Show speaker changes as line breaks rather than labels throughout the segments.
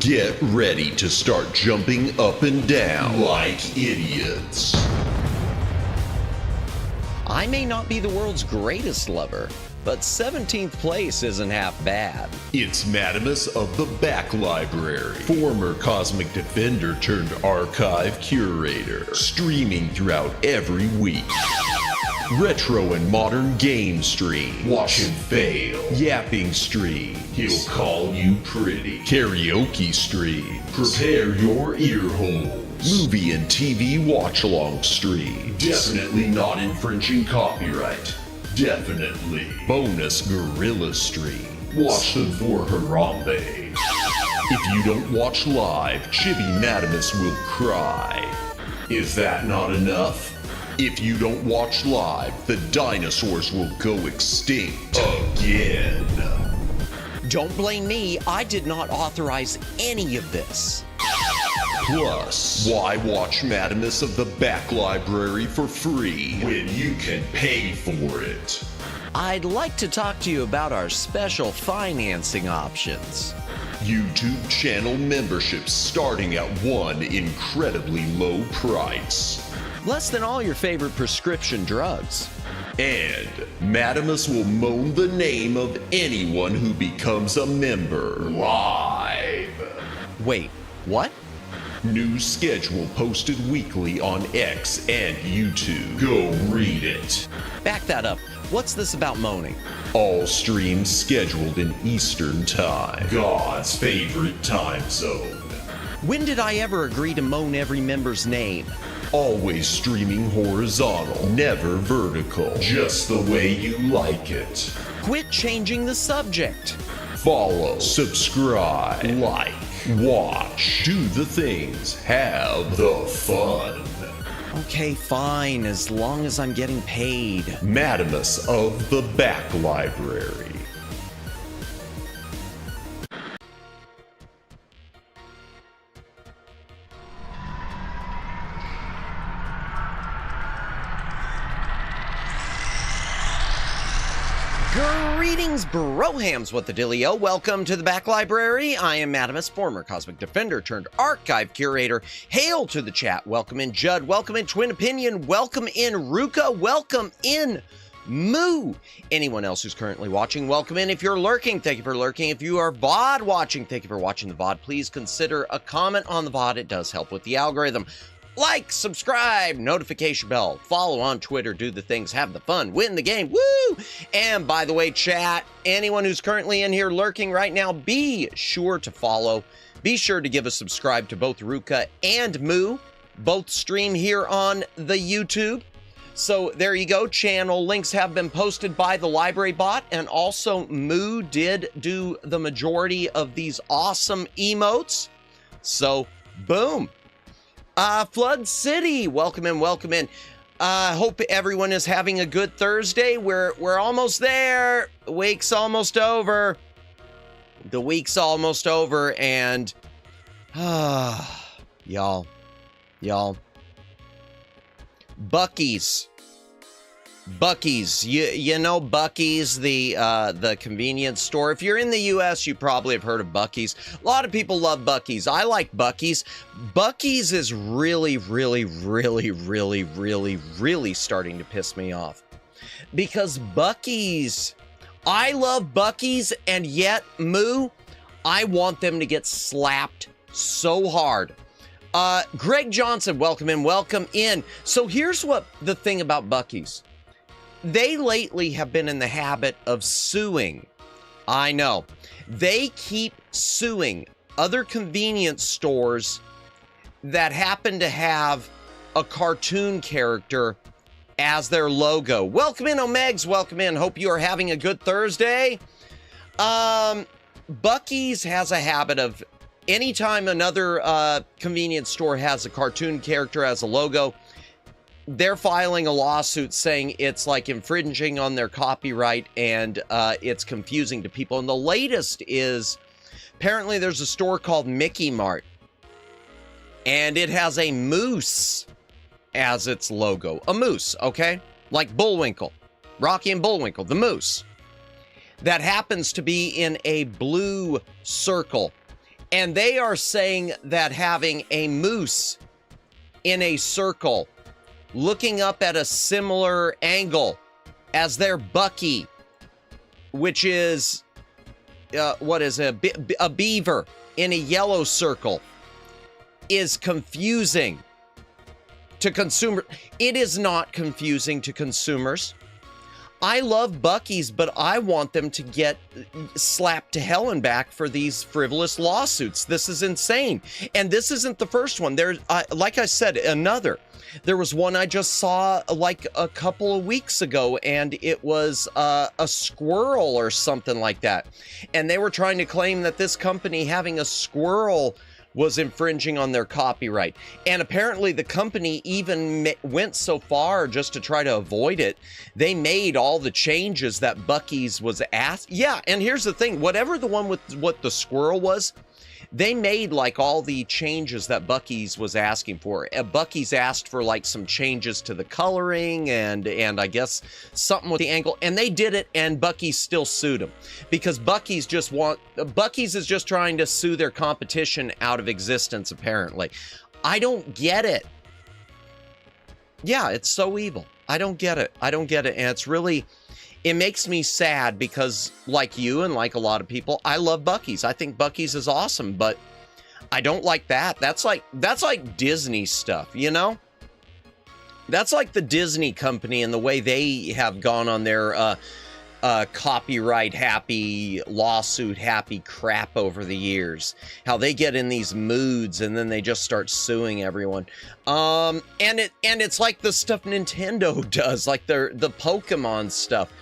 Get ready to start jumping up and down like idiots.
I may not be the world's greatest lover, but 17th place isn't half bad.
It's Madamus of the Back Library, former Cosmic Defender turned archive curator, streaming throughout every week. Retro and modern game stream, watch him fail, yapping stream, he'll call you pretty, karaoke stream, prepare your ear holes, movie and TV watch-along stream, definitely not infringing copyright, definitely, bonus gorilla stream, watch them for Harambe. If you don't watch live, Chibi Madamus will cry. Is that not enough? If you don't watch live, the dinosaurs will go extinct again.
Don't blame me, I did not authorize any of this.
Plus, why watch Madamus of the Back Library for free when you can pay for it?
I'd like to talk to you about our special financing options.
YouTube channel memberships starting at one incredibly low price.
Less than all your favorite prescription drugs.
And Madamus will moan the name of anyone who becomes a member live.
Wait, what?
New schedule posted weekly on X and YouTube. Go read it.
Back that up. What's this about moaning?
All streams scheduled in Eastern Time, God's favorite time zone.
When did I ever agree to moan every member's name?
Always streaming horizontal, never vertical, just the way you like it.
Quit changing the subject.
Follow, subscribe, like, watch, do the things, have the fun.
Okay, fine, as long as I'm getting paid.
Madamus of the Back Library.
Greetings, brohams, what the dealio? Welcome to the Back Library. I am Madamus, former Cosmic Defender turned archive curator. Hail to the chat. Welcome in Judd. Welcome in Twin Opinion. Welcome in Ruka. Welcome in Moo. Anyone else who's currently watching, welcome in. If you're lurking, thank you for lurking. If you are VOD watching, thank you for watching the VOD. Please consider a comment on the VOD. It does help with the algorithm. Like, subscribe, notification bell, follow on Twitter, do the things, have the fun, win the game, woo! And by the way, chat, anyone who's currently in here lurking right now, be sure to follow. Be sure to give a subscribe to both Ruka and Moo. Both stream here on the YouTube. So there you go, channel links have been posted by the library bot, and also Moo did do the majority of these awesome emotes. So, boom. Flood City, welcome in, welcome in. Hope everyone is having a good Thursday. We're almost there. The week's almost over. The week's almost over, and y'all, Buc-ee's, you know Buc-ee's, the convenience store. If you're in the U.S., you probably have heard of Buc-ee's. A lot of people love Buc-ee's. I like Buc-ee's. Buc-ee's is really starting to piss me off. Because Buc-ee's, I love Buc-ee's, and yet, Moo, I want them to get slapped so hard. Greg Johnson, welcome in, welcome in. So here's what the thing about Buc-ee's. They lately have been in the habit of suing. I know. They keep suing other convenience stores that happen to have a cartoon character as their logo. Welcome in, Omegs. Welcome in. Hope you are having a good Thursday. Buc-ee's has a habit of anytime another convenience store has a cartoon character as a logo, they're filing a lawsuit saying it's like infringing on their copyright and it's confusing to people. And the latest is apparently there's a store called Mickey Mart and it has a moose as its logo. A moose, okay? Like Bullwinkle, Rocky and Bullwinkle, the moose. That happens to be in a blue circle. And they are saying that having a moose in a circle looking up at a similar angle as their Bucky, which is, what is a beaver in a yellow circle, is confusing to consumers. It is not confusing to consumers. I love Buc-ee's, but I want them to get slapped to hell and back for these frivolous lawsuits. This is insane. And this isn't the first one. There's, like I said, another. There was one I just saw like a couple of weeks ago, and it was a squirrel or something like that. And they were trying to claim that this company having a squirrel was infringing on their copyright. And apparently the company even went so far just to try to avoid it. They made all the changes that Buc-ee's was asked. Yeah, and here's the thing. Whatever the one with what the squirrel was, they made like all the changes that Buc-ee's was asking for. Buc-ee's asked for like some changes to the coloring and I guess something with the angle, and they did it, and Buc-ee's still sued them because Buc-ee's is just trying to sue their competition out of existence, apparently. I don't get it. Yeah, it's so evil. I don't get it. I don't get it. And it's really, it makes me sad because like you and like a lot of people, I love Buc-ee's. I think Buc-ee's is awesome, but I don't like that. That's like Disney stuff, you know? That's like the Disney company and the way they have gone on their copyright happy, lawsuit happy crap over the years. How they get in these moods and then they just start suing everyone. And it's like the stuff Nintendo does, like the Pokemon stuff.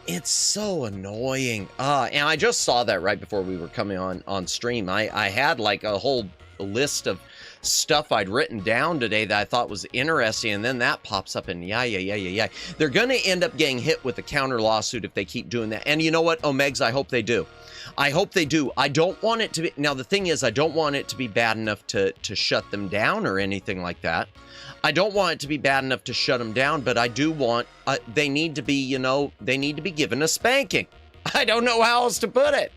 It's so annoying. And I just saw that right before we were coming on stream. I had like a whole list of stuff I'd written down today that I thought was interesting, and then that pops up and yeah. They're going to end up getting hit with a counter lawsuit if they keep doing that. And you know what, Omegs, I hope they do. I hope they do. I don't want it to be, now the thing is, I don't want it to be bad enough to shut them down or anything like that. I don't want it to be bad enough to shut them down, but I do want, they need to be, you know, they need to be given a spanking. I don't know how else to put it.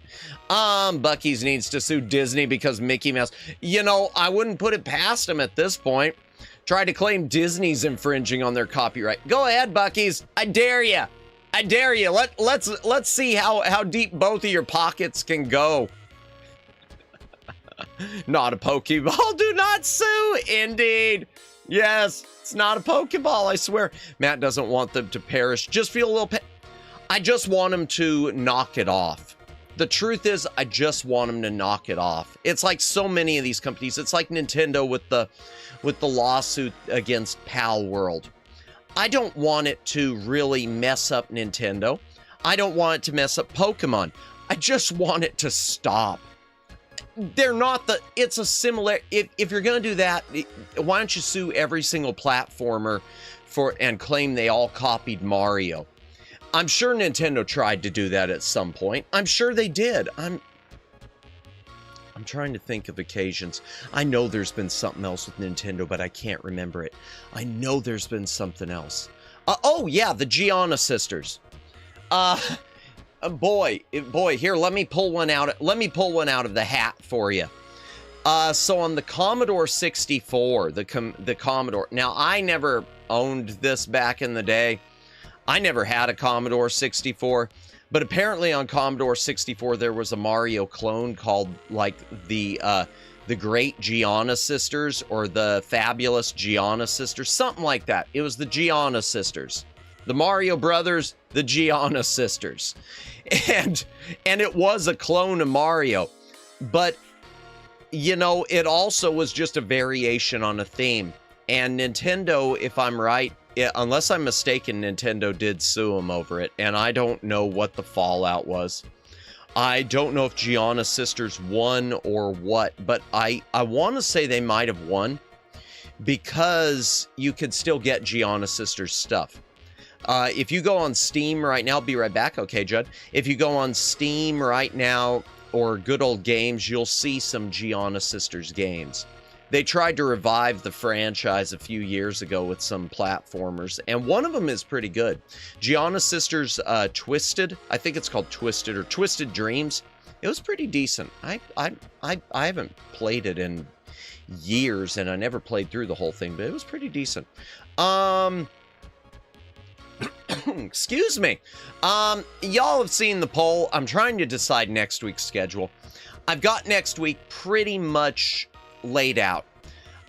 Buc-ee's needs to sue Disney because Mickey Mouse, you know, I wouldn't put it past them at this point. Try to claim Disney's infringing on their copyright. Go ahead, Buc-ee's. I dare you. I dare you. Let's see how deep both of your pockets can go. Not a Pokeball. Do not sue. Indeed. Yes, it's not a Pokeball, I swear. Matt doesn't want them to perish. Just feel a little I just want them to knock it off. The truth is, I just want them to knock it off. It's like so many of these companies. It's like Nintendo with the lawsuit against Pal World. I don't want it to really mess up Nintendo. I don't want it to mess up Pokemon. I just want it to stop. They're not the, it's a similar, if you're going to do that, why don't you sue every single platformer and claim they all copied Mario? I'm sure Nintendo tried to do that at some point. I'm sure they did. I'm trying to think of occasions. I know there's been something else with Nintendo, but I can't remember it. I know there's been something else. Oh yeah, the Gianna sisters. Boy, here, let me pull one out. Let me pull one out of the hat for you. So on the Commodore 64, the Commodore. Now, I never owned this back in the day. I never had a Commodore 64, but apparently on Commodore 64 there was a Mario clone called like the Great Gianna Sisters or the Fabulous Gianna Sisters, something like that. It was the Gianna Sisters. The Mario Brothers, the Gianna Sisters. And it was a clone of Mario. But, you know, it also was just a variation on a theme. And Nintendo, if I'm right, unless I'm mistaken, Nintendo did sue them over it. And I don't know what the fallout was. I don't know if Gianna Sisters won or what, but I want to say they might have won because you could still get Gianna Sisters stuff. If you go on Steam right now, be right back. Okay, Judd. If you go on Steam right now or Good Old Games, you'll see some Gianna Sisters games. They tried to revive the franchise a few years ago with some platformers, and one of them is pretty good. Gianna Sisters Twisted, I think it's called Twisted or Twisted Dreams. It was pretty decent. I haven't played it in years, and I never played through the whole thing, but it was pretty decent. Excuse me. Y'all have seen the poll. I'm trying to decide next week's schedule. I've got next week pretty much laid out.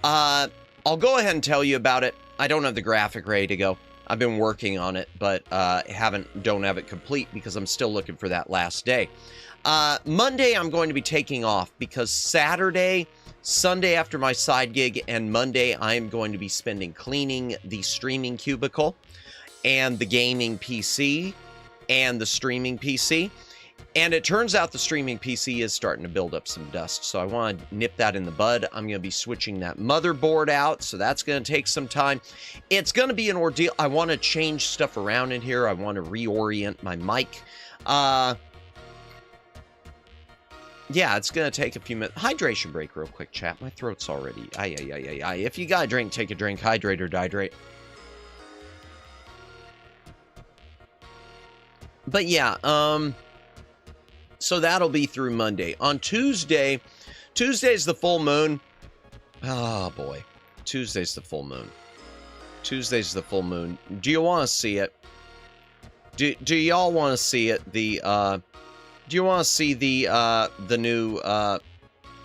I'll go ahead and tell you about it. I don't have the graphic ready to go. I've been working on it, but don't have it complete because I'm still looking for that last day. Monday I'm going to be taking off because Saturday, Sunday after my side gig, and Monday I'm going to be spending cleaning the streaming cubicle and the gaming PC and the streaming PC. And it turns out the streaming PC is starting to build up some dust. So I want to nip that in the bud. I'm going to be switching that motherboard out. So that's going to take some time. It's going to be an ordeal. I want to change stuff around in here. I want to reorient my mic. Yeah, it's going to take a few minutes. Hydration break real quick, chat. My throat's already... If you got a drink, take a drink. Hydrate or dihydrate. But yeah, so that'll be through Monday. On Tuesday's the full moon. Oh, boy. Tuesday's the full moon. Tuesday's the full moon. Do you want to see it? Do y'all want to see it? Do you want to see the new,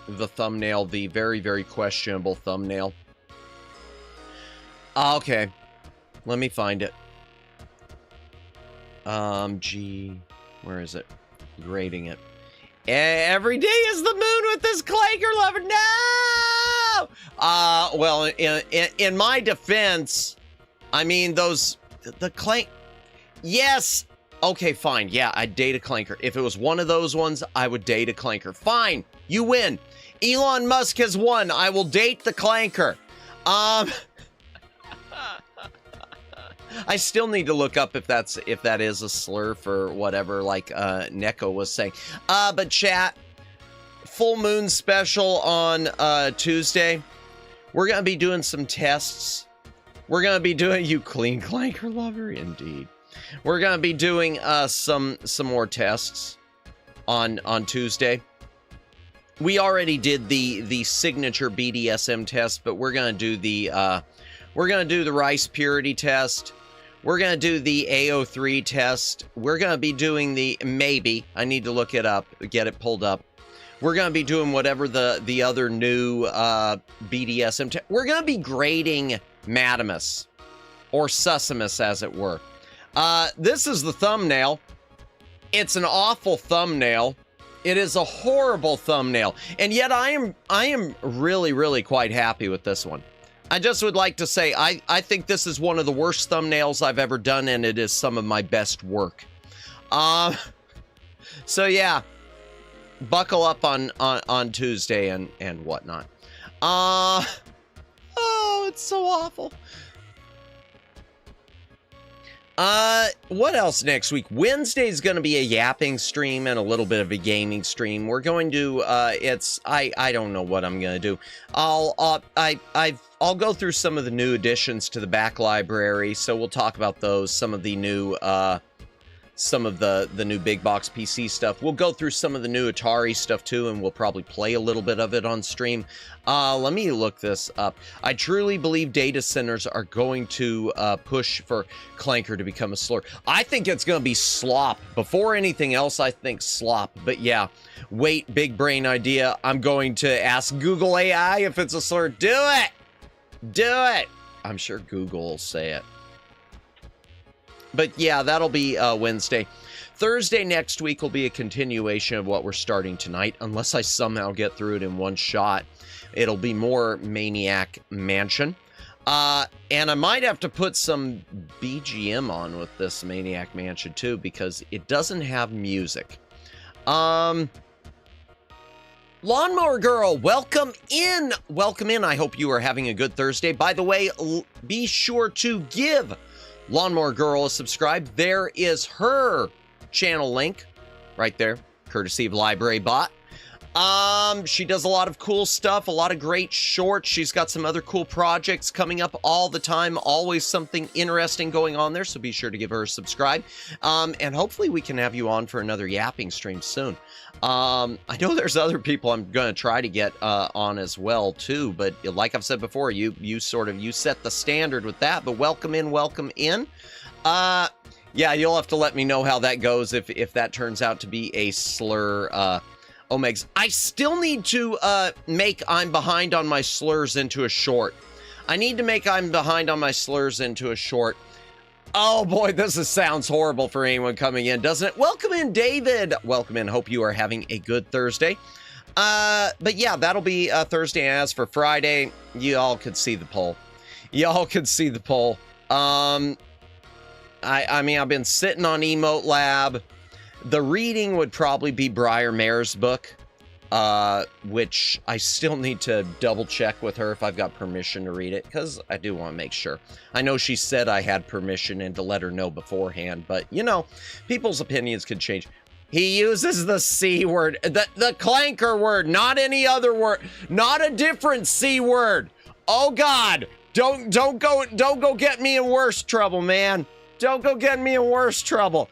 the thumbnail, the very, very questionable thumbnail? Okay. Let me find it. Where is it? Grading it. Every day is the moon with this clanker lover. No! Well, in my defense, I mean, the clank... Yes! Okay, fine. Yeah, I'd date a clanker. If it was one of those ones, I would date a clanker. Fine. You win. Elon Musk has won. I will date the clanker. I still need to look up if that is a slur for whatever, like Neko was saying. But chat, full moon special on Tuesday. We're gonna be doing some tests. We're gonna be doing you clean clanker lover, indeed. We're gonna be doing some more tests on Tuesday. We already did the signature BDSM test, but we're gonna do the rice purity test. We're going to do the AO3 test. We're going to be doing I need to look it up, get it pulled up. We're going to be doing whatever the other new BDSM test. We're going to be grading Madamus, or Sussimus as it were. This is the thumbnail. It's an awful thumbnail. It is a horrible thumbnail. And yet I am really, really quite happy with this one. I just would like to say, I think this is one of the worst thumbnails I've ever done, and it is some of my best work. So yeah, buckle up on Tuesday and whatnot. Oh, it's so awful. What else next week? Wednesday's going to be a yapping stream and a little bit of a gaming stream. We're going to, I don't know what I'm going to do. I'll go through some of the new additions to the back library, so we'll talk about those, some of the new, new big box PC stuff. We'll go through some of the new Atari stuff too, and we'll probably play a little bit of it on stream. Let me look this up. I truly believe data centers are going to push for clanker to become a slur. I think it's going to be slop. Before anything else, I think slop. But yeah, wait, big brain idea. I'm going to ask Google AI if it's a slur. Do it! Do it! I'm sure Google will say it. But yeah, that'll be Wednesday. Thursday next week will be a continuation of what we're starting tonight, unless I somehow get through it in one shot. It'll be more Maniac Mansion. And I might have to put some BGM on with this Maniac Mansion too, because it doesn't have music. Lawnmower Girl, welcome in. Welcome in. I hope you are having a good Thursday. By the way, be sure to give Lawnmower Girl a subscribe. There is her channel link right there, courtesy of Library Bot. She does a lot of cool stuff, a lot of great shorts. She's got some other cool projects coming up all the time. Always something interesting going on there, so be sure to give her a subscribe. And hopefully we can have you on for another yapping stream soon. I know there's other people I'm going to try to get on as well too, but like I've said before, you set the standard with that. But welcome in, welcome in. Yeah, you'll have to let me know how that goes if that turns out to be a slur. Omegs, I still need to make I'm behind on my slurs into a short. I need to make I'm behind on my slurs into a short. Oh boy, sounds horrible for anyone coming in, doesn't it? Welcome in, David. Welcome in. Hope you are having a good Thursday. But yeah, that'll be Thursday. As for Friday, y'all could see the poll. Y'all could see the poll. I mean, I've been sitting on Emote Lab. The reading would probably be Briar Mare's book, which I still need to double check with her if I've got permission to read it, because I do want to make sure. I know she said I had permission and to let her know beforehand, but you know, people's opinions could change. He uses the C word, the clanker word, not any other word, not a different C word. Oh God, don't go get me in worse trouble, man. Don't go get me in worse trouble.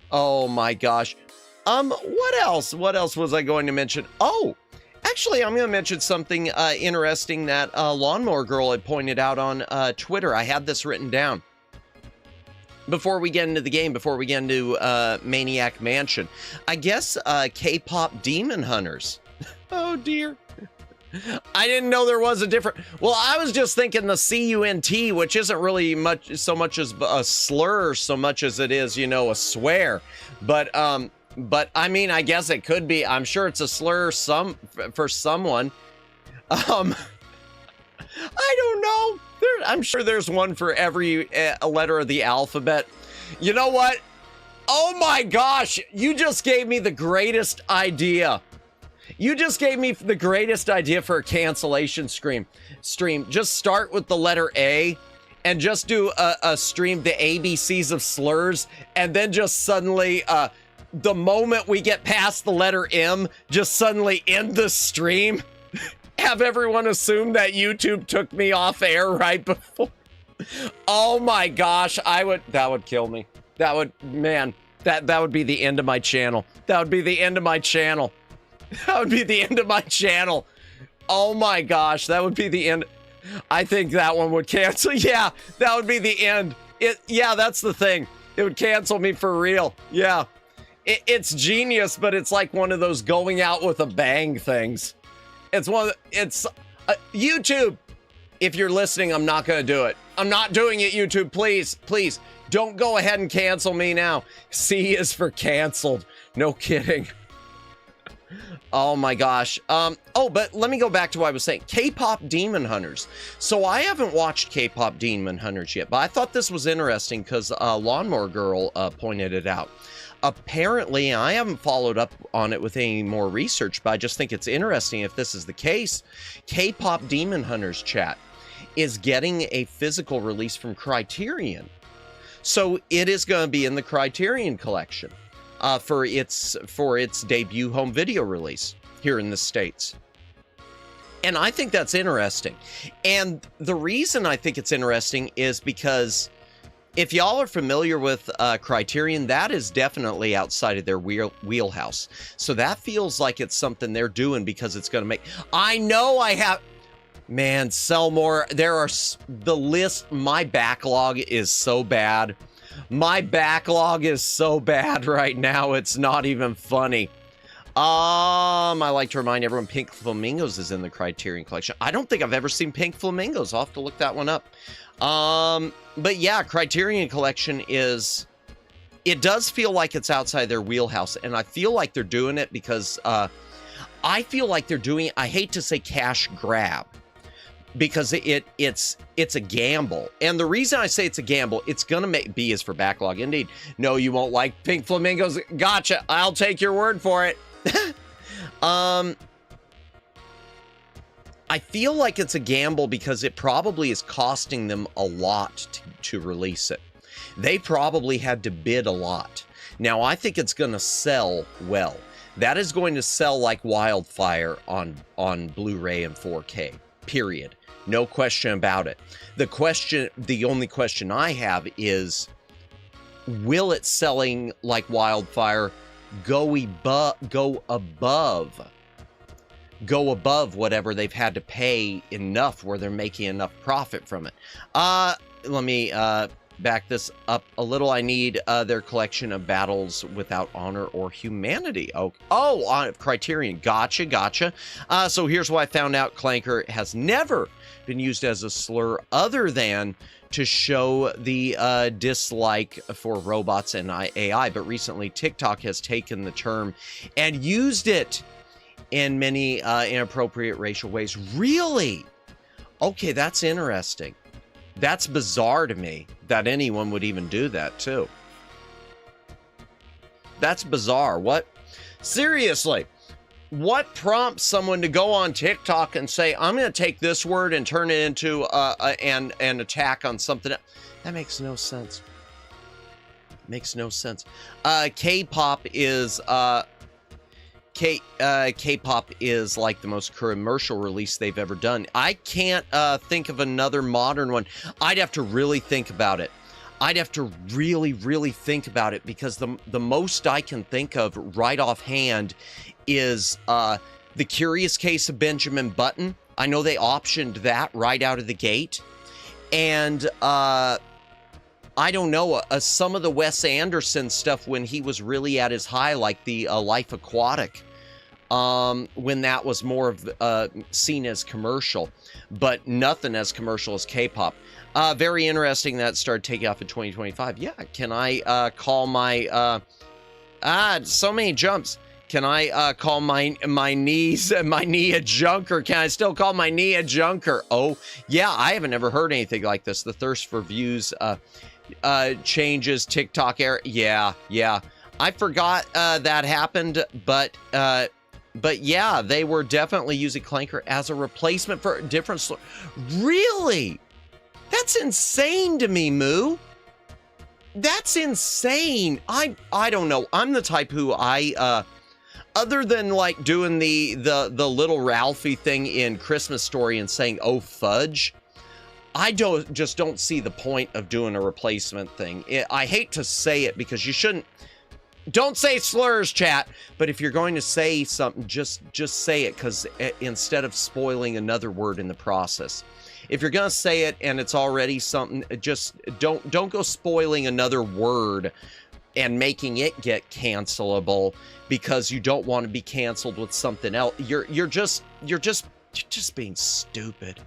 Oh my gosh. What else? What else was I going to mention? Oh, actually, I'm going to mention something interesting that Lawnmower Girl had pointed out on Twitter. I had this written down. Before we get into the game, before we get into Maniac Mansion, I guess K-pop demon hunters. Oh dear. I didn't know there was a different. Well, I was just thinking the C-U-N-T, which isn't really so much as a slur so much as it is, you know, a swear. But I mean, I guess it could be. I'm sure it's a slur for someone. I don't know. I'm sure there's one for every letter of the alphabet. You know what? Oh my gosh, you just gave me the greatest idea. You just gave me the greatest idea for a cancellation stream. Just start with the letter A and just do a stream, the ABCs of slurs, and then just suddenly, the moment we get past the letter M, just suddenly end the stream. Have everyone assume that YouTube took me off air right before. Oh my gosh, that would kill me. That would be the end of my channel. That would be the end of my channel. That would be the end of my channel. Oh my gosh, that would be the end. I think that one would cancel. Yeah, that would be the end. Yeah, that's the thing. It would cancel me for real. Yeah. It's genius, but it's like one of those going out with a bang things. It's YouTube. If you're listening, I'm not going to do it. I'm not doing it, YouTube. Please, please don't go ahead and cancel me now. C is for canceled. No kidding. Oh my gosh. Oh, but let me go back to what I was saying. K-pop demon hunters. So I haven't watched K-pop demon hunters yet, but I thought this was interesting because Lawnmower Girl pointed it out. Apparently, I haven't followed up on it with any more research, but I just think it's interesting if this is the case. K-pop demon hunters chat is getting a physical release from Criterion. So it is going to be in the Criterion collection. For its debut home video release here in the States. And I think that's interesting. And the reason I think it's interesting is because if y'all are familiar with Criterion, that is definitely outside of their wheelhouse. So that feels like it's something they're doing because it's going to make... I know I have... Man, sell more. The list, my backlog is so bad. My backlog is so bad right now, it's not even funny. I like to remind everyone Pink Flamingos is in the Criterion collection. I don't think I've ever seen Pink Flamingos. I'll have to look that one up. But yeah, Criterion collection is... It does feel like it's outside their wheelhouse, and I feel like they're doing it because I feel like they're doing... I hate to say cash grab, because it's a gamble. And the reason I say it's a gamble, it's gonna B is for backlog. Indeed. No, you won't like pink flamingos. Gotcha. I'll take your word for it. I feel like it's a gamble because it probably is costing them a lot to release it. They probably had to bid a lot. Now, I think it's going to sell well. That is going to sell like wildfire on Blu-ray and 4K, period. No question about it. The only question I have is, will it selling like wildfire go above whatever they've had to pay enough where they're making enough profit from it? Let me back this up a little. I need their collection of Battles Without Honor or Humanity. Oh, on Criterion. Gotcha. So here's what I found out. Clanker has never been used as a slur other than to show the dislike for robots and AI, but recently TikTok has taken the term and used it in many inappropriate racial ways. Really? Okay, that's interesting. That's bizarre to me that anyone would even do that too. That's bizarre. What? Seriously, what prompts someone to go on TikTok and say, I'm going to take this word and turn it into an attack on something else? That makes no sense. Makes no sense. K-pop is K-pop is like the most commercial release they've ever done. I can't think of another modern one. I'd have to really think about it. I'd have to really think about it, because the most I can think of right offhand is The Curious Case of Benjamin Button. I know they optioned that right out of the gate. And I don't know, some of the Wes Anderson stuff when he was really at his high, like the Life Aquatic, when that was more of seen as commercial, but nothing as commercial as K-pop. Very interesting that started taking off in 2025. Yeah, can I call my so many jumps. Can I call my knee a junker? Can I still call my knee a junker? Oh, yeah, I haven't ever heard anything like this. The thirst for views changes, TikTok era. Yeah. I forgot that happened, but yeah, they were definitely using Clanker as a replacement for different. Really? That's insane to me, Moo. That's insane. I don't know. I'm the type who other than like doing the little Ralphie thing in Christmas Story and saying, oh fudge, I just don't see the point of doing a replacement thing. I hate to say it, because you shouldn't. Don't say slurs, chat. But if you're going to say something, just say it, because instead of spoiling another word in the process. If you're gonna say it and it's already something, just don't go spoiling another word and making it get cancelable because you don't want to be canceled with something else. You're just being stupid.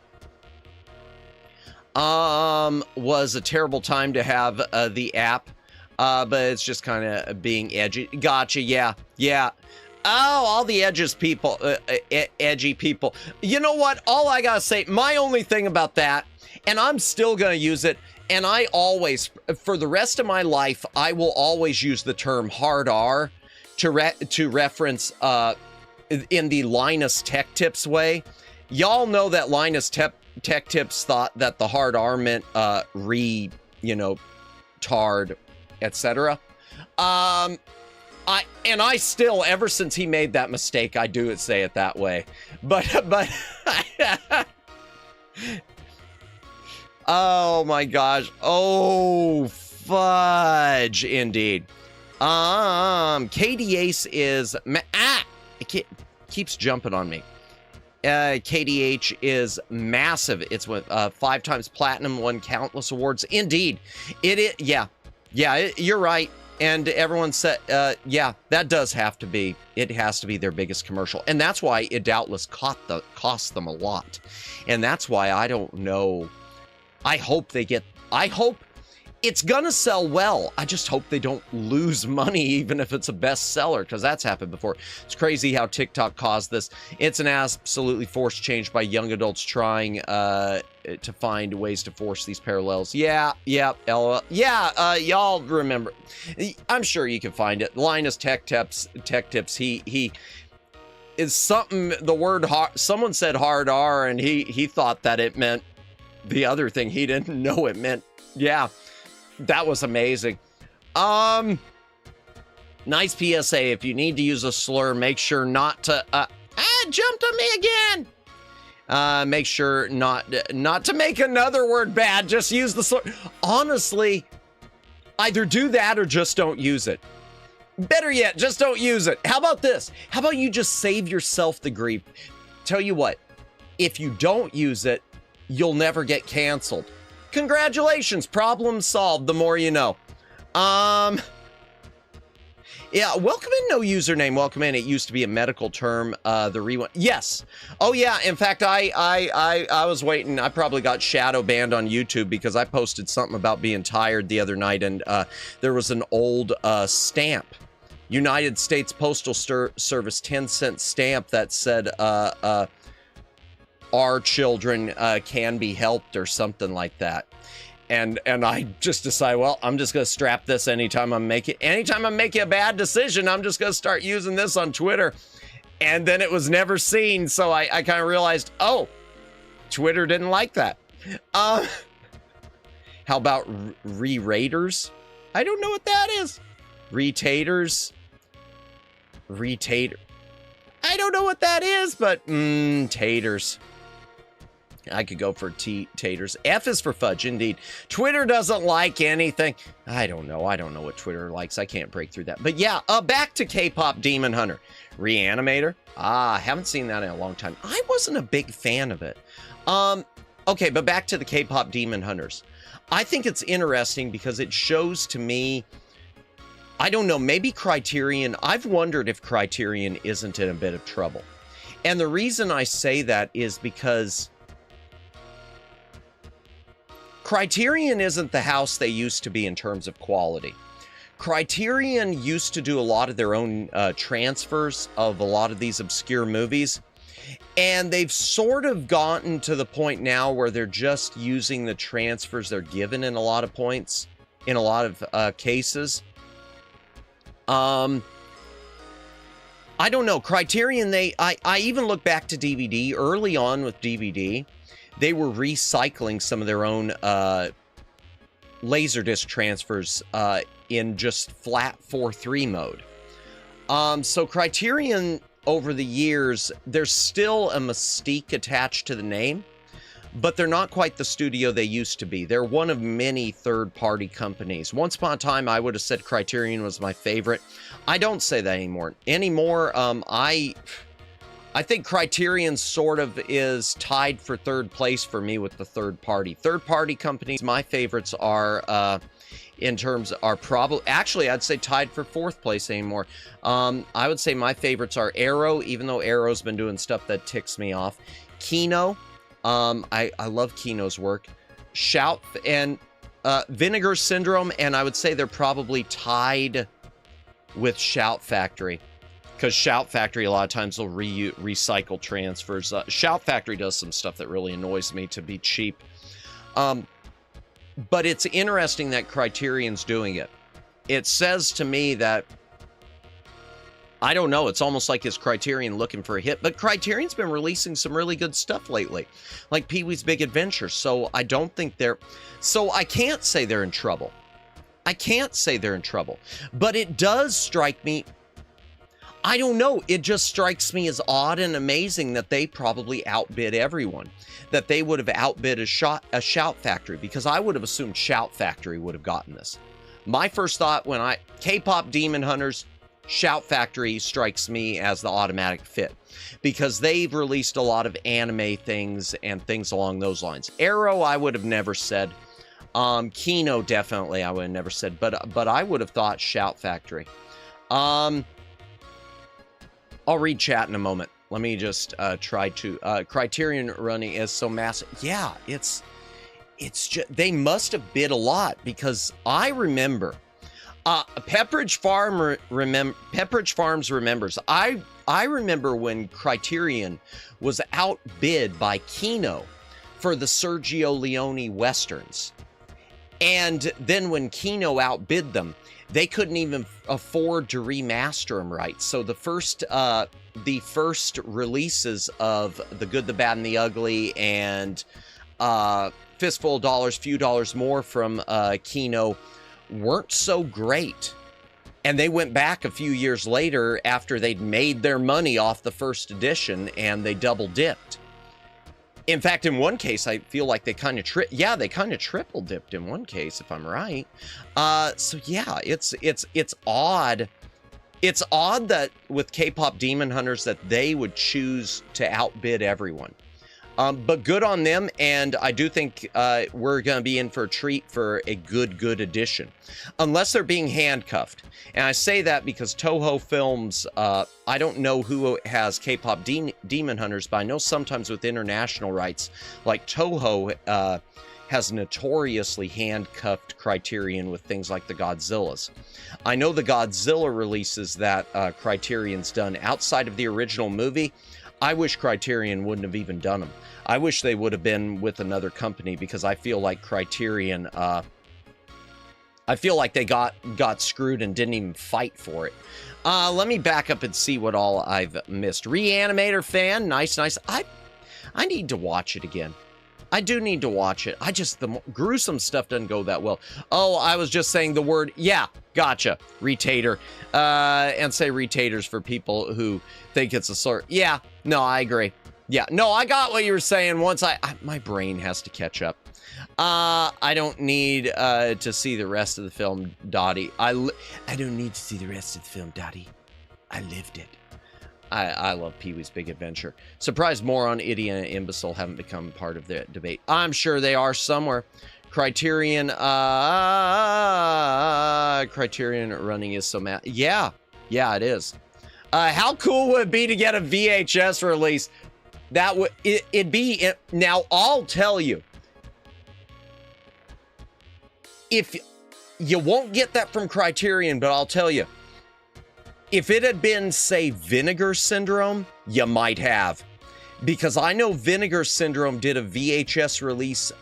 Was a terrible time to have the app, but it's just kind of being edgy. Gotcha. Yeah. Oh, all the edgy people. You know what? All I gotta say, my only thing about that, and I'm still gonna use it, and I always, for the rest of my life, I will always use the term hard R to reference in the Linus Tech Tips way. Y'all know that Linus Tech Tips thought that the hard R meant tard, etc. I still, ever since he made that mistake, I do say it that way. But oh my gosh. Oh, fudge indeed. KDH is it keeps jumping on me. KDH is massive. It's with 5 times platinum, won countless awards. Indeed. Yeah, you're right. And everyone said, yeah, that does have to be, it has to be their biggest commercial. And that's why it doubtless cost them a lot. And that's why I don't know. I hope it's gonna sell well. I just hope they don't lose money, even if it's a bestseller, because that's happened before. It's crazy how TikTok caused this. It's an absolutely forced change by young adults trying to find ways to force these parallels. Yeah, LOL. Yeah, y'all remember. I'm sure you can find it. Linus Tech Tips. He is something. The word hard. Someone said hard R, and he thought that it meant the other thing. He didn't know it meant. Yeah. That was amazing. Nice PSA. If you need to use a slur, make sure not to, jumped on me again. Make sure not to make another word bad. Just use the slur. Honestly, either do that or just don't use it. Better yet, just don't use it. How about this? How about you just save yourself the grief? Tell you what, if you don't use it, you'll never get canceled. Congratulations, problem solved. The more you know. Yeah, welcome in, no username. Welcome in. It used to be a medical term. The rewind. Yes. Oh yeah. In fact, I was waiting. I probably got shadow banned on YouTube because I posted something about being tired the other night, and there was an old stamp, United States Postal Service 10-cent stamp that said our children can be helped or something like that. And I just decided, well, I'm just going to strap this anytime I'm making a bad decision, I'm just going to start using this on Twitter. And then it was never seen. So I kind of realized, oh, Twitter didn't like that. How about re-raiders? I don't know what that is. Retaters. Retater. I don't know what that is, but taters. I could go for taters. F is for fudge, indeed. Twitter doesn't like anything. I don't know what Twitter likes. I can't break through that. But yeah, back to K-pop Demon Hunter. Reanimator. Haven't seen that in a long time. I wasn't a big fan of it. Okay, but back to the K-pop Demon Hunters. I think it's interesting because it shows to me, I don't know, maybe Criterion, I've wondered if Criterion isn't in a bit of trouble. And the reason I say that is because Criterion isn't the house they used to be in terms of quality. Criterion used to do a lot of their own transfers of a lot of these obscure movies, and they've sort of gotten to the point now where they're just using the transfers they're given in a lot of points, in a lot of cases. I don't know. Criterion, I even look back to DVD, early on with DVD, they were recycling some of their own Laserdisc transfers in just flat 4:3 mode. So Criterion, over the years, there's still a mystique attached to the name, but they're not quite the studio they used to be. They're one of many third-party companies. Once upon a time, I would have said Criterion was my favorite. I don't say that anymore. I think Criterion sort of is tied for third place for me with the third-party. Third-party companies, my favorites are, probably, actually, I'd say tied for fourth place anymore. I would say my favorites are Arrow, even though Arrow's been doing stuff that ticks me off. Kino, I love Kino's work. Shout, and Vinegar Syndrome, and I would say they're probably tied with Shout Factory. Because Shout Factory, a lot of times, will recycle transfers. Shout Factory does some stuff that really annoys me to be cheap. But it's interesting that Criterion's doing it. It says to me that, I don't know, it's almost like it's Criterion looking for a hit. But Criterion's been releasing some really good stuff lately. Like Pee-wee's Big Adventure. So I don't think they're... So I can't say they're in trouble. I can't say they're in trouble. But it does strike me... I don't know. It just strikes me as odd and amazing that they probably outbid everyone. That they would have outbid a Shout Factory, because I would have assumed Shout Factory would have gotten this. My first thought when K-pop Demon Hunters, Shout Factory strikes me as the automatic fit, because they've released a lot of anime things and things along those lines. Arrow, I would have never said. Kino, definitely, I would have never said. But I would have thought Shout Factory. I'll read chat in a moment. Let me just try to... Criterion running is so massive. Yeah, it's just, they must have bid a lot, because I remember Pepperidge Farms remembers. I remember when Criterion was outbid by Kino for the Sergio Leone westerns. And then when Kino outbid them, they couldn't even afford to remaster them right. So the first releases of The Good, the Bad, and the Ugly and Fistful of Dollars, Few Dollars More from Kino weren't so great. And they went back a few years later after they'd made their money off the first edition, and they double dipped. In fact, in one case, I feel like they kind of triple dipped in one case, if I'm right. So yeah, it's odd. It's odd that with K-pop Demon Hunters that they would choose to outbid everyone. But good on them, and I do think we're going to be in for a treat for a good edition. Unless they're being handcuffed. And I say that because Toho Films, I don't know who has K-pop Demon Hunters, but I know sometimes with international rights, like Toho has notoriously handcuffed Criterion with things like the Godzillas. I know the Godzilla releases that Criterion's done outside of the original movie, I wish Criterion wouldn't have even done them. I wish they would have been with another company, because I feel like Criterion, I feel like they got screwed and didn't even fight for it. Let me back up and see what all I've missed. Reanimator fan, nice. I need to watch it again. I do need to watch it. The gruesome stuff doesn't go that well. Oh, I was just saying the word, yeah, gotcha, retater. And say retators for people who think it's a slur. Yeah, no, I agree. Yeah, no, I got what you were saying once my brain has to catch up. I don't need to see the rest of the film, Dottie. I don't need to see the rest of the film, Dottie. I lived it. I love Pee-wee's Big Adventure. Surprised moron, idiot, and imbecile haven't become part of the debate. I'm sure they are somewhere. Criterion running is so mad. Yeah, it is. How cool would it be to get a VHS release? That would it'd be. Now I'll tell you, if you won't get that from Criterion, but I'll tell you, if it had been, say, Vinegar Syndrome, you might have. Because I know Vinegar Syndrome did a VHS release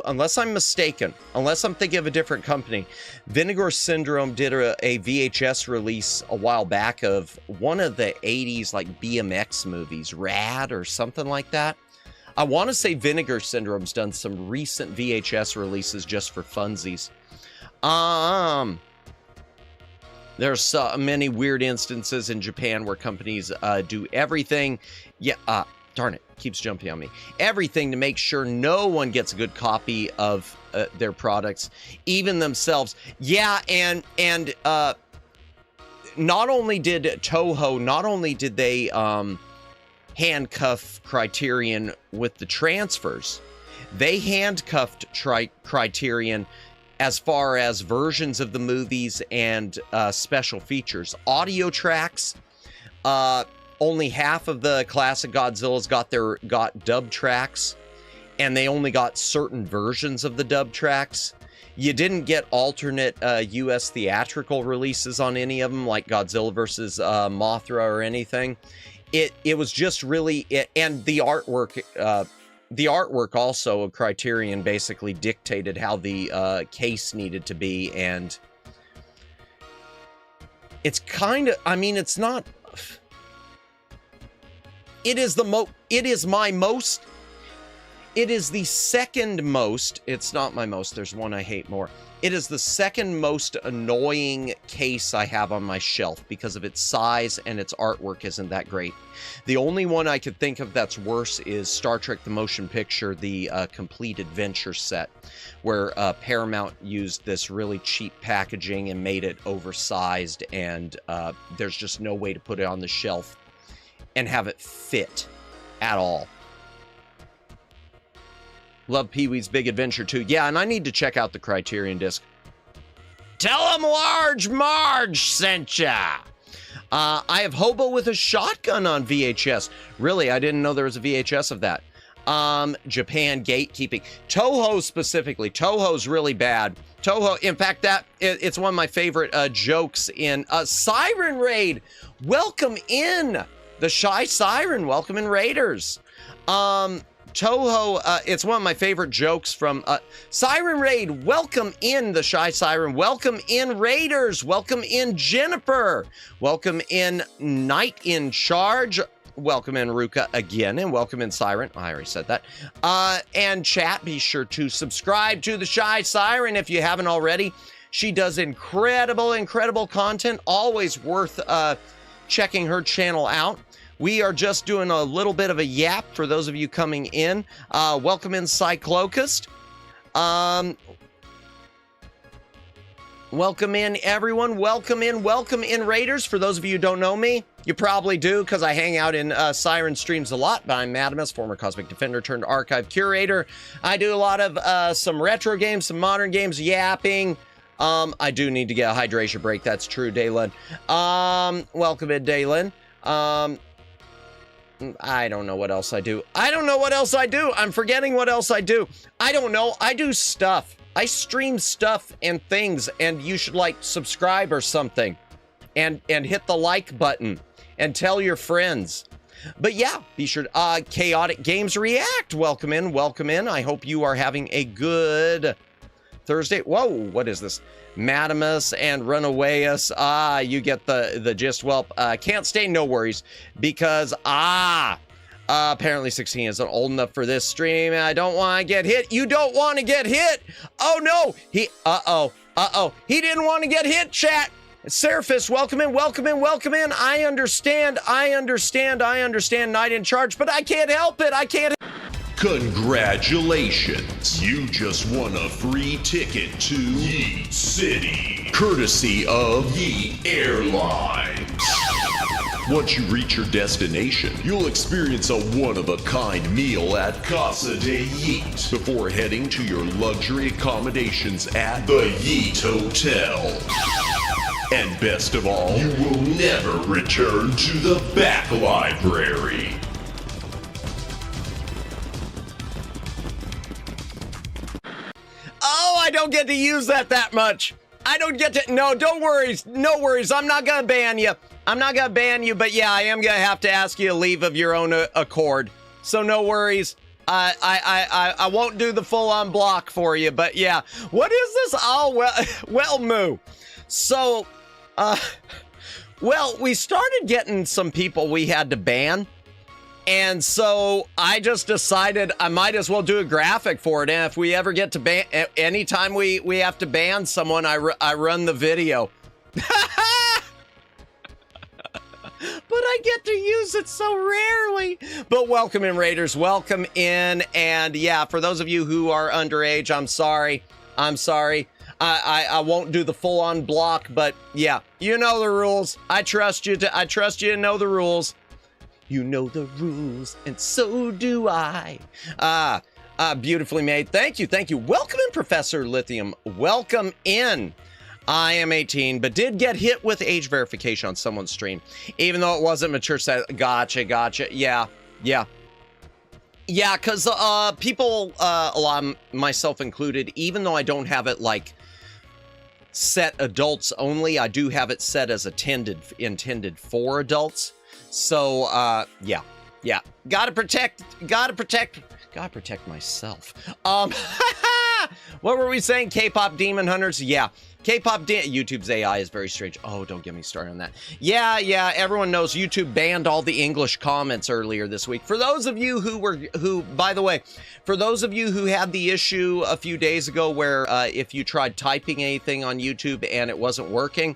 unless I'm mistaken, unless I'm thinking of a different company, Vinegar Syndrome did a VHS release a while back of one of the 80s, like, BMX movies, Rad or something like that. I want to say Vinegar Syndrome's done some recent VHS releases just for funsies. There's so many weird instances in Japan where companies do everything. Yeah, darn it, keeps jumping on me. Everything to make sure no one gets a good copy of their products, even themselves. Yeah, and not only did they handcuff Criterion with the transfers, they handcuffed Criterion as far as versions of the movies and special features. Audio tracks, only half of the classic Godzillas got dub tracks, and they only got certain versions of the dub tracks. You didn't get alternate US theatrical releases on any of them, like Godzilla vs. Mothra or anything. It was just really, and the artwork also of Criterion basically dictated how the case needed to be, and it's kind of, I mean, it's not, it is the second most, it's not my most, there's one I hate more. It is the second most annoying case I have on my shelf because of its size, and its artwork isn't that great. The only one I could think of that's worse is Star Trek the Motion Picture, the Complete Adventure set, where Paramount used this really cheap packaging and made it oversized, and there's just no way to put it on the shelf and have it fit at all. Love Pee-wee's Big Adventure too. Yeah, and I need to check out the Criterion disc. Tell him Large Marge sent ya! I have Hobo with a Shotgun on VHS. Really, I didn't know there was a VHS of that. Japan gatekeeping. Toho specifically. Toho's really bad. Toho, in fact, it's one of my favorite jokes in Siren Raid. Welcome in the Shy Siren. Welcome in Raiders. Toho, it's one of my favorite jokes from Siren Raid. Welcome in the Shy Siren. Welcome in Raiders. Welcome in Jennifer. Welcome in Knight in Charge. Welcome in Ruka again, and welcome in Siren. I already said that. And chat, be sure to subscribe to the Shy Siren if you haven't already. She does incredible content. Always worth checking her channel out. We are just doing a little bit of a yap for those of you coming in. Welcome in Cyclocust. Welcome in, everyone. Welcome in Raiders. For those of you who don't know me, you probably do because I hang out in Siren streams a lot. But I'm Madamus, former Cosmic Defender turned archive curator. I do a lot of some retro games, some modern games, yapping. I do need to get a hydration break. That's true, Daylin. Welcome in, Daylin. I don't know what else I do. I'm forgetting what else I do. I don't know. I do stuff. I stream stuff and things, and you should like subscribe or something and hit the like button and tell your friends. But yeah, be sure to Chaotic Games React. Welcome in. I hope you are having a good Thursday. Whoa, what is this? Madamus and Runawayus. You get the gist. Well, can't stay, no worries, because apparently 16 isn't old enough for this stream. I don't want to get hit. You don't want to get hit. Oh no. He didn't want to get hit, chat. Seraphis, welcome in. I understand. Knight in Charge, but I can't help it.
Congratulations! You just won a free ticket to Yeet City, courtesy of Yeet Airlines. Once you reach your destination, you'll experience a one-of-a-kind meal at Casa de Yeet before heading to your luxury accommodations at the Yeet Hotel. And best of all, you will never return to the back library.
Oh, I don't get to use that much. I don't get to. No, don't worry. No worries. I'm not going to ban you. But yeah, I am going to have to ask you to leave of your own accord. So no worries. I won't do the full-on block for you. But yeah, what is this? Oh, well, Moo. So, well, we started getting some people we had to ban. And so I just decided I might as well do a graphic for it. And if we ever get to ban, anytime we have to ban someone, I run the video. But I get to use it so rarely. But welcome in, Raiders. Welcome in. And yeah, for those of you who are underage, I'm sorry. I won't do the full-on block, but yeah, you know the rules. I trust you to know the rules. You know the rules, and so do I. Beautifully made. Thank you. Welcome in, Professor Lithium. Welcome in. I am 18, but did get hit with age verification on someone's stream, even though it wasn't mature. Gotcha. Yeah, because people, a lot of myself included, even though I don't have it like set adults only, I do have it set as intended for adults. So, yeah. Gotta protect myself. What were we saying? K-pop Demon Hunters? Yeah. YouTube's AI is very strange. Oh, don't get me started on that. Yeah, everyone knows YouTube banned all the English comments earlier this week. For those of you by the way, for those of you who had the issue a few days ago where if you tried typing anything on YouTube and it wasn't working,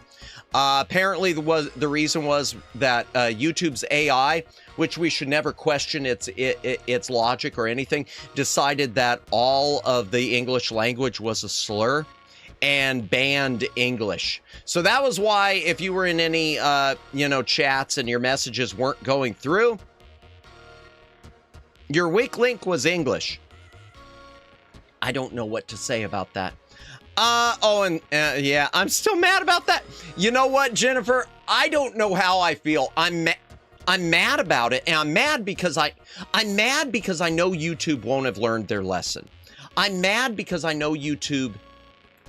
apparently the reason was that YouTube's AI, which we should never question its logic or anything, decided that all of the English language was a slur and banned English. So that was why if you were in any chats and your messages weren't going through, your weak link was English. I don't know what to say about that. Yeah, I'm still mad about that. You know what, Jennifer? I don't know how I feel. I'm I'm mad about it, and I'm mad because I know YouTube won't have learned their lesson. I'm mad because I know YouTube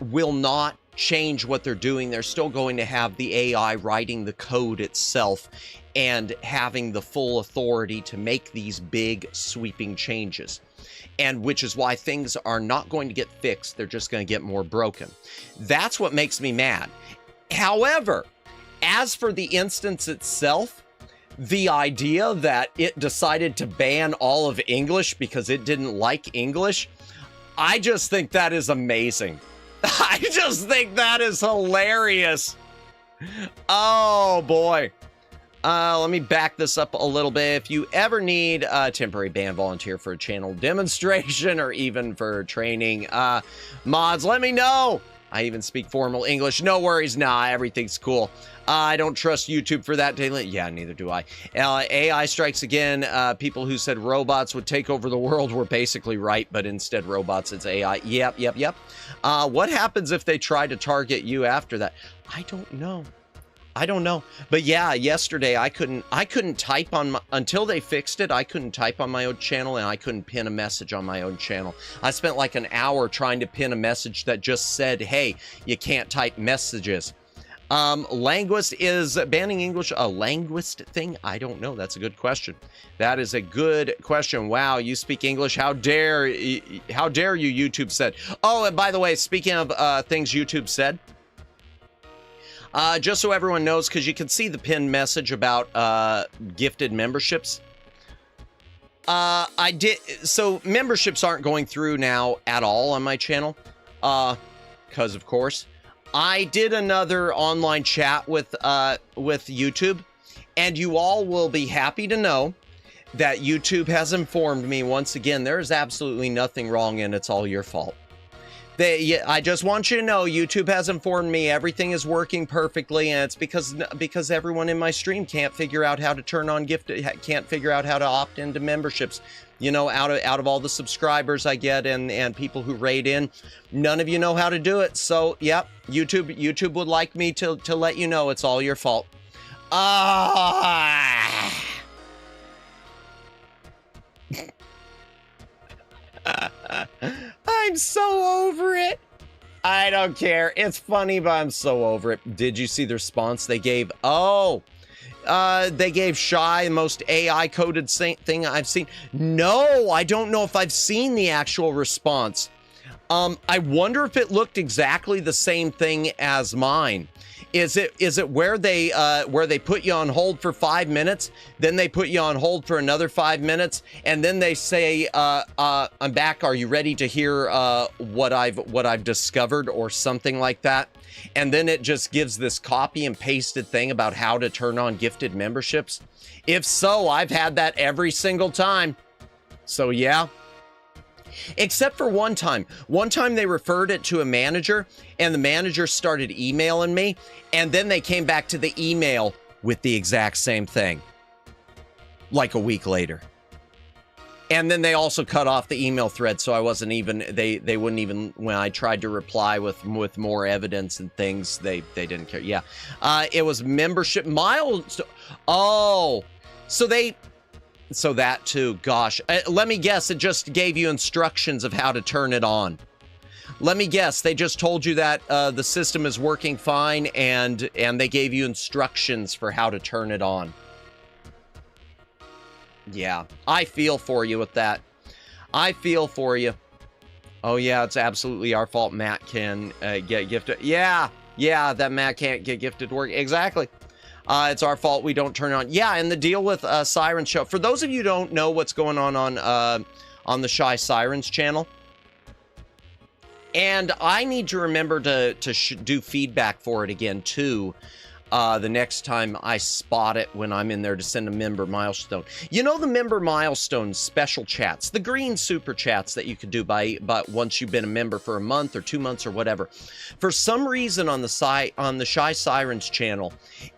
will not change what they're doing. They're still going to have the AI writing the code itself and having the full authority to make these big sweeping changes. And which is why things are not going to get fixed. They're just going to get more broken. That's what makes me mad. However, as for the instance itself, the idea that it decided to ban all of English because it didn't like English, I just think that is amazing. I just think that is hilarious. Oh boy. Let me back this up a little bit. If you ever need a temporary band volunteer for a channel demonstration or even for training mods, let me know. I even speak formal English. No worries. Nah, everything's cool. I don't trust YouTube for that. Yeah, neither do I. AI strikes again. People who said robots would take over the world were basically right, but instead robots, it's AI. Yep. What happens if they try to target you after that? I don't know. But yeah, yesterday I couldn't type on my, until they fixed it, I couldn't type on my own channel and I couldn't pin a message on my own channel. I spent like an hour trying to pin a message that just said, hey, you can't type messages. Linguist, is banning English a linguist thing? I don't know. That's a good question. That is a good question. Wow, you speak English. How dare you, YouTube said. Oh, and by the way, speaking of things YouTube said, just so everyone knows, because you can see the pinned message about gifted memberships. So memberships aren't going through now at all on my channel, because of course. I did another online chat with YouTube, and you all will be happy to know that YouTube has informed me once again, there is absolutely nothing wrong and it's all your fault. I just want you to know, YouTube has informed me everything is working perfectly, and it's because everyone in my stream can't figure out how to turn on can't figure out how to opt into memberships. You know, out of all the subscribers I get and people who raid in, none of you know how to do it. So, yep, YouTube would like me to let you know it's all your fault. I'm so over it. I don't care. It's funny, but I'm so over it. Did you see the response they gave? Oh, they gave Shy the most AI coded thing I've seen. No, I don't know if I've seen the actual response. I wonder if it looked exactly the same thing as mine. Is it where they put you on hold for 5 minutes, then they put you on hold for another 5 minutes, and then they say, I'm back. Are you ready to hear what I've discovered, or something like that? And then it just gives this copy and pasted thing about how to turn on gifted memberships. If so, I've had that every single time. So yeah. Except for one time. One time they referred it to a manager, and the manager started emailing me, and then they came back to the email with the exact same thing. Like a week later. And then they also cut off the email thread, so I wasn't even, they wouldn't even, when I tried to reply with more evidence and things, they didn't care. Yeah. It was membership milestone. Oh, so that too, gosh. Let me guess, it just gave you instructions of how to turn it on. Let me guess, they just told you that the system is working fine, and they gave you instructions for how to turn it on. Yeah, I feel for you with that. I feel for you. Oh yeah, it's absolutely our fault Matt can get gifted. Yeah, that Matt can't get gifted work. Exactly. It's our fault we don't turn it on. Yeah, and the deal with Siren Show. For those of you who don't know what's going on the Shy Sirens channel, and I need to remember to do feedback for it again too. The next time I spot it when I'm in there to send a member milestone. You know, the member milestone special chats, the green super chats that you could do but once you've been a member for a month or 2 months or whatever. For some reason on the Shy Sirens channel,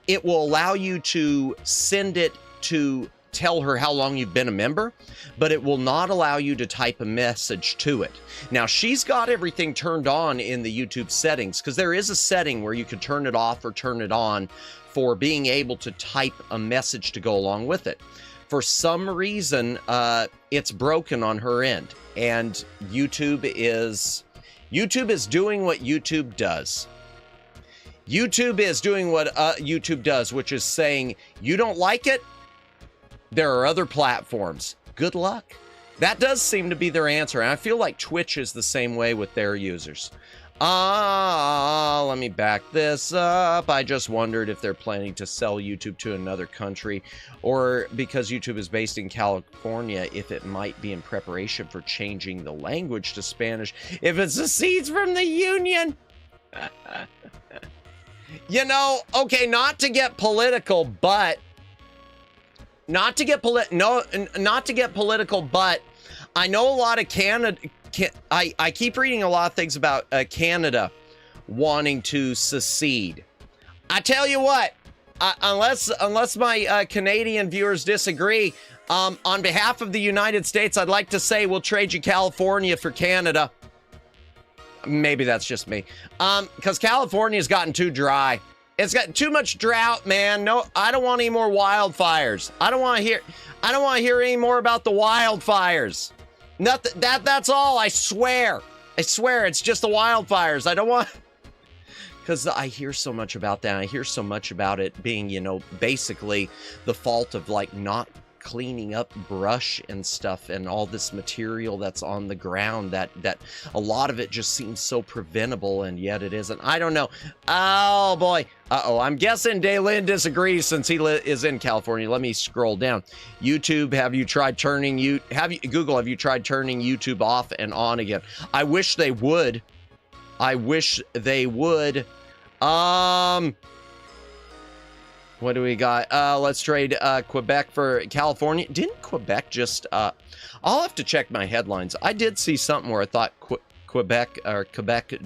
it will allow you to send it to tell her how long you've been a member, but it will not allow you to type a message to it. Now, she's got everything turned on in the YouTube settings, because there is a setting where you can turn it off or turn it on for being able to type a message to go along with it. For some reason, it's broken on her end, and YouTube is doing what YouTube does. YouTube is doing what YouTube does, which is saying, you don't like it? There are other platforms. Good luck. That does seem to be their answer, and I feel like Twitch is the same way with their users. Let me back this up. I just wondered if they're planning to sell YouTube to another country, or because YouTube is based in California, if it might be in preparation for changing the language to Spanish if it secedes from the Union. You know, okay, not to get political, but not to get political, but I know a lot of Canada. I keep reading a lot of things about Canada wanting to secede. I tell you what, unless my Canadian viewers disagree, on behalf of the United States, I'd like to say we'll trade you California for Canada. Maybe that's just me. Because California's gotten too dry. It's got too much drought, man. No, I don't want any more wildfires. I don't want to hear any more about the wildfires. Nothing. That's all. I swear. It's just the wildfires. I don't want. Because I hear so much about that. I hear so much about it being, you know, basically the fault of like not cleaning up brush and stuff and all this material that's on the ground, that a lot of it just seems so preventable, and yet it isn't. I don't know. Oh boy. I'm guessing Daylin disagrees since he is in California. Let me scroll down. YouTube, have you tried turning Google, have you tried turning YouTube off and on again? I wish they would. What do we got? Let's trade Quebec for California. Didn't Quebec just... I'll have to check my headlines. I did see something where I thought Quebec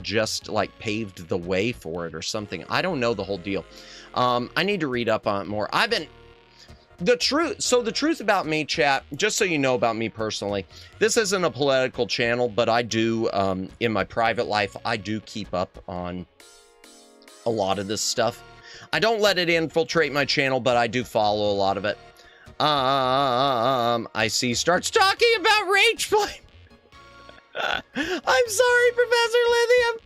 just like paved the way for it or something. I don't know the whole deal. I need to read up on it more. The truth about me, chat, just so you know about me personally, this isn't a political channel, but I do, in my private life, I do keep up on a lot of this stuff. I don't let it infiltrate my channel, but I do follow a lot of it. I see starts talking about rage flame. I'm sorry, Professor Lithium.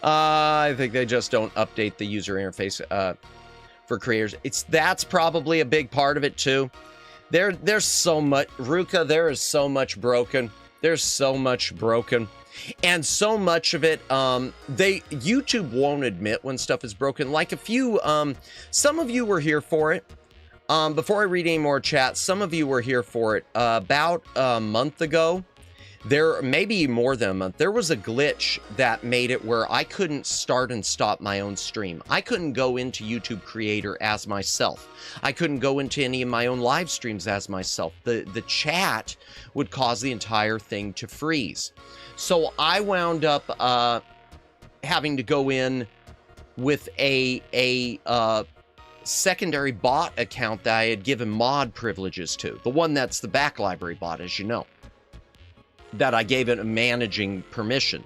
I think they just don't update the user interface for creators. That's probably a big part of it too. There's so much, Ruka, there is so much broken. There's so much broken. And so much of it, YouTube won't admit when stuff is broken. Like some of you were here for it. Before I read any more chat, some of you were here for it. About a month ago, maybe more than a month, there was a glitch that made it where I couldn't start and stop my own stream. I couldn't go into YouTube Creator as myself. I couldn't go into any of my own live streams as myself. The chat would cause the entire thing to freeze. So I wound up having to go in with a secondary bot account that I had given mod privileges to. The one that's the back library bot, as you know. That I gave it a managing permission.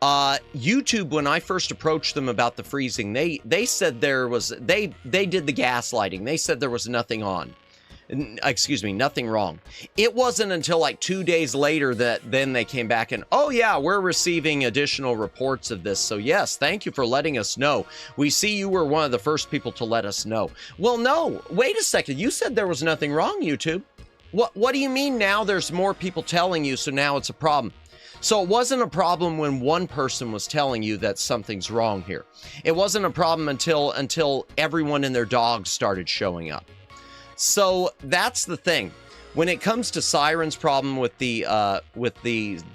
YouTube, when I first approached them about the freezing, they said they did the gaslighting. They said there was nothing on. Excuse me, nothing wrong. It wasn't until like 2 days later that then they came back and, oh yeah, we're receiving additional reports of this. So yes, thank you for letting us know. We see you were one of the first people to let us know. Well, no, wait a second. You said there was nothing wrong, YouTube. What do you mean now there's more people telling you, so now it's a problem? So it wasn't a problem when one person was telling you that something's wrong here. It wasn't a problem until everyone and their dogs started showing up. So that's the thing. When it comes to Siren's problem with the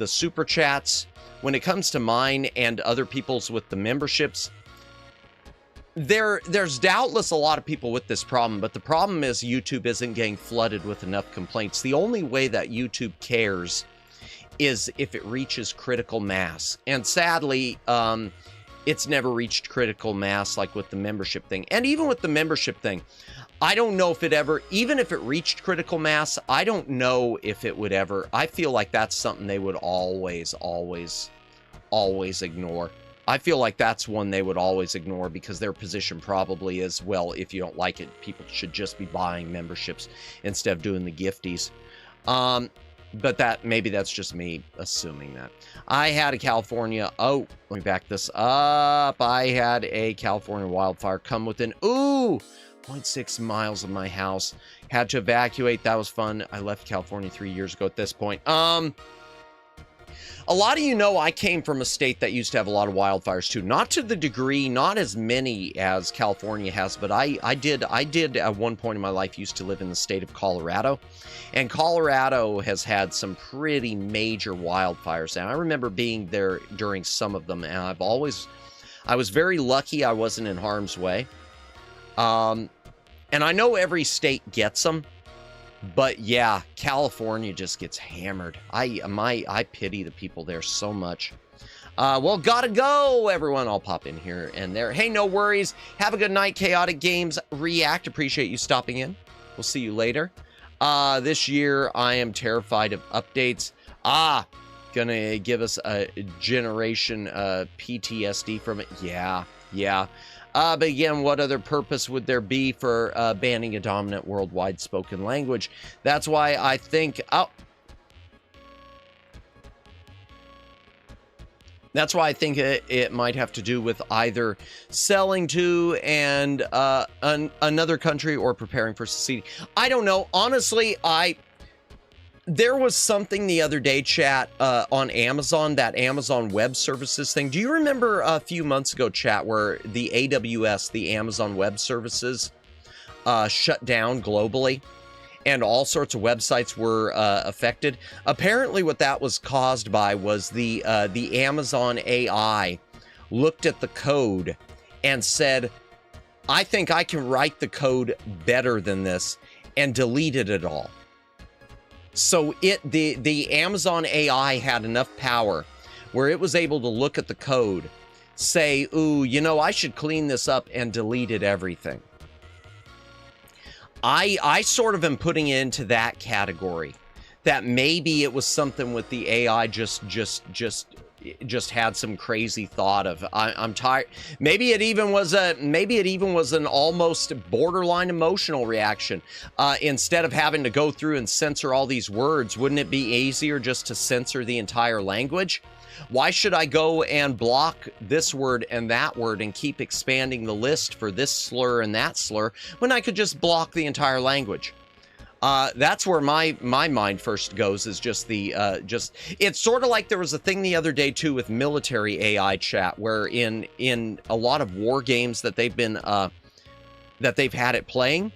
super chats, when it comes to mine and other people's with the memberships, there's doubtless a lot of people with this problem, but the problem is YouTube isn't getting flooded with enough complaints. The only way that YouTube cares is if it reaches critical mass. And sadly, it's never reached critical mass like with the membership thing. And even with the membership thing, I don't know if it ever, even if it reached critical mass, I don't know if it would ever, I feel like that's something they would always ignore. I feel like that's one they would always ignore because their position probably is, well, if you don't like it, people should just be buying memberships instead of doing the gifties. But maybe that's just me assuming that. I had a California, oh, let me back this up. I had a California wildfire come within, 0.6 miles of my house. Had to evacuate. That was fun. I left California 3 years ago at this point. A lot of you know I came from a state that used to have a lot of wildfires too. Not to the degree, not as many as California has, but I did at one point in my life used to live in the state of Colorado. And Colorado has had some pretty major wildfires. And I remember being there during some of them. And I was very lucky I wasn't in harm's way. And I know every state gets them. But yeah, California just gets hammered. I pity the people there so much. Well, gotta go, everyone. I'll pop in here and there. Hey, no worries. Have a good night, Chaotic Games React. Appreciate you stopping in. We'll see you later. This year, I am terrified of updates. Gonna give us a generation PTSD from it. Yeah. But again, what other purpose would there be for banning a dominant worldwide spoken language? That's why I think... That's why I think it might have to do with either selling to another country or preparing for seceding. I don't know. Honestly, there was something the other day, chat, on Amazon, that Amazon Web Services thing. Do you remember a few months ago, chat, where the AWS, the Amazon Web Services, shut down globally and all sorts of websites were affected? Apparently what that was caused by was the Amazon AI looked at the code and said, I think I can write the code better than this, and deleted it all. So the Amazon AI had enough power where it was able to look at the code, say, ooh, you know, I should clean this up, and deleted everything. I sort of am putting it into that category, that maybe it was something with the AI just had some crazy thought of, I'm tired. Maybe it even was an almost borderline emotional reaction. Instead of having to go through and censor all these words, wouldn't it be easier just to censor the entire language? Why should I go and block this word and that word and keep expanding the list for this slur and that slur when I could just block the entire language? That's where my mind first goes, is just it's sort of like there was a thing the other day too with military AI, chat, where in a lot of war games that they've had it playing,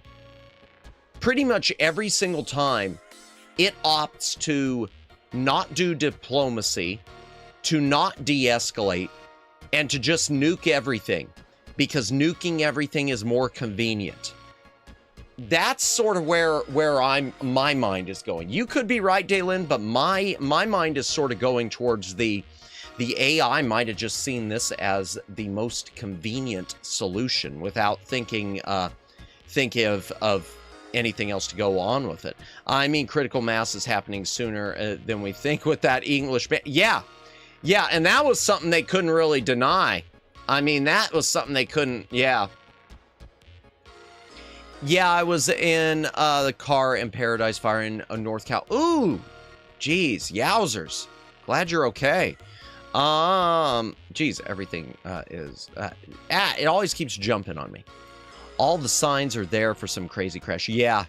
pretty much every single time it opts to not do diplomacy, to not de-escalate, and to just nuke everything, because nuking everything is more convenient. That's sort of where my mind is going. You could be right, Daylin, but my mind is sort of going towards the AI might have just seen this as the most convenient solution without thinking of anything else to go on with it. I mean, critical mass is happening sooner than we think with that English. Yeah, and that was something they couldn't really deny. I mean, that was something they couldn't. Yeah, I was in the car in Paradise Fire in North Cal. Ooh, geez, yowzers. Glad you're okay. Geez, everything it always keeps jumping on me. All the signs are there for some crazy crash. Yeah.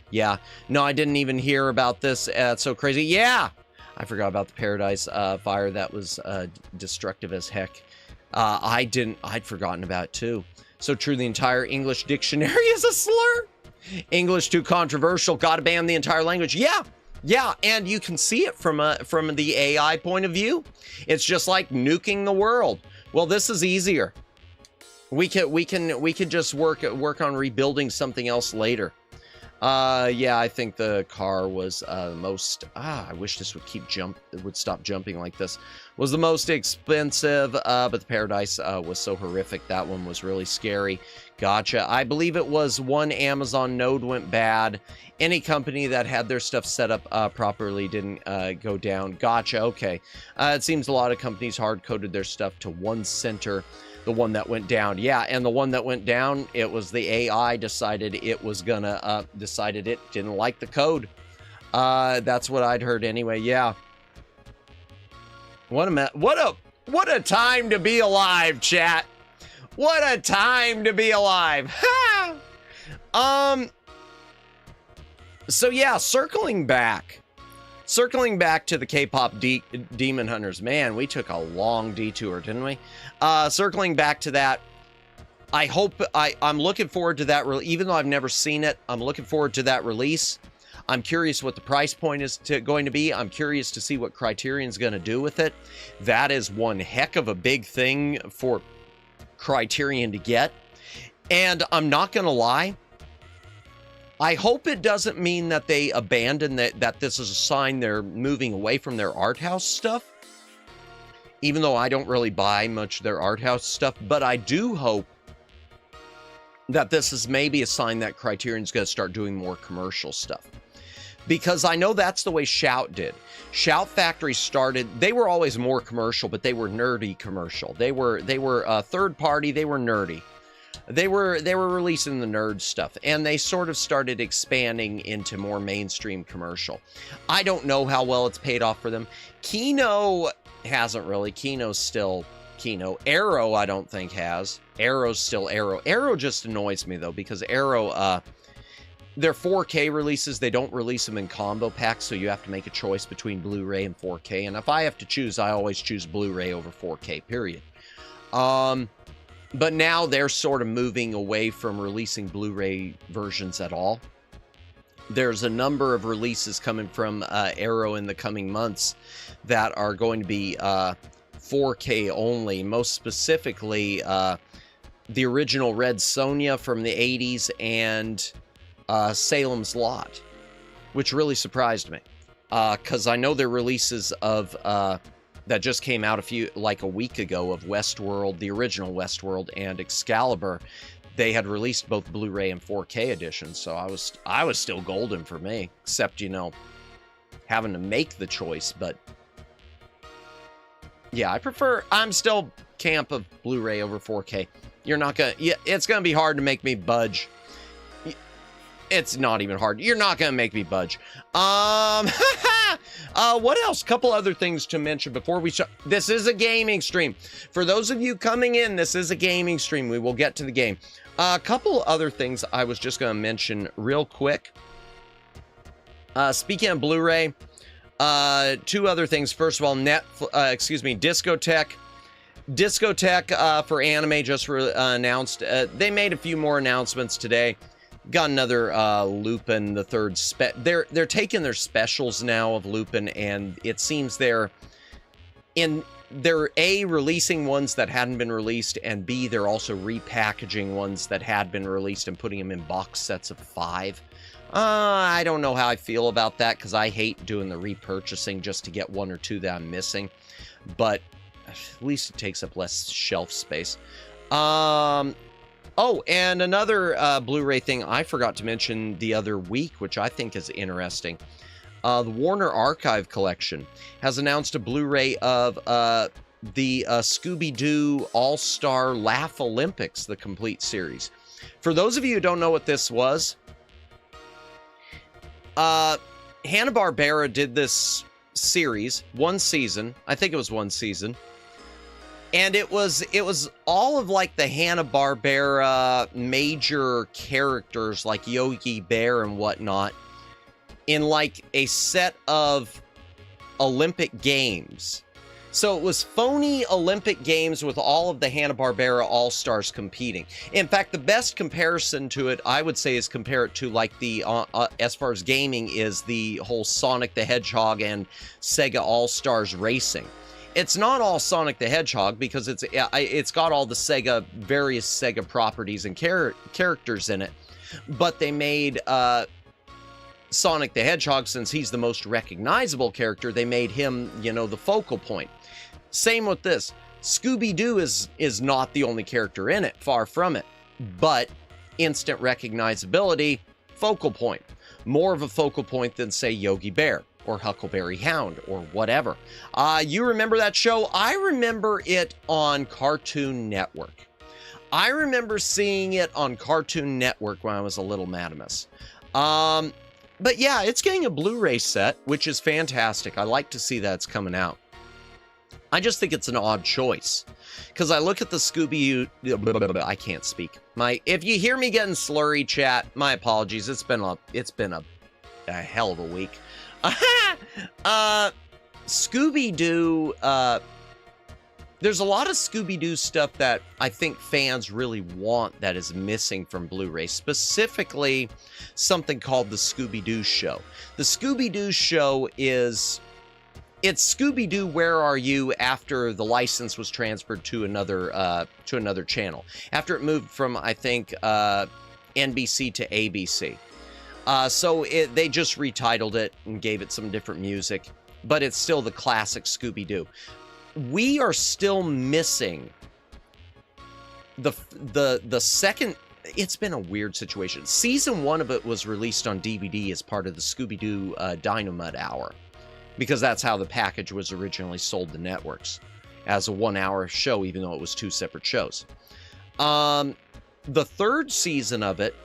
No, I didn't even hear about this. It's so crazy. Yeah, I forgot about the Paradise Fire. That was destructive as heck. I'd forgotten about it too. So true, the entire English dictionary is a slur. English too controversial, gotta ban the entire language. Yeah, and you can see it from the AI point of view. It's just like nuking the world. Well, this is easier. We could just work on rebuilding something else later. Yeah, I think the car was most. I wish this would stop jumping like this. Was the most expensive, but the Paradise was so horrific. That one was really scary. Gotcha. I believe it was one Amazon node went bad. Any company that had their stuff set up properly didn't go down. Gotcha. Okay. It seems a lot of companies hard-coded their stuff to one center, the one that went down. Yeah, and the one that went down, it was the AI decided it was gonna, decided it didn't like the code. That's what I'd heard anyway. Yeah. What a time to be alive, chat. What a time to be alive. So yeah, circling back to the K-pop Demon Hunters. Man, we took a long detour, didn't we? Circling back to that, I'm looking forward to that. Even though I've never seen it, I'm looking forward to that release. I'm curious what the price point is going to be. I'm curious to see what Criterion's going to do with it. That is one heck of a big thing for Criterion to get. And I'm not going to lie, I hope it doesn't mean that they abandon that this is a sign they're moving away from their art house stuff. Even though I don't really buy much of their art house stuff, but I do hope that this is maybe a sign that Criterion's going to start doing more commercial stuff. Because I know that's the way Shout did. Shout Factory started, they were always more commercial, but they were nerdy commercial. They were third party, they were nerdy. They were releasing the nerd stuff, and they sort of started expanding into more mainstream commercial. I don't know how well it's paid off for them. Kino hasn't really. Kino's still Kino. Arrow, I don't think has. Arrow's still Arrow. Arrow just annoys me, though, because Arrow, their 4K releases, they don't release them in combo packs, so you have to make a choice between Blu-ray and 4K. And if I have to choose, I always choose Blu-ray over 4K, period. But now they're sort of moving away from releasing Blu-ray versions at all. There's a number of releases coming from Arrow in the coming months that are going to be 4K only. Most specifically, the original Red Sonja from the 80s and Salem's Lot, which really surprised me. Because I know their releases of... that just came out a week ago of Westworld, the original Westworld, and Excalibur. They had released both Blu-ray and 4K editions, so I was still golden for me, except, you know, having to make the choice. But yeah, I'm still camp of Blu-ray over 4K. It's gonna be hard to make me budge. It's not even hard. You're not gonna make me budge. What else? Couple other things to mention before we start. This is a gaming stream. For those of you coming in, this is a gaming stream. We will get to the game. A couple other things I was just gonna mention real quick. Speaking of Blu-ray, two other things. First of all, Discotek. Discotek for anime just announced. They made a few more announcements today. Got another Lupin the Third they're taking their specials now of Lupin, and it seems they're A, releasing ones that hadn't been released, and B, they're also repackaging ones that had been released and putting them in box sets of 5. I don't know how I feel about that, because I hate doing the repurchasing just to get 1 or 2 that I'm missing, but at least it takes up less shelf space. Oh, and another Blu-ray thing I forgot to mention the other week, which I think is interesting. The Warner Archive Collection has announced a Blu-ray of the Scooby-Doo All-Star Laugh Olympics, the complete series. For those of you who don't know what this was, Hanna-Barbera did this series, one season. I think it was one season. And it was all of like the Hanna-Barbera major characters like Yogi Bear and whatnot in like a set of Olympic Games. So it was phony Olympic Games with all of the Hanna-Barbera All-Stars competing. In fact, the best comparison to it, I would say, is compare it to like the, as far as gaming, is the whole Sonic the Hedgehog and Sega All-Stars Racing. It's not all Sonic the Hedgehog because it's got all the various Sega properties and characters in it. But they made Sonic the Hedgehog, since he's the most recognizable character, they made him, you know, the focal point. Same with this. Scooby-Doo is not the only character in it, far from it. but instant recognizability, focal point. More of a focal point than, say, Yogi Bear or Huckleberry Hound or whatever. You remember that show? I remember it on Cartoon Network. I remember seeing it on Cartoon Network when I was a little Madamus. But yeah, it's getting a Blu-ray set, which is fantastic. I like to see that it's coming out. I just think it's an odd choice. Because I look at the Scooby-Doo... I can't speak. If you hear me getting slurry, chat, my apologies. It's been a hell of a week. Scooby-Doo... there's a lot of Scooby-Doo stuff that I think fans really want that is missing from Blu-ray. Specifically, something called the Scooby-Doo Show. The Scooby-Doo Show is... It's Scooby-Doo Where Are You after the license was transferred to another channel. After it moved from, I think, NBC to ABC. So they just retitled it and gave it some different music. But it's still the classic Scooby-Doo. We are still missing the second... It's been a weird situation. Season 1 of it was released on DVD as part of the Scooby-Doo Dynamite Hour. Because that's how the package was originally sold to networks. As a 1-hour show, even though it was 2 separate shows. The 3rd season of it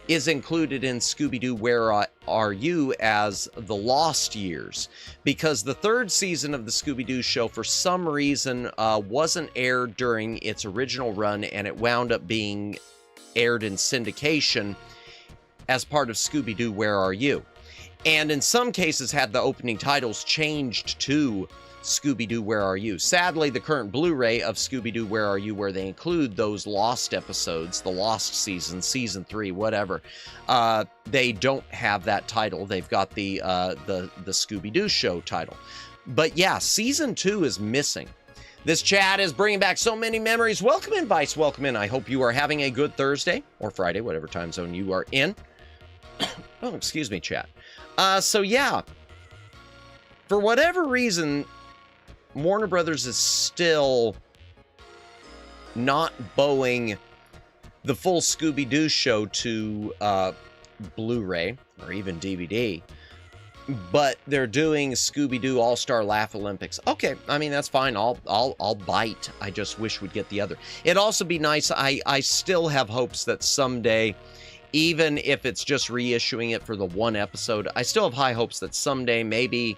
is included in Scooby-Doo Where Are You as The Lost Years. Because the 3rd season of the Scooby-Doo show, for some reason, wasn't aired during its original run, and it wound up being aired in syndication as part of Scooby-Doo Where Are You. And in some cases had the opening titles changed to Scooby-Doo Where Are You. Sadly, the current Blu-ray of Scooby-Doo Where Are You, where they include those lost episodes, the lost season, season 3, whatever, they don't have that title. They've got the Scooby-Doo show title. But yeah, season 2 is missing. This chat is bringing back so many memories. Welcome in, Vice. Welcome in. I hope you are having a good Thursday or Friday, whatever time zone you are in. Oh, excuse me, chat. So yeah, for whatever reason, Warner Brothers is still not bowing the full Scooby-Doo show to Blu-ray or even DVD, but they're doing Scooby-Doo All-Star Laugh Olympics. Okay, I mean, that's fine. I'll bite. I just wish we'd get the other. It'd also be nice. I still have hopes that someday, even if it's just reissuing it for the 1 episode, I still have high hopes that someday maybe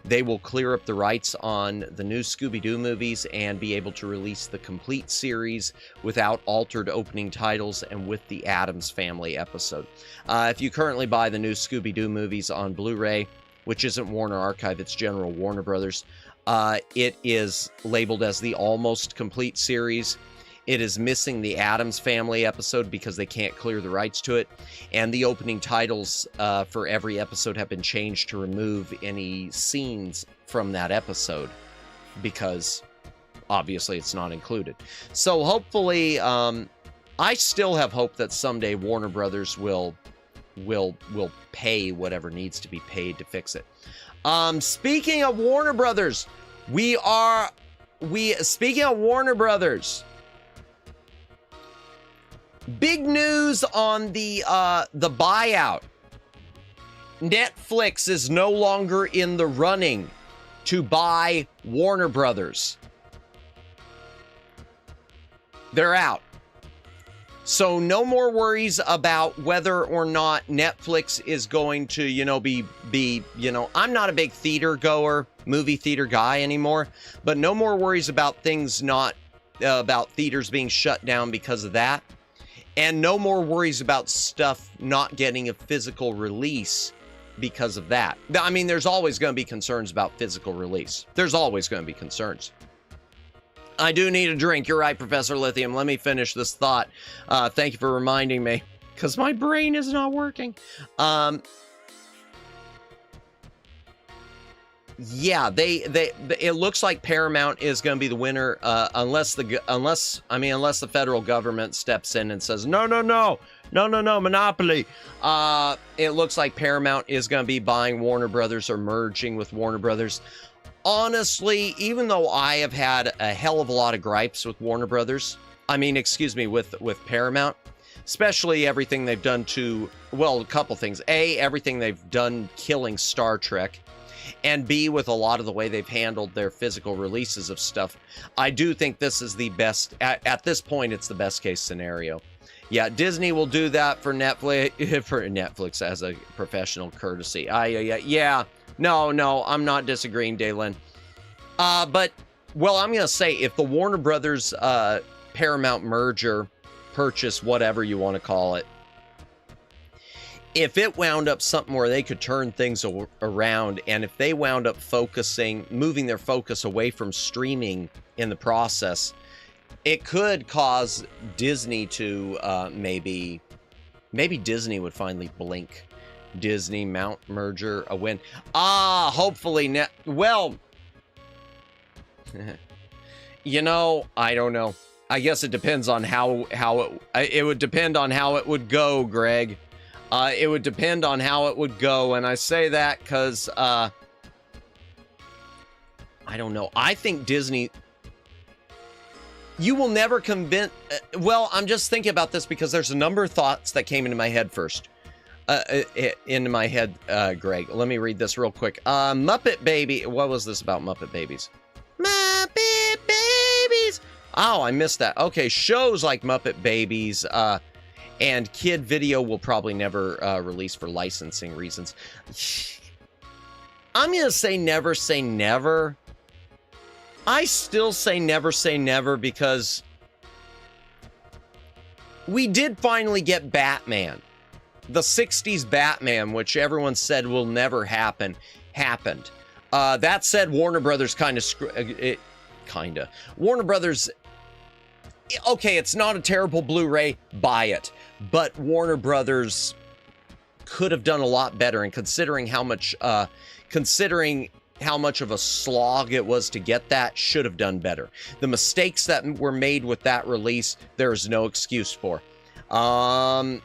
they will clear up the rights on the new Scooby-Doo movies and be able to release the complete series without altered opening titles and with the Addams Family episode. If you currently buy the new Scooby-Doo movies on Blu-ray, which isn't Warner Archive, it's General Warner Brothers, it is labeled as the almost complete series. It is missing the Addams Family episode because they can't clear the rights to it. And the opening titles for every episode have been changed to remove any scenes from that episode because obviously it's not included. So hopefully, I still have hope that someday Warner Brothers will pay whatever needs to be paid to fix it. Speaking of Warner Brothers, speaking of Warner Brothers, big news on the buyout. Netflix is no longer in the running to buy Warner Brothers. They're out. So no more worries about whether or not Netflix is going to, be, I'm not a big theater goer, movie theater guy anymore, but no more worries about things about theaters being shut down because of that. And no more worries about stuff not getting a physical release because of that. I mean, there's always going to be concerns about physical release. There's always going to be concerns. I do need a drink. You're right, Professor Lithium. Let me finish this thought. Thank you for reminding me, because my brain is not working. Yeah, it looks like Paramount is going to be the winner, unless the federal government steps in and says, no, monopoly. It looks like Paramount is going to be buying Warner Brothers or merging with Warner Brothers. Honestly, even though I have had a hell of a lot of gripes with Warner Brothers, with Paramount, especially everything they've done to, well, a couple things. A, everything they've done killing Star Trek, and B, with a lot of the way they've handled their physical releases of stuff. I do think this is the best, at this point, it's the best case scenario. Yeah, Disney will do that for Netflix as a professional courtesy. Yeah. No, I'm not disagreeing, Daylin. But, well, I'm going to say, if the Warner Brothers Paramount merger, purchase, whatever you want to call it, if it wound up something where they could turn things around, and if they wound up moving their focus away from streaming in the process, it could cause Disney to maybe Disney would finally blink. Disney Mount merger a win. Hopefully well, you know, I don't know. I guess it depends on how it would depend on how it would go, Greg. It would depend on how it would go, and I say that because I don't know. I think Disney. You will never convince... well, I'm just thinking about this because there's a number of thoughts that came into my head first. Into my head, Greg. Let me read this real quick. Muppet Baby... What was this about Muppet Babies? Muppet Babies! Oh, I missed that. Okay, shows like Muppet Babies and Kid Video will probably never release for licensing reasons. I'm going to say never. I still say never because we did finally get Batman. The 60s Batman, which everyone said will never happen, happened. That said, Warner Brothers Warner Brothers, okay, it's not a terrible Blu-ray, buy it. But Warner Brothers could have done a lot better, and considering how much of a slog it was to get that, should have done better. The mistakes that were made with that release, there is no excuse for. Let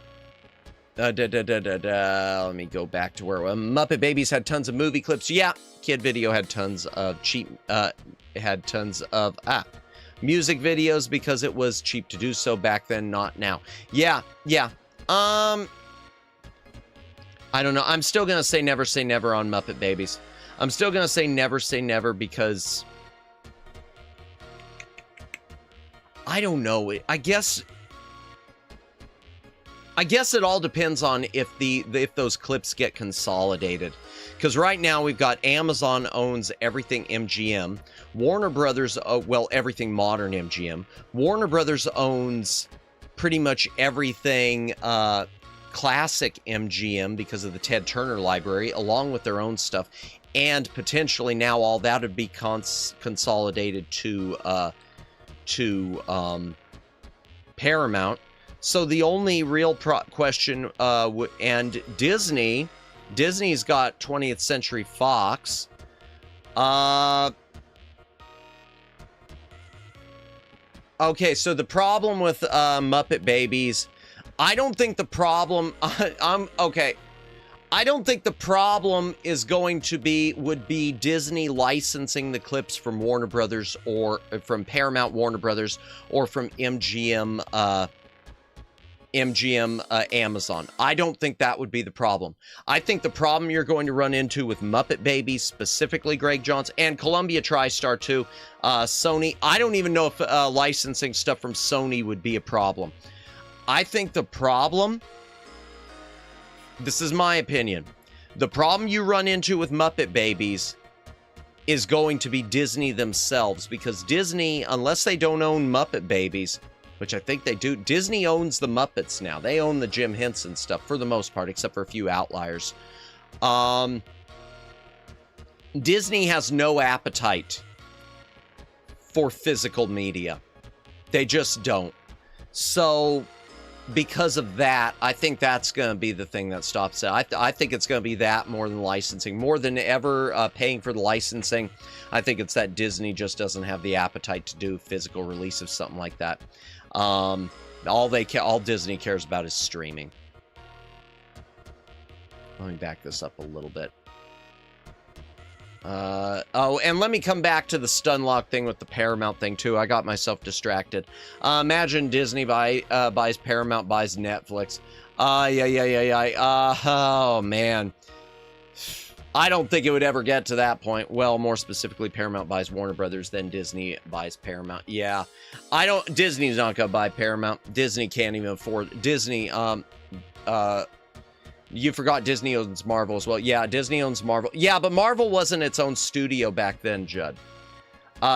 me go back to where Muppet Babies had tons of movie clips. Yeah, Kid Video had tons of music videos because it was cheap to do so back then, not now. Yeah. I don't know. I'm still gonna say never on Muppet Babies. I'm still gonna say never because I don't know. I guess it all depends on if those clips get consolidated. Because right now we've got Amazon owns everything MGM. Warner Brothers, everything modern MGM. Warner Brothers owns pretty much everything classic MGM because of the Ted Turner library, along with their own stuff. And potentially now all that would be consolidated to Paramount. So the only real question, and Disney's got 20th Century Fox. Okay, so the problem with Muppet Babies, I don't think the problem, I don't think the problem is would be Disney licensing the clips from Warner Brothers or from Paramount Warner Brothers or from MGM Amazon. I don't think that would be the problem. I think the problem you're going to run into with Muppet Babies, specifically Greg Johnson, and Columbia TriStar too, Sony, I don't even know if licensing stuff from Sony would be a problem. I think the problem, this is my opinion, the problem you run into with Muppet Babies is going to be Disney themselves, because Disney, unless they don't own Muppet Babies, which I think they do. Disney owns the Muppets now. They own the Jim Henson stuff for the most part, except for a few outliers. Disney has no appetite for physical media. They just don't. So, because of that, I think that's going to be the thing that stops it. I think it's going to be that more than licensing. More than ever paying for the licensing, I think it's that Disney just doesn't have the appetite to do physical release of something like that. All Disney cares about is streaming. Let me back this up a little bit. Oh, and let me come back to the Stunlock thing with the Paramount thing, too. I got myself distracted. Imagine Disney buys Paramount, buys Netflix. Oh, man. I don't think it would ever get to that point. Well, more specifically, Paramount buys Warner Brothers, then Disney buys Paramount. Yeah. Disney's not going to buy Paramount. Disney can't even afford... Disney, you forgot Disney owns Marvel as well. Yeah, Disney owns Marvel. Yeah, but Marvel wasn't its own studio back then, Judd.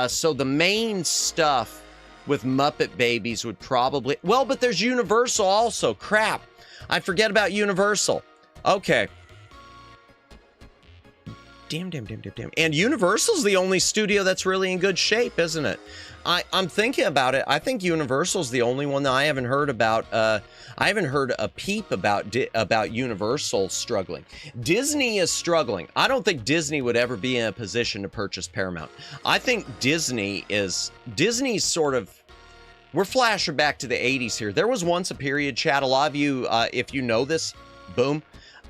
So the main stuff with Muppet Babies would probably... Well, but there's Universal also. Crap. I forget about Universal. Okay. Damn. And Universal's the only studio that's really in good shape, isn't it? I'm thinking about it. I think Universal's the only one that I haven't heard about. I haven't heard a peep about Universal struggling. Disney is struggling. I don't think Disney would ever be in a position to purchase Paramount. I think Disney's sort of... We're flashing back to the 80s here. There was once a period, chat. A lot of you, if you know this, boom.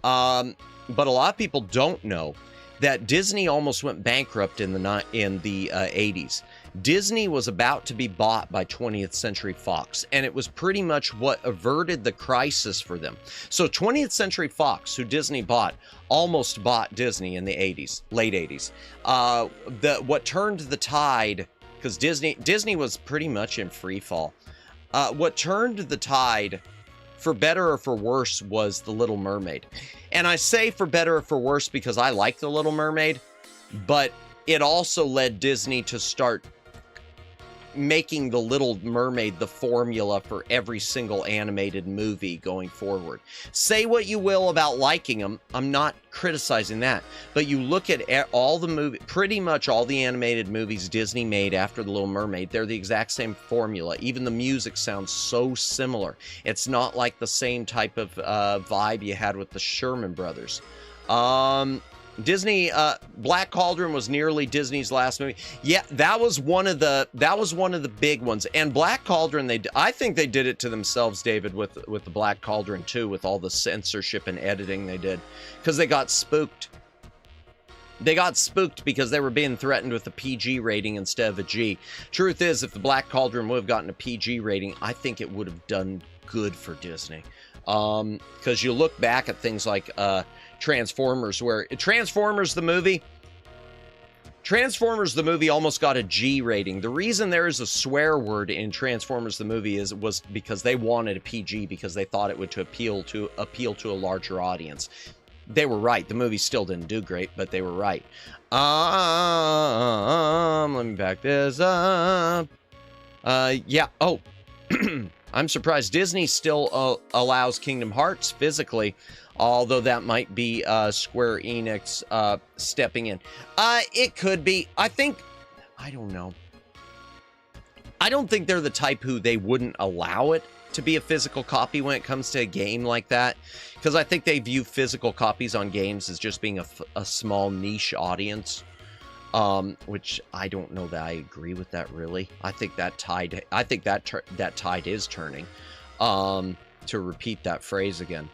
But a lot of people don't know that Disney almost went bankrupt in the 80s. Disney was about to be bought by 20th Century Fox, and it was pretty much what averted the crisis for them. So 20th Century Fox, who Disney bought, almost bought Disney in the 80s, late 80s. What turned the tide, because Disney was pretty much in free fall. What turned the tide, for better or for worse, was The Little Mermaid. And I say for better or for worse because I like The Little Mermaid, but it also led Disney to start making The Little Mermaid the formula for every single animated movie going forward. Say what you will about liking them. I'm not criticizing that. But you look at all the pretty much all the animated movies Disney made after The Little Mermaid, they're the exact same formula. Even the music sounds so similar. It's not like the same type of vibe you had with the Sherman Brothers. Disney, Black Cauldron was nearly Disney's last movie. Yeah, that was one of the big ones. And Black Cauldron, I think they did it to themselves, David, with the Black Cauldron too, with all the censorship and editing they did, because they got spooked. They got spooked because they were being threatened with a PG rating instead of a G. Truth is, if the Black Cauldron would have gotten a PG rating, I think it would have done good for Disney. Because you look back at things like Transformers, where Transformers the movie almost got a G rating. The reason there is a swear word in Transformers the movie was because they wanted a PG, because they thought it would appeal to a larger audience. They were right. The movie still didn't do great, but they were right. Let me back this up. Yeah. Oh. I'm surprised Disney still allows Kingdom Hearts physically, although that might be Square Enix stepping in. It could be. I don't know. I don't think they're the type who they wouldn't allow it to be a physical copy when it comes to a game like that, because I think they view physical copies on games as just being a small niche audience. Which I don't know that I agree with that, really. I think that tide is turning. To repeat that phrase again.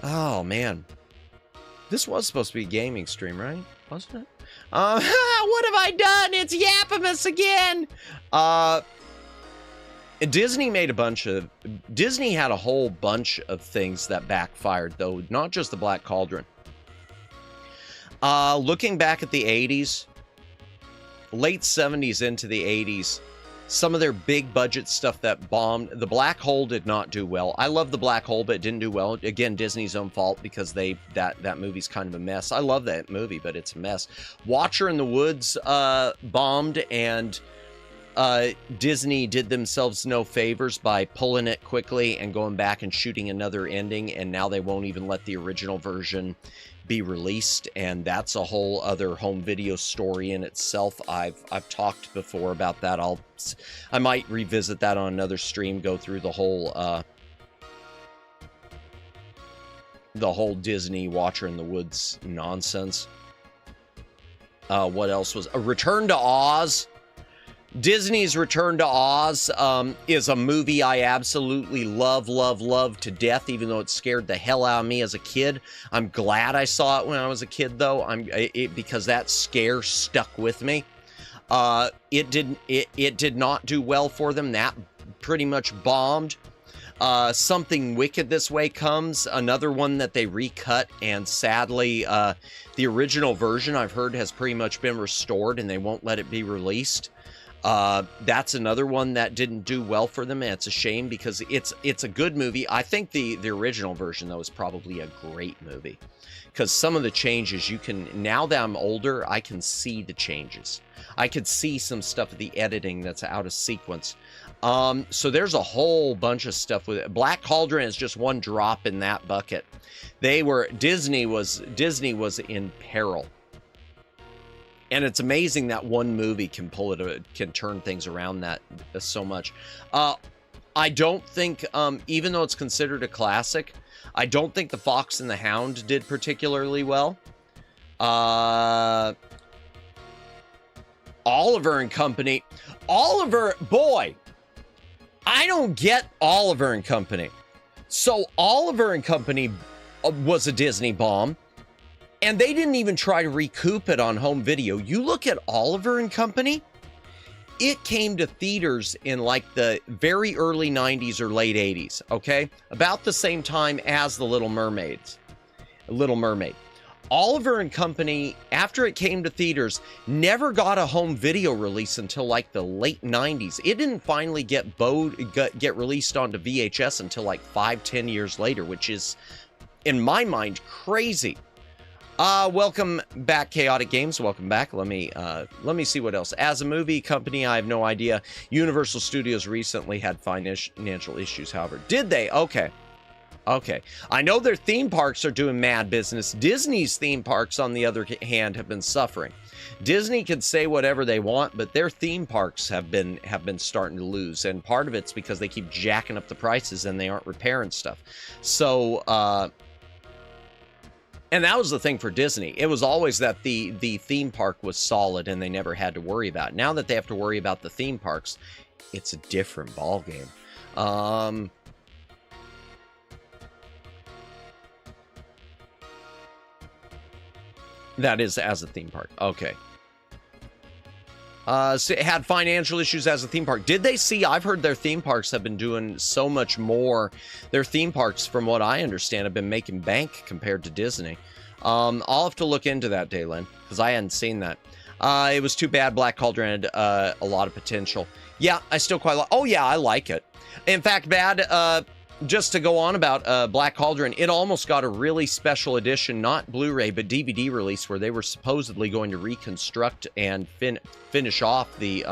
Oh, man. This was supposed to be a gaming stream, right? Wasn't it? What have I done? It's Yappamus again! Disney had a whole bunch of things that backfired, though. Not just the Black Cauldron. Looking back at the 80s, late 70s into the 80s, some of their big budget stuff that bombed. The Black Hole did not do well. I love the Black Hole, but it didn't do well. Again, Disney's own fault, because that movie's kind of a mess. I love that movie, but it's a mess. Watcher in the Woods bombed, and Disney did themselves no favors by pulling it quickly and going back and shooting another ending, and now they won't even let the original version be released, and that's a whole other home video story in itself. I've talked before about that. I might revisit that on another stream, go through the whole Disney Watcher in the Woods nonsense. What else was a Return to Oz? Disney's Return to Oz is a movie I absolutely love to death, even though it scared the hell out of me as a kid. I'm glad I saw it when I was a kid, though, because that scare stuck with me. It did not do well for them. That pretty much bombed. Something Wicked This Way Comes, another one that they recut, and sadly, the original version I've heard has pretty much been restored, and they won't let it be released. That's another one that didn't do well for them, and it's a shame because it's a good movie. I think the original version, though, is probably a great movie because some of the changes now that I'm older, I can see the changes. I could see some stuff of the editing that's out of sequence. So there's a whole bunch of stuff with it. Black Cauldron is just one drop in that bucket. Disney was in peril. And it's amazing that one movie can turn things around that so much. I don't think, even though it's considered a classic, I don't think The Fox and the Hound did particularly well. Oliver and Company. Boy, I don't get Oliver and Company. So Oliver and Company was a Disney bomb. And they didn't even try to recoup it on home video. You look at Oliver and Company, it came to theaters in like the very early 90s or late 80s, okay? About the same time as The Little Mermaid. Oliver and Company, after it came to theaters, never got a home video release until like the late 90s. It didn't finally get released onto VHS until like 5-10 years later, which is, in my mind, crazy. Welcome back, Chaotic Games. Welcome back. Let me see what else. As a movie company, I have no idea. Universal Studios recently had financial issues, however. Did they? Okay. I know their theme parks are doing mad business. Disney's theme parks, on the other hand, have been suffering. Disney can say whatever they want, but their theme parks have been starting to lose, and part of it's because they keep jacking up the prices and they aren't repairing stuff. So, and that was the thing for Disney. It was always that the theme park was solid and they never had to worry about it. Now that they have to worry about the theme parks, it's a different ballgame. That is as a theme park. Okay. So it had financial issues as a theme park. Did they see? I've heard their theme parks have been doing so much more. Their theme parks, from what I understand, have been making bank compared to Disney. I'll have to look into that, Daylin, because I hadn't seen that. It was too bad. Black Cauldron had a lot of potential. Yeah, I still quite like. Oh yeah, I like it. In fact, just to go on about Black Cauldron, it almost got a really special edition, not Blu-ray, but DVD release, where they were supposedly going to reconstruct and finish off the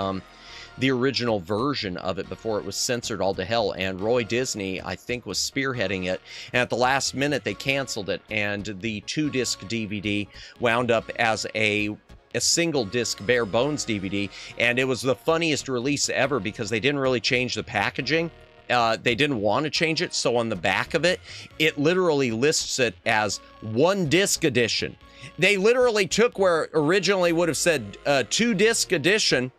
original version of it before it was censored all to hell. And Roy Disney, I think, was spearheading it. And at the last minute, they canceled it. And the 2-disc DVD wound up as a single disc bare bones DVD. And it was the funniest release ever because they didn't really change the packaging. They didn't want to change it, so on the back of it, it literally lists it as 1-disc edition. They literally took where originally would have said 2-disc edition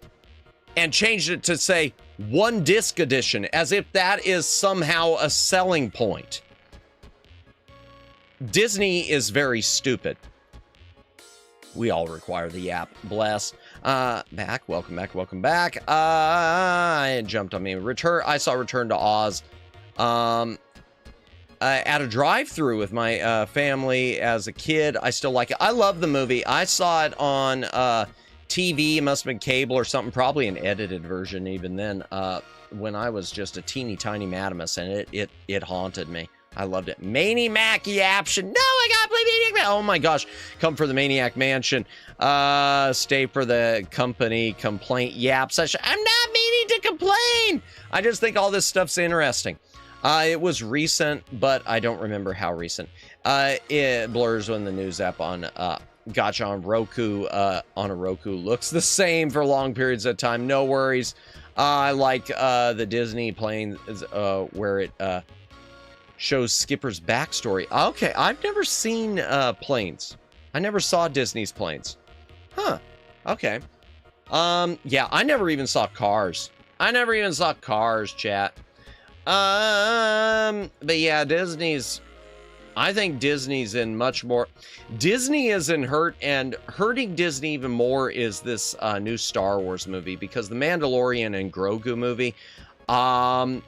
and changed it to say 1-disc edition, as if that is somehow a selling point. Disney is very stupid. We all require the app. Bless. Welcome back. It jumped on me. I saw Return to Oz at a drive-thru with my family as a kid. I still like it. I love the movie. I saw it on TV. It must have been cable or something, probably an edited version even then, when I was just a teeny tiny Madamus, and it haunted me. I loved it. Maniac Mansion. No, I gotta play Maniac Mansion. Oh my gosh. Come for the Maniac Mansion. Stay for the company complaint YAAAAAP session. I'm not meaning to complain. I just think all this stuff's interesting. It was recent, but I don't remember how recent. It blurs when the news app on Gotcha on Roku on a Roku looks the same for long periods of time. No worries. I like the Disney plane where it shows Skipper's backstory. Okay, I've never seen planes. I never saw Disney's planes. Huh. Okay. Yeah, I never even saw Cars. I never even saw Cars, chat. But yeah, I think Disney's in much more. Disney is in hurting Disney even more is this new Star Wars movie, because the Mandalorian and Grogu movie, I'm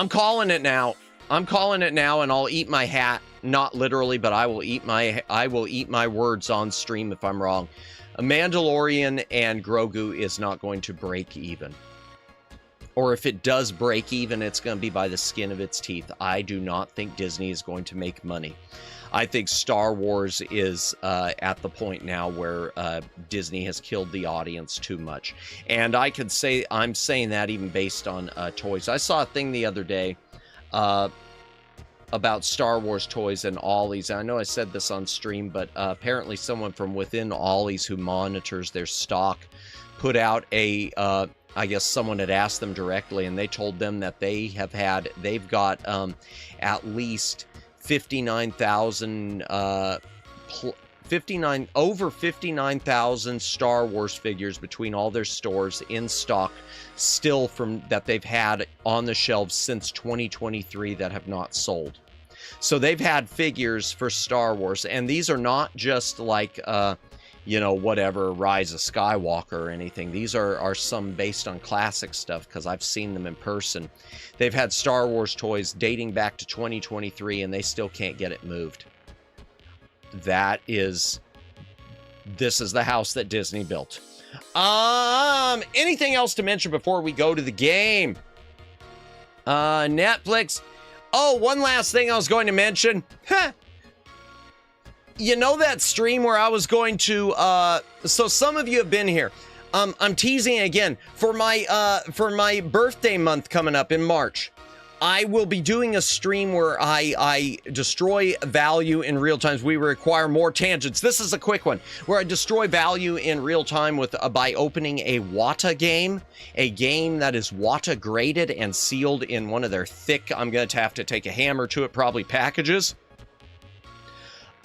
calling it now. I'm calling it now, and I'll eat my hat. Not literally, but I will eat my words on stream if I'm wrong. A Mandalorian and Grogu is not going to break even. Or if it does break even, it's going to be by the skin of its teeth. I do not think Disney is going to make money. I think Star Wars is at the point now where Disney has killed the audience too much. And I could say, I'm saying that even based on toys. I saw a thing the other day about Star Wars toys and Ollie's. I know I said this on stream, but apparently someone from within Ollie's who monitors their stock put out a... I guess someone had asked them directly, and they told them that they've got at least 59,000 over 59,000 Star Wars figures between all their stores in stock still that they've had on the shelves since 2023 that have not sold. So they've had figures for Star Wars, and these are not just like you know, whatever, Rise of Skywalker or anything. These are some based on classic stuff, because I've seen them in person. They've had Star Wars toys dating back to 2023, and they still can't get it moved. This is the house that Disney built. Anything else to mention before we go to the game? Netflix. Oh, one last thing I was going to mention. You know that stream where I was going to, so some of you have been here. I'm teasing again. For my birthday month coming up in March, I will be doing a stream where I destroy value in real time. We require more tangents. This is a quick one, where I destroy value in real time with by opening a YAAAAAAP game, a game that is YAAAAAAP graded and sealed in one of their thick, I'm going to have to take a hammer to it, probably packages.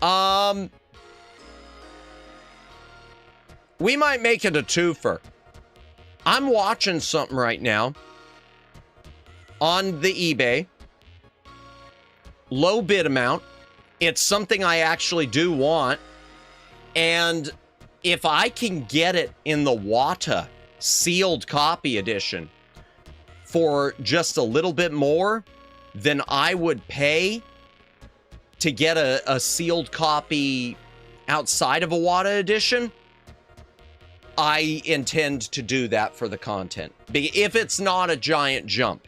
We might make it a twofer. I'm watching something right now on the eBay. Low bid amount. It's something I actually do want. And if I can get it in the YAAAAAAP sealed copy edition for just a little bit more than I would pay to get a sealed copy outside of a YAAAAAAP edition, I intend to do that for the content, if it's not a giant jump.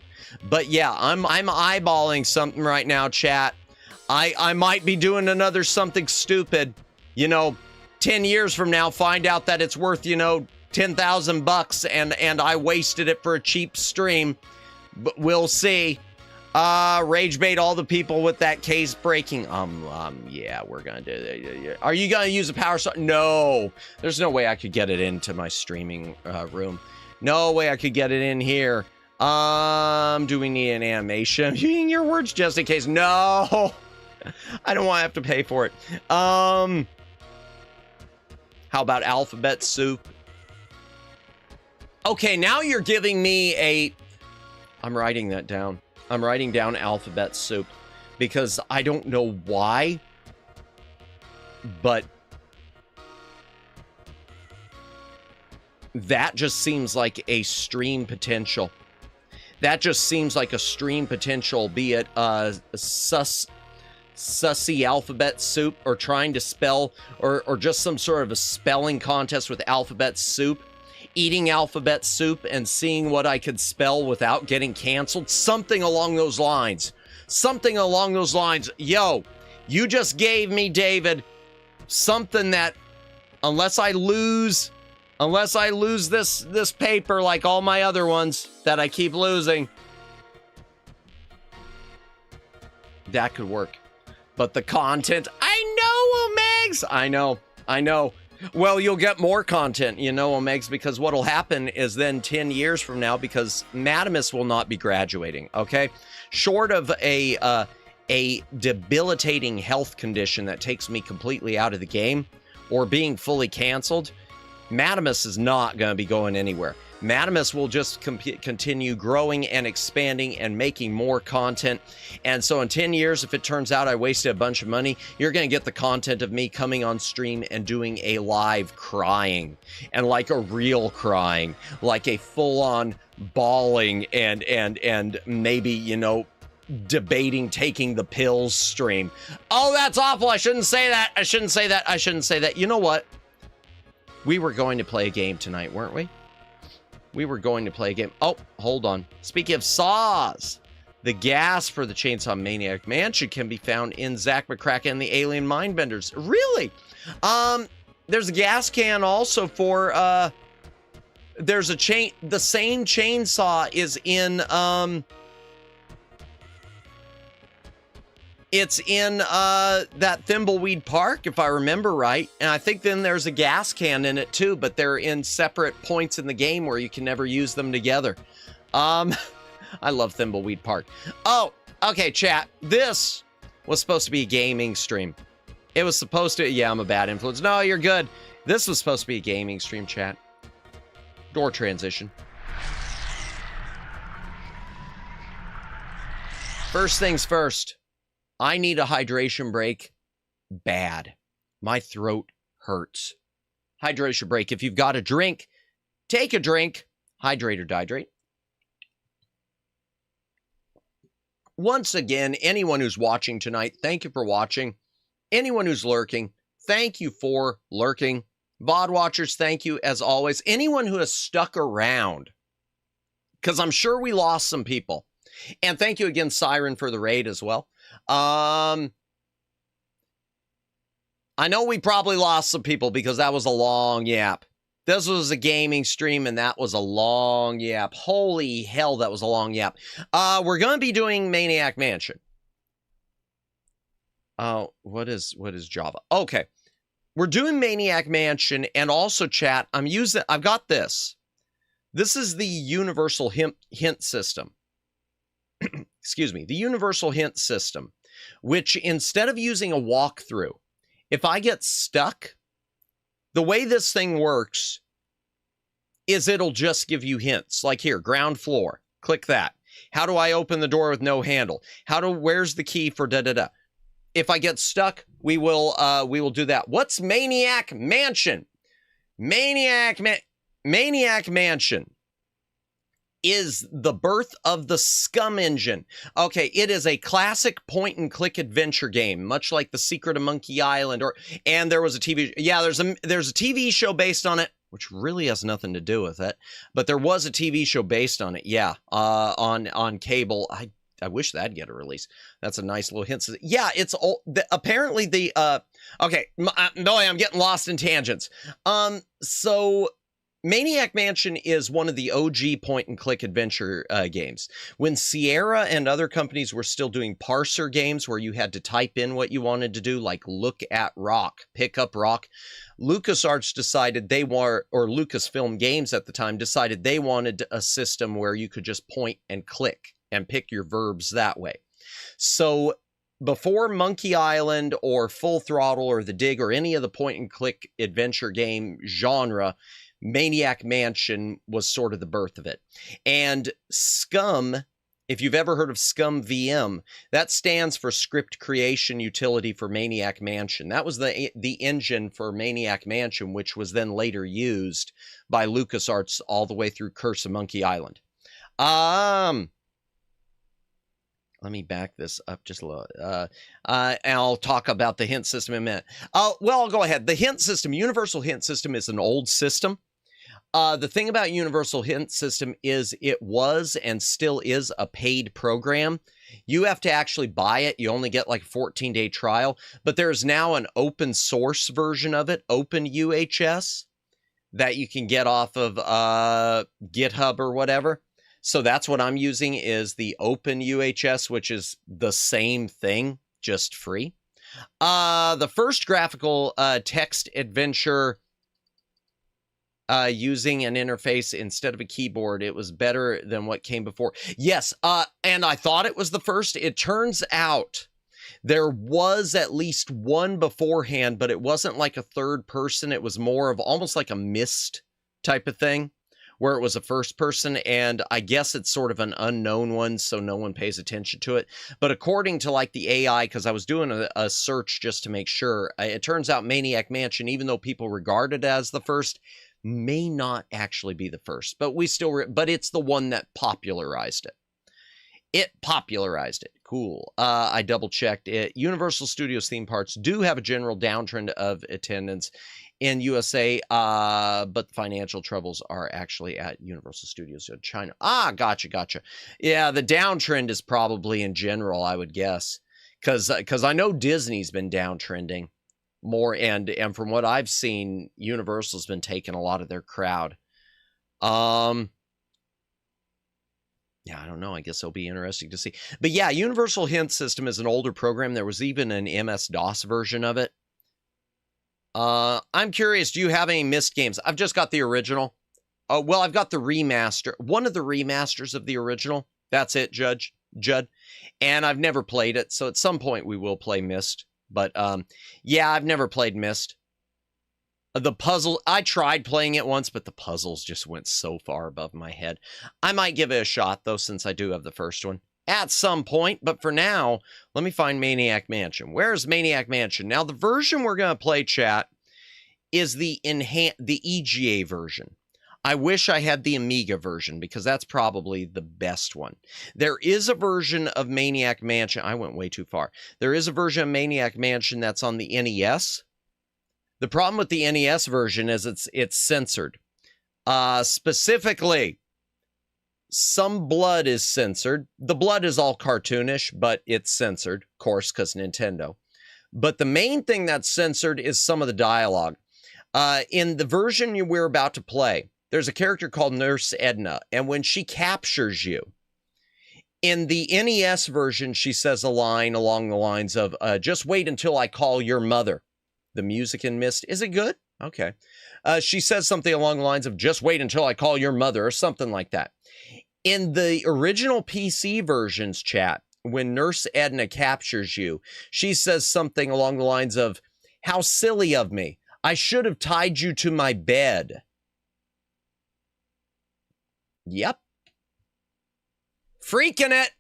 But yeah, I'm eyeballing something right now, chat. I might be doing another something stupid. You know, 10 years from now, find out that it's worth, you know, 10,000 bucks, and I wasted it for a cheap stream. But we'll see. Rage bait all the people with that case breaking. Yeah, we're gonna do it. Are you gonna use a power source? No, there's no way I could get it into my streaming room. No way I could get it in here. Do we need an animation? Using your words just in case. No, I don't want to have to pay for it. How about alphabet soup? Okay, now you're giving me a... I'm writing that down. I'm writing down alphabet soup because I don't know why, but that just seems like a stream potential. That just seems like a stream potential, be it sussy alphabet soup, or trying to spell, or just some sort of a spelling contest with alphabet soup. Eating alphabet soup and seeing what I could spell without getting canceled. Something along those lines. Something along those lines. Yo, you just gave me, David, something that unless I lose this paper like all my other ones that I keep losing, that could work. But the content, I know, Omegs. I know. Well, you'll get more content, you know, Omegs, because what'll happen is then 10 years from now, because Madamus will not be graduating, okay? Short of a debilitating health condition that takes me completely out of the game, or being fully canceled, Madamus is not going to be going anywhere. Madamus will just continue growing and expanding and making more content. And so in 10 years, if it turns out I wasted a bunch of money, you're going to get the content of me coming on stream and doing a live crying. And like a real crying, like a full-on bawling and maybe, you know, debating taking the pills stream. Oh, that's awful. I shouldn't say that. I shouldn't say that. I shouldn't say that. You know what? We were going to play a game tonight, weren't we? We were going to play a game. Oh, hold on. Speaking of saws, the gas for the Chainsaw Maniac Mansion can be found in Zach McCracken and the Alien Mindbenders. Really? There's a gas can also for, there's a the same chainsaw is in, it's in that Thimbleweed Park, if I remember right. And I think then there's a gas can in it too, but they're in separate points in the game where you can never use them together. I love Thimbleweed Park. Oh, okay, chat. This was supposed to be a gaming stream. It was supposed to, yeah, I'm a bad influence. No, you're good. This was supposed to be a gaming stream, chat. Door transition. First things first. I need a hydration break bad. My throat hurts. Hydration break. If you've got a drink, take a drink. Hydrate or dihydrate. Once again, anyone who's watching tonight, thank you for watching. Anyone who's lurking, thank you for lurking. VOD watchers, thank you as always. Anyone who has stuck around, because I'm sure we lost some people. And thank you again, Siren, for the raid as well. I know we probably lost some people because that was a long yap. This was a gaming stream and that was a long yap. Holy hell, that was a long yap. We're going to be doing Maniac Mansion. What is Java? Okay. We're doing Maniac Mansion and also chat. I've got this. This is the universal hint system. Excuse me, the universal hint system, which instead of using a walkthrough, if I get stuck, the way this thing works is it'll just give you hints. Like here, ground floor, click that. How do I open the door with no handle? Where's the key for da-da-da? If I get stuck, we will do that. What's Maniac Mansion? Maniac Mansion is the birth of the Scum engine. Okay, it is a classic point-and-click adventure game, much like The Secret of Monkey Island, and there was a TV. Yeah, there's a TV show based on it, which really has nothing to do with it, but there was a TV show based on it. Yeah, on cable. I wish that'd get a release. That's a nice little hint. Yeah, it's old. Apparently the okay, boy, I'm getting lost in tangents. So Maniac Mansion is one of the OG point-and-click adventure games. When Sierra and other companies were still doing parser games where you had to type in what you wanted to do, like look at rock, pick up rock, LucasArts decided or Lucasfilm Games at the time decided they wanted a system where you could just point and click and pick your verbs that way. So before Monkey Island or Full Throttle or The Dig or any of the point-and-click adventure game genre, Maniac Mansion was sort of the birth of it. And Scum, if you've ever heard of Scum VM, that stands for Script Creation Utility for Maniac Mansion. That was the engine for Maniac Mansion, which was then later used by LucasArts all the way through Curse of Monkey Island. Let me back this up just a little. And I'll talk about the hint system in a minute. Well, I'll go ahead. The hint system, Universal Hint System, is an old system. The thing about Universal Hint System is it was and still is a paid program. You have to actually buy it. You only get like a 14-day trial. But there's now an open source version of it, OpenUHS, that you can get off of GitHub or whatever. So that's what I'm using is the OpenUHS, which is the same thing, just free. The first graphical text adventure using an interface instead of a keyboard, it was better than what came before. Yes, and I thought it was the first. It turns out There was at least one beforehand, but it wasn't like a third person. It was more of almost like a Myst type of thing, where it was a first person, and I guess it's sort of an unknown one, so no one pays attention to it. But according to like the AI, because I was doing a search just to make sure, it turns out Maniac Mansion, even though people regard it as the first, may not actually be the first. But we still, but it's the one that popularized it. It popularized it. Cool. I double checked it. Universal Studios theme parks do have a general downtrend of attendance in USA, but the financial troubles are actually at Universal Studios in China. Ah, gotcha. Yeah, the downtrend is probably in general, I would guess, because I know Disney's been downtrending more, and from what I've seen, Universal's been taking a lot of their crowd. Yeah, I don't know. I guess it'll be interesting to see. But yeah, Universal Hint System is an older program. There was even an MS-DOS version of it. I'm curious, do you have any Myst games? I've just got the original. Well, I've got the remaster. One of the remasters of the original. That's it, Judd. And I've never played it, so at some point we will play Myst. But yeah, I've never played Myst. The puzzle, I tried playing it once, but the puzzles just went so far above my head. I might give it a shot, though, since I do have the first one at some point. But for now, let me find Maniac Mansion. Where's Maniac Mansion? Now, the version we're going to play, chat, is the EGA version. I wish I had the Amiga version, because that's probably the best one. There is a version of Maniac Mansion. I went way too far. There is a version of Maniac Mansion that's on the NES. The problem with the NES version is it's censored. Specifically, some blood is censored. The blood is all cartoonish, but it's censored, of course, because Nintendo. But the main thing that's censored is some of the dialogue. In the version we're about to play, there's a character called Nurse Edna, and when she captures you, in the NES version, she says a line along the lines of, just wait until I call your mother. The music in Myst, is it good? Okay. She says something along the lines of, just wait until I call your mother, or something like that. In the original PC versions, chat, when Nurse Edna captures you, she says something along the lines of, how silly of me. I should have tied you to my bed. Yep. Freaking it.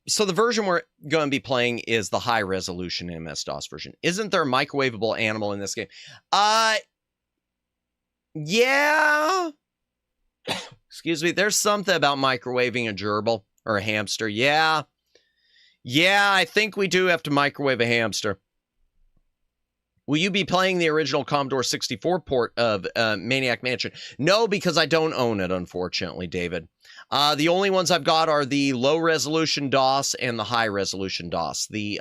So the version we're going to be playing is the high resolution MS-DOS version. Isn't there a microwavable animal in this game? Yeah. Excuse me. There's something about microwaving a gerbil or a hamster. Yeah. Yeah, I think we do have to microwave a hamster. Will you be playing the original Commodore 64 port of Maniac Mansion? No, because I don't own it, unfortunately, David. The only ones I've got are the low-resolution DOS and the high-resolution DOS. The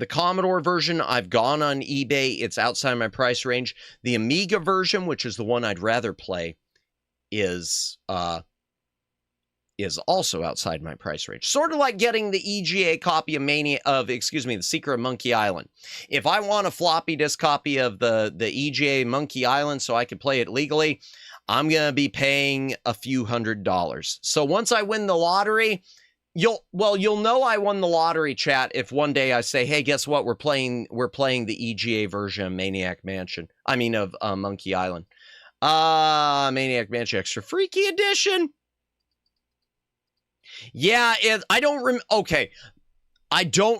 Commodore version, I've gone on eBay. It's outside my price range. The Amiga version, which is the one I'd rather play, is also outside my price range. Sort of like getting the EGA copy of the Secret of Monkey Island. If I want a floppy disk copy of the EGA Monkey Island so I can play it legally, I'm going to be paying a few $100s. So once I win the lottery, you'll know I won the lottery, chat, if one day I say, hey, guess what? We're playing the EGA version of Maniac Mansion. I mean, of Monkey Island. Maniac Mansion Extra Freaky Edition. Yeah, I don't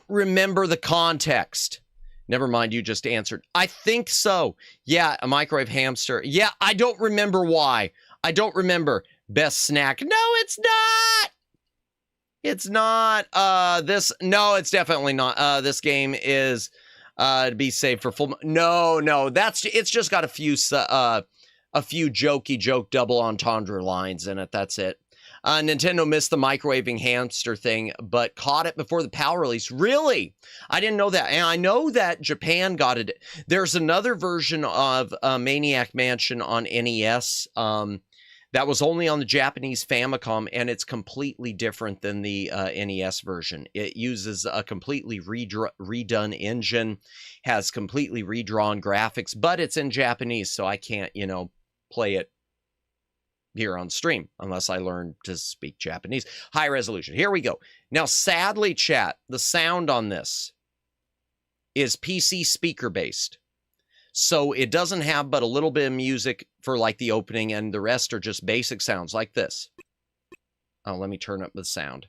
remember the context. Never mind, you just answered. I think so. Yeah, a microwave hamster. Yeah, I don't remember why. I don't remember. Best snack. No, it's not. It's not. No, it's definitely not. This game is to be saved for full. No, it's just got a few jokey double entendre lines in it. That's it. Nintendo missed the microwaving hamster thing, but caught it before the PAL release. Really? I didn't know that. And I know that Japan got it. There's another version of Maniac Mansion on NES that was only on the Japanese Famicom, and it's completely different than the NES version. It uses a completely redone engine, has completely redrawn graphics, but it's in Japanese, so I can't, play it here on stream, unless I learn to speak Japanese. High resolution. Here we go. Now, sadly, chat, the sound on this is PC speaker based. So it doesn't have but a little bit of music for like the opening, and the rest are just basic sounds like this. Oh, let me turn up the sound.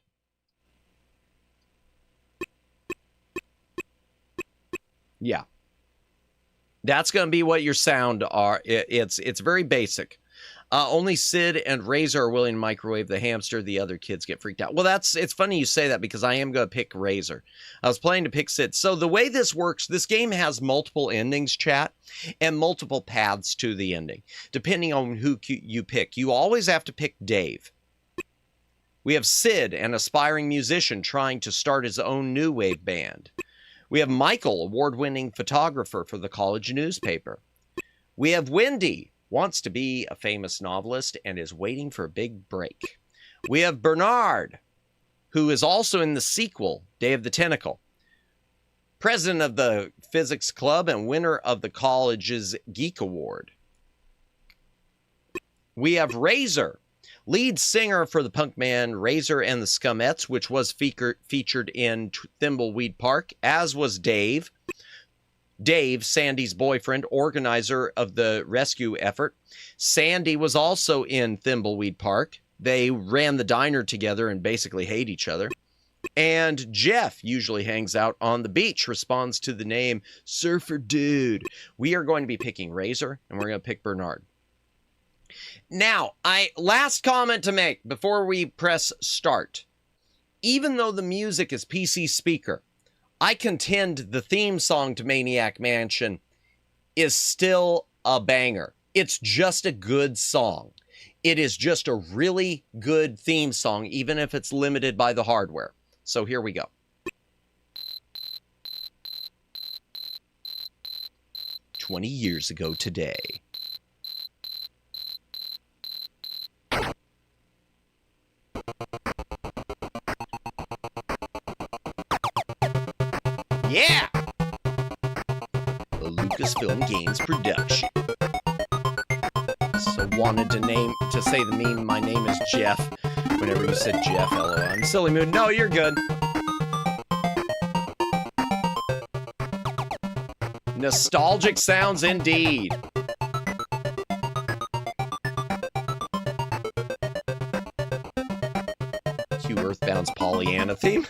Yeah. That's going to be what your sound are. It's very basic. Only Sid and Razor are willing to microwave the hamster. The other kids get freaked out. Well, it's funny you say that because I am going to pick Razor. I was planning to pick Sid. So the way this works, this game has multiple endings, chat, and multiple paths to the ending, depending on who you pick. You always have to pick Dave. We have Sid, an aspiring musician trying to start his own new wave band. We have Michael, award-winning photographer for the college newspaper. We have Wendy, wants to be a famous novelist and is waiting for a big break. We have Bernard, who is also in the sequel, Day of the Tentacle. President of the Physics Club and winner of the college's Geek Award. We have Razor, lead singer for the punk band Razor and the Scumettes, which was featured in Thimbleweed Park, as was Dave. Dave, Sandy's boyfriend, organizer of the rescue effort. Sandy was also in Thimbleweed Park. They ran the diner together and basically hate each other. And Jeff usually hangs out on the beach, responds to the name Surfer Dude. We are going to be picking Razor, and we're going to pick Bernard. Now, last comment to make before we press start. Even though the music is PC speaker, I contend the theme song to Maniac Mansion is still a banger. It's just a good song. It is just a really good theme song, even if it's limited by the hardware. So here we go. "20 years ago today." Yeah! A Lucasfilm Games production. So wanted to say my name is Jeff. Whenever you said Jeff, LOL. I'm silly mood. No, you're good. Nostalgic sounds indeed. Cue Earthbound's Pollyanna theme.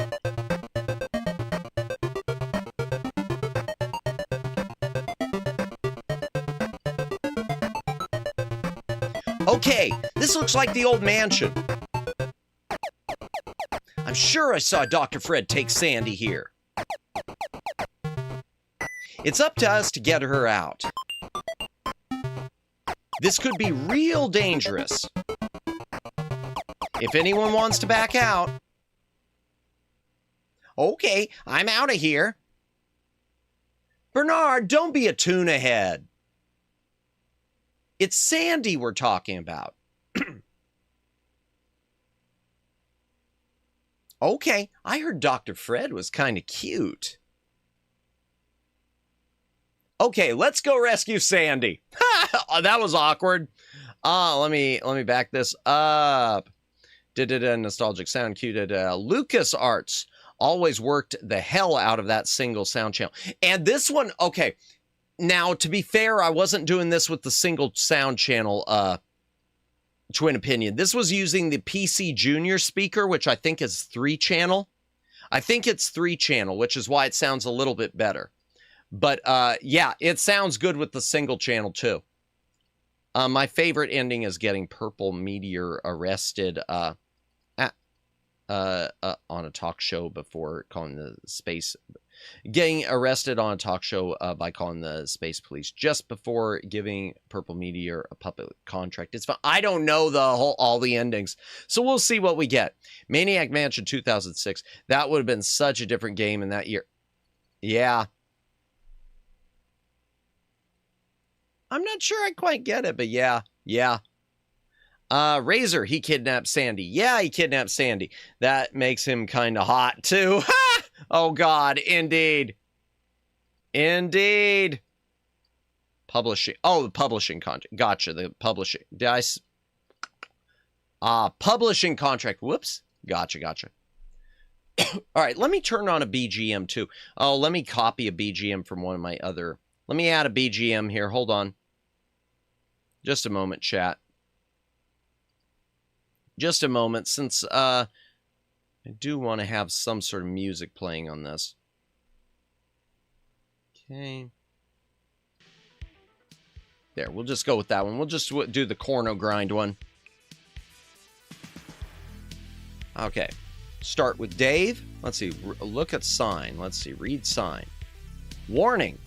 Okay, this looks like the old mansion. I'm sure I saw Dr. Fred take Sandy here. It's up to us to get her out. This could be real dangerous. If anyone wants to back out. Okay, I'm out of here. Bernard, don't be a tuna head. It's Sandy we're talking about. Okay, I heard Dr. Fred was kind of cute. Okay, let's go rescue Sandy. Oh, that was awkward. Let me back this up. Nostalgic sound cue. LucasArts always worked the hell out of that single sound channel. And this one, okay. Now, to be fair, I wasn't doing this with the single sound channel Twin Opinion. This was using the PC Junior speaker, which I think is 3-channel. I think it's 3-channel, which is why it sounds a little bit better. But yeah, it sounds good with the single channel too. My favorite ending is getting Purple Meteor arrested on a talk show before calling the space... Getting arrested on a talk show by calling the space police just before giving Purple Meteor a puppet contract. It's fun. I don't know all the endings, so we'll see what we get. Maniac Mansion 2006. That would have been such a different game in that year. Yeah. I'm not sure I quite get it, but yeah. Razor, he kidnapped Sandy. Yeah, he kidnapped Sandy. That makes him kind of hot, too. Ha! Oh, God. Indeed. Publishing. Oh, the publishing content. Gotcha. The publishing. Publishing contract. Whoops. Gotcha. All right, let me turn on a BGM too. Oh, let me copy a BGM from one of my other. Let me add a BGM here. Hold on. Just a moment, chat. Just a moment, since I do want to have some sort of music playing on this. Okay. There, we'll just go with that one. We'll just do the corno grind one. Okay. Start with Dave. Let's see. Look at sign. Let's see. Read sign. Warning.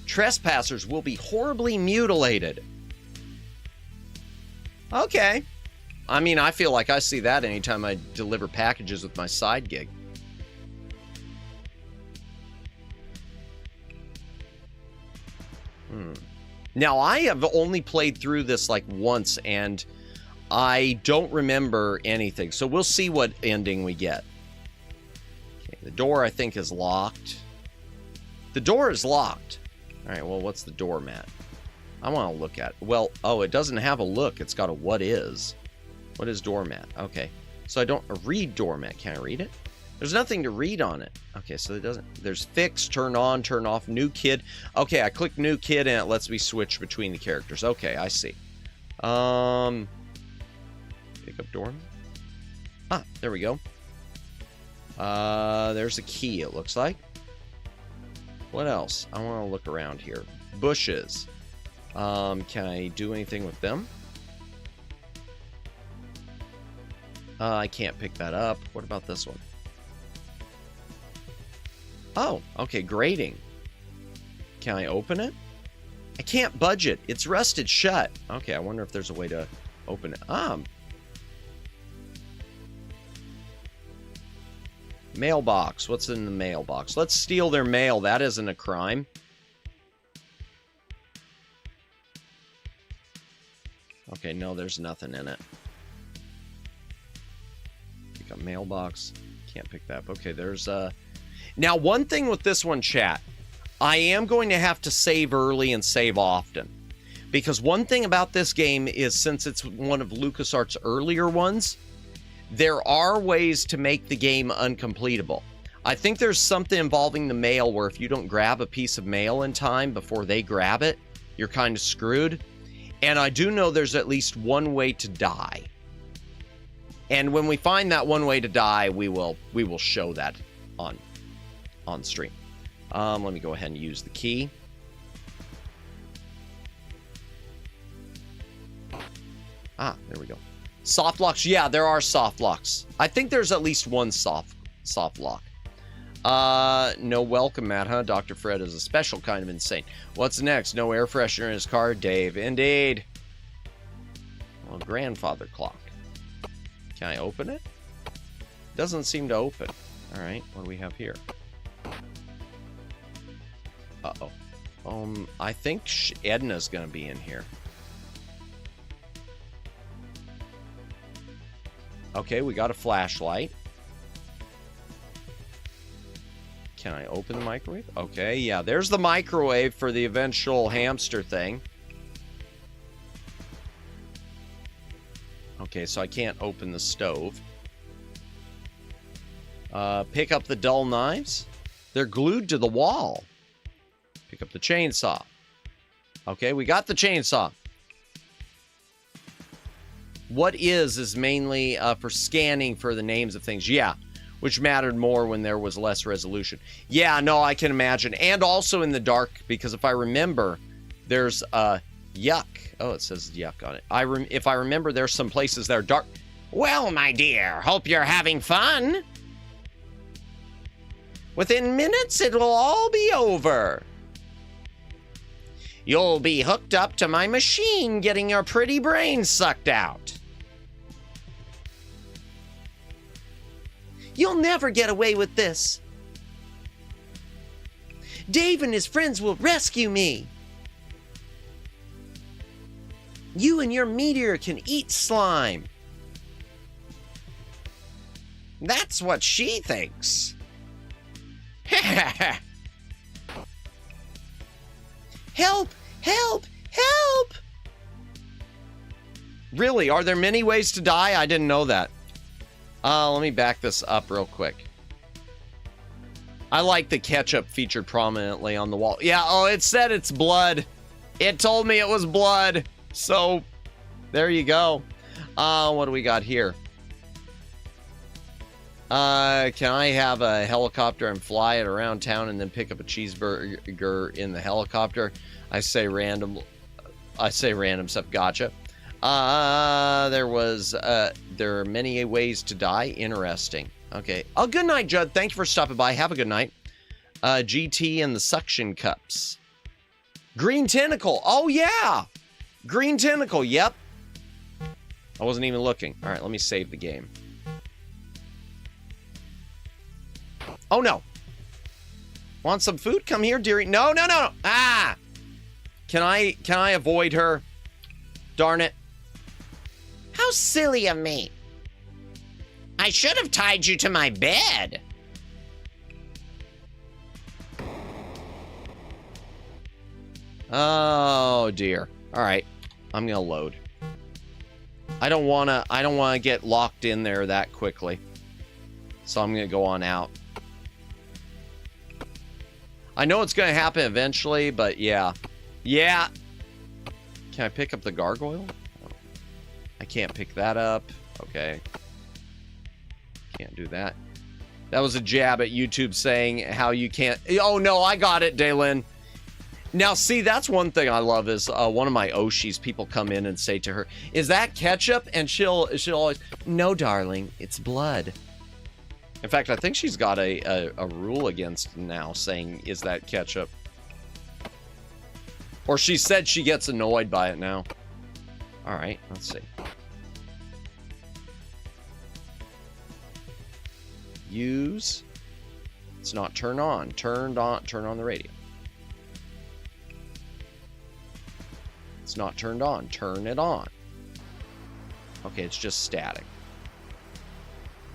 Trespassers will be horribly mutilated. Okay. I mean, I feel like I see that anytime I deliver packages with my side gig. Now, I have only played through this like once, and I don't remember anything. So we'll see what ending we get. Okay, the door, I think, is locked. The door is locked. All right, well, what's the doormat? I want to look at it. Well, oh, it doesn't have a look. It's got a what is. What is doormat? Okay, so I don't read doormat. Can I read it? There's nothing to read on it. Okay, so it doesn't. There's fix, turn on, turn off, new kid. Okay, I click new kid and it lets me switch between the characters. Okay, I see. Pick up doormat. Ah, there we go. There's a key, it looks like. What else? I want to look around here. Bushes. Can I do anything with them? I can't pick that up. What about this one? Oh, okay, grating. Can I open it? I can't budge it. It's rusted shut. Okay, I wonder if there's a way to open it. Mailbox. What's in the mailbox? Let's steal their mail. That isn't a crime. Okay, no, there's nothing in it. Pick up mailbox. Can't pick that up. Okay, there's Now, one thing with this one, chat, I am going to have to save early and save often. Because one thing about this game is, since it's one of LucasArts' earlier ones, there are ways to make the game uncompletable. I think there's something involving the mail where if you don't grab a piece of mail in time before they grab it, you're kind of screwed. And I do know there's at least one way to die. And when we find that one way to die, we will show that on stream. Let me go ahead and use the key. Ah, there we go. Soft locks. Yeah, there are soft locks. I think there's at least one soft lock. No welcome mat, huh? Dr. Fred is a special kind of insane. What's next? No air freshener in his car? Dave. Indeed. Well, grandfather clock. Can I open it? Doesn't seem to open. All right, what do we have here? Uh-oh. I think Edna's gonna be in here. Okay, we got a flashlight. Can I open the microwave? Okay, yeah, there's the microwave for the eventual hamster thing. Okay, so I can't open the stove. Pick up the dull knives. They're glued to the wall. Pick up the chainsaw. Okay, we got the chainsaw. What is mainly for scanning for the names of things. Yeah, which mattered more when there was less resolution. Yeah, no, I can imagine. And also in the dark, because if I remember, there's yuck. Oh, it says yuck on it. If I remember, there's some places that are dark. Well, my dear, hope you're having fun. Within minutes, it'll all be over. You'll be hooked up to my machine, getting your pretty brain sucked out. You'll never get away with this. Dave and his friends will rescue me. You and your meteor can eat slime. That's what she thinks. Help! Help! Help! Really? Are there many ways to die? I didn't know that. Let me back this up real quick. I like the ketchup featured prominently on the wall. Yeah, oh, it said it's blood. It told me it was blood. So, there you go. What do we got here? Can I have a helicopter and fly it around town and then pick up a cheeseburger in the helicopter? I say random stuff. Gotcha. There are many ways to die. Interesting. Okay. Oh, good night, Judd. Thank you for stopping by. Have a good night. GT and the suction cups. Green tentacle. Oh, yeah. Green tentacle. Yep. I wasn't even looking. All right, let me save the game. Oh, no. Want some food? Come here, dearie. No, no, no, no. Ah. Can I avoid her? Darn it. How silly of me. I should have tied you to my bed. Oh, dear. All right. I'm going to load. I don't want to get locked in there that quickly. So I'm going to go on out. I know it's going to happen eventually, but yeah. Yeah. Can I pick up the gargoyle? I can't pick that up. Okay. Can't do that. That was a jab at YouTube saying how you can't... Oh, no, I got it, Daylin. Now, see, that's one thing I love is one of my Oshis, people come in and say to her, is that ketchup? And she'll always, no, darling, it's blood. In fact, I think she's got a rule against now saying, is that ketchup? Or she said she gets annoyed by it now. All right, let's see. Use. It's not turn on. Turn on the radio. It's not turned on. Turn it on. Okay, it's just static.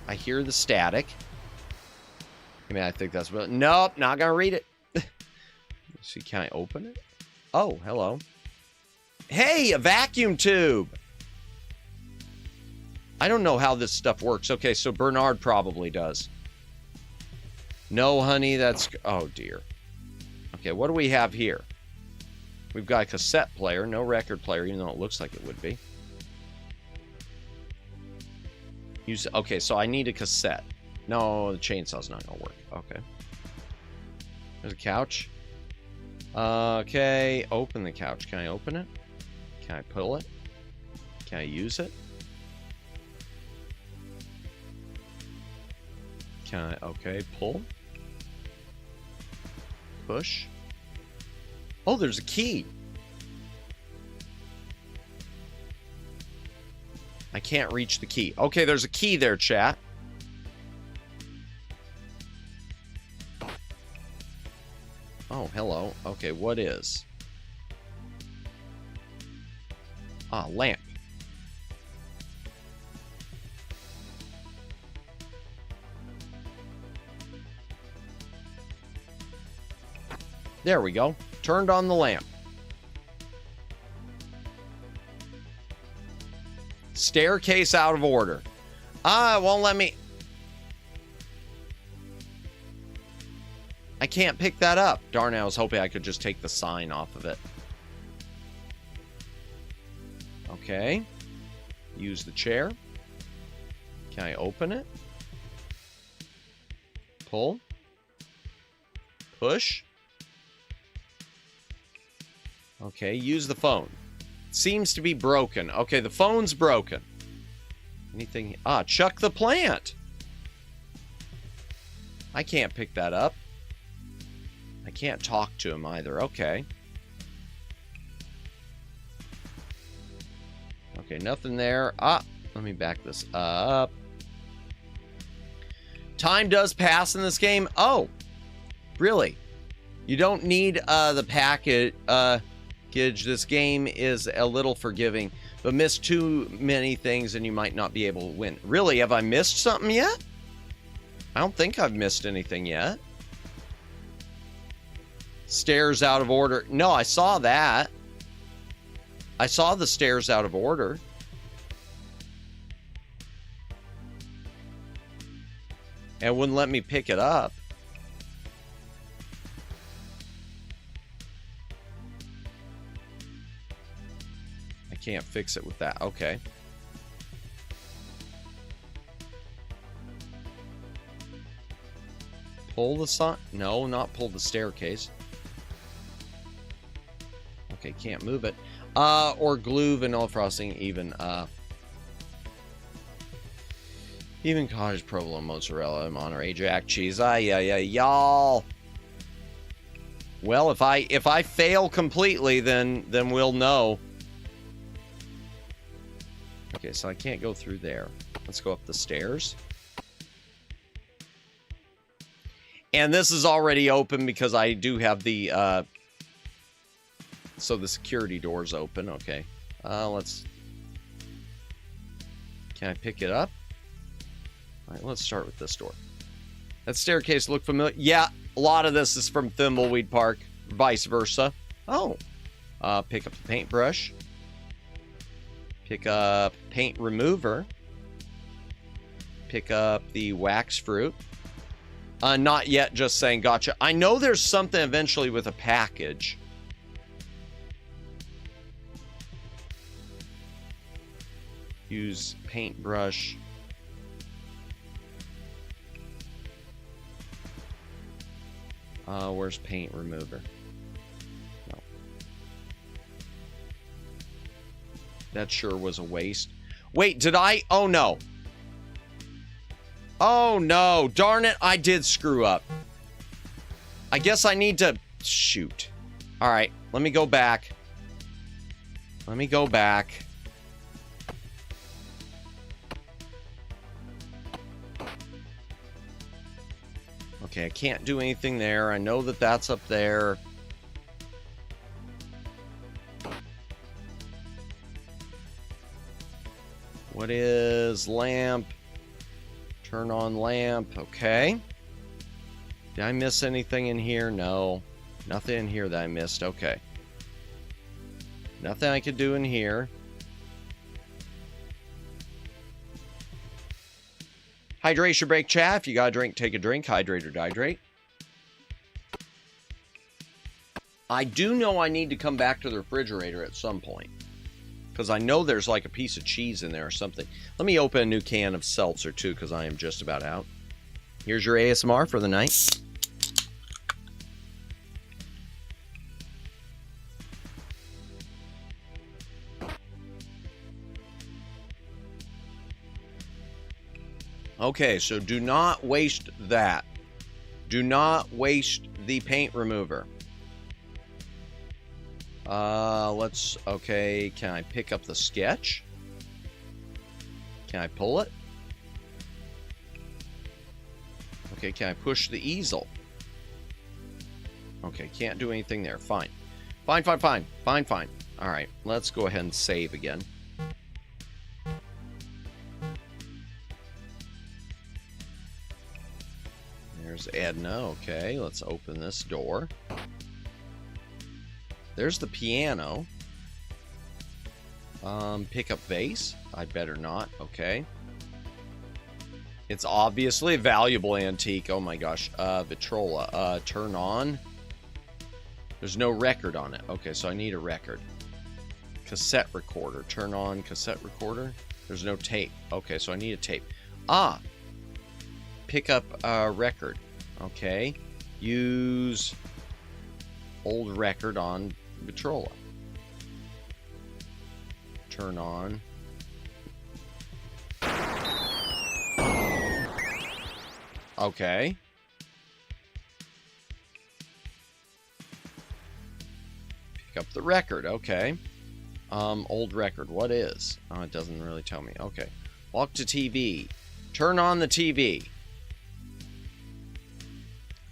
I hear the static. I mean, I think that's what... Nope, not gonna read it. Let's see, can I open it? Oh, hello. Hey, a vacuum tube! I don't know how this stuff works. Okay, so Bernard probably does. No, honey, that's... Oh, dear. Okay, what do we have here? We've got a cassette player, no record player, even though it looks like it would be. Okay, so I need a cassette. No, the chainsaw's not gonna work. Okay. There's a couch. Okay, open the couch. Can I open it? Can I pull it? Can I use it? Can I... Okay, pull. Push. Oh, there's a key. I can't reach the key. Okay, there's a key there, chat. Oh, hello. Okay, what is? Ah, lamp. There we go. Turned on the lamp. Staircase out of order. Ah, it won't let me. I can't pick that up. Darn it, I was hoping I could just take the sign off of it. Okay. Use the chair. Can I open it? Pull. Push. Okay, use the phone. Seems to be broken. Okay, the phone's broken. Anything? Ah, Chuck the plant. I can't pick that up. I can't talk to him either. Okay. Okay, nothing there. Ah, let me back this up. Time does pass in this game. Oh, really? You don't need the package. This game is a little forgiving, but miss too many things and you might not be able to win. Really? Have I missed something yet? I don't think I've missed anything yet. Stairs out of order. No, I saw that. I saw the stairs out of order. And it wouldn't let me pick it up. I can't fix it with that. Okay. Pull the sign? No, not pull the staircase. Okay, can't move it. Or glue vanilla frosting, even cottage provolone, mozzarella, Monterey Jack cheese. Yeah, y'all. Well, if I fail completely, then we'll know. Okay, so I can't go through there. Let's go up the stairs. And this is already open because I do have the, so the security door's open. Okay. Can I pick it up? All right, let's start with this door. That staircase look familiar? Yeah, a lot of this is from Thimbleweed Park, vice versa. Oh. Pick up the paintbrush. Pick up paint remover. Pick up the wax fruit. Not yet, just saying gotcha. I know there's something eventually with a package. Use paintbrush. Where's paint remover? No. That sure was a waste. Wait, did I? Oh, no. Oh, no. Darn it. I did screw up. I guess I need to... Shoot. All right. Let me go back. Let me go back. Okay, I can't do anything there. I know that that's up there. What is lamp? Turn on lamp. Okay. Did I miss anything in here? No. Nothing in here that I missed. Okay. Nothing I could do in here. Hydration break, chat. If you got a drink, take a drink. Hydrate or dehydrate. I do know I need to come back to the refrigerator at some point. Because I know there's like a piece of cheese in there or something. Let me open a new can of seltzer too, because I am just about out. Here's your ASMR for the night. Okay, so do not waste that. Do not waste the paint remover. Okay, can I pick up the sketch? Can I pull it? Okay, can I push the easel? Okay, can't do anything there. Fine. Fine. All right, let's go ahead and save again. There's Edna. Okay, let's open this door. There's the piano. Pick up vase. I better not. Okay. It's obviously a valuable antique. Oh my gosh. Vitrola. Turn on. There's no record on it. Okay, so I need a record. Cassette recorder. Turn on cassette recorder. There's no tape. Okay, so I need a tape. Pick up a record. Okay. Use old record on Vitrola. Turn on. Okay. Pick up the record. Okay. Old record. What is? Oh, it doesn't really tell me. Okay. Walk to TV. Turn on the TV.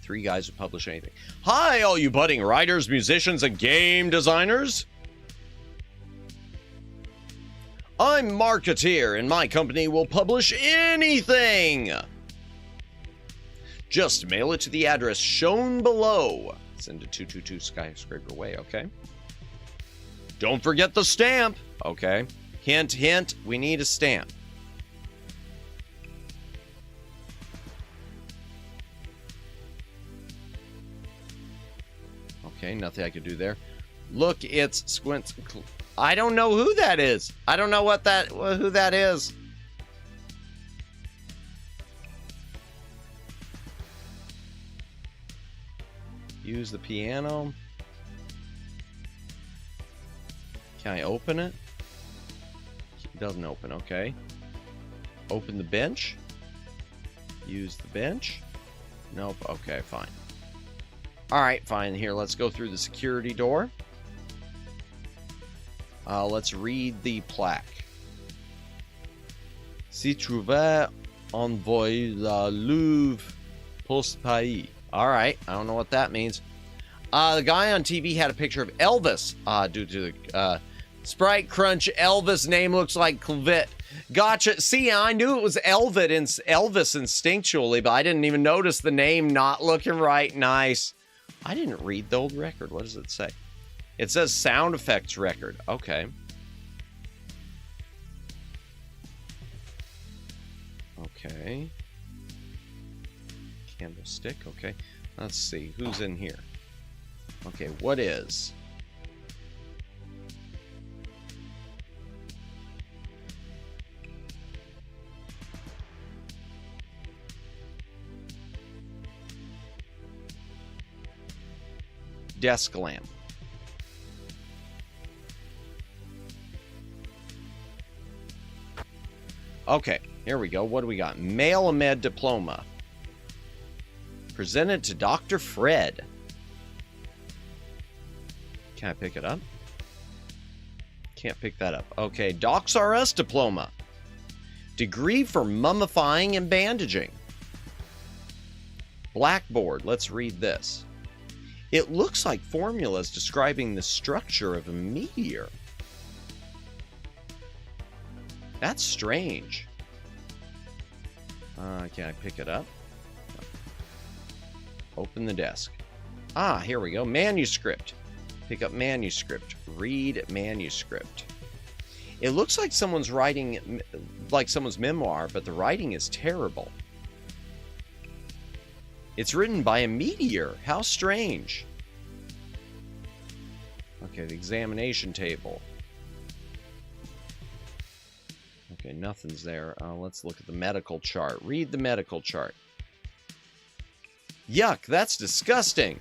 3 guys who publish anything. Hi, all you budding writers, musicians, and game designers. I'm Marketeer, and my company will publish anything. Just mail it to the address shown below. Send to 222 Skyscraper Way, okay? Don't forget the stamp, okay? Hint, hint, we need a stamp. Okay, nothing I could do there. Look, it's Squint. I don't know who that is. I don't know who that is. Use the piano. Can I open it? It doesn't open, okay. Open the bench. Use the bench. Nope, okay, fine. Alright, fine. Here, let's go through the security door. Let's read the plaque. Si tu veux envoyer la Louvre post pays. Alright, I don't know what that means. The guy on TV had a picture of Elvis. Due to the Sprite Crunch, Elvis name looks like Clevit. Gotcha. See, I knew it was Elvis instinctually, but I didn't even notice the name not looking right. Nice. I didn't read the old record. What does it say? It says sound effects record. Okay. Okay. Candlestick. Okay. Let's see. Who's in here? Okay. What is? Desk lamp. Okay, here we go. What do we got? Male Med diploma. Presented to Dr. Fred. Can I pick it up? Can't pick that up. Okay, Docs RS diploma. Degree for mummifying and bandaging. Blackboard. Let's read this. It looks like formulas describing the structure of a meteor. That's strange. Can I pick it up? Open the desk. Ah, here we go. Manuscript. Pick up manuscript. Read manuscript. It looks like someone's writing, like someone's memoir, but the writing is terrible. It's written by a meteor. How strange. Okay, the examination table. Okay, nothing's there. Let's look at the medical chart. Read the medical chart. Yuck, that's disgusting.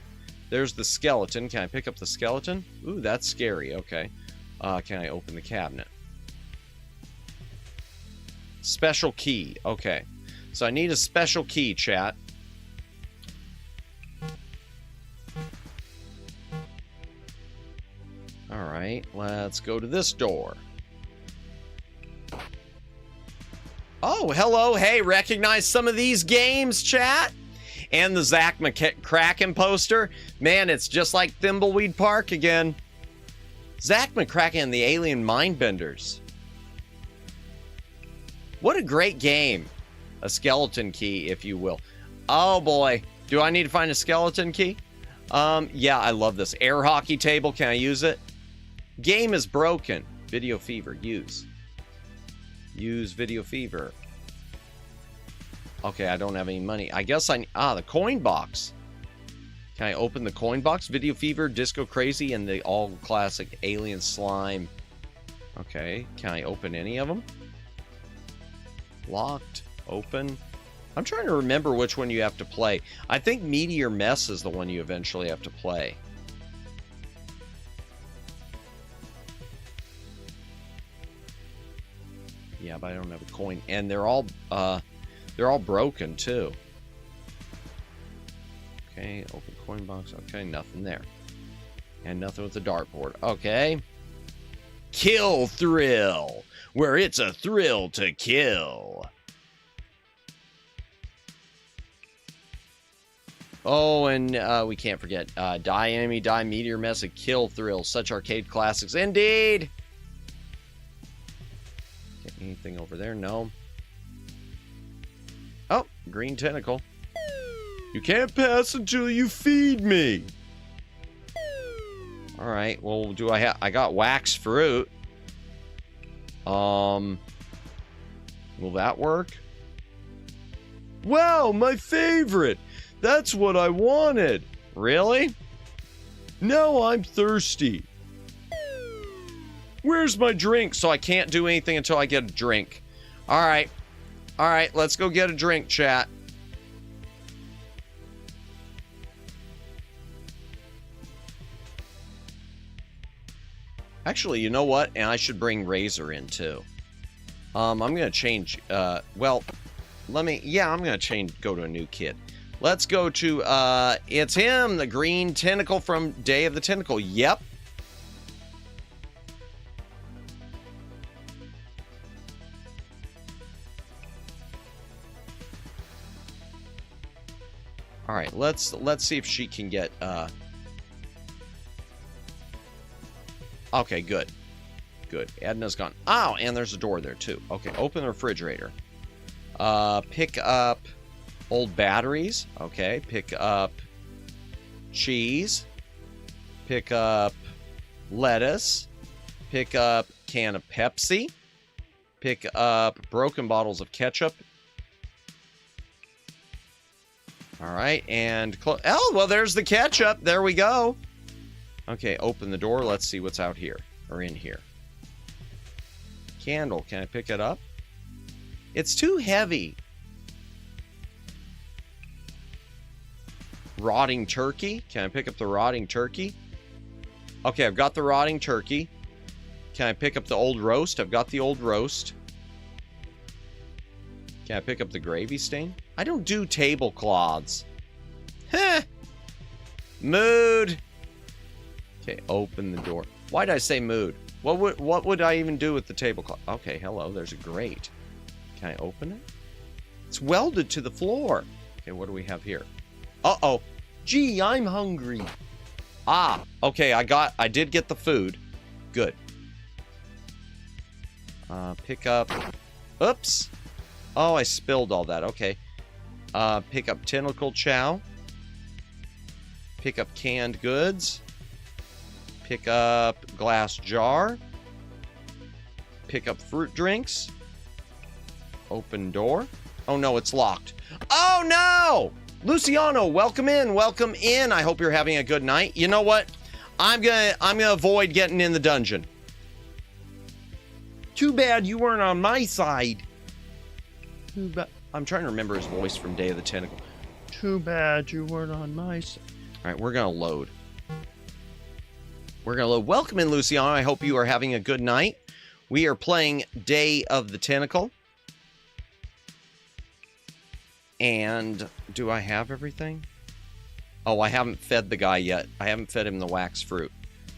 There's the skeleton. Can I pick up the skeleton? Ooh, that's scary. Okay. Can I open the cabinet? Special key. Okay. So I need a special key, chat. Alright, let's go to this door. Oh, hello. Hey, recognize some of these games, chat? And the Zach McCracken poster. Man, it's just like Thimbleweed Park again. Zach McCracken and the Alien Mindbenders. What a great game. A skeleton key, if you will. Oh, boy. Do I need to find a skeleton key? Yeah, I love this. Air hockey table. Can I use it? Game is broken. Video fever. Use. Use video fever. Okay, I don't have any money. I guess the coin box. Can I open the coin box? Video fever, disco crazy, and the all classic alien slime. Okay, can I open any of them? Locked. Open. I'm trying to remember which one you have to play. I think Meteor Mess is the one you eventually have to play. Yeah, but I don't have a coin. And they're all broken, too. Okay, open coin box. Okay, nothing there. And nothing with the dartboard. Okay. Kill Thrill, where it's a thrill to kill. Oh, and we can't forget Die Enemy, Die Meteor Mess, and Kill Thrill. Such arcade classics. Indeed! Anything over there? No. Oh, green tentacle. You can't pass until you feed me. All right. Well, I got wax fruit. Will that work? Wow, my favorite. That's what I wanted. Really? No, I'm thirsty. Where's my drink? So I can't do anything until I get a drink. All right. All right, let's go get a drink, chat. Actually, you know what? And I should bring Razor in too. I'm gonna change. Well, I'm gonna change. Go to a new kid. Let's go to. It's him, the green tentacle from Day of the Tentacle. Yep. All right, let's see if she can get. Okay, good. Good. Edna's gone. Oh, and there's a door there, too. Okay, open the refrigerator. Pick up old batteries. Okay, pick up cheese. Pick up lettuce. Pick up can of Pepsi. Pick up broken bottles of ketchup. All right, and... Oh, well, there's the ketchup. There we go. Okay, open the door. Let's see what's out here. Or in here. Candle. Can I pick it up? It's too heavy. Rotting turkey. Can I pick up the rotting turkey? Okay, I've got the rotting turkey. Can I pick up the old roast? I've got the old roast. Can I pick up the gravy stain? I don't do tablecloths. Heh. Mood. Okay, open the door. Why did I say mood? What would I even do with the tablecloth? Okay, hello, there's a grate. Can I open it? It's welded to the floor. Okay, what do we have here? Uh-oh. Gee, I'm hungry. Ah, okay, I did get the food. Good. Pick up. Oops. Oh, I spilled all that. Okay. Pick up tentacle chow. Pick up canned goods. Pick up glass jar. Pick up fruit drinks. Open door. Oh no, it's locked. Oh no! Luciano, welcome in. Welcome in. I hope you're having a good night. You know what? I'm gonna avoid getting in the dungeon. Too bad you weren't on my side. Too bad. I'm trying to remember his voice from Day of the Tentacle. Too bad you weren't on my side. All right, we're gonna load. We're gonna load. Welcome in, Luciano. I hope you are having a good night. We are playing Day of the Tentacle. And do I have everything? Oh, I haven't fed the guy yet. I haven't fed him the wax fruit.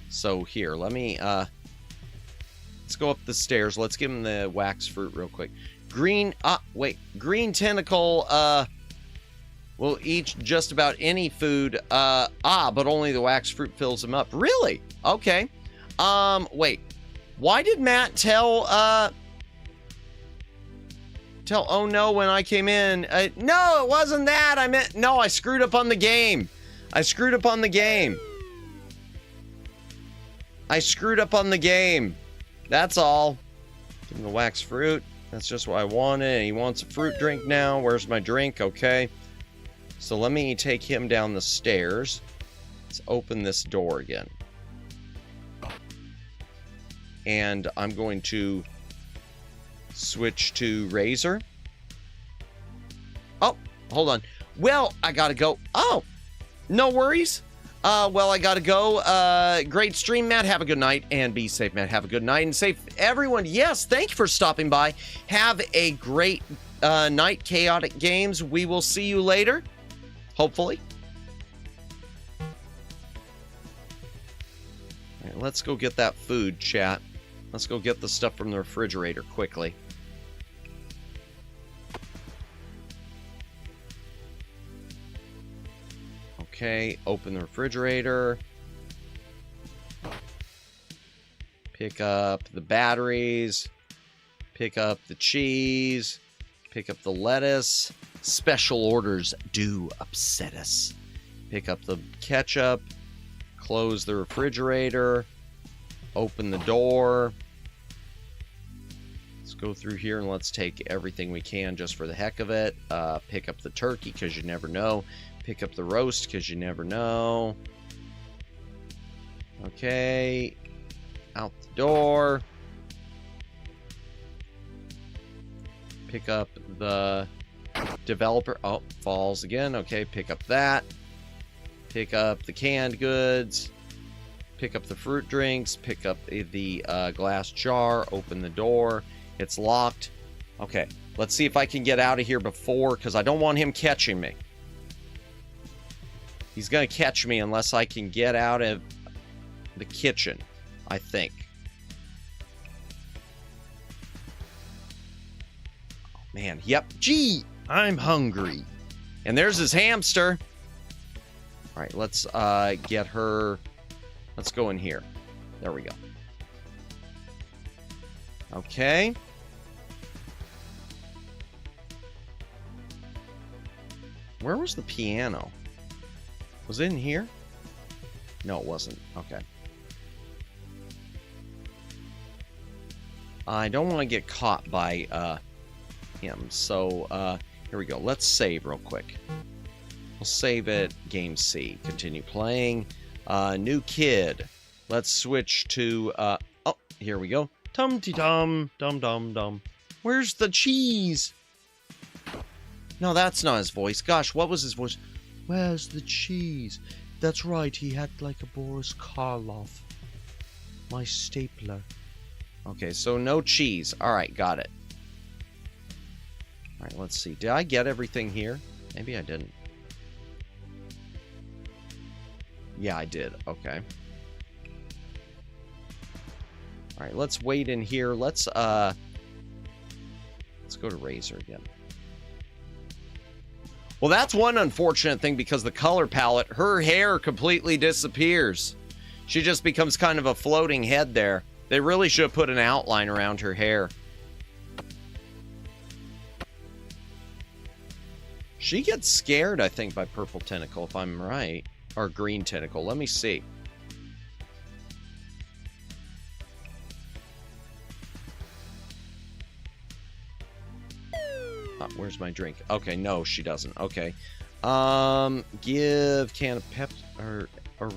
So here, let me, let's go up the stairs. Let's give him the wax fruit real quick. Green tentacle, will eat just about any food, but only the wax fruit fills him up. Really? Okay. Wait. Why did Matt tell oh no when I came in? No, it wasn't that. I meant, no, I screwed up on the game. I screwed up on the game. That's all. Give him the wax fruit. That's just what I wanted. He wants a fruit drink now. Where's my drink? Okay. So let me take him down the stairs. Let's open this door again. And I'm going to switch to Razor. Oh, hold on. Well, I gotta go. Oh, no worries. Well, I gotta go. Great stream, Matt. Have a good night. And be safe, Matt. Have a good night. And safe, everyone. Yes, thank you for stopping by. Have a great night, Chaotic Games. We will see you later. Hopefully. All right, let's go get that food, chat. Let's go get the stuff from the refrigerator quickly. Okay, open the refrigerator. Pick up the batteries. Pick up the cheese. Pick up the lettuce. Special orders do upset us. Pick up the ketchup. Close the refrigerator. Open the door. Let's go through here and let's take everything we can just for the heck of it. Pick up the turkey because you never know. Pick up the roast because you never know. Okay. Out the door. Pick up the developer. Oh, falls again. Okay, pick up that. Pick up the canned goods. Pick up the fruit drinks. Pick up the glass jar. Open the door. It's locked. Okay, let's see if I can get out of here before, because I don't want him catching me. He's going to catch me unless I can get out of the kitchen, I think. Oh, man. Yep. Gee, I'm hungry. And there's his hamster. All right, let's get her. Let's go in here. There we go. Okay. Where was the piano? Was it in here? No, it wasn't. Okay. I don't want to get caught by him. So here we go. Let's save real quick. We'll save it. Game C. Continue playing. New kid. Let's switch to oh, here we go. Tum-ti-tum, dum-dum-dum. Where's the cheese? No, that's not his voice. Gosh, what was his voice? Where's the cheese? That's right, he had like a Boris Karloff. My stapler. Okay, so no cheese. Alright, got it. Alright, let's see. Did I get everything here? Maybe I didn't. Yeah, I did. Okay. Alright, let's wait in here. Let's go to Razor again. Well, that's one unfortunate thing, because the color palette, her hair completely disappears. She just becomes kind of a floating head there. They really should have put an outline around her hair. She gets scared, I think, by Purple Tentacle, if I'm right. Or Green Tentacle. Let me see. Where's my drink? Okay, no, she doesn't. Okay. Give can of pep, or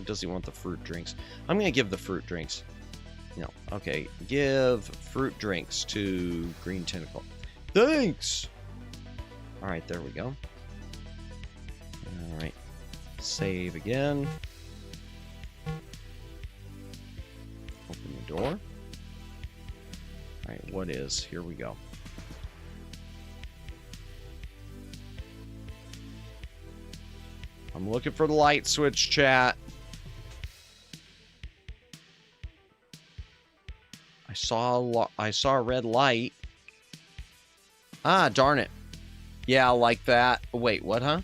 does he want the fruit drinks? I'm gonna give the fruit drinks. No. Okay. Give fruit drinks to Green Tentacle. Thanks. All right, there we go. All right. Save again. Open the door. All right, what is? Here we go. I'm looking for the light switch, chat. I saw a red light. Ah, darn it. Yeah, like that. Wait, what, huh?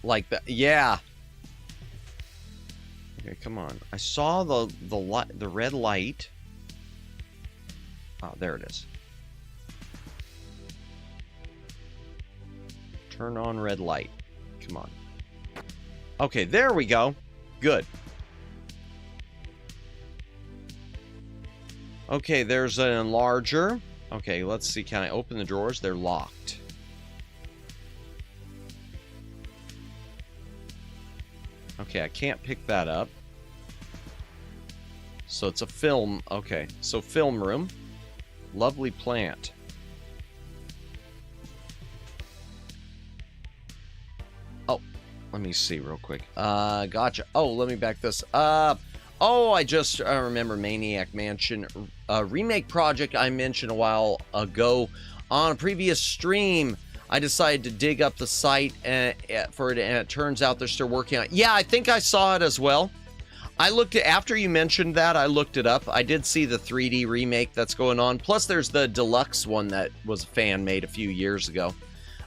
Like that. Yeah. Okay, come on. I saw the red light. Oh, there it is. Turn on red light. Come on. Okay, there we go. Good. Okay, there's an enlarger. Okay, let's see. Can I open the drawers? They're locked. Okay, I can't pick that up. So it's a film. Okay, so film room. Lovely plant. Let me see real quick. Gotcha. Oh, let me back this up. Oh, I just remember Maniac Mansion remake project I mentioned a while ago on a previous stream. I decided to dig up the site for it, and it turns out they're still working on it. Yeah, I think I saw it as well. I looked at, after you mentioned that, I looked it up. I did see the 3D remake that's going on. Plus, there's the deluxe one that was fan made a few years ago.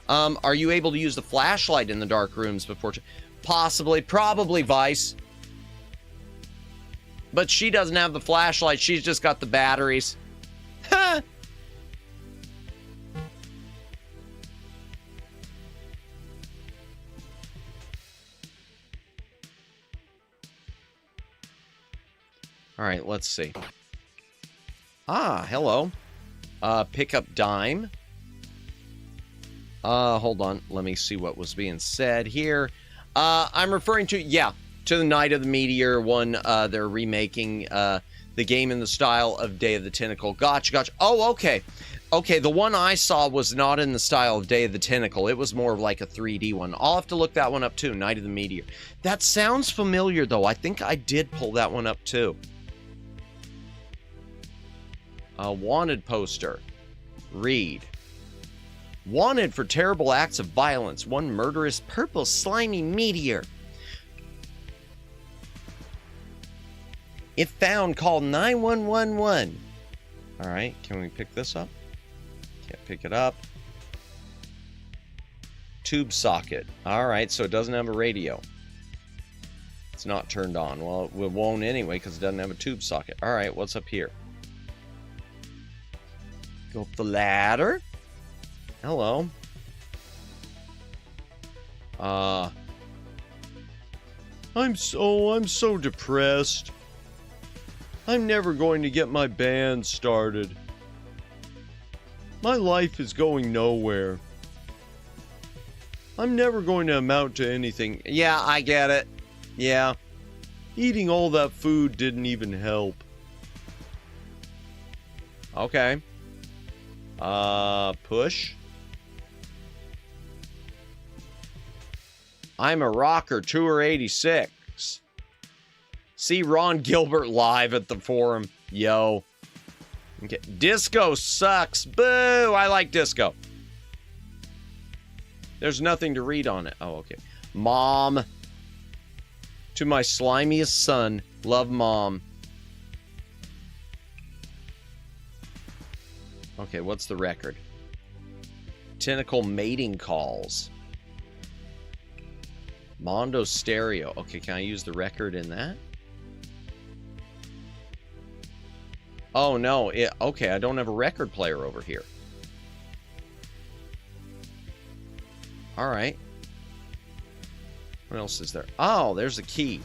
Are you able to use the flashlight in the dark rooms before? Possibly. Probably Vice. But she doesn't have the flashlight. She's just got the batteries. Ha! Alright, let's see. Ah, hello. Pick up dime. Hold on. Let me see what was being said here. I'm referring to, yeah, To the Night of the Meteor one. They're remaking the game in the style of Day of the Tentacle. Gotcha. Oh, okay. Okay, the one I saw was not in the style of Day of the Tentacle. It was more of like a 3D one. I'll have to look that one up too, Night of the Meteor. That sounds familiar though. I think I did pull that one up too. A wanted poster. Read. Wanted for terrible acts of violence. One murderous purple slimy meteor. If found, call 9111. All right, can we pick this up? Can't pick it up. Tube socket. All right, so it doesn't have a radio. It's not turned on. Well, it won't anyway because it doesn't have a tube socket. All right, what's up here? Go up the ladder. Hello. I'm so depressed. I'm never going to get my band started. My life is going nowhere. I'm never going to amount to anything. Yeah, I get it. Yeah. Eating all that food didn't even help. Okay. Push. I'm a rocker, tour 86. See Ron Gilbert live at the forum. Yo. Okay. Disco sucks. Boo! I like disco. There's nothing to read on it. Oh, okay. Mom. To my slimiest son. Love, Mom. Okay, what's the record? Tentacle mating calls. Mondo stereo. Okay, can I use the record in that? Oh, no. Okay, I don't have a record player over here. All right. What else is there? Oh, there's a key.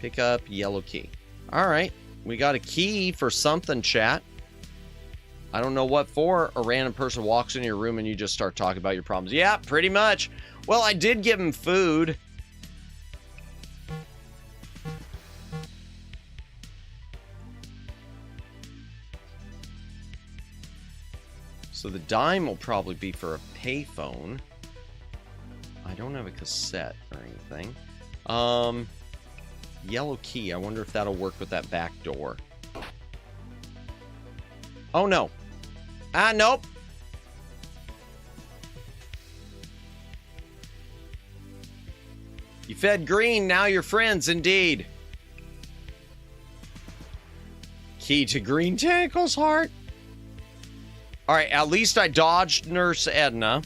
Pick up yellow key. All right. We got a key for something, chat. I don't know what for. A random person walks into your room and you just start talking about your problems. Yeah, pretty much. Well, I did give him food. So the dime will probably be for a payphone. I don't have a cassette or anything. Yellow key. I wonder if that'll work with that back door. Oh, no. Ah, nope. You fed green, now you're friends, indeed. Key to Green Tentacle's heart. All right, at least I dodged Nurse Edna.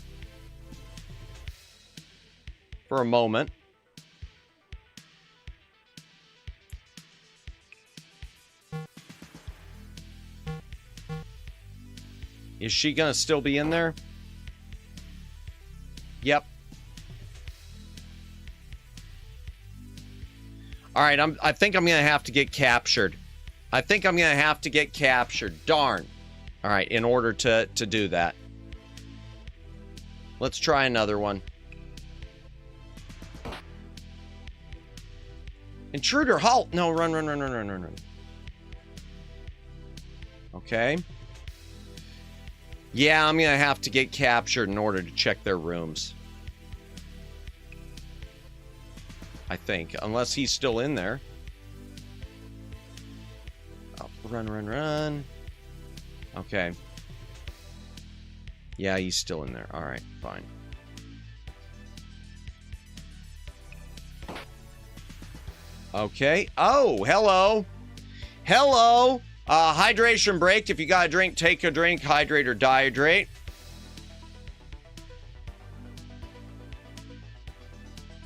For a moment. Is she gonna still be in there? Yep. All right, I think I'm gonna have to get captured. I think I'm gonna have to get captured. Darn. All right, in order to do that. Let's try another one. Intruder, halt! No, run. Okay. Yeah, I'm gonna have to get captured in order to check their rooms. I think, unless he's still in there. Oh, run. Okay. Yeah, he's still in there. All right, fine. Okay. Oh, hello. Hello. Hydration break. If you got a drink, take a drink. Hydrate or dehydrate.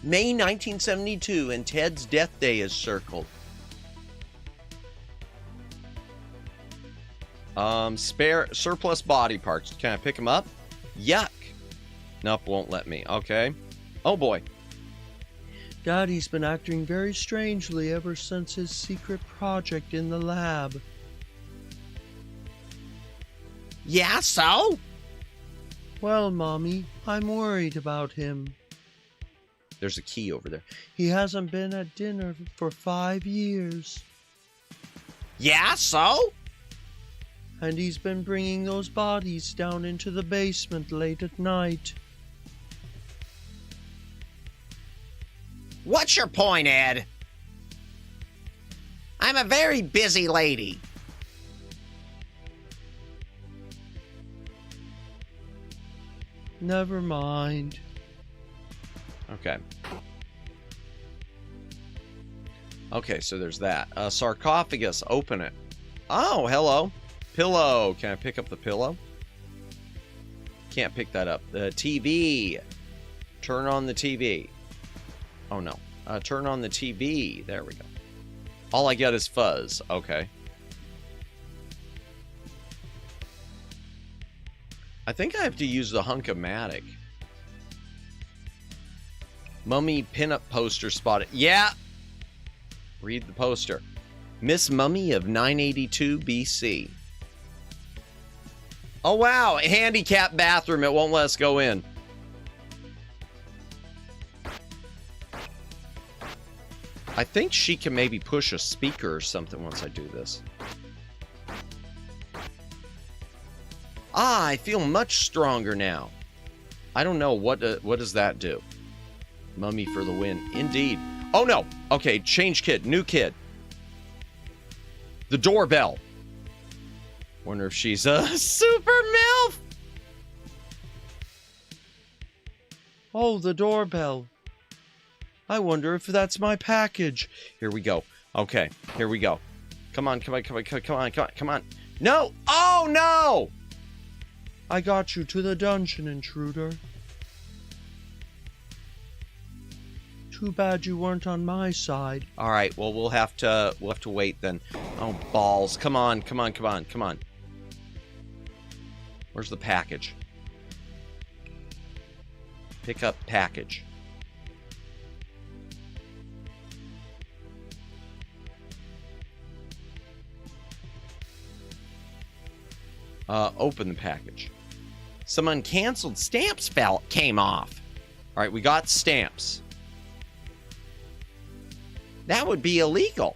May 1972 and Ted's death day is circled. Spare surplus body parts. Can I pick them up? Yuck. Nope, won't let me. Okay. Oh boy. Daddy's been acting very strangely ever since his secret project in the lab. Yeah, so? Well, Mommy, I'm worried about him. There's a key over there. He hasn't been at dinner for 5 years. Yeah, so? And he's been bringing those bodies down into the basement late at night. What's your point, Ed? I'm a very busy lady. Never mind. Okay. Okay, so there's that. Sarcophagus, open it. Oh, hello. Pillow. Can I pick up the pillow? Can't pick that up. The TV. Turn on the TV. Oh, no. Turn on the TV. There we go. All I get is fuzz. Okay. I think I have to use the hunk-o-matic. Mummy pinup poster spotted. Yeah! Read the poster. Miss Mummy of 982 BC. Oh, wow. A handicapped bathroom. It won't let us go in. I think she can maybe push a speaker or something once I do this. Ah, I feel much stronger now. I don't know. What does that do? Mummy for the win. Indeed. Oh, no. Okay, change kid. New kid. The doorbell. Wonder if she's a super MILF. Oh, the doorbell. I wonder if that's my package. Here we go. Okay, here we go. Come on, come on, come on, come on, come on, come on. No! Oh, no! I got you to the dungeon, intruder. Too bad you weren't on my side. All right, well, we'll have to wait then. Oh, balls. Come on, come on, come on, come on. Where's the package? Pick up package. Open the package. Some uncanceled stamps came off. All right, we got stamps. That would be illegal.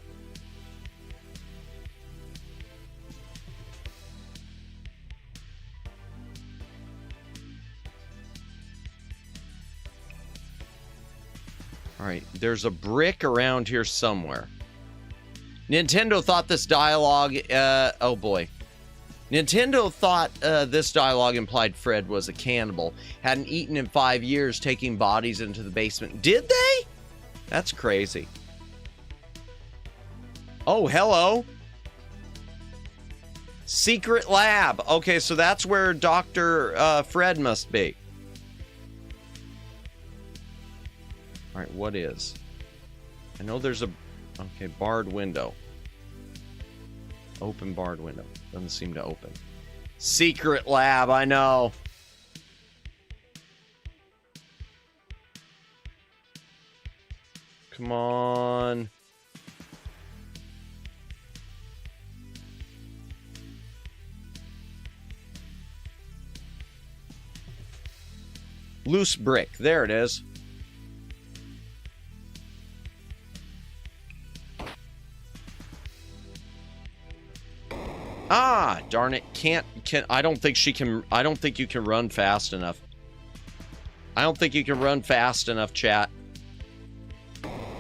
All right, there's a brick around here somewhere. Nintendo thought this dialogue, oh boy. Nintendo thought this dialogue implied Fred was a cannibal. Hadn't eaten in 5 years, taking bodies into the basement. Did they? That's crazy. Oh, hello. Secret lab. Okay, so that's where Dr. Fred must be. All right, what is? I know there's a... Okay, barred window. Open barred window. Doesn't seem to open. Secret lab, I know. Come on. Loose brick. There it is. Ah, darn it. I don't think she can. I don't think you can run fast enough. I don't think you can run fast enough, chat.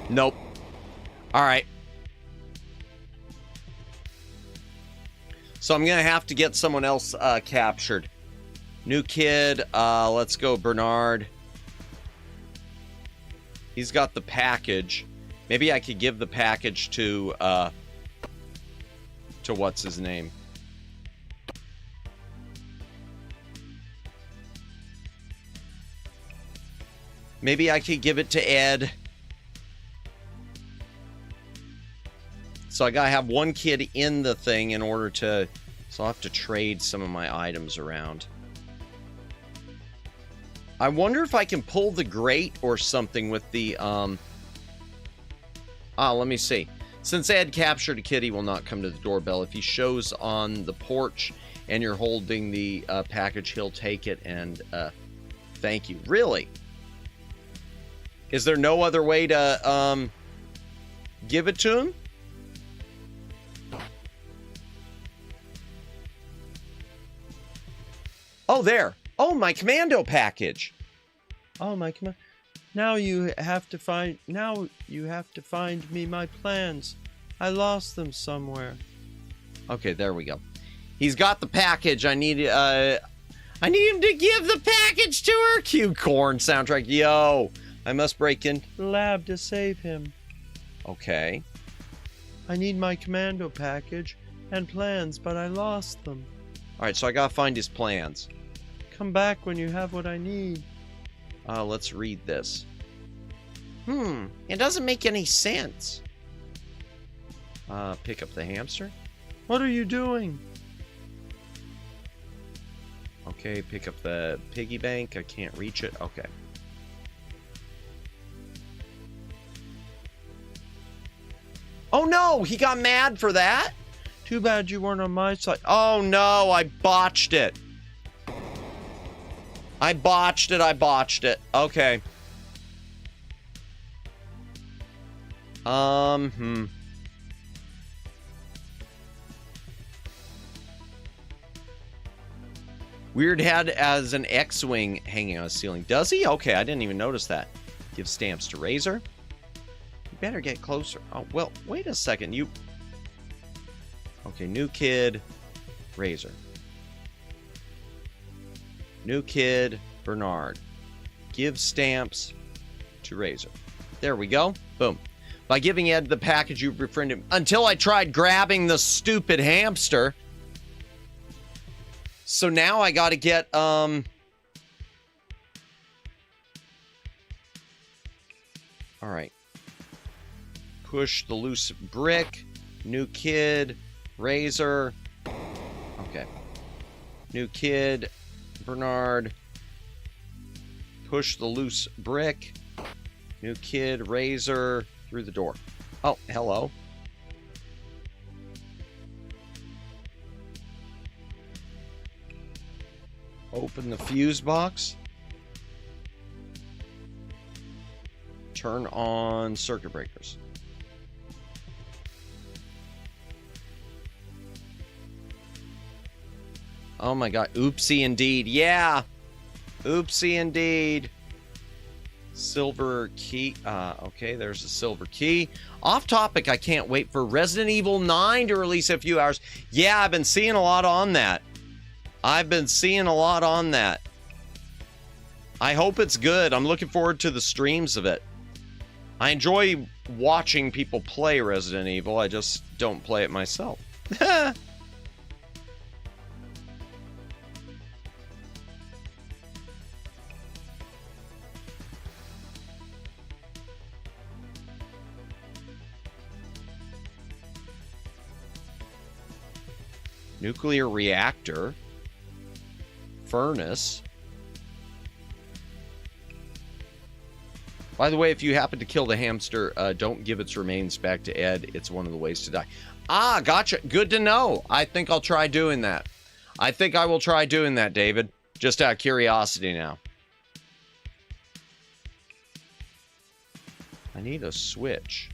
Nope. All right. So I'm going to have to get someone else captured. New kid. Let's go, Bernard. He's got the package. Maybe I could give the package to what's his name? Maybe I could give it to Ed. So I gotta have one kid in the thing in order to... So I'll have to trade some of my items around. I wonder if I can pull the grate or something with the... let me see. Since Ed captured a kid, he will not come to the doorbell. If he shows on the porch and you're holding the package, he'll take it and thank you. Really? Is there no other way to give it to him? Oh, there. Oh, my commando package. Oh, my command. Now you have to find me my plans. I lost them somewhere. Okay, there we go. He's got the package. I need him to give the package to her. Cue corn soundtrack. Yo, I must break into the lab to save him. Okay. I need my commando package and plans, but I lost them. All right, so I gotta find his plans. Come back when you have what I need. Let's read this. It doesn't make any sense. Pick up the hamster. What are you doing? Okay, pick up the piggy bank. I can't reach it. Okay. Oh no, he got mad for that? Too bad you weren't on my side. Oh no, I botched it. I botched it. Okay. Weird Head as an X-Wing hanging on a ceiling. Does he? Okay, I didn't even notice that. Give stamps to Razor. You better get closer. Oh, well, wait a second. Okay, new kid, Razor. New kid, Bernard. Give stamps to Razor. There we go. Boom. By giving Ed the package, you befriended him. Until I tried grabbing the stupid hamster. So now I gotta get, all right. Push the loose brick. New kid, Razor. Okay. New kid, Bernard. Push the loose brick. New kid, Razor. Through the door. Oh, hello. Open the fuse box. Turn on circuit breakers. Oh my god. Oopsie indeed. Yeah. Oopsie indeed. Silver key. Okay, there's a silver key. Off topic, I can't wait for Resident Evil 9 to release in a few hours. Yeah, I've been seeing a lot on that. I hope it's good. I'm looking forward to the streams of it. I enjoy watching people play Resident Evil. I just don't play it myself. Nuclear reactor. Furnace. By the way, if you happen to kill the hamster, don't give its remains back to Ed. It's one of the ways to die. Ah, gotcha. Good to know. I think I'll try doing that. I think I will try doing that, David. Just out of curiosity now. I need a switch.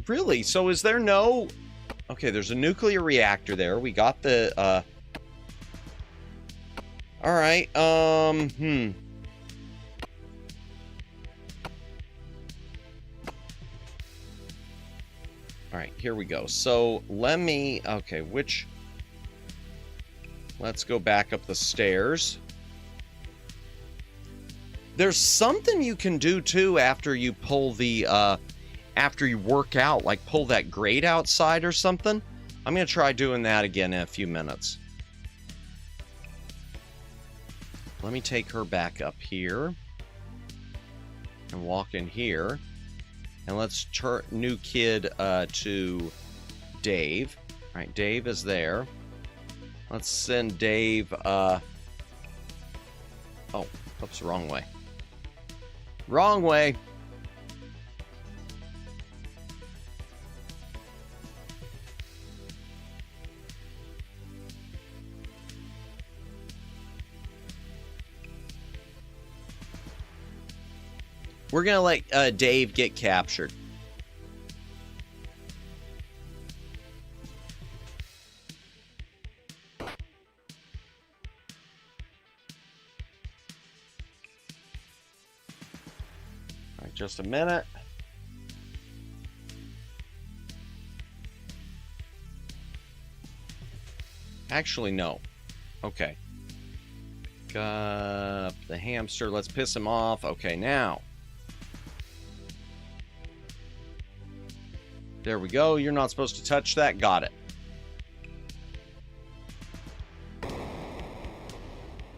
Really? So is there no... Okay, there's a nuclear reactor there. We got the, Alright, Alright, here we go. So, let me... Okay, which... Let's go back up the stairs. There's something you can do, too, after you pull the, after you work out, like pull that grate outside or something. I'm going to try doing that again in a few minutes. Let me take her back up here and walk in here. And let's turn new kid to Dave. All right, Dave is there. Let's send Dave, oh, oops, wrong way. Wrong way. We're gonna let Dave get captured. All right, just a minute. Actually, no. Okay. Pick up the hamster. Let's piss him off. Okay, now. There we go. You're not supposed to touch that. Got it.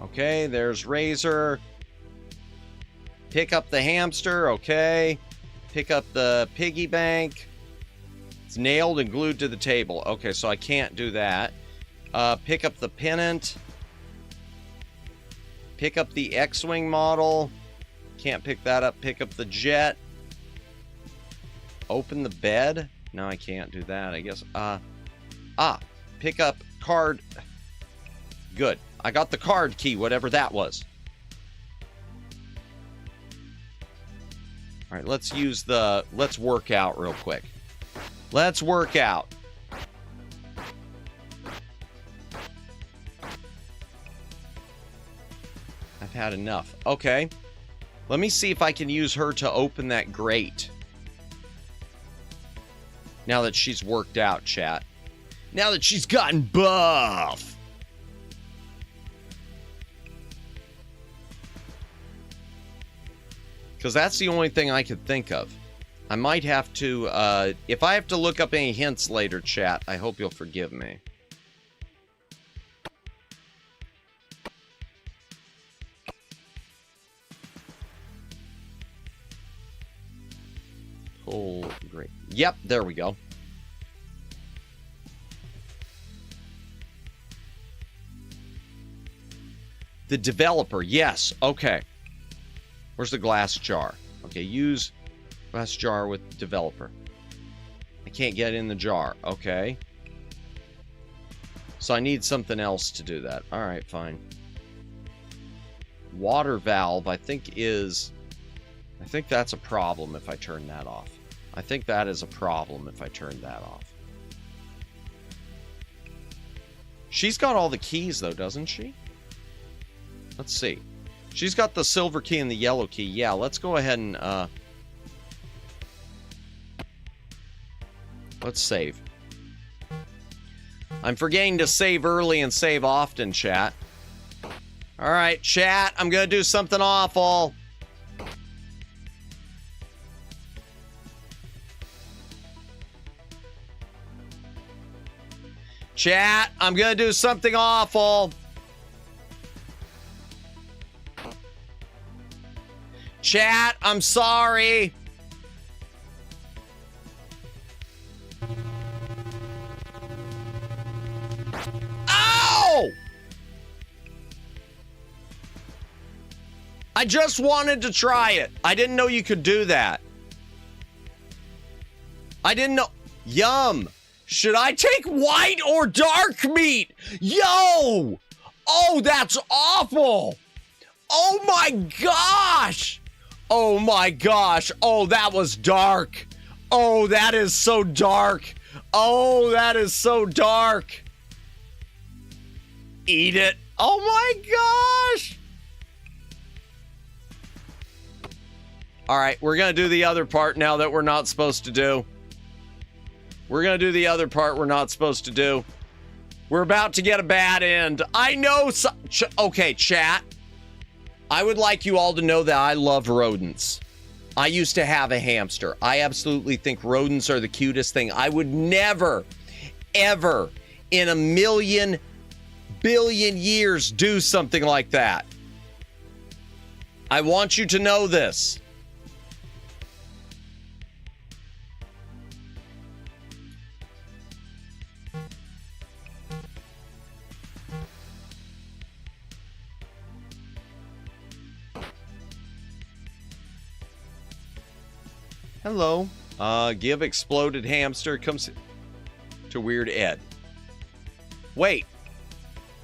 Okay, there's Razor. Pick up the hamster. Okay. Pick up the piggy bank. It's nailed and glued to the table. Okay, so I can't do that. Pick up the pennant. Pick up the X-Wing model. Can't pick that up. Pick up the jet. Open the bed. No, I can't do that, I guess. Pick up card. Good. I got the card key, whatever that was. All right, let's work out real quick. Let's work out. I've had enough. Okay. Let me see if I can use her to open that grate. Now that she's worked out, chat. Now that she's gotten buff. Because that's the only thing I could think of. I might have to, if I have to look up any hints later, chat, I hope you'll forgive me. Oh, great. Yep, there we go. The developer, yes, okay. Where's the glass jar? Okay, use glass jar with developer. I can't get in the jar, okay. So I need something else to do that. All right, fine. Water valve, I think that's a problem if I turn that off. I think that is a problem if I turn that off. She's got all the keys, though, doesn't she? Let's see. She's got the silver key and the yellow key. Yeah, let's go ahead and, let's save. I'm forgetting to save early and save often, chat. All right, chat, I'm gonna do something awful. Chat, I'm gonna do something awful. Chat, I'm sorry. Ow! I just wanted to try it. I didn't know you could do that. I didn't know. Yum. Should I take white or dark meat? Yo! Oh, that's awful. Oh my gosh. Oh my gosh. Oh, that was dark. Oh, that is so dark. Oh, that is so dark. Eat it. Oh my gosh. All right, we're going to do the other part now that we're not supposed to do. We're going to do the other part we're not supposed to do. We're about to get a bad end. I know. Okay, chat. I would like you all to know that I love rodents. I used to have a hamster. I absolutely think rodents are the cutest thing. I would never, ever in a million, billion years do something like that. I want you to know this. Hello. Give exploded hamster. Comes to Weird Ed. Wait.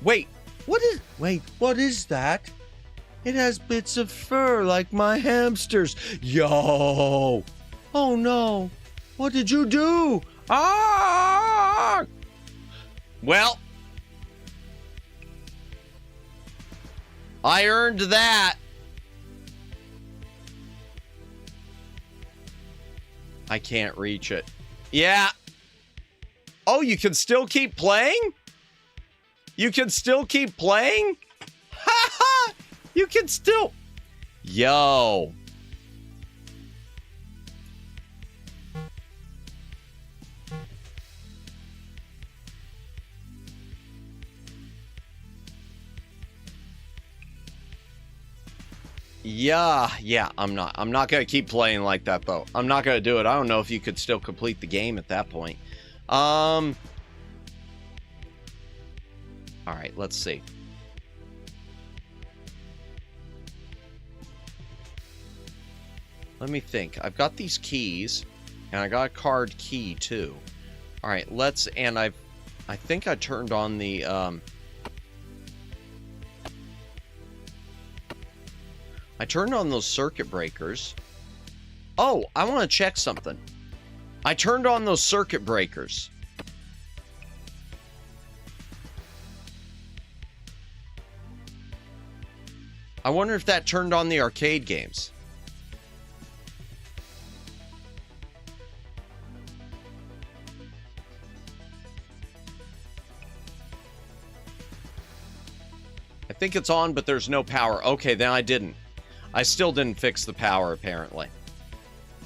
Wait. What is that? It has bits of fur like my hamsters. Yo. Oh no. What did you do? Ah! Well, I earned that. I can't reach it. Yeah. Oh, you can still keep playing? You can still keep playing? Ha ha! You can still... Yo. Yeah, I'm not gonna keep playing like that though. I'm not gonna do it. I don't know if you could still complete the game at that point. All right, let's see. Let me think. I've got these keys, and I got a card key too. All right, I think I turned on the I turned on those circuit breakers. Oh, I want to check something. I turned on those circuit breakers. I wonder if that turned on the arcade games. I think it's on, but there's no power. Okay, then I didn't. I still didn't fix the power, apparently.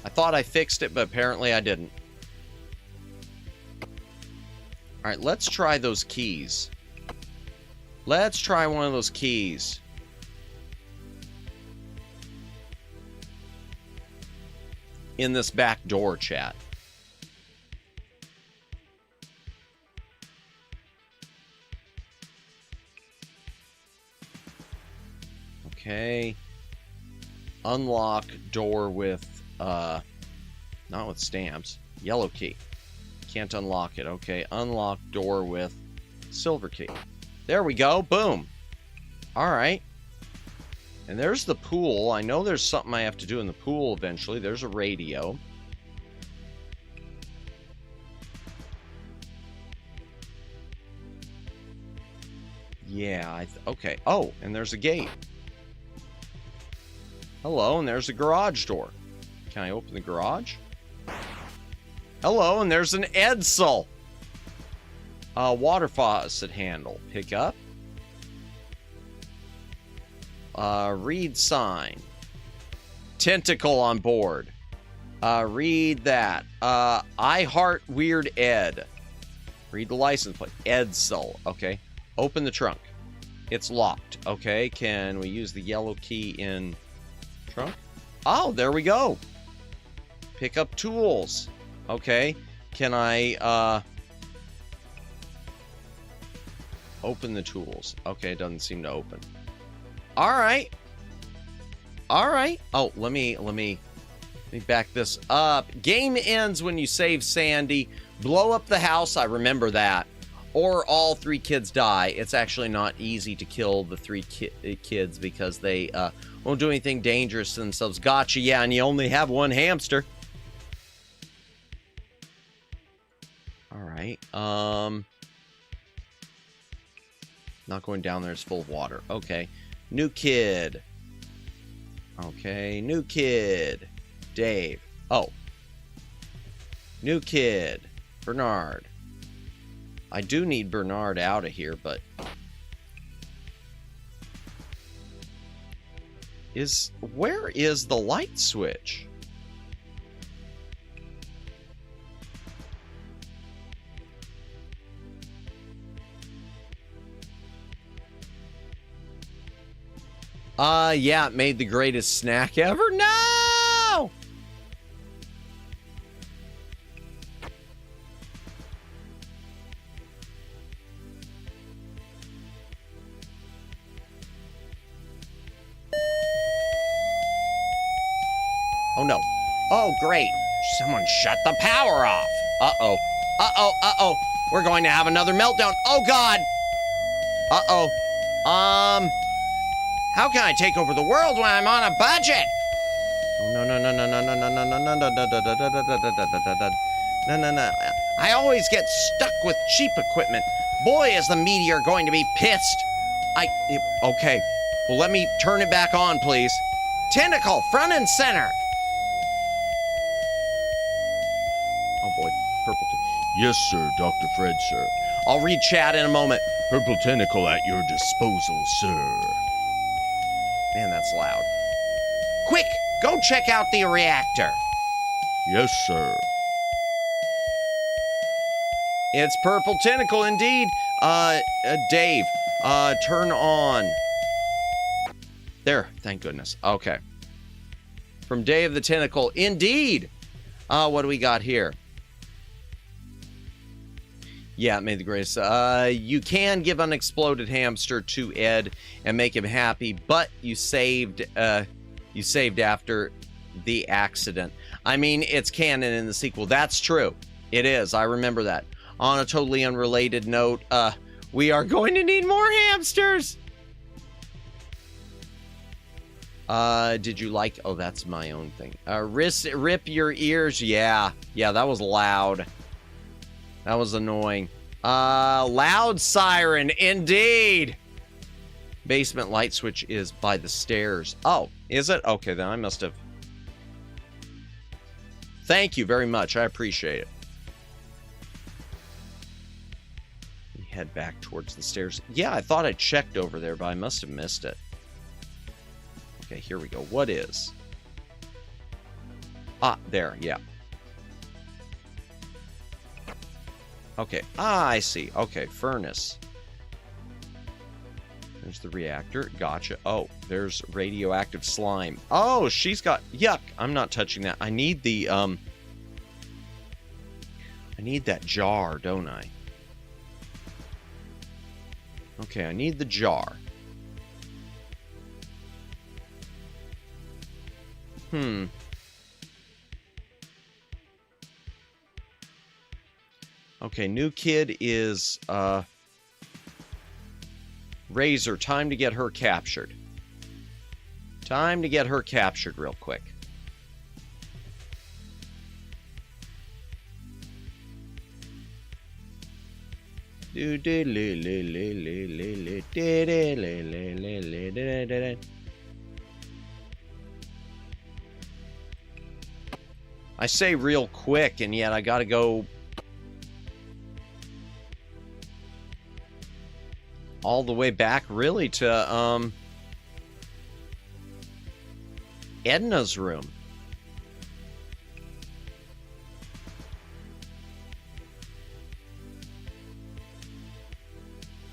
I thought I fixed it, but apparently I didn't. All right, let's try those keys. Let's try one of those keys. In this back door chat. Okay. Unlock door with, not with stamps. Yellow key. Can't unlock it. Okay, unlock door with silver key. There we go. Boom. All right. And there's the pool. I know there's something I have to do in the pool eventually. There's a radio. Yeah, okay. Oh, and there's a gate. Hello, and there's a garage door. Can I open the garage? Hello, and there's an Edsel. Water faucet handle. Pick up. Read sign. Tentacle on board. Read that. I heart Weird Ed. Read the license plate. Edsel. Okay. Open the trunk. It's locked. Okay. Can we use the yellow key in trunk? Oh, there we go. Pick up tools. Okay. Can I open the tools? Okay, it doesn't seem to open. All right. All right. Oh, let me back this up. Game ends when you save Sandy. Blow up the house. I remember that. Or all 3 kids die. It's actually not easy to kill the 3 kids because they won't do anything dangerous to themselves. Gotcha. Yeah, and you only have 1 hamster. All right. Not going down there. It's full of water. Okay. New kid. Okay. New kid. Dave. Oh. New kid. Bernard. I do need Bernard out of here, but... Where is the light switch? Yeah, it made the greatest snack ever. No! Oh, no. Oh, great. Someone shut the power off. Uh-oh. Uh-oh. Uh-oh. We're going to have another meltdown. Oh, God. Uh-oh. How can I take over the world when I'm on a budget? Oh, no, no, no, no, no, no, no, no, no, no, no, no, no, no. I always get stuck with cheap equipment. Boy, is the meteor going to be pissed. Okay. Well, let me turn it back on, please. Tentacle, front and center. Oh, boy. Purple.
Yes, sir, Dr. Fred, sir.
I'll read chat in a moment.
Purple tentacle at your disposal, sir.
Man, that's loud. Quick, go check out the reactor.
Yes, sir.
It's Purple Tentacle indeed. Dave, turn on. There, thank goodness. Okay. From Dave the Tentacle, indeed. What do we got here? Yeah, may the grace. You can give unexploded hamster to Ed and make him happy, but you saved after the accident. I mean, it's canon in the sequel. That's true. It is. I remember that. On a totally unrelated note, we are going to need more hamsters. Did you like... Oh, that's my own thing. Rip your ears. Yeah, that was loud. That was annoying. Loud siren, indeed. Basement light switch is by the stairs. Oh, is it? Okay, then I must have... Thank you very much. I appreciate it. Head back towards the stairs. Yeah, I thought I checked over there, but I must have missed it. Okay, here we go. What is? Ah, there, yeah. Okay, I see. Okay, furnace. There's the reactor. Gotcha. Oh, there's radioactive slime. Oh, she's got... Yuck, I'm not touching that. I need the, I need that jar, don't I? Okay, I need the jar. Okay, new kid is, Razor. Time to get her captured. Time to get her captured real quick. I say real quick, and yet I gotta go all the way back, really, to Edna's room.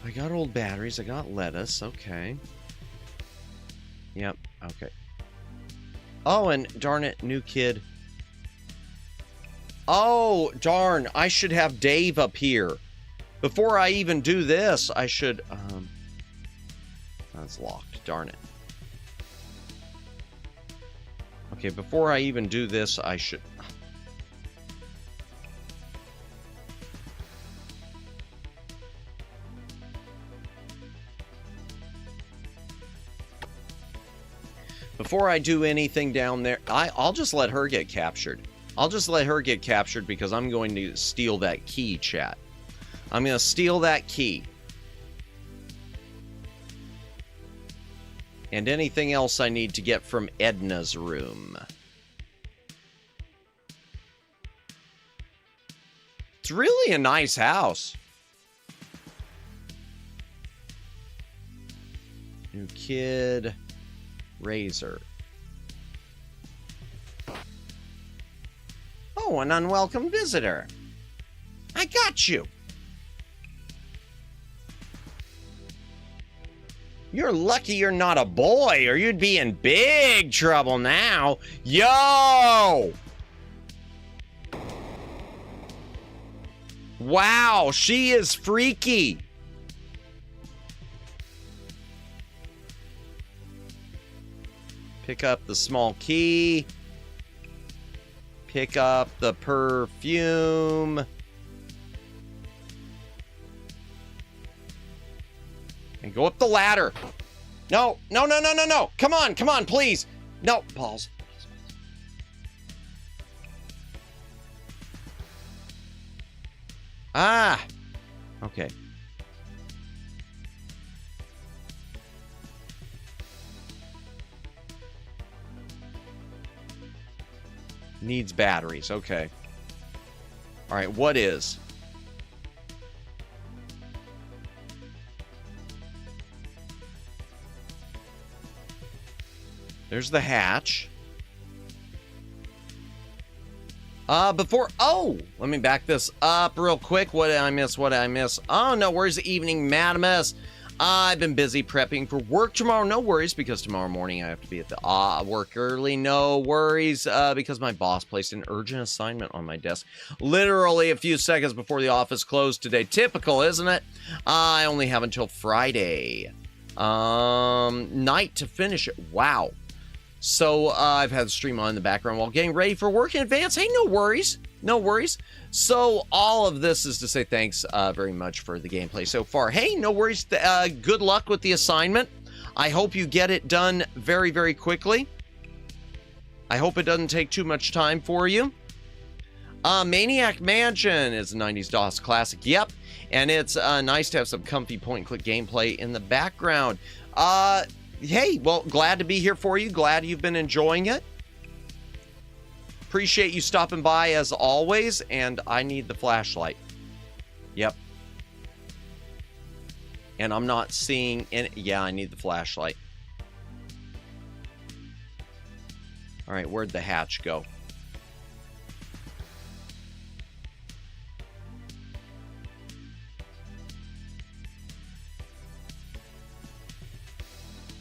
I got old batteries. I got lettuce. Okay. Yep. Okay. Oh, and darn it, new kid. Oh, darn. I should have Dave up here. Before I even do this, I should... That's locked. Darn it. Okay, before I even do this, I should... Before I do anything down there, I'll just let her get captured. I'll just let her get captured because I'm going to steal that key, chat. I'm going to steal that key. And anything else I need to get from Edna's room. It's really a nice house. New kid. Razor. Oh, an unwelcome visitor. I got you. You're lucky you're not a boy, or you'd be in big trouble now. Yo! Wow, she is freaky. Pick up the small key. Pick up the perfume. And go up the ladder. No, no, no, no, no, no. Come on, please. No, balls. Ah. Okay. Needs batteries. Okay. All right, what is? There's the hatch. Let me back this up real quick. What did I miss? Oh, no worries. Evening, Madamus. I've been busy prepping for work tomorrow. No worries, because tomorrow morning I have to be at the work early. No worries, because my boss placed an urgent assignment on my desk literally a few seconds before the office closed today. Typical, isn't it? I only have until Friday night to finish it. Wow. So I've had the stream on in the background while getting ready for work in advance. Hey, no worries. No worries. So all of this is to say thanks very much for the gameplay so far. Hey, no worries. Good luck with the assignment. I hope you get it done very, very quickly. I hope it doesn't take too much time for you. Maniac Mansion is a 90s DOS classic. Yep. And it's nice to have some comfy point-and-click gameplay in the background. Hey, well, glad to be here for you. Glad you've been enjoying it. Appreciate you stopping by as always, and I need the flashlight. Yep. And I'm not seeing any. Yeah, I need the flashlight. All right, where'd the hatch go?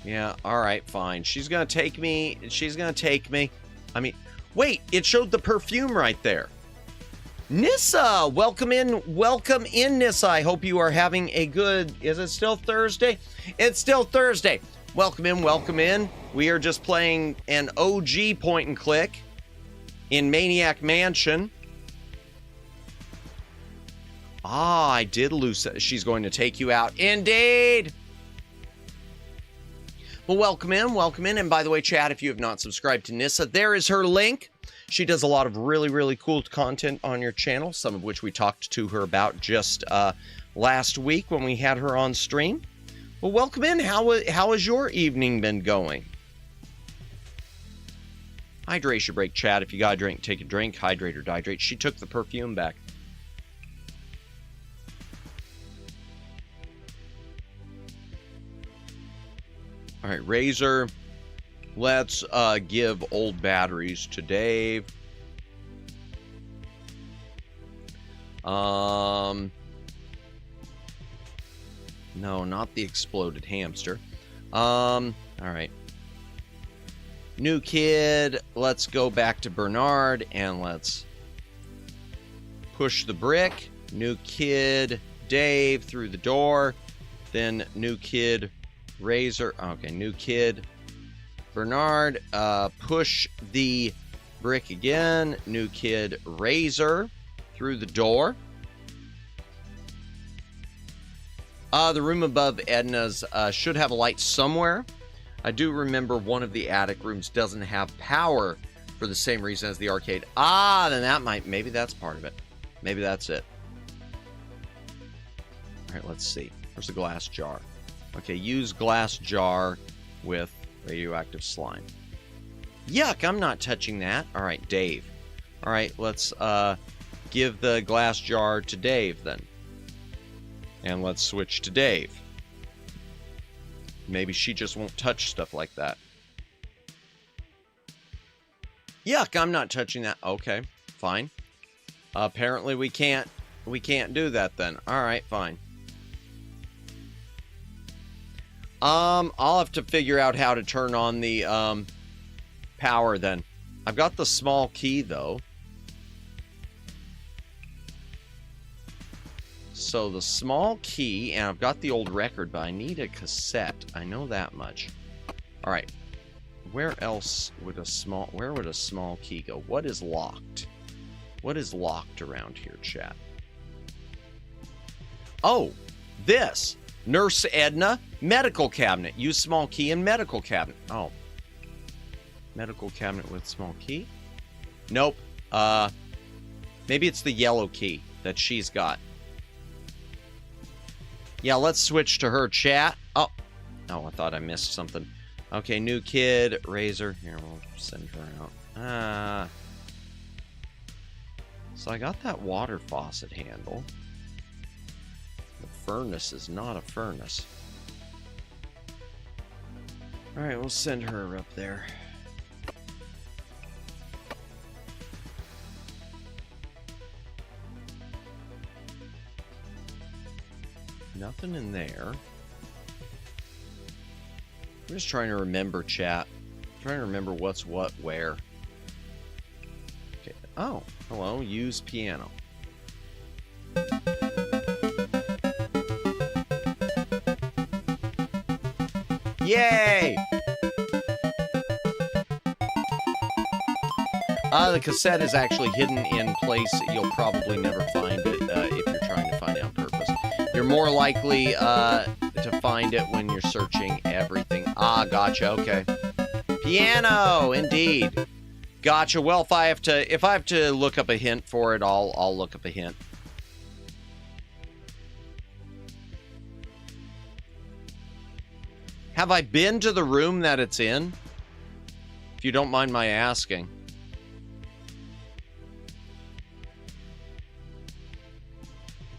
Yeah, all right, fine. She's gonna take me. I mean, wait, it showed the perfume right there. Nissa, welcome in, Nissa. I hope you are having a good, is it still Thursday? It's still Thursday. Welcome in. We are just playing an OG point and click in Maniac Mansion. I did lose. She's going to take you out. Indeed. Well, welcome in. And by the way, chat, if you have not subscribed to Nissa, there is her link. She does a lot of really, really cool content on your channel, some of which we talked to her about just last week when we had her on stream. Well, welcome in. How has your evening been going? Hydration break, chat. If you got a drink, take a drink. Hydrate or dihydrate. She took the perfume back. All right, Razor. Let's give old batteries to Dave. No, not the exploded hamster. All right. New kid. Let's go back to Bernard and let's push the brick. New kid, Dave through the door. Then new kid, Razor. Okay, new kid, Bernard. Push the brick again. New kid, Razor through the door. The room above Edna's should have a light somewhere. I do remember one of the attic rooms doesn't have power for the same reason as the arcade. Then maybe that's part of it. Maybe that's it. All right, let's see. Where's the glass jar? Okay, use glass jar with radioactive slime. Yuck, I'm not touching that. All right, Dave. All right, let's give the glass jar to Dave then. And let's switch to Dave. Maybe she just won't touch stuff like that. Yuck, I'm not touching that. Okay, fine. Apparently we can't do that then. All right, fine. I'll have to figure out how to turn on the power then. I've got the small key though. So the small key, and I've got the old record, but I need a cassette. I know that much. All right. Where else would where would a small key go? What is locked? What is locked around here, chat? Oh, this. Nurse Edna, medical cabinet. Use small key in medical cabinet. Oh. Medical cabinet with small key? Nope. Maybe it's the yellow key that she's got. Yeah, let's switch to her, chat. Oh, I thought I missed something. Okay, new kid, razor. Here, we'll send her out. So I got that water faucet handle. The furnace is not a furnace. All right, we'll send her up there. Nothing in there. I'm just trying to remember, chat. I'm trying to remember what's what where. Okay. Oh, hello. Use piano. Yay! The cassette is actually hidden in place. You'll probably never find it if you're trying to find it on purpose. You're more likely to find it when you're searching everything. Ah, gotcha. Okay. Piano, indeed. Gotcha. Well, if I have to look up a hint for it, I'll look up a hint. Have I been to the room that it's in? If you don't mind my asking.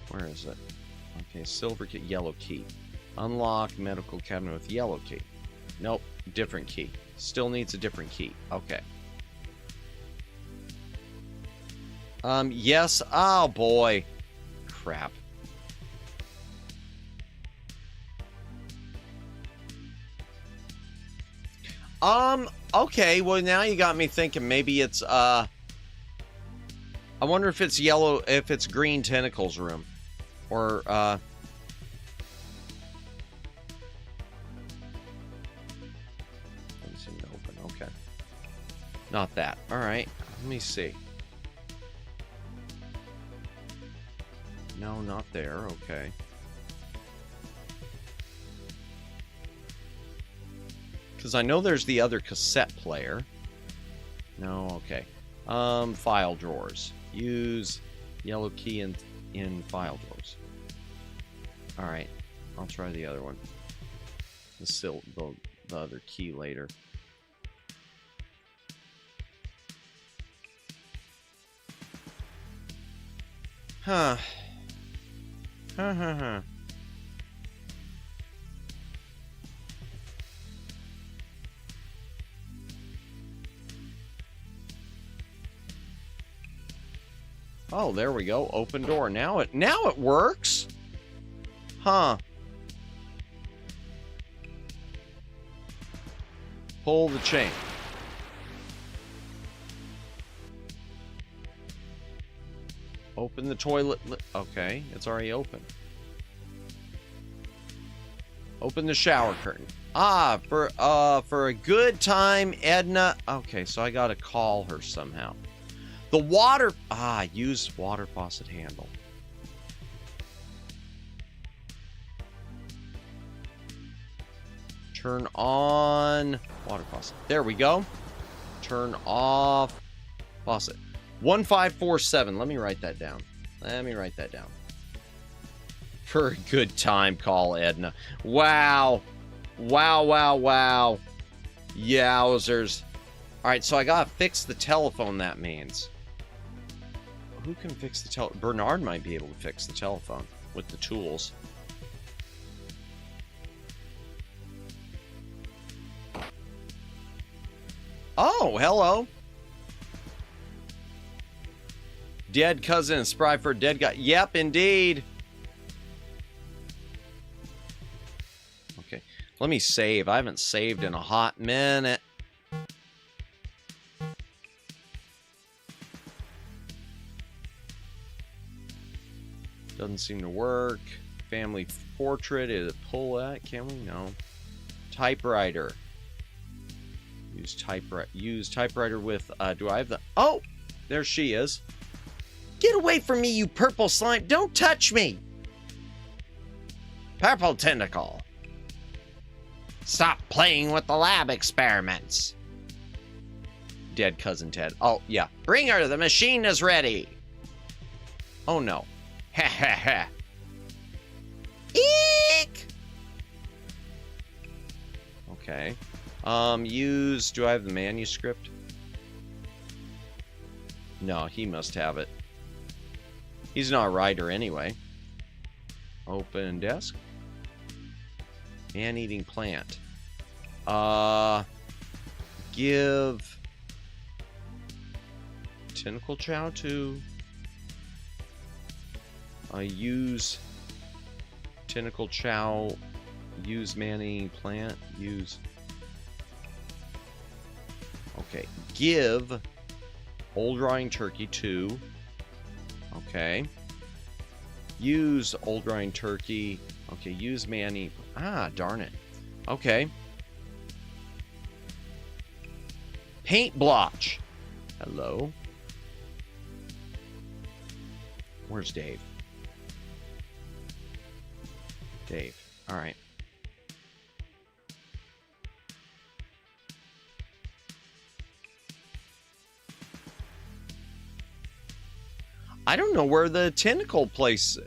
Where is it? Okay, silver key, yellow key. Unlock medical cabinet with yellow key. Nope, different key. Still needs a different key. Okay. Yes. Oh, boy. Crap. Okay, well, now you got me thinking maybe it's, I wonder if it's yellow, if it's green tentacles room. Or, doesn't seem to open. Okay. Not that. All right. Let me see. No, not there. Okay. Because I know there's the other cassette player. No, okay. File drawers. Use yellow key in file drawers. All right, I'll try the other one. The other key later. Huh. Huh. Oh, there we go. Open door. Now it works. Huh. Pull the chain. Open the toilet. Okay, it's already open. Open the shower curtain. Ah, for a good time, Edna. Okay, so I gotta call her somehow. The water... use water faucet handle. Turn on water faucet. There we go. Turn off faucet. 1547. Let me write that down. For a good time call, Edna. Wow. Wow. Yowzers. All right, so I gotta fix the telephone, that means. Who can fix the telephone? Bernard might be able to fix the telephone with the tools. Oh, hello. Dead cousin and spry for a dead guy. Yep, indeed. Okay, let me save. I haven't saved in a hot minute. Doesn't seem to work. Family portrait. Is it pull that? Can we? No. Typewriter. Use typewriter with, do I have the... Oh! There she is. Get away from me, you purple slime. Don't touch me. Purple tentacle. Stop playing with the lab experiments. Dead cousin Ted. Oh, yeah. Bring her. The machine is ready. Oh, no. Ha, ha, ha. Eek! Okay. Do I have the manuscript? No, he must have it. He's not a writer anyway. Open desk. Man-eating plant. Give tentacle chow to use tentacle chow, use man-eating plant, use. Okay, give old drawing turkey to. Okay. Use old drawing turkey. Okay, use man-eating. Ah, darn it. Okay. Paint blotch. Hello. Where's Dave? Dave. All right. I don't know where the tentacle place...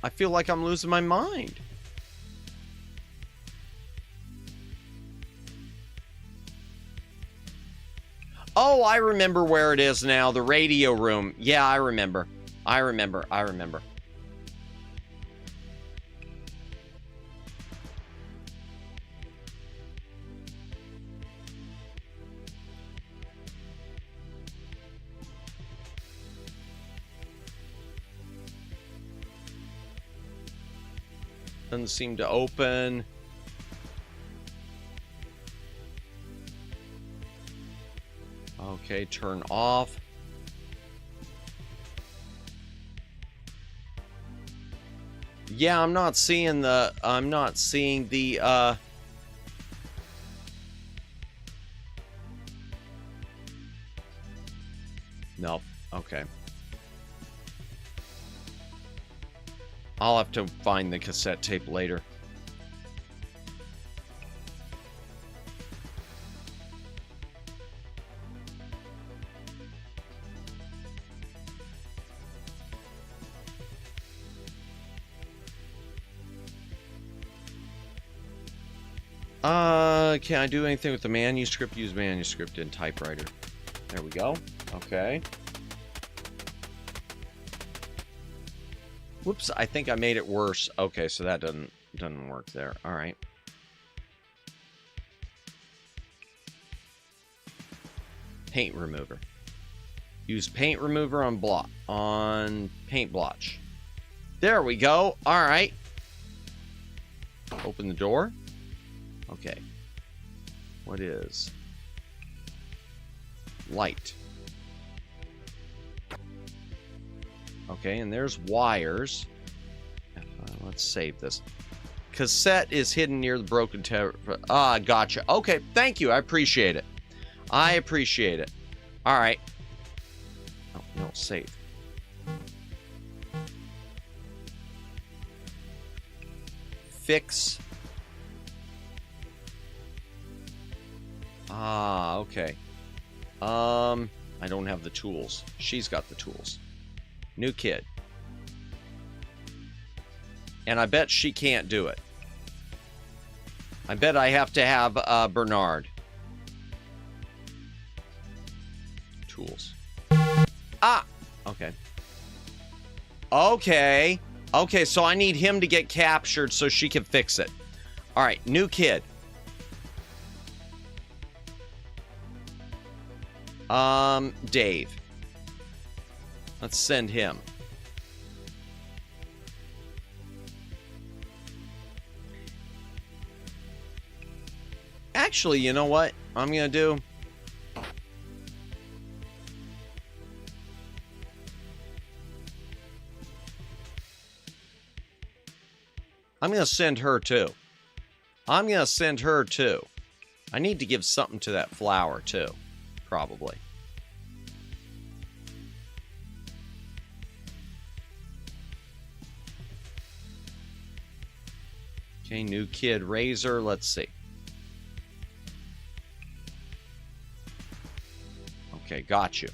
I feel like I'm losing my mind. Oh, I remember where it is now. The radio room. Yeah, I remember. I remember. Doesn't seem to open. Okay, turn off. Yeah, I'm not seeing the Nope. Okay. I'll have to find the cassette tape later. Can I do anything with the manuscript? Use manuscript in typewriter. There we go. Okay. Whoops, I think I made it worse. Okay, so that doesn't work there. All right. Paint remover. Use paint remover on paint blotch. There we go. All right. Open the door. Okay. What is light? Okay, and there's wires. Let's save this. Cassette is hidden near the broken gotcha. Okay, thank you. I appreciate it. I appreciate it. All right. Oh, no, save. Fix. Ah, okay. I don't have the tools. She's got the tools. New kid. And I bet she can't do it. I bet I have to have Bernard. Tools. Ah! Okay. Okay. Okay, so I need him to get captured so she can fix it. All right, new kid. Dave. Let's send him. Actually, you know what I'm gonna do? I'm gonna send her too. I'm gonna send her too. I need to give something to that flower, too. Probably. Okay, new kid, Razor. Let's see. Okay, got you.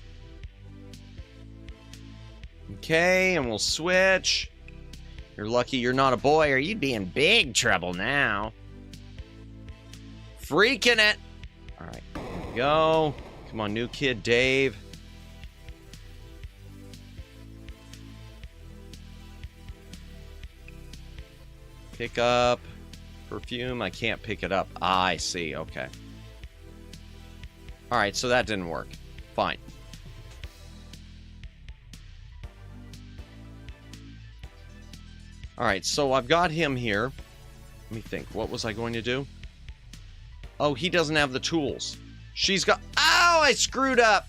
Okay, and we'll switch. You're lucky you're not a boy, or you'd be in big trouble now. Freaking it. All right, here we go. Come on, new kid, Dave. Pick up perfume. I can't pick it up. Ah, I see. Okay. All right, so that didn't work. Fine. All right, so I've got him here. Let me think. What was I going to do? Oh, he doesn't have the tools. She's got... Ow! I screwed up.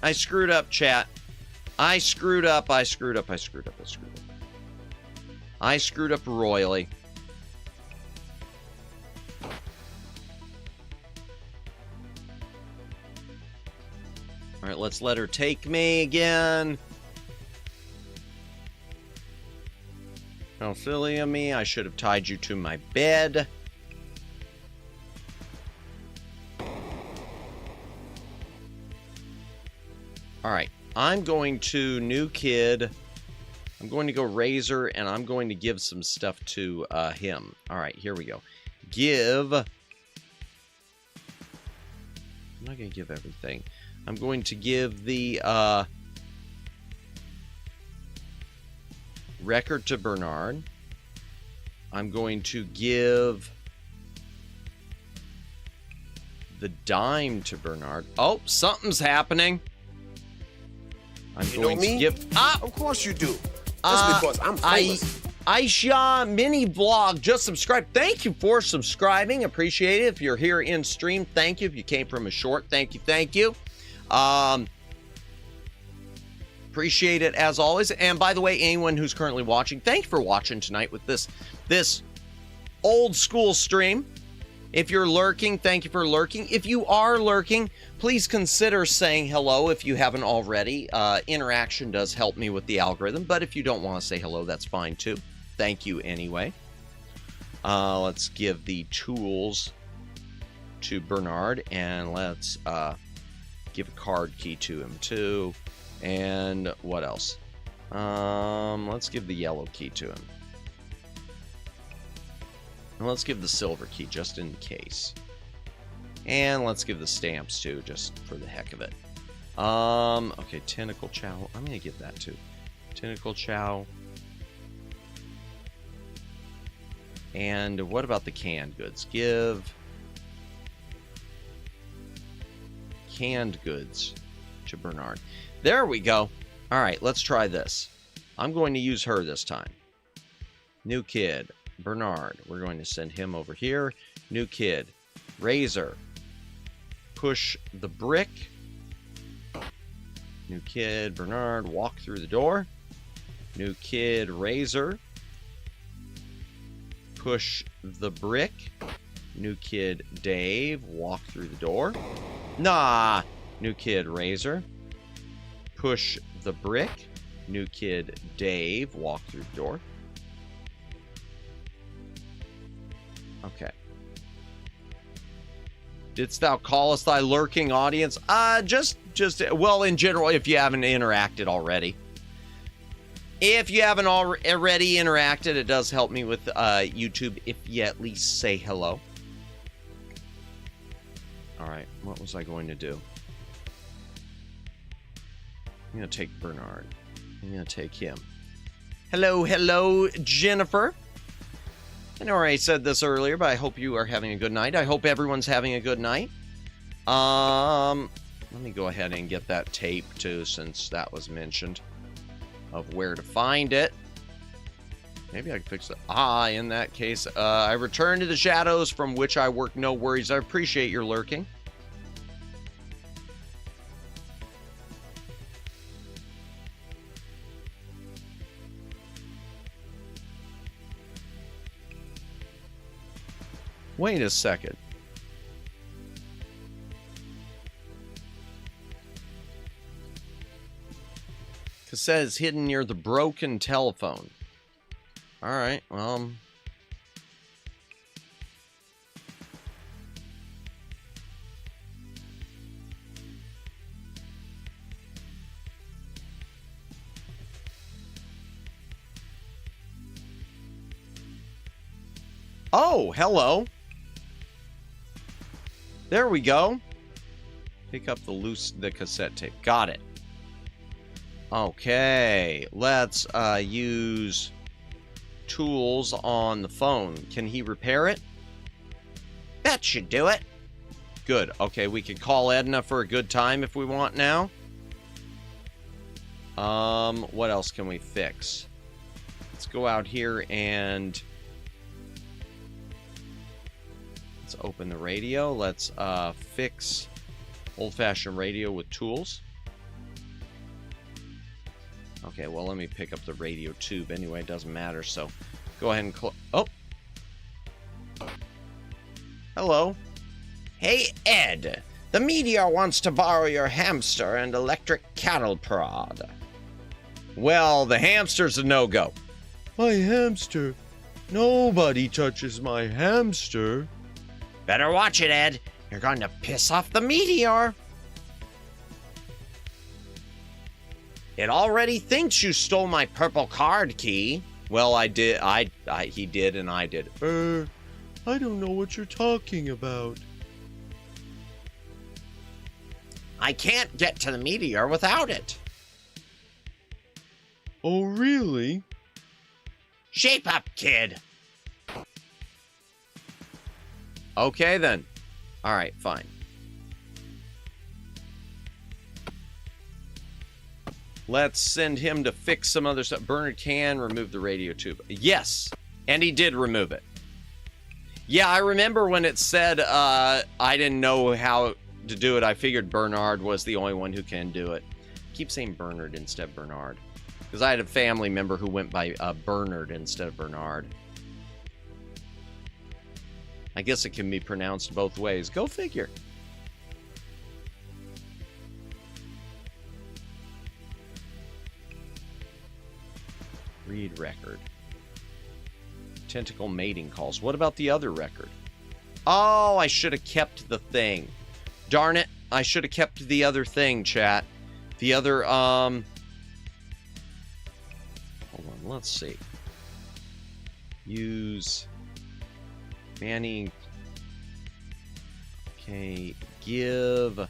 I screwed up, chat. I screwed up. I screwed up. I screwed up. I screwed up. I screwed up royally. All right, let's let her take me again. How silly of me. I should have tied you to my bed. All right, I'm going to new kid. I'm going to go Razor, and I'm going to give some stuff to him. All right, here we go. Give. I'm not going to give everything. I'm going to give the record to Bernard. I'm going to give the dime to Bernard. Oh, something's happening. I'm going to give...
Of course you do. Just because I'm famous.
Aisha mini vlog just subscribed. Thank you for subscribing. Appreciate it. If you're here in stream, thank you. If you came from a short, thank you. Thank you. Appreciate it as always. And by the way, anyone who's currently watching, thank you for watching tonight with this old school stream. If you're lurking, thank you for lurking. If you are lurking, please consider saying hello if you haven't already. Interaction does help me with the algorithm, but if you don't want to say hello, that's fine too. Thank you anyway. Let's give the tools to Bernard, and let's give a card key to him too. And what else? Let's give the yellow key to him. And let's give the silver key just in case. And let's give the stamps too, just for the heck of it. Okay, Tentacle Chow. I'm gonna give that too. Tentacle Chow. And what about the canned goods? Give canned goods to Bernard. There we go. All right, let's try this. I'm going to use her this time. New kid, Bernard. We're going to send him over here. New kid, Razor. Push the brick. New kid, Bernard. Walk through the door. New kid, Razor. Push the brick. New kid, Dave. Walk through the door. Nah. New kid, Razor. Push the brick. New kid, Dave. Walk through the door. Okay. Didst thou call us thy lurking audience? Just, well, in general, if you haven't interacted already. If you haven't already interacted, it does help me with YouTube if you at least say hello. All right, what was I going to do? I'm going to take Bernard. I'm going to take him. Hello, Jennifer. I know I already said this earlier, but I hope you are having a good night. I hope everyone's having a good night. Let me go ahead and get that tape, too, since that was mentioned, of where to find it. Maybe I can fix it. In that case, I return to the shadows from which I work. No worries. I appreciate your lurking. Wait a second. Cassette is hidden near the broken telephone. All right, well... Oh, hello. There we go. Pick up the cassette tape. Got it. Okay, let's use tools on the phone. Can he repair it? That should do it. Good. Okay, we can call Edna for a good time if we want now. What else can we fix? Let's go out here and let's open the radio. Let's fix old-fashioned radio with tools. Okay, well, let me pick up the radio tube. Anyway, it doesn't matter, so go ahead and oh! Hello. Hey, Ed. The Meteor wants to borrow your hamster and electric cattle prod. Well, the hamster's a no-go. My hamster? Nobody touches my hamster. Better watch it, Ed. You're going to piss off the Meteor. It already thinks you stole my purple card key. Well, I did. He did, and I did. I don't know what you're talking about. I can't get to the Meteor without it. Oh, really? Shape up, kid. Okay, then. All right, fine. Let's send him to fix some other stuff. Bernard can remove the radio tube. Yes, and he did remove it. Yeah, I remember when it said I didn't know how to do it. I figured Bernard was the only one who can do it. I keep saying Bernard instead of Bernard. Because I had a family member who went by Bernard instead of Bernard. I guess it can be pronounced both ways. Go figure. Read record. Tentacle mating calls. What about the other record? Oh, I should have kept the thing. Darn it. I should have kept the other thing, chat. The other, hold on, let's see. Use Manny. Okay, give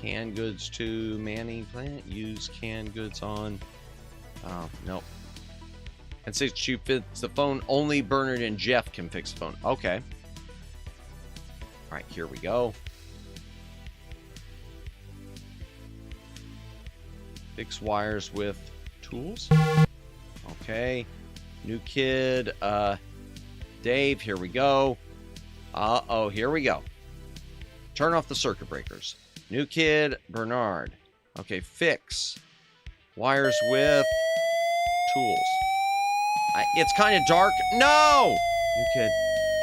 canned goods to Manny Plant. Use canned goods on. Oh, nope. And says she fits the phone. Only Bernard and Jeff can fix the phone. Okay. All right, here we go. Fix wires with tools. Okay. New kid. Dave, here we go. Uh-oh, here we go. Turn off the circuit breakers. New kid, Bernard. Okay, fix wires with tools. It's kind of dark. No! New kid.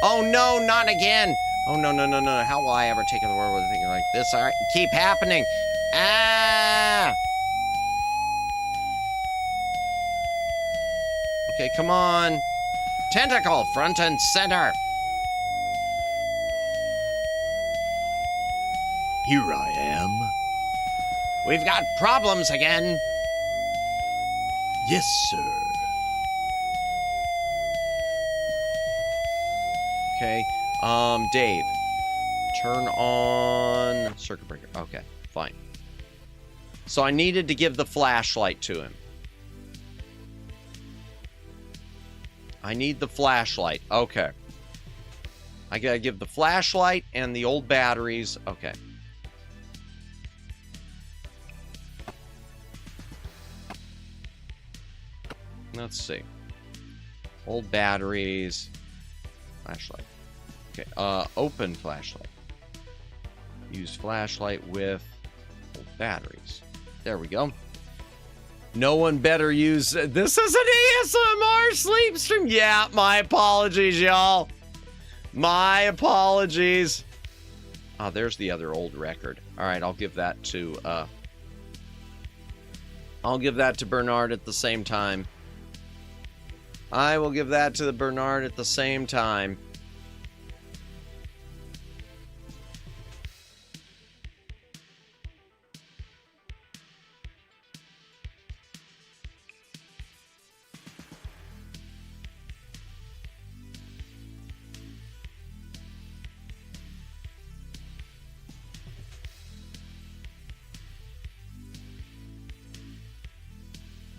Oh, no, not again. Oh, no, no, no, no. How will I ever take the world with a thing like this? All right, keep happening. Ah! Okay, come on. Tentacle, front and center.
Here I am.
We've got problems again.
Yes, sir.
Okay, Dave. Turn on circuit breaker. Okay, fine. So I needed to give the flashlight to him. I need the flashlight. Okay. I gotta give the flashlight and the old batteries. Okay. Let's see. Old batteries. Flashlight. Okay, open flashlight. Use flashlight with old batteries. There we go. No one better use... This is an ASMR sleep stream. Yeah, my apologies, y'all. My apologies. Oh, there's the other old record. All right, I'll give that to I'll give that to Bernard at the same time. I will give that to the Bernard at the same time.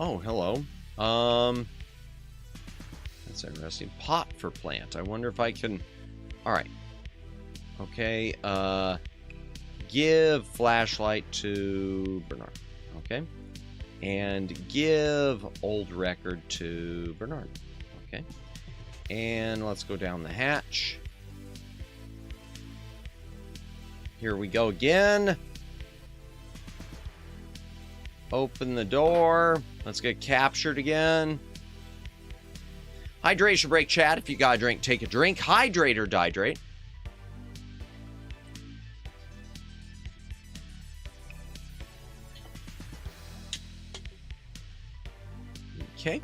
Oh, hello. That's interesting. Pot for plant. I wonder if I can... All right. Okay, give flashlight to Bernard. Okay. And give old record to Bernard. Okay. And let's go down the hatch. Here we go again. Open the door. Let's get captured again. Hydration break, chat. If you got a drink, take a drink. Hydrate or dihydrate. Okay.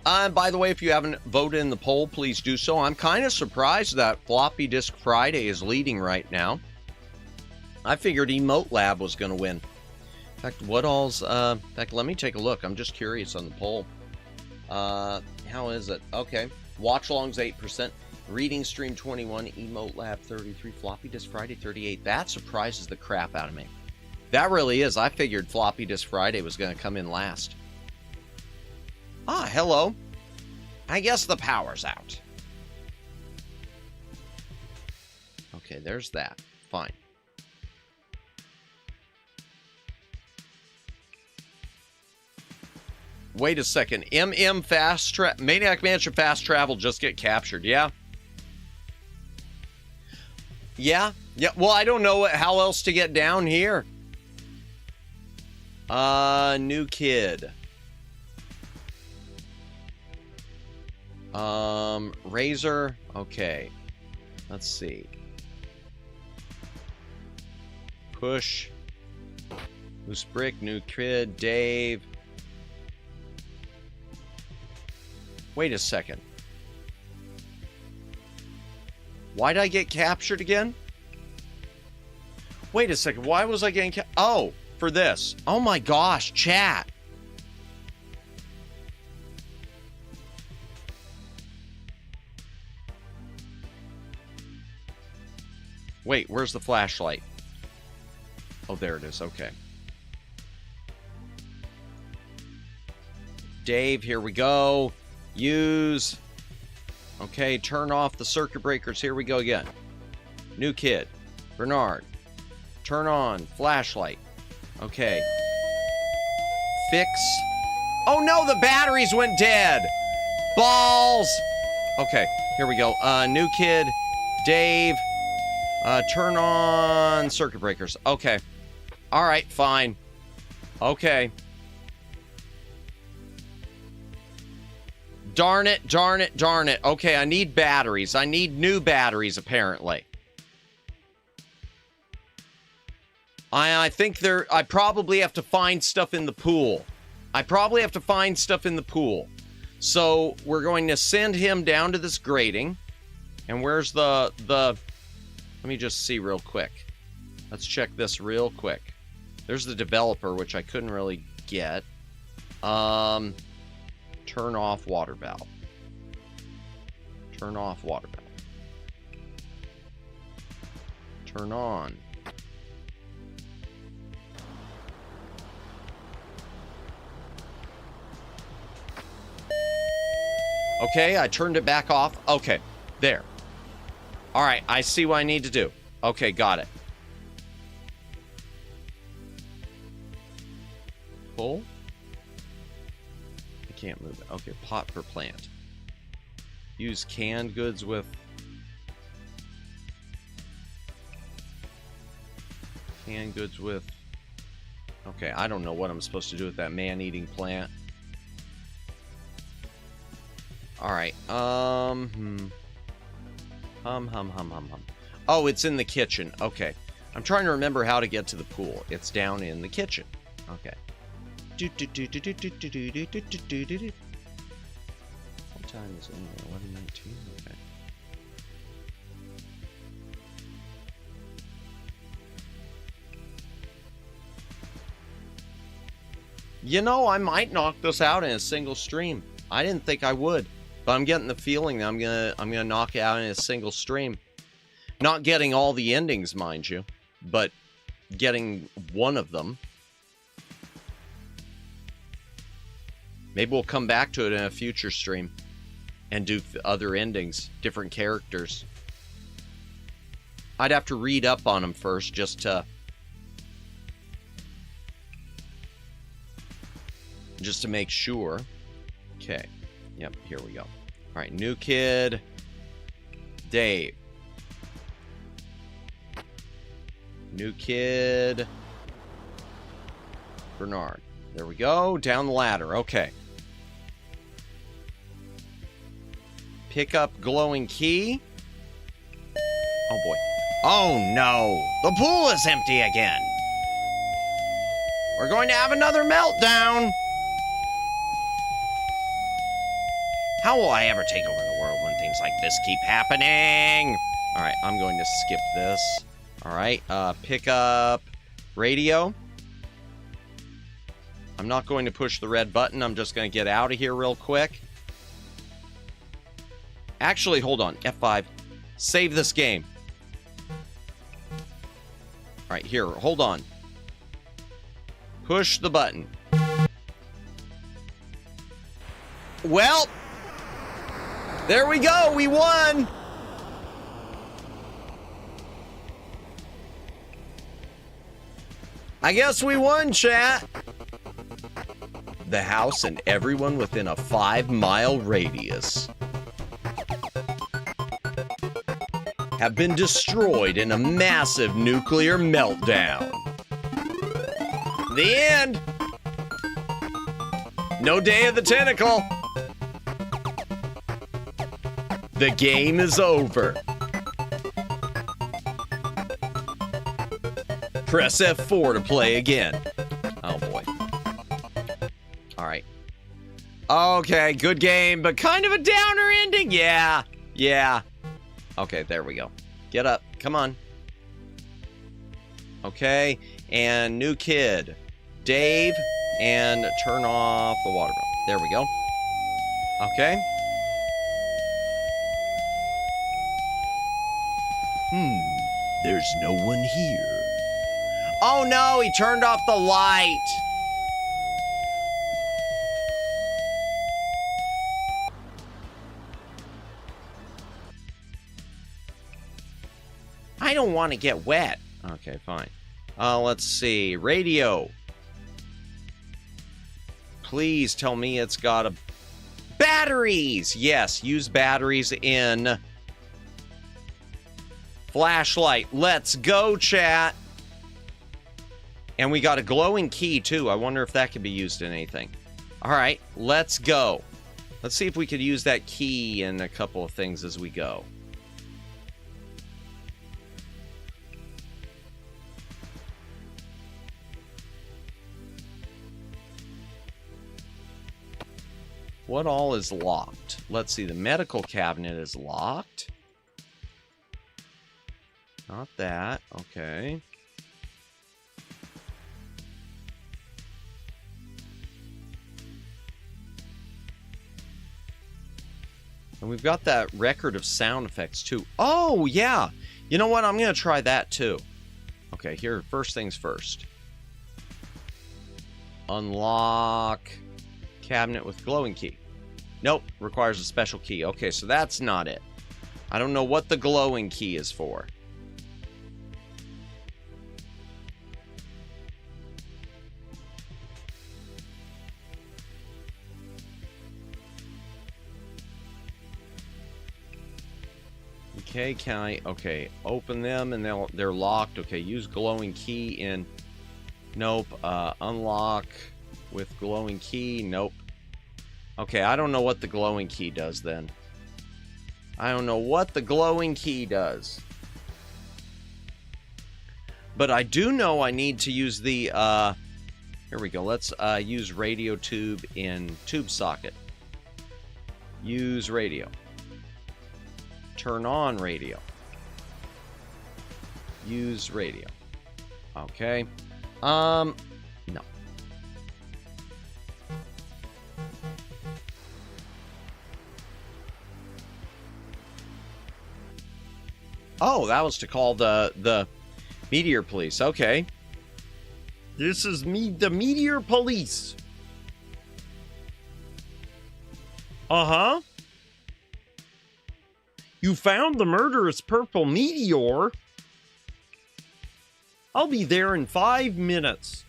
By the way, if you haven't voted in the poll, please do so. I'm kind of surprised that Floppy Disk Friday is leading right now. I figured Emote Lab was going to win. In fact, what all's... in fact, let me take a look. I'm just curious on the poll. How is it? Okay. Watch alongs 8%. Reading stream 21. Emote Lab 33. Floppy Disk Friday 38. That surprises the crap out of me. That really is. I figured Floppy Disk Friday was going to come in last. Ah, hello. I guess the power's out. Okay, there's that. Fine. Wait a second. Maniac Mansion fast travel just get captured, yeah? Yeah? Yeah, well, I don't know how else to get down here. New kid. Razor. Okay. Let's see. Push. Loose brick, new kid, Dave. Wait a second. Why did I get captured again? Wait a second. Why was I getting Oh, for this. Oh my gosh, chat. Wait, where's the flashlight? Oh, there it is. Okay. Dave, here we go. Use. Okay, turn off the circuit breakers. Here we go again. New kid. Bernard. Turn on. Flashlight. Okay. Fix. Oh no, the batteries went dead. Balls. Okay, here we go. New kid. Dave. Turn on circuit breakers. Okay. All right, fine. Okay. Darn it, darn it, darn it. Okay, I need batteries. I need new batteries, apparently. I think I probably have to find stuff in the pool. So, we're going to send him down to this grating. And where's the... Let me just see real quick. Let's check this real quick. There's the developer, which I couldn't really get. Turn off water valve. Turn off water valve. Turn on. Okay, I turned it back off. Okay, there. All right, I see what I need to do. Okay, got it. Pull. I can't move it. Okay, pot for plant. Use canned goods with... Canned goods with... Okay, I don't know what I'm supposed to do with that man-eating plant. All right, Oh, it's in the kitchen. Okay. I'm trying to remember how to get to the pool. It's down in the kitchen. Okay. What time is it? 11:19. Okay. You know, I might knock this out in a single stream. I didn't think I would, but I'm getting the feeling that I'm gonna knock it out in a single stream. Not getting all the endings, mind you, but getting one of them. Maybe we'll come back to it in a future stream and do other endings, different characters. I'd have to read up on them first just to make sure. Okay. Yep, here we go. All right, new kid, Dave. New kid, Bernard. There we go, down the ladder. Okay. Pick up glowing key. Oh boy. Oh no, the pool is empty again. We're going to have another meltdown. How will I ever take over the world when things like this keep happening? All right, I'm going to skip this. All right, pick up radio. I'm not going to push the red button. I'm just going to get out of here real quick. Actually, hold on. F5. Save this game. All right, here. Hold on. Push the button. Well, there we go. We won. I guess we won, chat. The house and everyone within a 5-mile radius have been destroyed in a massive nuclear meltdown. The end. No day of the tentacle. The game is over. Press F4 to play again. Oh boy. All right. Okay, good game, but kind of a downer ending. Yeah. Okay, there we go. Get up. Come on. Okay, and new kid. Dave, and turn off the water bill. There we go. Okay. There's no one here. Oh no, he turned off the light. I don't want to get wet. Okay, fine. Let's see. Radio. Please tell me it's got a... Batteries! Yes, use batteries in... Flashlight. Let's go, chat. And we got a glowing key, too. I wonder if that could be used in anything. All right, let's go. Let's see if we could use that key in a couple of things as we go. What all is locked? Let's see, the medical cabinet is locked. Not that. Okay. And we've got that record of sound effects too. Oh, yeah. You know what? I'm going to try that too. Okay, here, first things first. Unlock cabinet with glowing key. Nope, requires a special key. Okay, so that's not it. I don't know what the glowing key is for. Okay, can I... Okay, open them and they're locked. Okay, use glowing key in... Nope. Unlock with glowing key. Nope. Okay, I don't know what the glowing key does then. I don't know what the glowing key does. But I do know I need to use the Here we go. Let's use radio tube in tube socket. Use radio. Turn on radio. Use radio. Okay. No. Oh, that was to call the meteor police. Okay. This is the meteor police. Uh-huh. You found the murderous purple meteor? I'll be there in 5 minutes.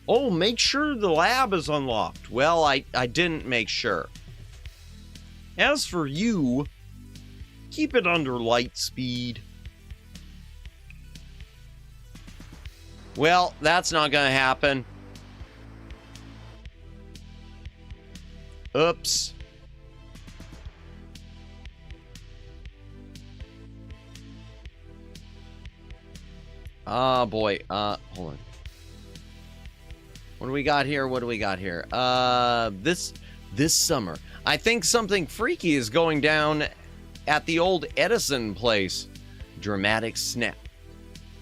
Oh, make sure the lab is unlocked. Well, I didn't make sure. As for you, keep it under light speed. Well, that's not gonna happen. Oops. Oh boy. Hold on. What do we got here? What do we got here? This summer, I think something freaky is going down at the old Edison place. Dramatic snap.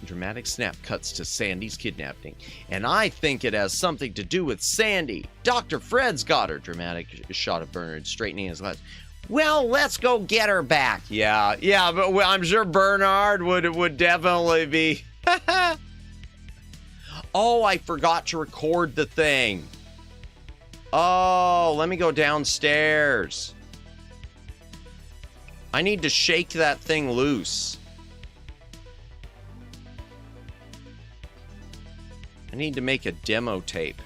Dramatic snap cuts to Sandy's kidnapping. And I think it has something to do with Sandy. Dr. Fred's got her. Dramatic shot of Bernard straightening his glass. Well, let's go get her back. Yeah, but I'm sure Bernard would definitely be. Oh, I forgot to record the thing. Oh, let me go downstairs. I need to shake that thing loose. I need to make a demo tape.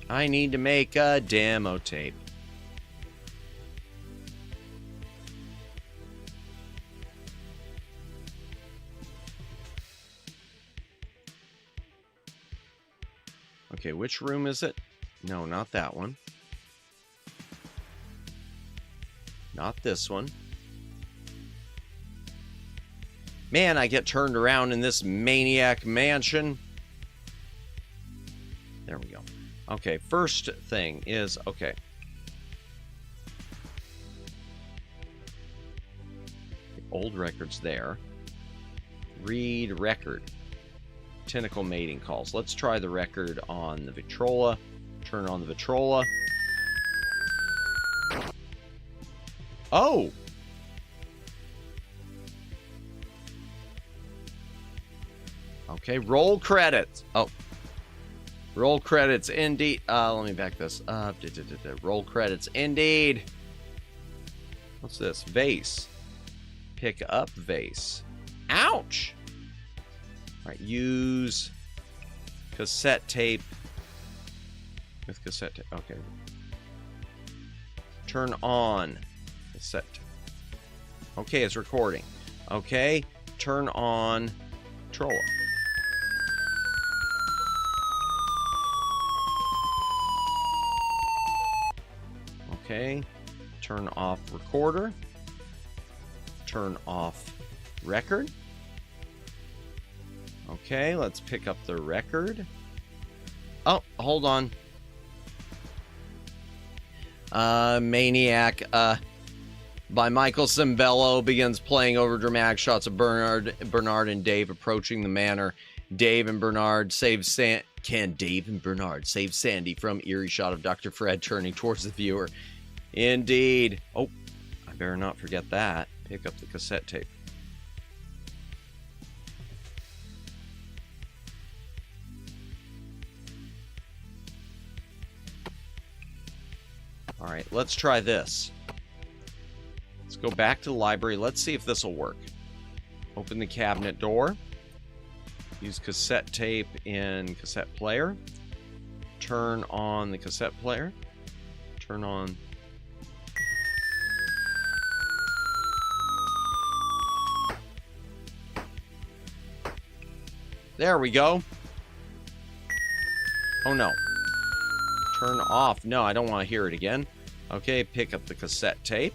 I need to make a demo tape. Okay, which room is it? No, not that one. Not this one. Man, I get turned around in this Maniac Mansion. There we go. Okay, first thing is, okay. The old record's there. Read record. Tentacle mating calls. Let's try the record on the Victrola. Turn on the Victrola. Oh! Okay, roll credits. Oh. Roll credits, indeed. Let me back this up. Roll credits, indeed. What's this? Vase. Pick up vase. Ouch! Alright, use cassette tape. With cassette tape. Okay. Turn on cassette tape. Okay, it's recording. Okay, turn on Trolla. Okay, turn off recorder. Turn off record. Okay, let's pick up the record. Oh, hold on. Maniac by Michael Cimbello begins playing over dramatic shots of Bernard and Dave approaching the manor. Dave and Bernard save Can Dave and Bernard save Sandy from eerie shot of Dr. Fred turning towards the viewer? Indeed. Oh, I better not forget that. Pick up the cassette tape. All right, let's try this. Let's go back to the library. Let's see if this will work. Open the cabinet door. Use cassette tape in cassette player. Turn on the cassette player. Turn on. There we go. Oh no. Turn off. No, I don't want to hear it again. Okay, pick up the cassette tape.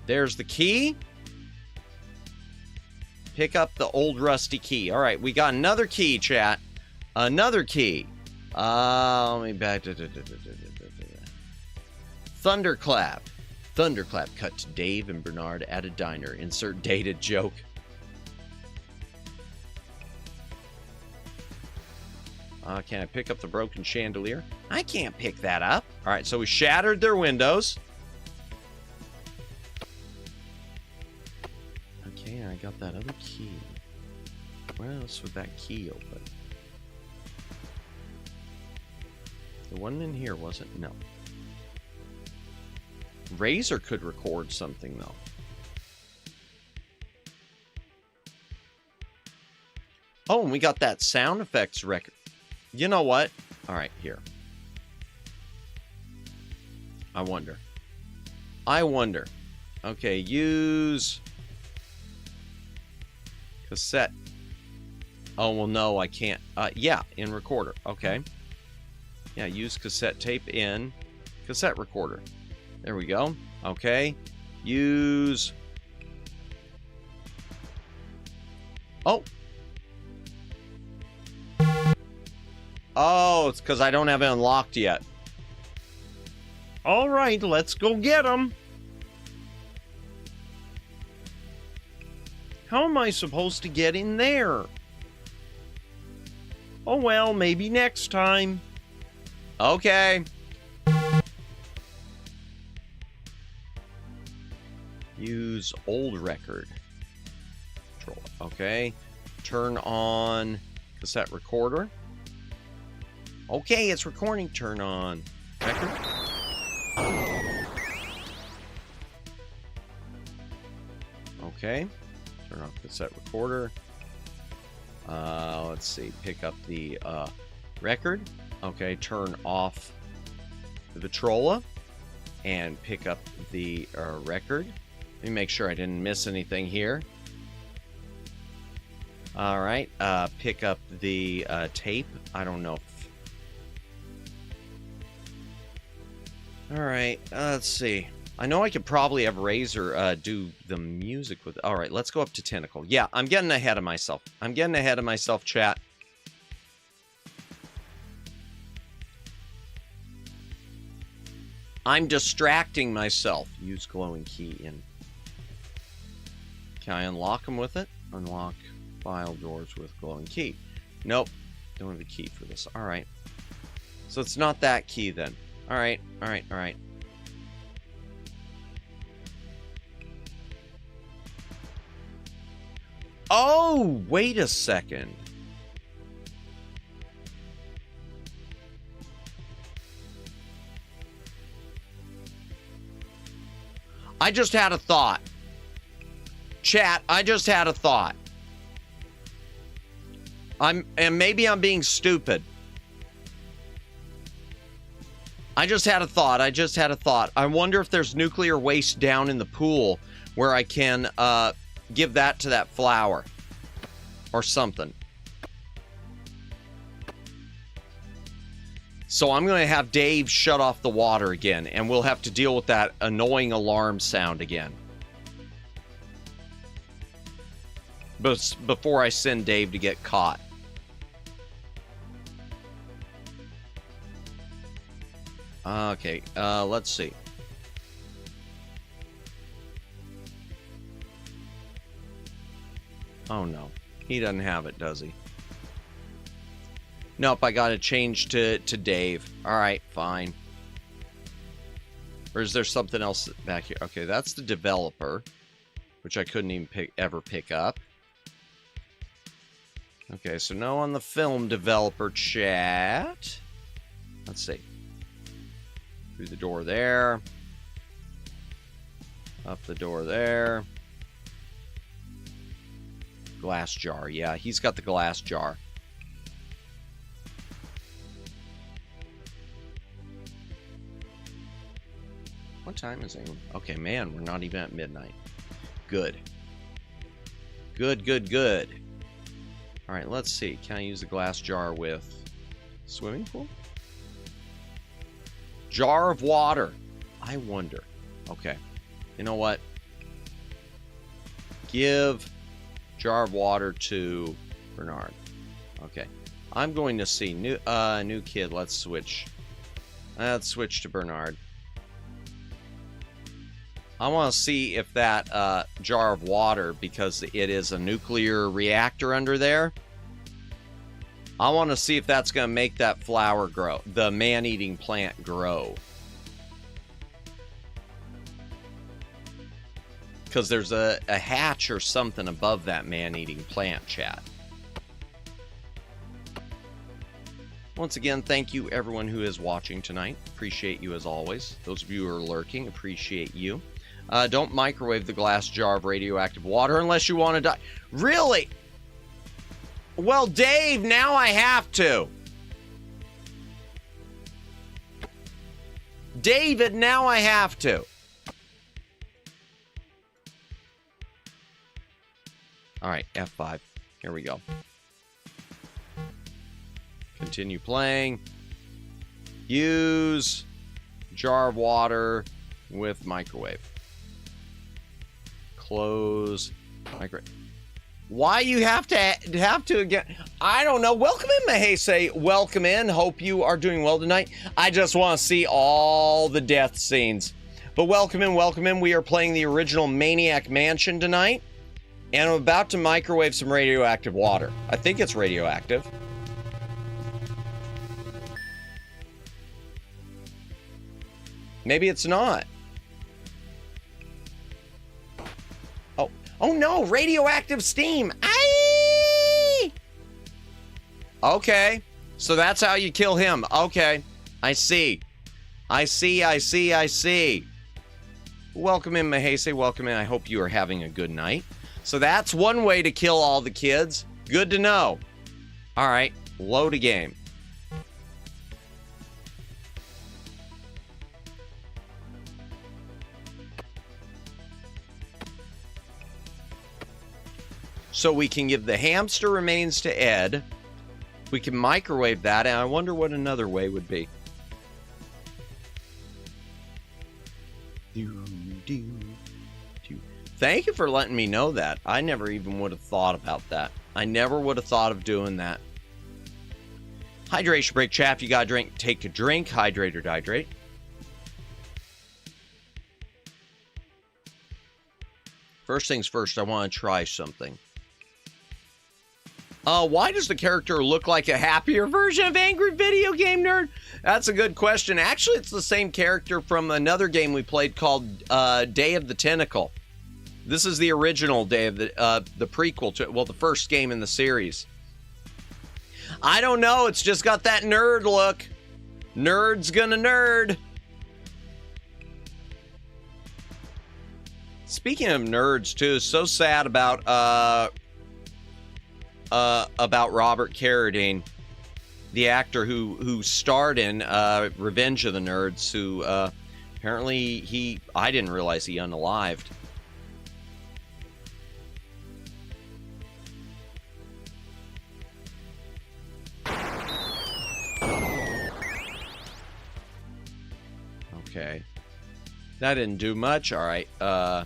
There's the key. Pick up the old rusty key. All right, we got another key, chat. Another key. Let me back to Thunderclap. Thunderclap cut to Dave and Bernard at a diner. Insert dated joke. Can I pick up the broken chandelier? I can't pick that up. All right, so we shattered their windows. Okay, I got that other key. Where else would that key open? The one in here wasn't? No. Razor could record something, though. Oh, and we got that sound effects record. You know what? All right, here. I wonder. Okay, use cassette. Oh, well, no, I can't. Yeah, in recorder. Okay. Yeah, use cassette tape in cassette recorder. There we go. Okay. Use. Oh. Oh, it's because I don't have it unlocked yet. All right, let's go get them. How am I supposed to get in there? Oh, well, maybe next time. Okay. Use old record. Control. Okay. Turn on cassette recorder. Okay, it's recording. Turn on record. Okay. Turn on cassette recorder. Let's see. Pick up the record. Okay, turn off the Victrola and pick up the record. Let me make sure I didn't miss anything here. All right, pick up the tape. I don't know. All right, let's see. I know I could probably have Razor do the music with. All right, let's go up to Tentacle. Yeah, I'm getting ahead of myself. Chat. I'm distracting myself. Use glowing key in. Can I unlock them with it? Unlock file doors with glowing key. Nope. Don't have a key for this. All right. So it's not that key then. All right. Oh, wait a second. I just had a thought. Chat, I just had a thought. Maybe I'm being stupid. I just had a thought. I wonder if there's nuclear waste down in the pool where I can give that to that flower or something. So I'm going to have Dave shut off the water again, and we'll have to deal with that annoying alarm sound again. But before I send Dave to get caught. Okay, let's see. Oh no, he doesn't have it, does he? Nope, I gotta change to Dave. Alright, fine. Or is there something else back here? Okay, that's the developer, which I couldn't even ever pick up. Okay, so no on the film developer chat. Let's see. Through the door there. Up the door there. Glass jar. Yeah, he's got the glass jar. What time is it? Okay, man, we're not even at midnight. Good. Good. All right, let's see. Can I use the glass jar with swimming pool? Jar of water. I wonder. Okay. You know what? Give jar of water to Bernard. Okay. I'm going to see new kid. Let's switch. Let's switch to Bernard. I want to see if that jar of water, because it is a nuclear reactor under there, I want to see if that's going to make that flower grow, the man-eating plant grow. Because there's a hatch or something above that man-eating plant, chat. Once again, thank you everyone who is watching tonight. Appreciate you as always. Those of you who are lurking, appreciate you. Don't microwave the glass jar of radioactive water unless you want to die. Really? Well, Dave, now I have to. David, now I have to. All right, F5. Here we go. Continue playing. Use jar of water with microwave. Close microwave. Why you have to again? I don't know. Welcome in, Mahese. Welcome in. Hope you are doing well tonight. I just want to see all the death scenes. But welcome in, welcome in. We are playing the original Maniac Mansion tonight. And I'm about to microwave some radioactive water. I think it's radioactive. Maybe it's not. Oh no, radioactive steam. Aye! Okay, so that's how you kill him. Okay, I see. I see. Welcome in, Mahese. Welcome in. I hope you are having a good night. So that's one way to kill all the kids. Good to know. All right, load a game. So we can give the hamster remains to Ed. We can microwave that, and I wonder what another way would be. Thank you for letting me know that. I never even would have thought about that. I never would have thought of doing that. Hydration break, chat. If you got a drink, take a drink. Hydrate or dehydrate. First things first, I want to try something. Why does the character look like a happier version of Angry Video Game Nerd? That's a good question. Actually, it's the same character from another game we played called Day of the Tentacle. This is the original Day of the prequel to, well, the first game in the series. I don't know. It's just got that nerd look. Nerd's gonna nerd. Speaking of nerds, too, so sad about Robert Carradine, the actor who starred in Revenge of the Nerds, who apparently I didn't realize he unalived. Okay. That didn't do much. All right. I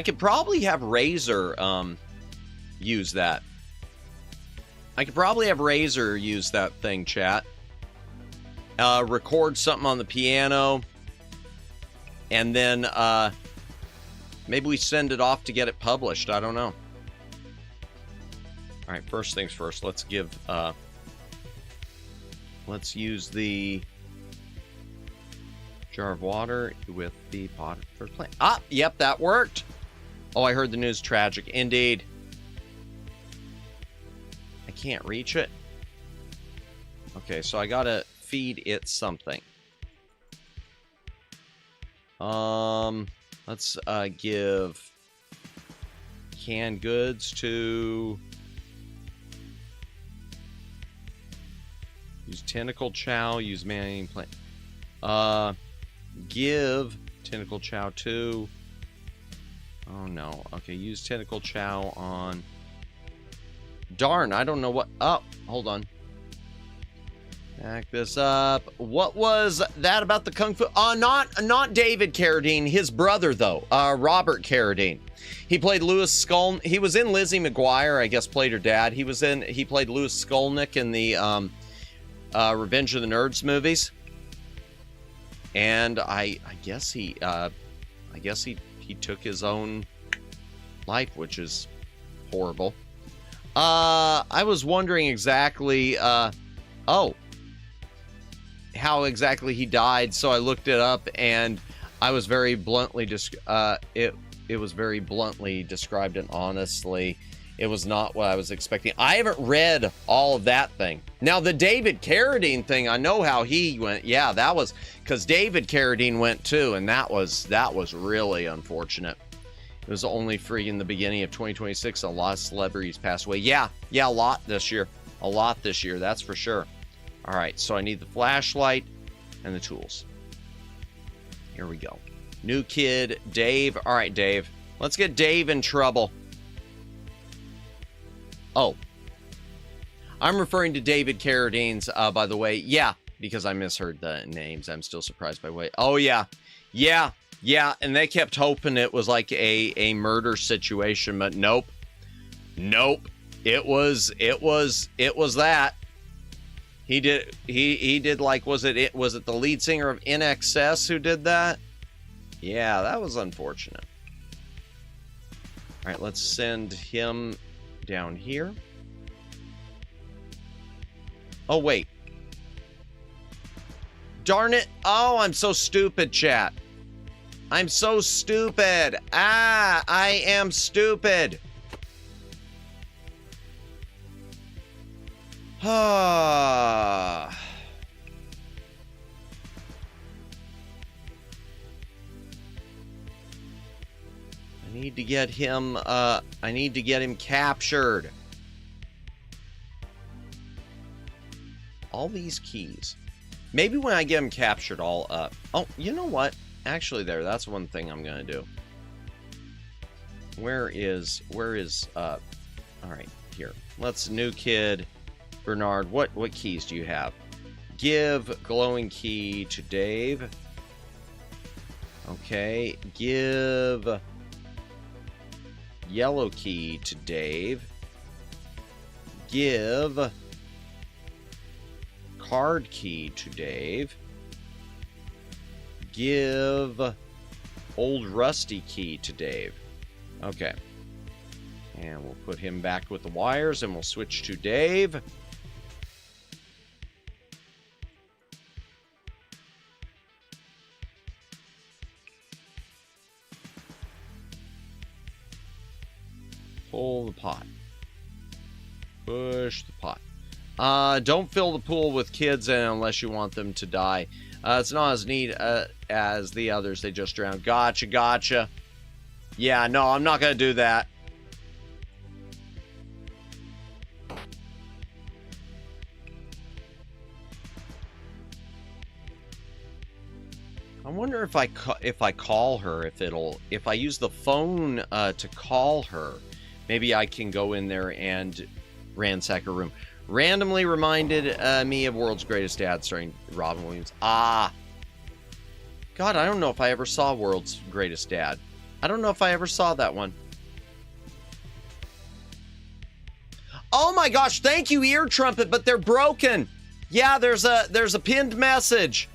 could probably have Razor use that. I could probably have Razor use that thing, chat. Record something on the piano. And then maybe we send it off to get it published. I don't know. All right, first things first. Let's give... let's use the jar of water with the pot for plant. Ah, yep, that worked. Oh, I heard the news. Tragic. Indeed. I can't reach it. Okay, so I gotta feed it something. Let's give canned goods to... Use tentacle chow, use man-eating plant. Give tentacle chow to... Oh no. Okay, use tentacle chow on... Darn, I don't know what... Oh, hold on. Back this up. What was that about the Kung Fu? Not David Carradine, his brother, though. Robert Carradine. He played Louis Skull. He was in Lizzie McGuire, I guess, played her dad. He played Louis Skolnick in the Revenge of the Nerds movies. And I guess he took his own life, which is horrible. I was wondering exactly how exactly he died, so I looked it up, and I was very bluntly it was very bluntly described, and honestly, it was not what I was expecting. I haven't read all of that thing. Now, the David Carradine thing, I know how he went. Yeah, that was because David Carradine went too, and that was really unfortunate. It was only free in the beginning of 2026. A lot of celebrities passed away. Yeah, a lot this year. A lot this year, that's for sure. All right, so I need the flashlight and the tools. Here we go. New kid, Dave. All right, Dave. Let's get Dave in trouble. Oh. I'm referring to David Carradine's, by the way. Yeah, because I misheard the names. I'm still surprised by what. Oh, yeah. Yeah, and they kept hoping it was like a murder situation, but nope. It was that. He did like, was it the lead singer of NXS who did that? Yeah, that was unfortunate. All right, let's send him down here. Oh, wait. Darn it. Oh, I'm so stupid, chat. I'm so stupid. I am stupid. I need to get him, captured. All these keys. Maybe when I get him captured, I'll, oh, you know what? Actually, that's one thing I'm gonna do. Where is, all right, here. Let's, new kid. Bernard, what keys do you have? Give glowing key to Dave. Okay, give yellow key to Dave. Give card key to Dave. Give old rusty key to Dave. Okay. And we'll put him back with the wires, and we'll switch to Dave. Pull the pot. Push the pot. Don't fill the pool with kids in unless you want them to die. It's not as neat as the others. They just drowned. Gotcha. Yeah, no, I'm not going to do that. I wonder if I call her, if I use the phone to call her, maybe I can go in there and ransack her room. Randomly reminded me of World's Greatest Dad starring Robin Williams. God, I don't know if I ever saw World's Greatest Dad. I don't know if I ever saw that one. Oh my gosh, thank you, Ear Trumpet, but they're broken. Yeah, there's a pinned message.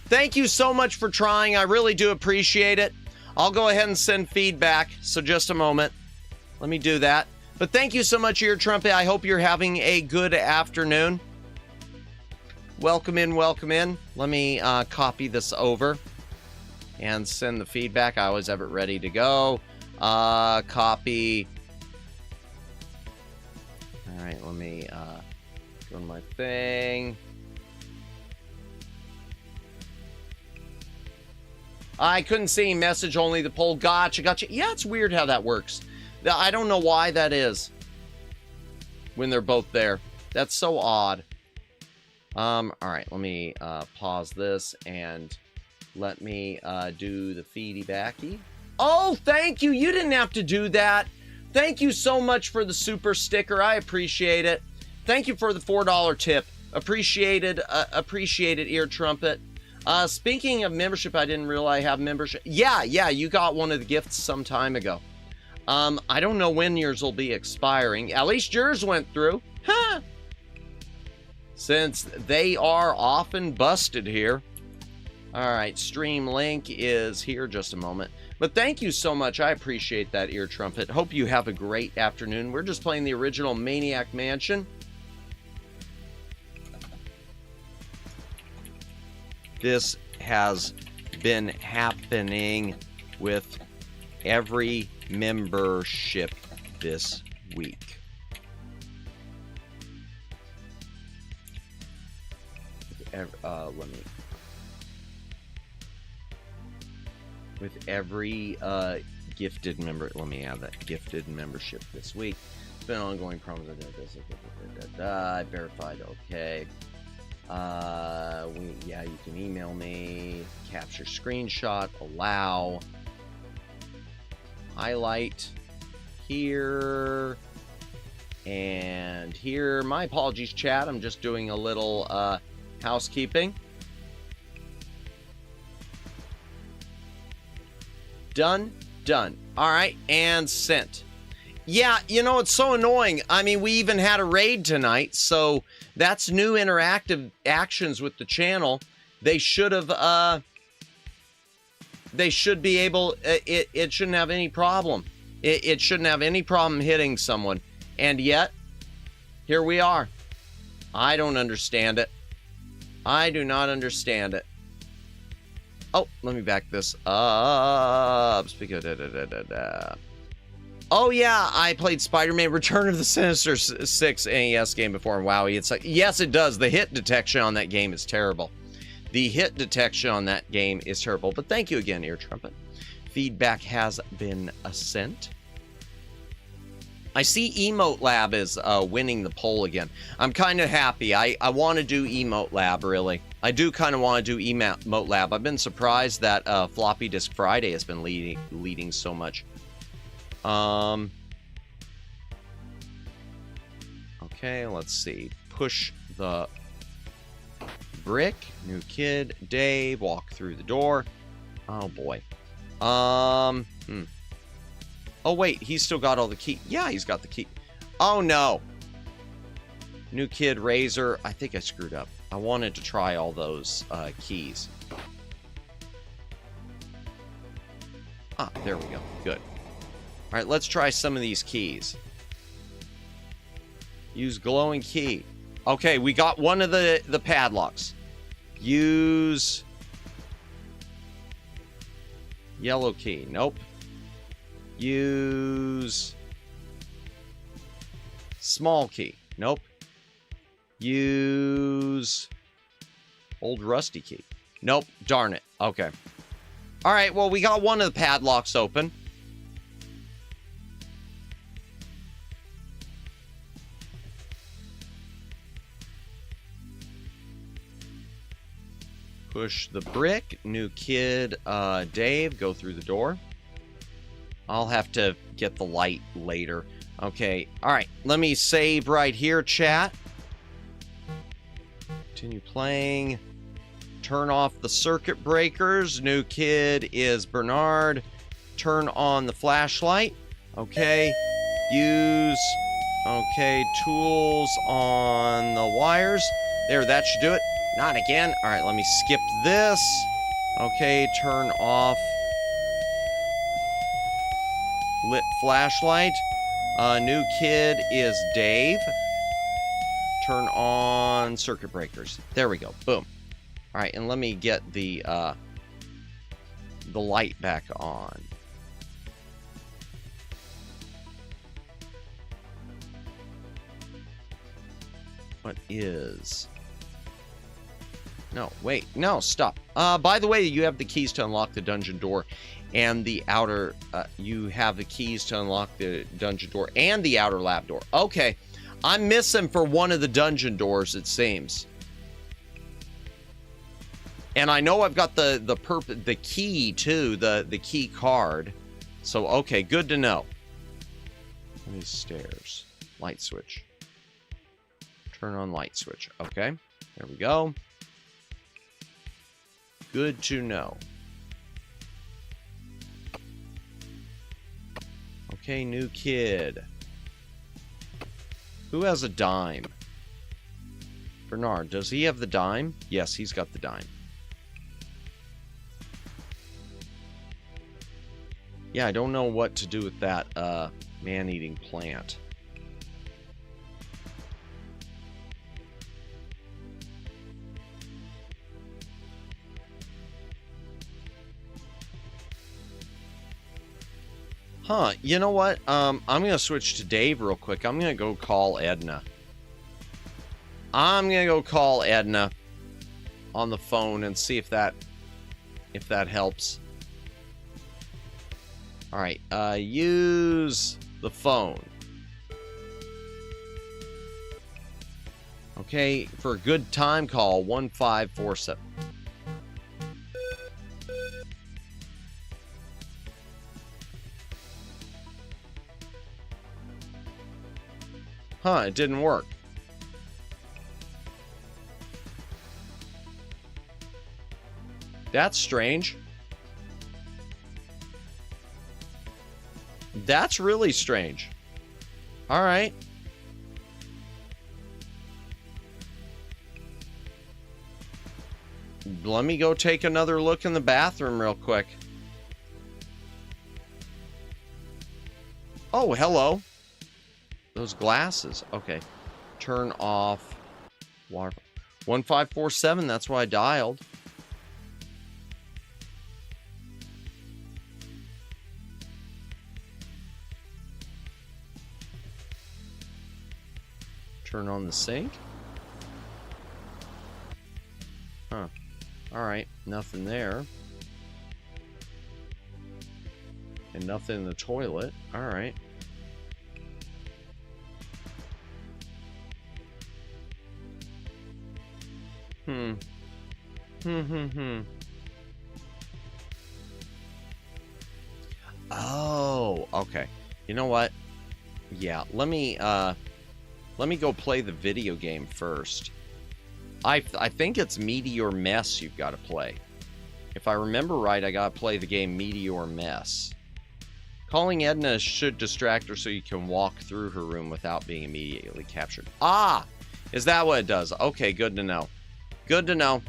Thank you so much for trying. I really do appreciate it. I'll go ahead and send feedback. So just a moment. Let me do that. But thank you so much, Ear Trumpet. I hope you're having a good afternoon. Welcome in. Let me copy this over and send the feedback. I always have it ready to go. Copy. All right, let me go to my thing. I couldn't see message only the poll. Gotcha. Yeah, it's weird how that works. I don't know why that is when they're both there. That's so odd. All right, let me pause this and let me do the feedy backy. Oh, thank you. You didn't have to do that. Thank you so much for the super sticker. I appreciate it. Thank you for the $4 tip. Appreciated, Ear Trumpet. Speaking of membership, I didn't realize I have membership. Yeah, you got one of the gifts some time ago. I don't know when yours will be expiring. At least yours went through. Huh. Since they are often busted here. All right, stream link is here. Just a moment. But thank you so much. I appreciate that, Ear Trumpet. Hope you have a great afternoon. We're just playing the original Maniac Mansion. This has been happening with every membership this week. With every gifted member, let me add that gifted membership this week. It's been ongoing problems. I verified. Okay. Yeah, you can email me, capture screenshot, allow, highlight here and here. My apologies, chat. I'm just doing a little housekeeping. Done. All right, and sent. Yeah, you know, it's so annoying. I mean, we even had a raid tonight, so that's new interactive actions with the channel. They should have, they should be able, it shouldn't have any problem. It shouldn't have any problem hitting someone. And yet, here we are. I don't understand it. I do not understand it. Oh, let me back this up. Speaking of Oh yeah, I played Spider-Man Return of the Sinister 6 NES game before, and wow, it's like, yes, it does. The hit detection on that game is terrible. The hit detection on that game is terrible. But thank you again, Ear Trumpet. Feedback has been sent. I see Emote Lab is winning the poll again. I'm kind of happy. I want to do Emote Lab, really. I do kind of want to do Emote Lab. I've been surprised that Floppy Disk Friday has been leading so much. Okay, let's see. Push the brick. New kid. Dave. Walk through the door. Oh, boy. Oh, wait, he's still got all the key. Yeah, he's got the key. Oh, no. New kid, Razor. I think I screwed up. I wanted to try all those keys. Ah, there we go. Good. All right, let's try some of these keys. Use glowing key. Okay, we got one of the padlocks. Use yellow key. Nope. Use small key. Nope. Use old rusty key. Nope. Darn it. Okay. All right, well, we got one of the padlocks open. Push the brick. New kid, Dave, go through the door. I'll have to get the light later. Okay, all right. Let me save right here, chat. Continue playing. Turn off the circuit breakers. New kid is Bernard. Turn on the flashlight. Okay. Use, okay, tools on the wires. There, that should do it. Not again. All right, let me skip this. Okay, turn off lit flashlight. New kid is Dave. Turn on circuit breakers. There we go. Boom. All right, and let me get the light back on. What is... No, wait. No, stop. By the way, you have the keys to unlock the dungeon door and the outer... you have the keys to unlock the dungeon door and the outer lab door. Okay. I'm missing for one of the dungeon doors, it seems. And I know I've got the key, too. The key card. So, okay. Good to know. These stairs. Light switch. Turn on light switch. Okay, there we go. Good to know. Okay, new kid. Who has a dime? Bernard, does he have the dime? Yes, he's got the dime. Yeah, I don't know what to do with that man-eating plant. Huh, you know what? I'm going to switch to Dave real quick. I'm going to go call Edna. I'm going to go call Edna on the phone and see if that helps. All right, use the phone. Okay, for a good time call, 1547. Huh, it didn't work. That's strange. That's really strange. All right. Let me go take another look in the bathroom real quick. Oh, hello. Those glasses. Okay. Turn off water. 1547, that's why I dialed. Turn on the sink. Huh. Alright, nothing there. And nothing in the toilet. Alright. Oh, okay. You know what? Yeah, let me go play the video game first. I think it's Meteor Mess you've got to play. If I remember right, I got to play the game Meteor Mess. Calling Edna should distract her so you can walk through her room without being immediately captured. Ah! Is that what it does? Okay, good to know. Good to know.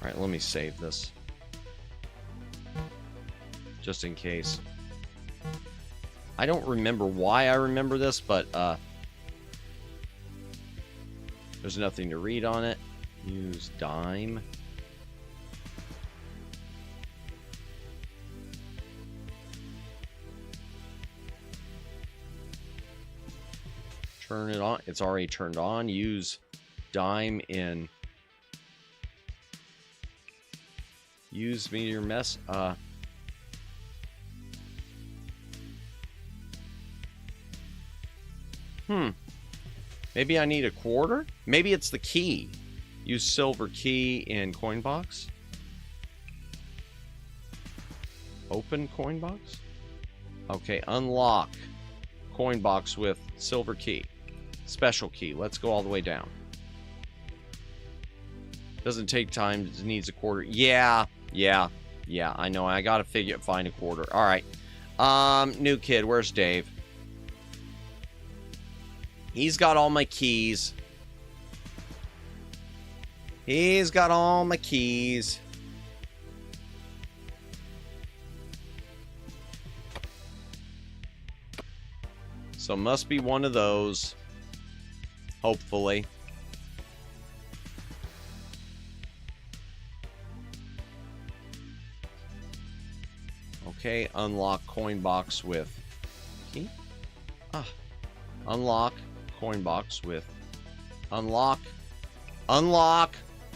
Alright, let me save this. Just in case. I don't remember why I remember this, but there's nothing to read on it. Use dime. Turn it on. It's already turned on. Use dime in. Use Meteor Mess. Maybe I need a quarter? Maybe it's the key. Use silver key in coin box. Open coin box? Okay, unlock coin box with silver key. Special key. Let's go all the way down. Doesn't take time. It needs a quarter. Yeah, I know. I gotta find a quarter. All right. New kid. Where's Dave? He's got all my keys. He's got all my keys. So must be one of those. Hopefully. Okay, unlock coin box with key. Unlock coin box with unlock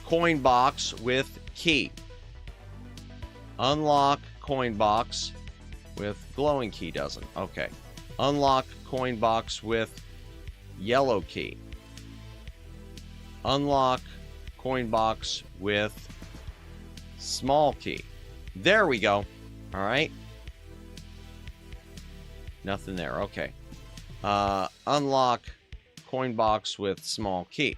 coin box with key. Unlock coin box with glowing key doesn't. Okay. Unlock coin box with yellow key. Unlock coin box with small key. There we go. All right. Nothing there. Okay. Unlock coin box with small key.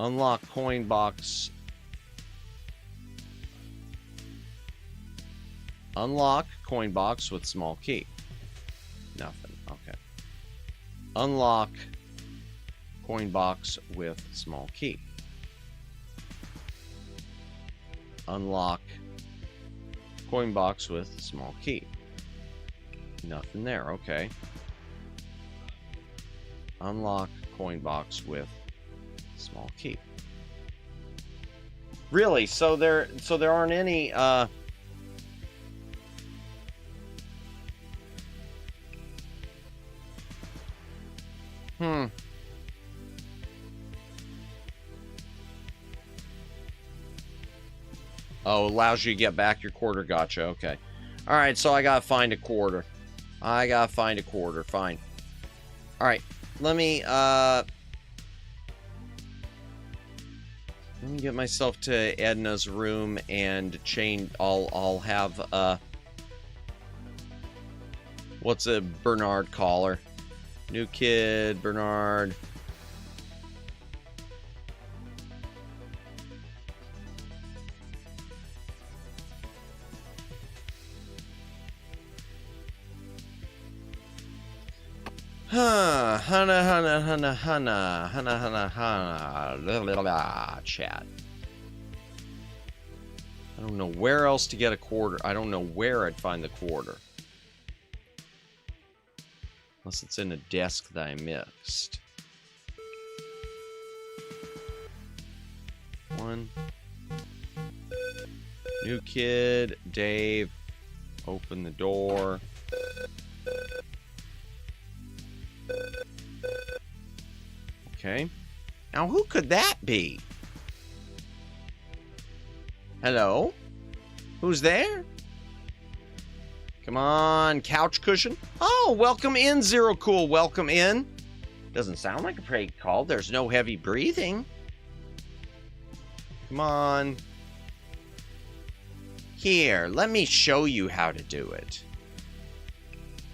Unlock coin box. Unlock coin box with small key. Nothing. Okay. Unlock coin box with small key. Unlock coin box with small key. Nothing there. Okay. Unlock coin box with small key. Really? So there aren't any Oh, allows you to get back your quarter. Gotcha. Okay. All right, so I gotta find a quarter. Fine. All right. Let me get myself to Edna's room and chain. I'll have what's a Bernard caller? New kid, Bernard. Chat. I don't know where else to get a quarter. I don't know where I'd find the quarter. Unless it's in a desk that I mixed. One. New kid, Dave. Open the door. Okay. Now, who could that be? Hello? Who's there? Come on, couch cushion. Oh, welcome in, Zero Cool. Welcome in. Doesn't sound like a prank call. There's no heavy breathing. Come on. Here, let me show you how to do it.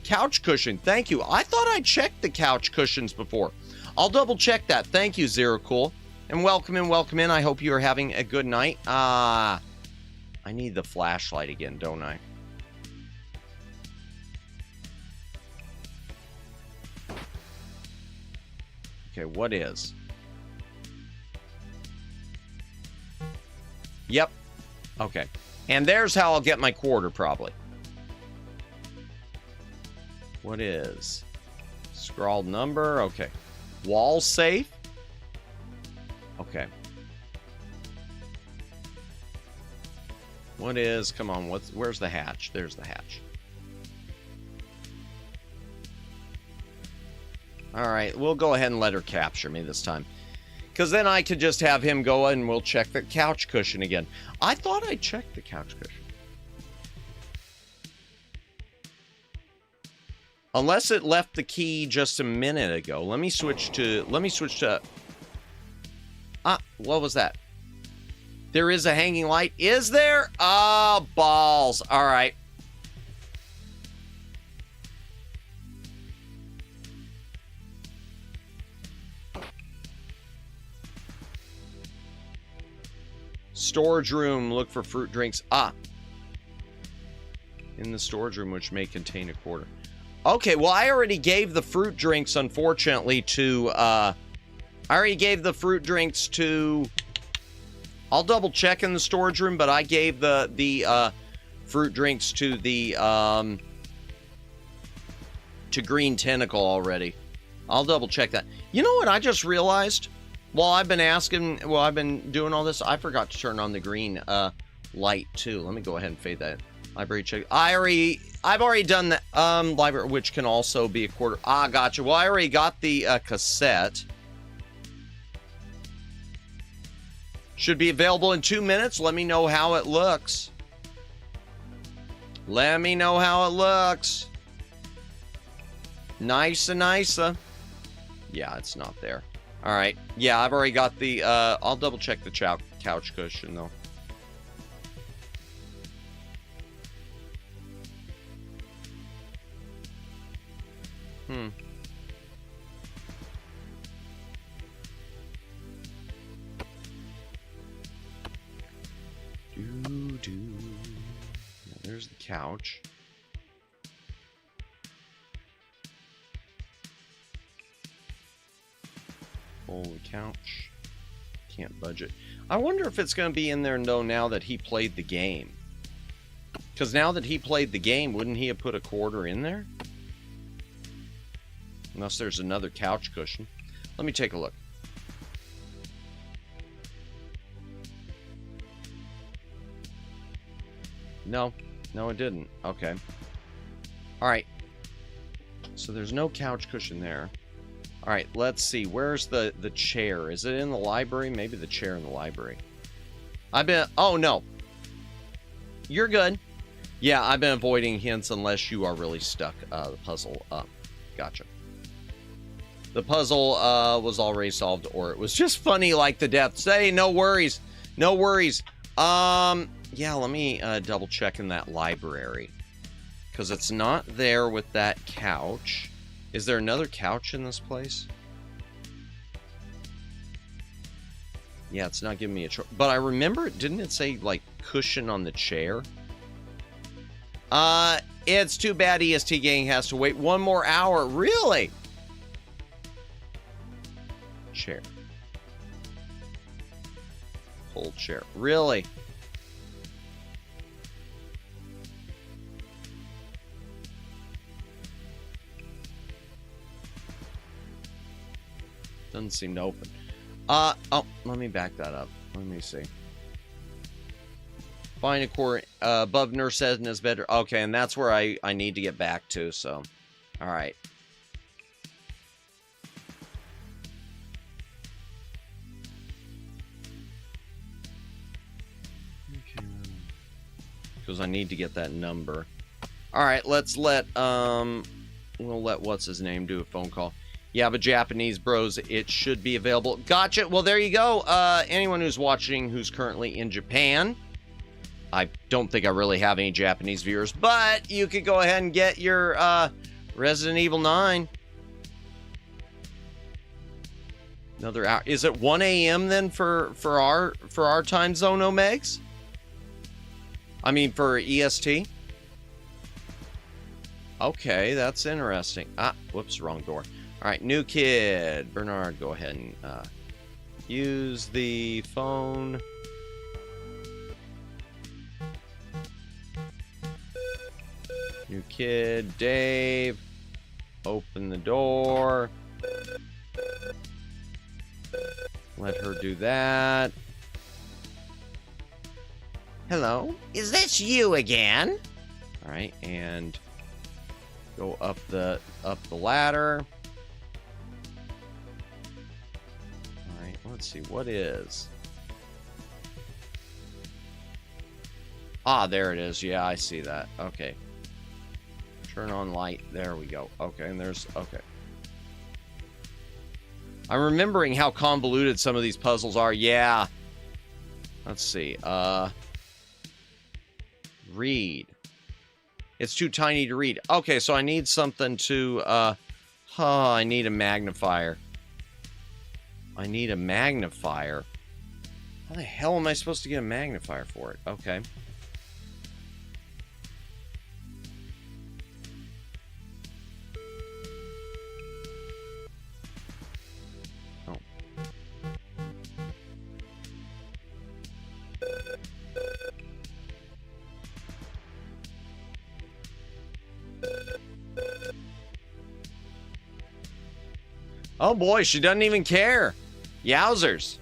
Couch cushion, thank you. I thought I checked the couch cushions before. I'll double check that. Thank you, Zero Cool. And welcome in, welcome in. I hope you are having a good night. I need the flashlight again, don't I? Okay, what is? Yep. Okay. And there's how I'll get my quarter, probably. What is? Scrawled number. Okay. Wall safe. Okay. What is? Come on. Where's the hatch? There's the hatch. All right. We'll go ahead and let her capture me this time. Because then I could just have him go and we'll check the couch cushion again. I thought I checked the couch cushion. Unless it left the key just a minute ago. Let me switch to... what was that? There is a hanging light. Is there? Ah, balls. All right. Storage room. Look for fruit drinks. In the storage room, which may contain a quarter. Okay, well, I already gave the fruit drinks, unfortunately, to, I already gave the fruit drinks to, I'll double check in the storage room, but I gave the fruit drinks to the, to Green Tentacle already. I'll double check that. You know what I just realized? While I've been doing all this, I forgot to turn on the green, light, too. Let me go ahead and fade that. Library check. I've already done that. Library, which can also be a quarter. Gotcha. Well, I already got the cassette. Should be available in 2 minutes. Let me know how it looks. Let me know how it looks. Nice. Yeah, it's not there. All right. Yeah, I've already got the, I'll double check the couch cushion, though. There's the couch. Holy couch. Can't budget. I wonder if it's going to be in there, though, now that he played the game. Because now that he played the game, wouldn't he have put a quarter in there? Unless there's another couch cushion. Let me take a look. No. No, it didn't. Okay. All right. So there's no couch cushion there. All right, let's see. Where's the chair? Is it in the library? Maybe the chair in the library. Oh, no. You're good. Yeah, I've been avoiding hints unless you are really stuck. The puzzle up. Gotcha. The puzzle was already solved, or it was just funny like the death. Say, no worries. No worries. Yeah, let me double check in that library. Because it's not there with that couch. Is there another couch in this place? Yeah, it's not giving me a choice. But I remember, didn't it say, like, cushion on the chair? It's too bad EST Gang has to wait 1 more hour. Really? Chair. Full chair. Really? Doesn't seem to open. Oh, let me back that up. Let me see. Find a core above Nurse Edna's bedroom. Okay, and that's where I need to get back to, so. All right. Okay. Because I need to get that number. All right, let's let, we'll let what's his name do a phone call. Yeah, but Japanese bros, it should be available. Gotcha. Well, there you go. Anyone who's watching who's currently in Japan, I don't think I really have any Japanese viewers, but you could go ahead and get your Resident Evil 9. Another hour. Is it 1 a.m. then for our time zone, Omegs? I mean, for EST? Okay, that's interesting. Ah, whoops, wrong door. All right, new kid. Bernard, go ahead and use the phone. New kid, Dave. Open the door. Let her do that. Hello? Is this you again? All right, and go up the ladder. Let's see, what is? Ah, there it is. Yeah, I see that. Okay. Turn on light. There we go. Okay, and there's... Okay. I'm remembering how convoluted some of these puzzles are. Yeah. Let's see. Read. It's too tiny to read. Okay, so I need something to... I need a magnifier. I need a magnifier. How the hell am I supposed to get a magnifier for it? Okay. Oh. Oh boy, she doesn't even care. Yowzers.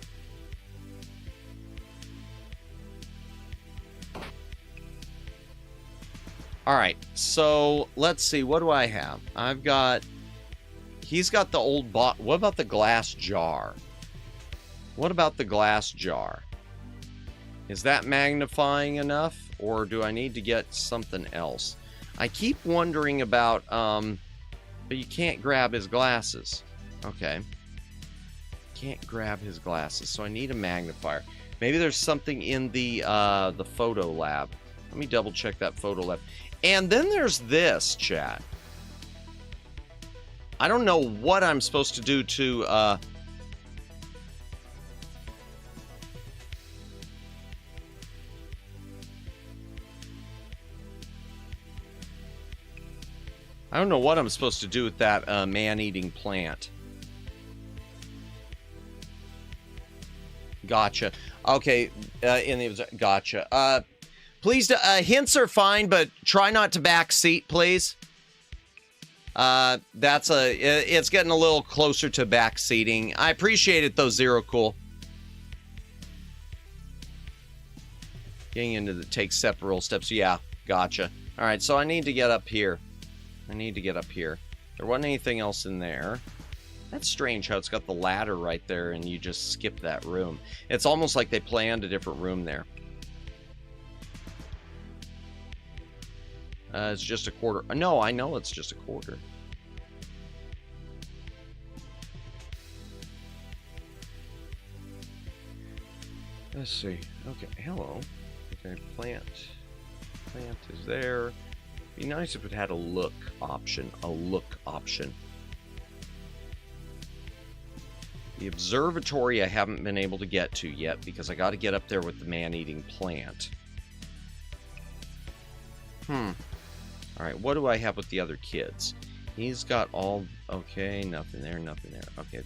All right, so let's see. What do I have? I've got... He's got the old bot. What about the glass jar? What about the glass jar? Is that magnifying enough? Or do I need to get something else? I keep wondering about... but you can't grab his glasses. Okay. Can't grab his glasses, so I need a magnifier. Maybe there's something in the photo lab. Let me double check that photo lab. And then there's this, chat. I don't know what I'm supposed to do to I don't know what I'm supposed to do with that man-eating plant. Gotcha. Okay, gotcha. Please, hints are fine, but try not to backseat, please. It's getting a little closer to backseating. I appreciate it, though, Zero Cool. Getting into the take several steps. Yeah, gotcha. All right, so I need to get up here. There wasn't anything else in there. That's strange how it's got the ladder right there and you just skip that room. It's almost like they planned a different room there. It's just a quarter. No, I know it's just a quarter. Let's see. Okay, hello. Okay, plant is there. Be nice if it had a look option. The observatory I haven't been able to get to yet because I got to get up there with the man-eating plant. Alright, what do I have with the other kids? He's got all... Okay, nothing there. Okay,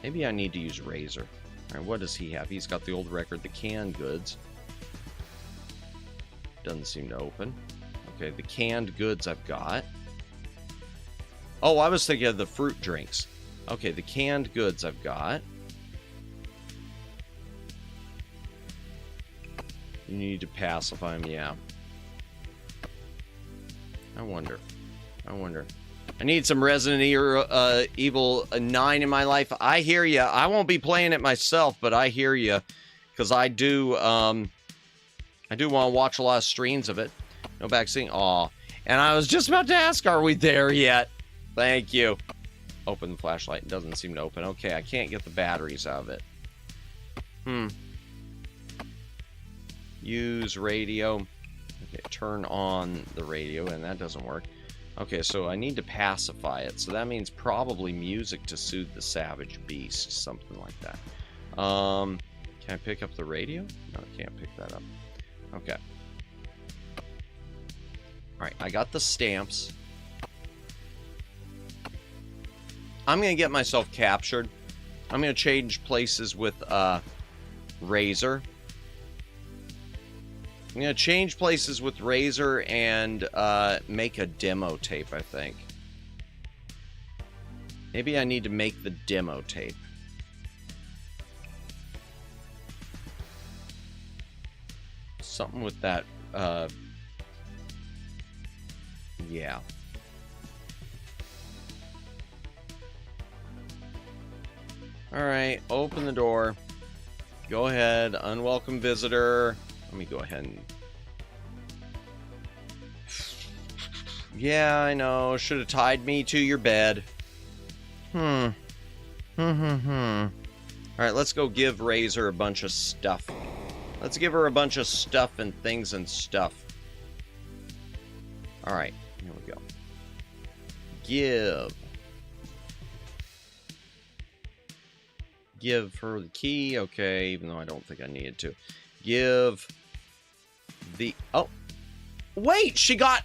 maybe I need to use Razor. Alright, what does he have? He's got the old record, the canned goods. Doesn't seem to open. Okay, the canned goods I've got. Oh, I was thinking of the fruit drinks. Okay, the canned goods I've got. You need to pacify him, yeah. I wonder. I need some Resident Evil 9 in my life. I hear ya. I won't be playing it myself, but I hear ya. Because I do want to watch a lot of streams of it. No backseat. Aw. And I was just about to ask, are we there yet? Thank you. Open the flashlight. It doesn't seem to open. Okay, I can't get the batteries out of it. Use radio. Okay, turn on the radio, and that doesn't work. Okay, so I need to pacify it. So that means probably music to soothe the savage beast. Something like that. Can I pick up the radio? No, I can't pick that up. Okay. Alright, I got the stamps. I'm going to get myself captured. I'm going to change places with Razor. I'm going to change places with Razor and make a demo tape, I think. Maybe I need to make the demo tape. Something with that, yeah. Alright, open the door. Go ahead, unwelcome visitor. Let me go ahead and... Yeah, I know. Should have tied me to your bed. Alright, let's go give Razor a bunch of stuff. Let's give her a bunch of stuff and things and stuff. Alright, here we go. Give her the key. Okay, even though I don't think I needed to. Give the... Oh! Wait! She got...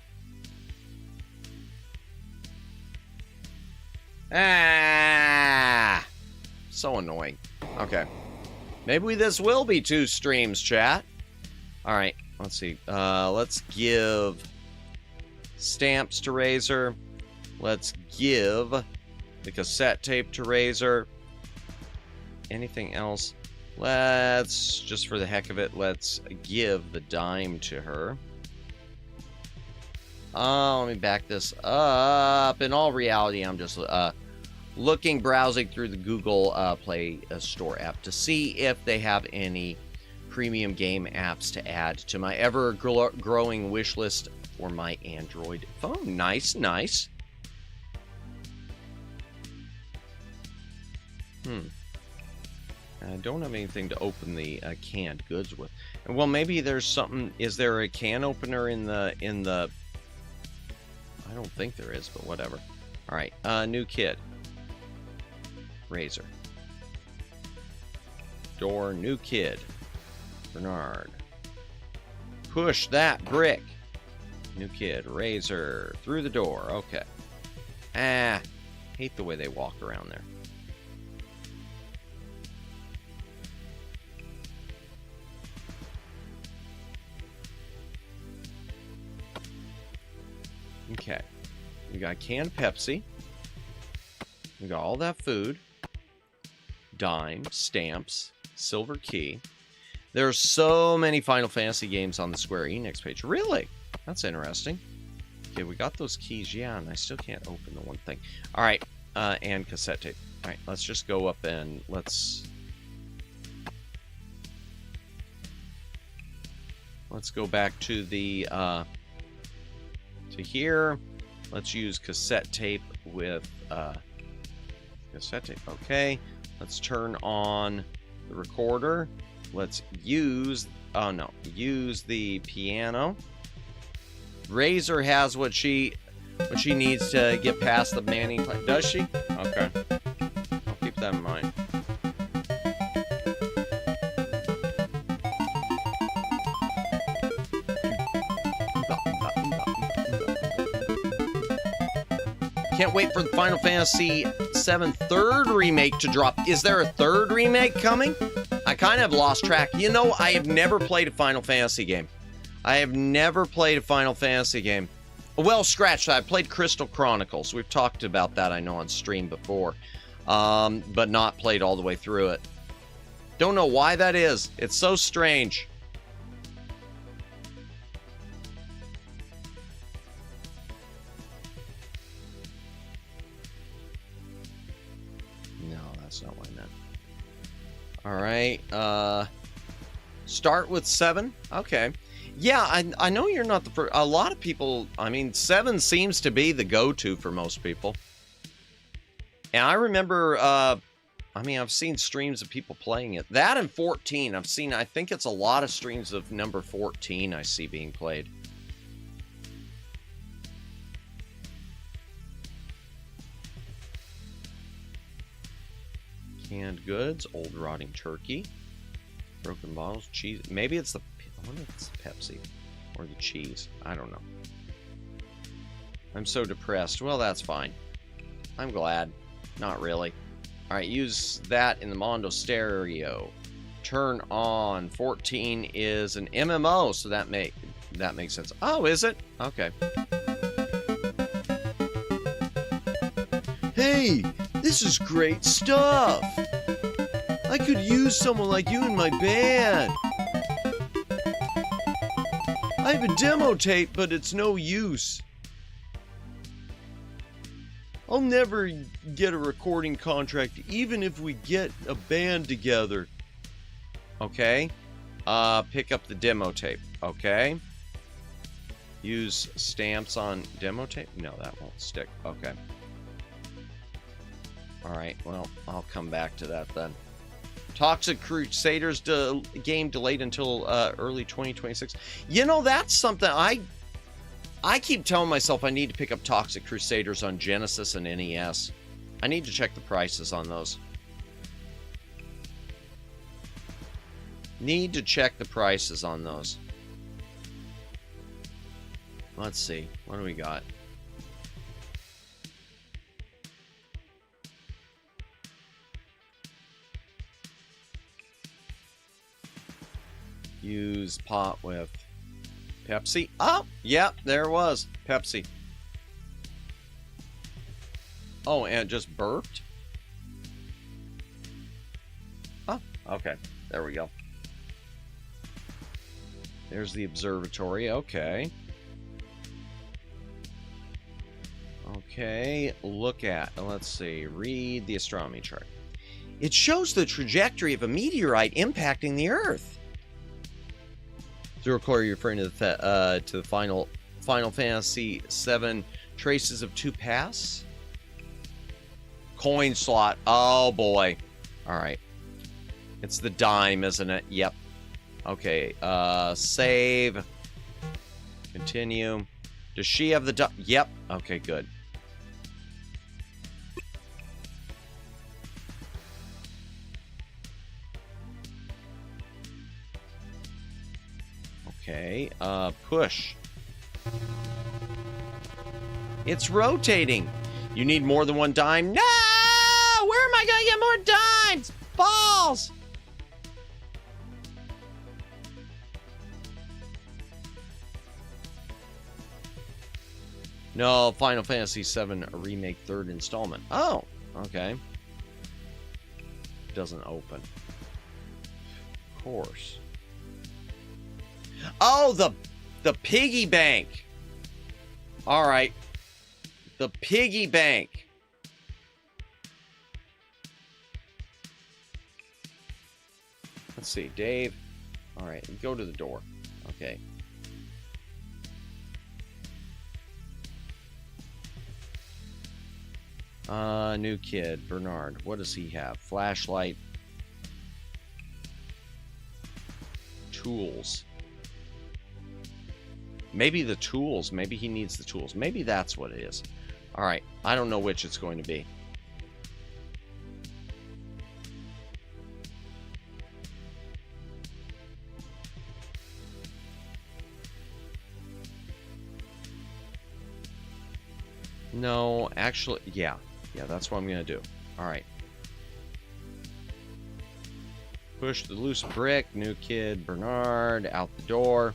Ah! So annoying. Okay. Maybe this will be 2 streams, chat. Alright, let's see. Let's give stamps to Razor. Let's give the cassette tape to Razor. Anything else? Let's, just for the heck of it, let's give the dime to her. Let me back this up. In all reality, I'm just browsing through the Google Play Store app to see if they have any premium game apps to add to my ever-growing wish list for my Android phone. Nice, nice. I don't have anything to open the canned goods with. Well, maybe there's something. Is there a can opener in the? I don't think there is, but whatever. All right, new kid. Razor. Door, new kid. Bernard. Push that brick. New kid. Razor. Through the door. Okay. Hate the way they walk around there. Okay. We got canned Pepsi. We got all that food. Dime, stamps, silver key. There's so many Final Fantasy games on the Square Enix page. Really? That's interesting. Okay, we got those keys. Yeah, and I still can't open the one thing. All right, and cassette tape. All right, let's just go up and let's go back to the to here. Let's use cassette tape with cassette tape. Okay. Let's turn on the recorder. Let's use use the piano. Razor has what she needs to get past the Manning. Does she? Okay. I'll keep that in mind. Can't wait for the Final Fantasy VII third remake to drop. Is there a third remake coming? I kind of lost track. You know, I have never played a Final Fantasy game. Well, scratch that. I played Crystal Chronicles. We've talked about that, I know, on stream before. But not played all the way through it. Don't know why that is. It's so strange. That's not what I meant. All right. Start with 7. Okay. Yeah, I know you're not the first. A lot of people, I mean, 7 seems to be the go-to for most people. And I remember, I mean, I've seen streams of people playing it. That and 14, I think it's a lot of streams of number 14 I see being played. Canned goods, old rotting turkey, broken bottles, cheese. Maybe it's I wonder if it's Pepsi or the cheese. I don't know. I'm so depressed. Well, that's fine. I'm glad. Not really. All right, use that in the Mondo stereo. Turn on. 14 is an MMO, so that makes sense. Oh, is it? Okay. Hey, this is great stuff. I could use someone like you in my band. I have a demo tape, but it's no use. I'll never get a recording contract, even if we get a band together. Okay. Pick up the demo tape. Okay. Use stamps on demo tape? No, that won't stick. Okay. Alright, well, I'll come back to that then. Toxic Crusaders game delayed until early 2026. You know, that's something I keep telling myself I need to pick up Toxic Crusaders on Genesis and NES. I need to check the prices on those. Need to check the prices on those. Let's see. What do we got? Use pot with Pepsi. Oh, yeah, there it was. Pepsi. Oh, and it just burped? Oh, okay. There we go. There's the observatory. Okay. Okay, look at, let's see, read the astronomy chart. It shows the trajectory of a meteorite impacting the Earth. Zero Core, you're referring to the Final Fantasy VII Traces of Two Paths? Coin slot. Oh boy. All right. It's the dime, isn't it? Yep. Okay. Save. Continue. Does she have the dime? Yep. Okay, good. Okay. Push. It's rotating. You need more than one dime. No! Where am I going to get more dimes? Balls! No, Final Fantasy VII Remake 3rd installment. Oh, okay. Doesn't open. Of course. Oh, the piggy bank. All right. The piggy bank. Let's see, Dave. All right, go to the door. Okay. New kid, Bernard. What does he have? Flashlight. Tools. Maybe the tools. Maybe he needs the tools. Maybe that's what it is. All right. I don't know which it's going to be. No, actually, yeah. Yeah, that's what I'm going to do. All right. Push the loose brick. New kid, Bernard, out the door.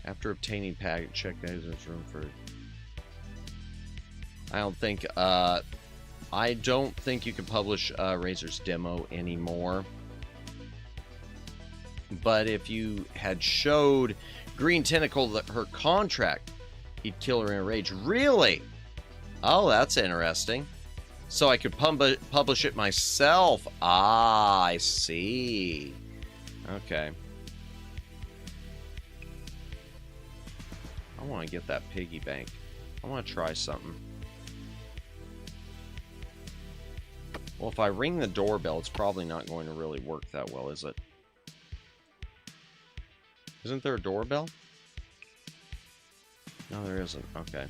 After obtaining packet, check that there's room for... I don't think you can publish Razor's demo anymore. But if you had showed Green Tentacle her contract, he'd kill her in a rage. Really? Oh, that's interesting. So I could publish it myself. Ah, I see. Okay. I want to get that piggy bank. I want to try something. Well, if I ring the doorbell, it's probably not going to really work that well, is it? Isn't there a doorbell? No, there isn't. Okay.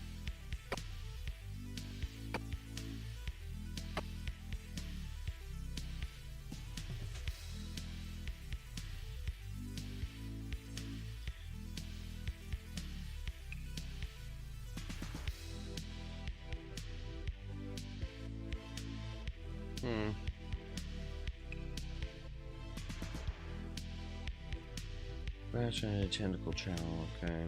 Branch and a tentacle channel, okay.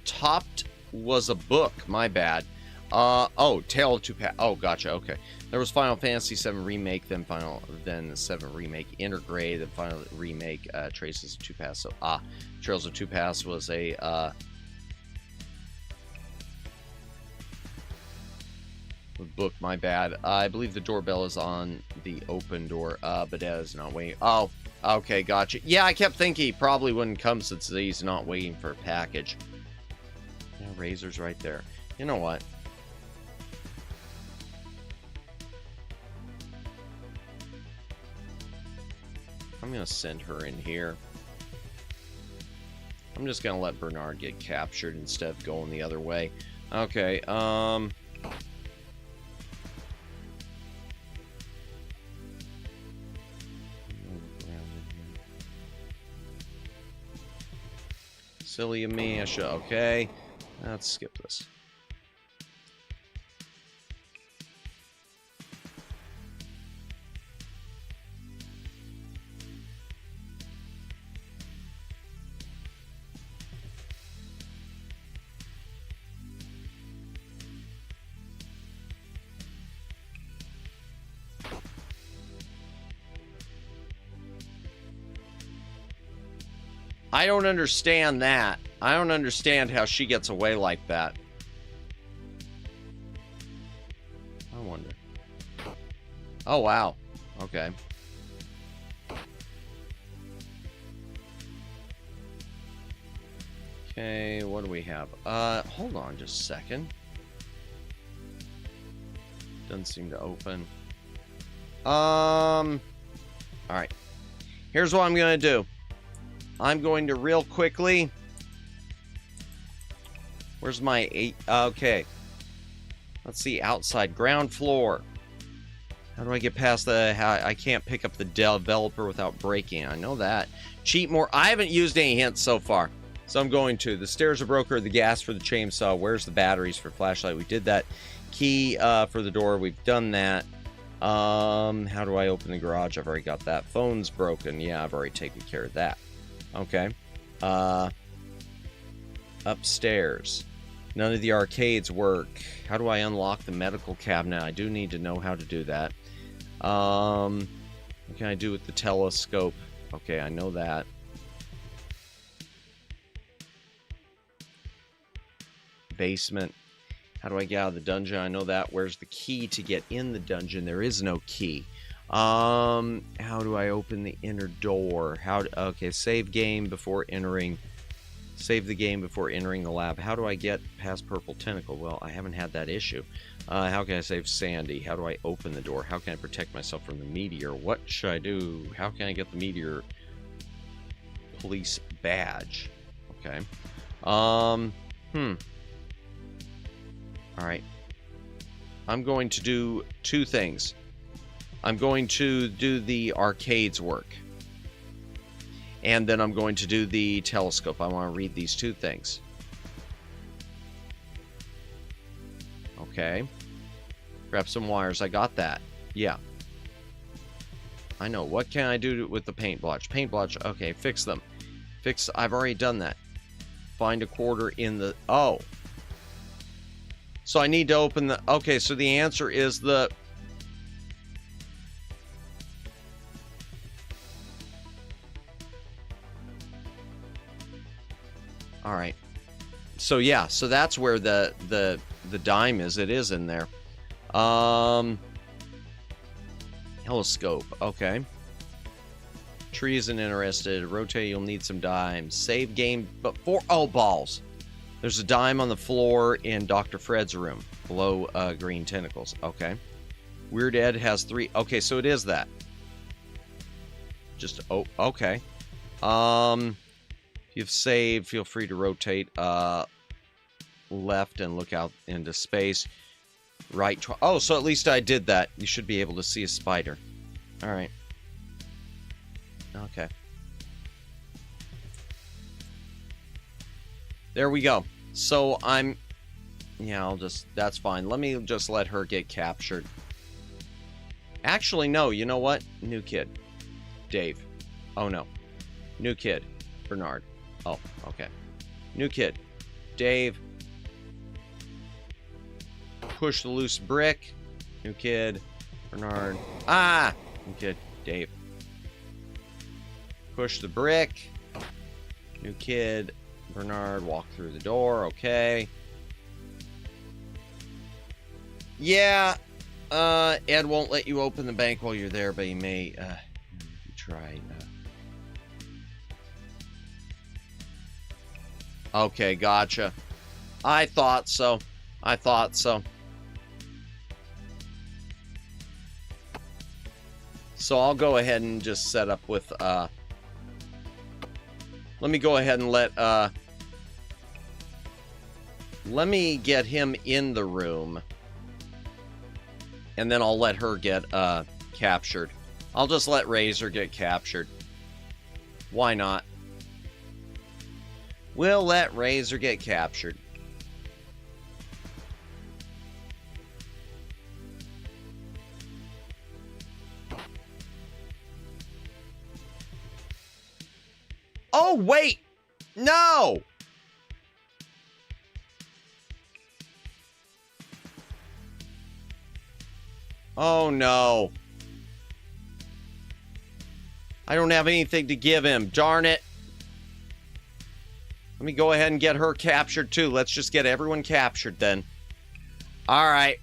Topped was a book, my bad. Oh, Tale of Two Paths. Oh, gotcha, okay. There was Final Fantasy VII Remake, then the 7 Remake Intergrade, then Final Remake, Traces of Two Paths. So, Trails of Two Paths was a, book, my bad. I believe the doorbell is on the open door, but that is not waiting. Oh, okay, gotcha. Yeah, I kept thinking he probably wouldn't come since he's not waiting for a package. Yeah, Razor's right there. You know what? I'm gonna send her in here. I'm just gonna let Bernard get captured instead of going the other way. Okay, Silly of me, I should... Okay. Let's skip this. I don't understand that. I don't understand how she gets away like that. I wonder. Oh, wow. Okay. Okay, what do we have? Hold on just a second. Doesn't seem to open. Alright. Here's what I'm gonna do. I'm going to real quickly... Where's my 8? Okay. Let's see, outside. Ground floor. How do I get past the... I can't pick up the developer without breaking. I know that. Cheat more. I haven't used any hints so far. So I'm going to. The stairs are broken. The gas for the chainsaw. Where's the batteries for flashlight? We did that. Key for the door. We've done that. How do I open the garage? I've already got that. Phone's broken. Yeah, I've already taken care of that. Okay. Upstairs. None of the arcades work. How do I unlock the medical cabinet? I do need to know how to do that. What can I do with the telescope? Okay, I know that. Basement. How do I get out of the dungeon? I know that. Where's the key to get in the dungeon? There is no key. How do I open the inner door? Okay, save game before entering. Save the game before entering the lab. How do I get past purple tentacle? Well, I haven't had that issue. How can I save Sandy? How do I open the door? How can I protect myself from the meteor? What should I do? How can I get the meteor police badge? Okay. Alright. I'm going to do two things. I'm going to do the arcades work. And then I'm going to do the telescope. I want to read these two things. Okay. Grab some wires. I got that. Yeah. I know. What can I do with the paint blotch? Paint blotch. Okay, fix them. I've already done that. Find a quarter in the... Oh. So I need to open the... Okay, so the answer is the... Alright. So yeah, so that's where the dime is. It is in there. Telescope. Okay. Tree isn't interested. Rotate, you'll need some dimes. Save game before... Oh, balls. There's a dime on the floor in Dr. Fred's room. Below green tentacles. Okay. Weird Ed has 3... Okay, so it is that. Just... Oh, okay. If you've saved, feel free to rotate left and look out into space. Right... Oh, so at least I did that. You should be able to see a spider. Alright. Okay. There we go. So I'm... Yeah, I'll just... That's fine. Let me just let her get captured. Actually, no. You know what? New kid. Dave. Oh, no. New kid. Bernard. Oh, okay. New kid. Dave. Push the loose brick. New kid. Bernard. Ah! New kid. Dave. Push the brick. New kid. Bernard. Walk through the door. Okay. Yeah. Ed won't let you open the bank while you're there, but he may try. Okay, gotcha. I thought so. I thought so. So I'll go ahead and just set up with, let me go ahead and let me get him in the room. And then I'll let her get, captured. I'll just let Razor get captured. Why not? We'll let Razor get captured. Oh, wait! No! Oh, no. I don't have anything to give him. Darn it. Let me go ahead and get her captured, too. Let's just get everyone captured, then. Alright.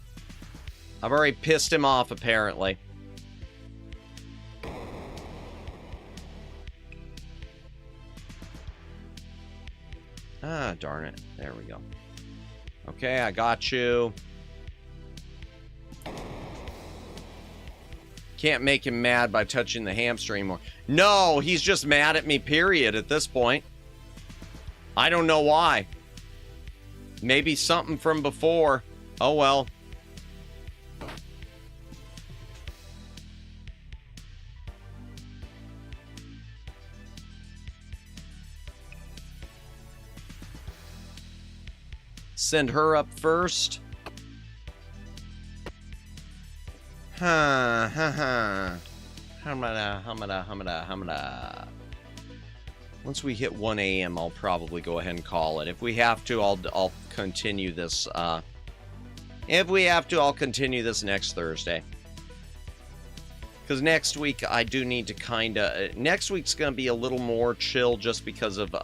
I've already pissed him off, apparently. Ah, darn it. There we go. Okay, I got you. Can't make him mad by touching the hamster anymore. No, he's just mad at me, period, at this point. I don't know why. Maybe something from before. Oh, well. Send her up first. Hamada. Once we hit 1 a.m., I'll probably go ahead and call it. If we have to, I'll continue this. If we have to, I'll continue this next Thursday. Because next week, I do need to kind of... Next week's going to be a little more chill just because of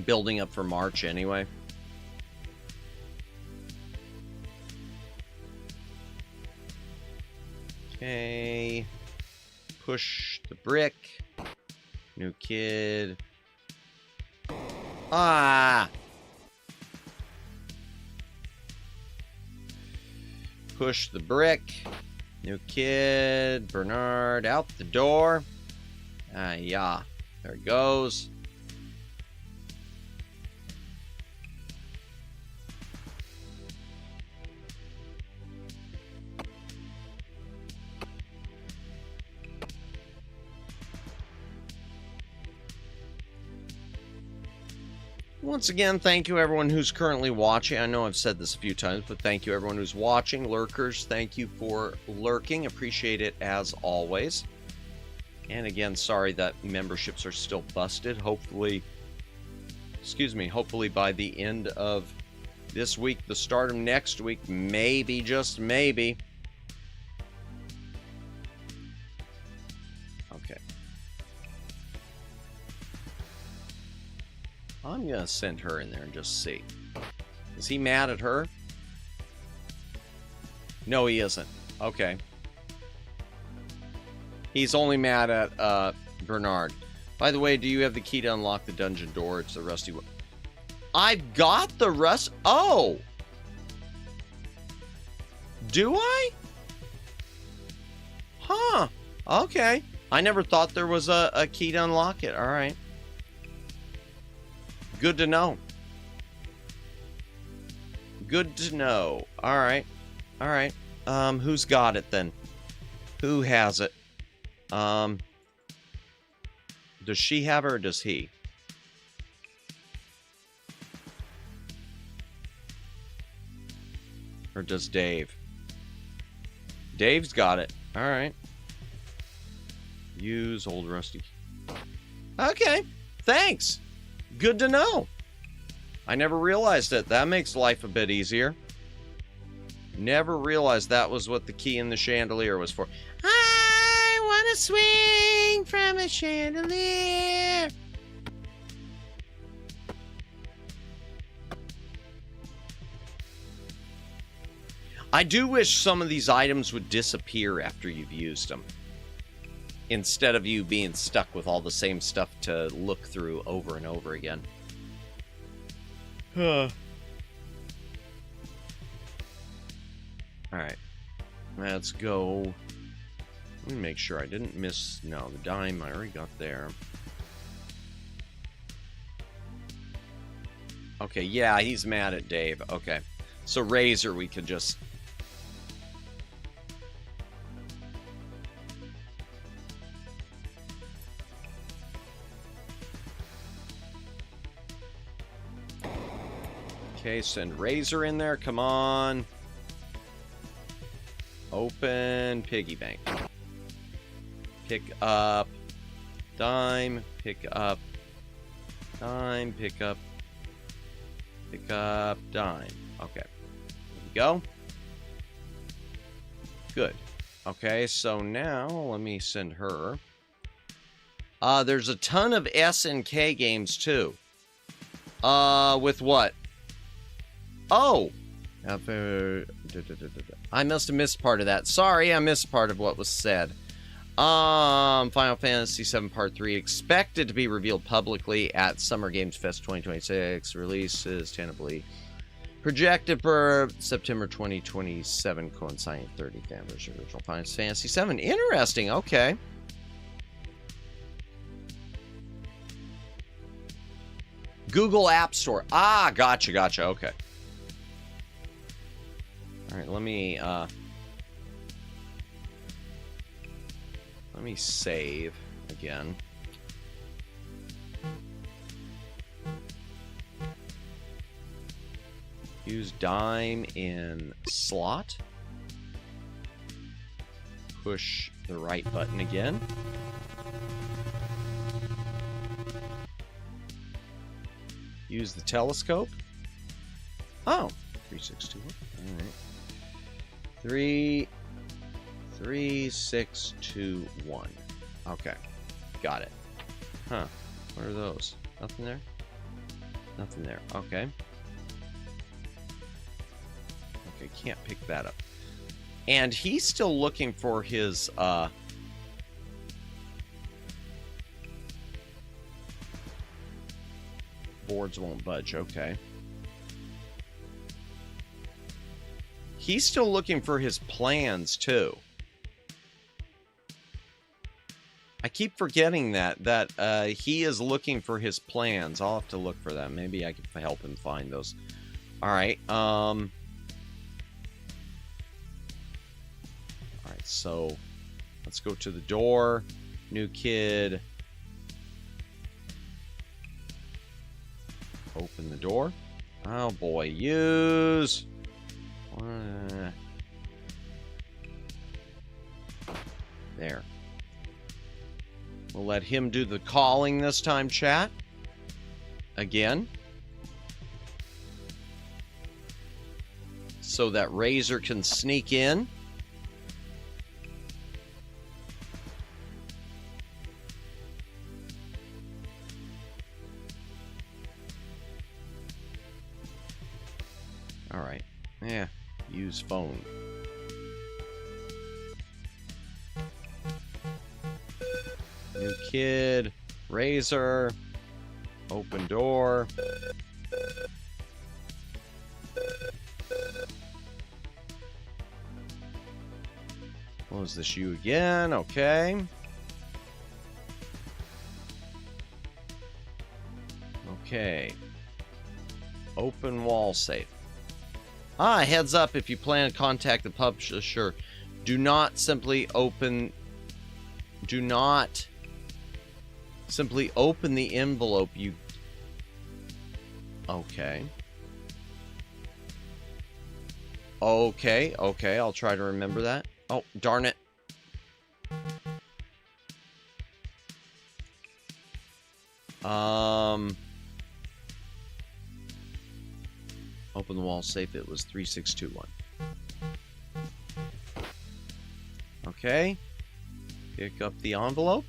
building up for March anyway. Okay. Push the brick. New kid. Ah! Push the brick. New kid. Bernard out the door. Ah, yeah. There it goes. Once again, thank you everyone who's currently watching. I know I've said this a few times, but thank you everyone who's watching. Lurkers, thank you for lurking. Appreciate it as always. And again, sorry that memberships are still busted. Hopefully by the end of this week, the start of next week, maybe, just maybe. Okay. I'm going to send her in there and just see. Is he mad at her? No, he isn't. Okay. He's only mad at Bernard. By the way, do you have the key to unlock the dungeon door? It's the rusty one. I've got the rust. Oh! Do I? Huh. Okay. I never thought there was a key to unlock it. All right. Good to know. Good to know. All right. All right. Who's got it then? Who has it? Does she have it or does he? Or does Dave? Dave's got it. All right. Use old rusty. Okay. Thanks. Good to know. I never realized it. That makes life a bit easier. Never realized that was what the key in the chandelier was for. I want to swing from a chandelier. I do wish some of these items would disappear after you've used them, instead of you being stuck with all the same stuff to look through over and over again. Alright. Let's go. Let me make sure I didn't miss... No, the dime I already got there. Okay, yeah, he's mad at Dave. Okay. So Razor we could just... Okay, send Razor in there. Come on. Open piggy bank. Pick up dime. Pick up dime. Pick up dime. Okay. There we go. Good. Okay, so now let me send her. There's a ton of S and K games too. With what? Oh! I must have missed part of that. Sorry, I missed part of what was said. Final Fantasy VII Part 3 expected to be revealed publicly at Summer Games Fest 2026. Releases tentatively projected for September 2027, coinciding 30th anniversary of original Final Fantasy VII. Interesting. Okay. Google App Store. Ah, gotcha. Okay. All right, let me save again. Use dime in slot. Push the right button again. Use the telescope. Oh, 3621. All right. 3621. Okay. Got it. Huh. What are those? Nothing there? Nothing there. Okay. Okay, can't pick that up. And he's still looking for his boards won't budge. Okay. He's still looking for his plans too. I keep forgetting that he is looking for his plans. I'll have to look for that. Maybe I can help him find those. All right. All right. So let's go to the door. New kid. Open the door. Oh boy. Use. There. We'll let him do the calling this time, chat. Again. So that Razor can sneak in. All right. Yeah. Use phone. New kid. Razor. Open door. Close this you again. Okay. Okay. Open wall safe. Heads up, if you plan to contact the publisher, do not simply open the envelope. Okay, I'll try to remember that. Oh, darn it. Open the wall safe. It was 3621. Okay. Pick up the envelope.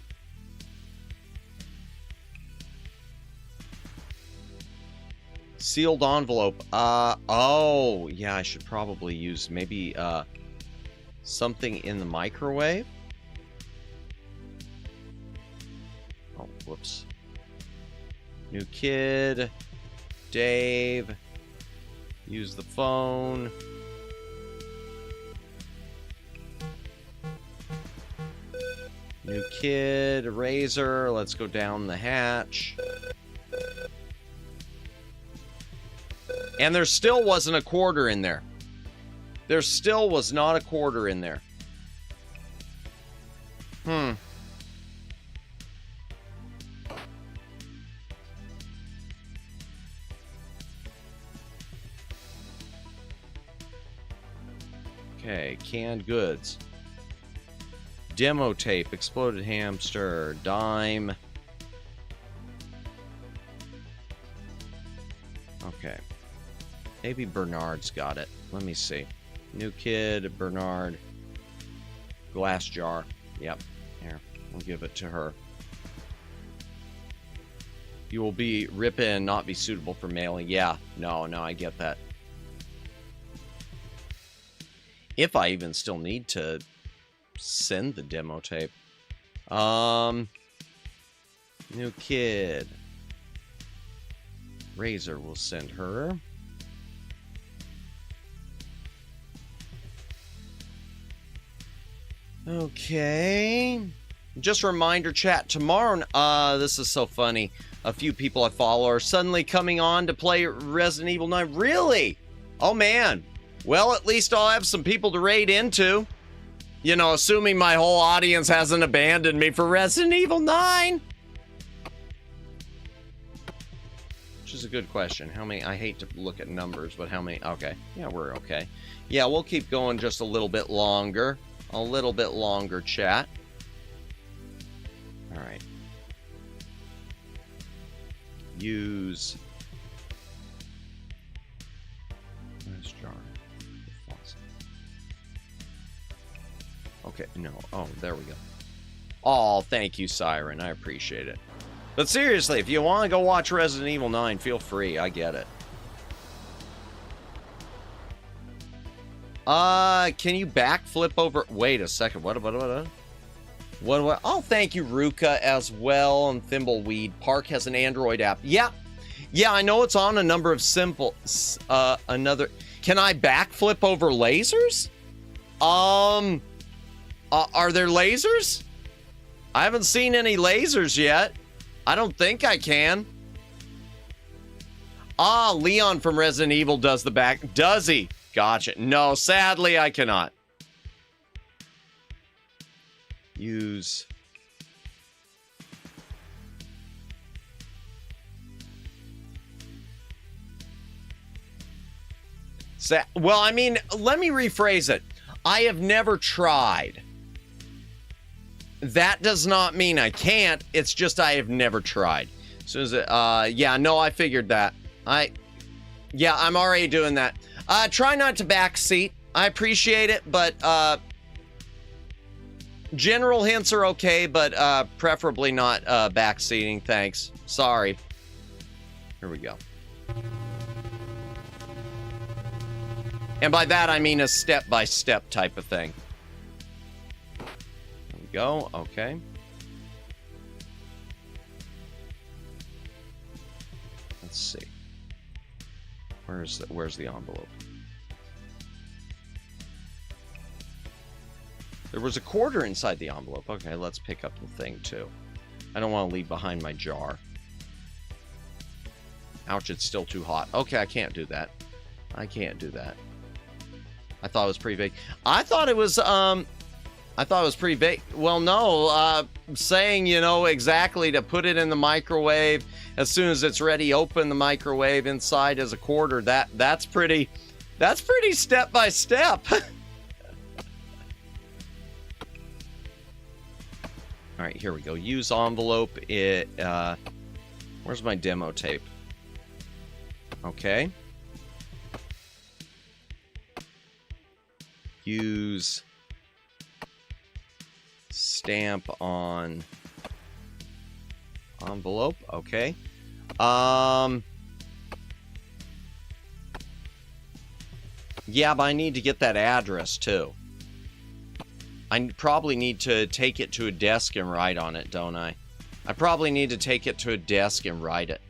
Sealed envelope. Oh, yeah, I should probably use maybe something in the microwave. Oh, whoops. New kid. Dave. Use the phone. New kid, Razor. Let's go down the hatch. And there still wasn't a quarter in there. There still was not a quarter in there. Okay, canned goods. Demo tape, exploded hamster, dime. Okay. Maybe Bernard's got it. Let me see. New kid, Bernard. Glass jar. Yep. Here, we'll give it to her. You will be ripping and not be suitable for mailing. Yeah, no, I get that. If I even still need to send the demo tape. New kid. Razor will send her. Okay. Just a reminder, chat, tomorrow, this is so funny. A few people I follow are suddenly coming on to play Resident Evil 9. Really? Oh, man. Well, at least I'll have some people to raid into. You know, assuming my whole audience hasn't abandoned me for Resident Evil 9. Which is a good question. How many? I hate to look at numbers, but how many? Okay. Yeah, we're okay. Yeah, we'll keep going just a little bit longer. A little bit longer, chat. All right. Use. Where's jar? Okay, no. Oh, there we go. Oh, thank you, Siren. I appreciate it. But seriously, if you want to go watch Resident Evil 9, feel free. I get it. Can you backflip over? Wait a second. What? Oh, thank you, Ruka, as well, and Thimbleweed. Park has an Android app. Yeah. Yeah, I know it's on a number of simple... another... Can I backflip over lasers? Are there lasers? I haven't seen any lasers yet. I don't think I can. Ah, Leon from Resident Evil does the back. Does he? Gotcha. No, sadly, I cannot. Use. Well, I mean, let me rephrase it. I have never tried. That does not mean I can't. It's just I have never tried. As soon as it, yeah, no, I figured that. Yeah, I'm already doing that. Try not to backseat. I appreciate it, but, general hints are okay, but, preferably not, backseating. Thanks. Sorry. Here we go. And by that, I mean a step-by-step type of thing. There we go. Okay. Let's see. Where's the envelope? There was a quarter inside the envelope. Okay, let's pick up the thing, too. I don't want to leave behind my jar. Ouch, it's still too hot. Okay, I can't do that. I can't do that. I thought it was pretty vague. I thought it was pretty vague. Well, no, saying, you know, exactly to put it in the microwave as soon as it's ready, open the microwave inside as a quarter. That's pretty step by step. All right, here we go. Use envelope. Where's my demo tape? Okay. Use stamp on envelope. Okay. Yeah, but I need to get that address too. I probably need to take it to a desk and write on it, don't I? I probably need to take it to a desk and write it.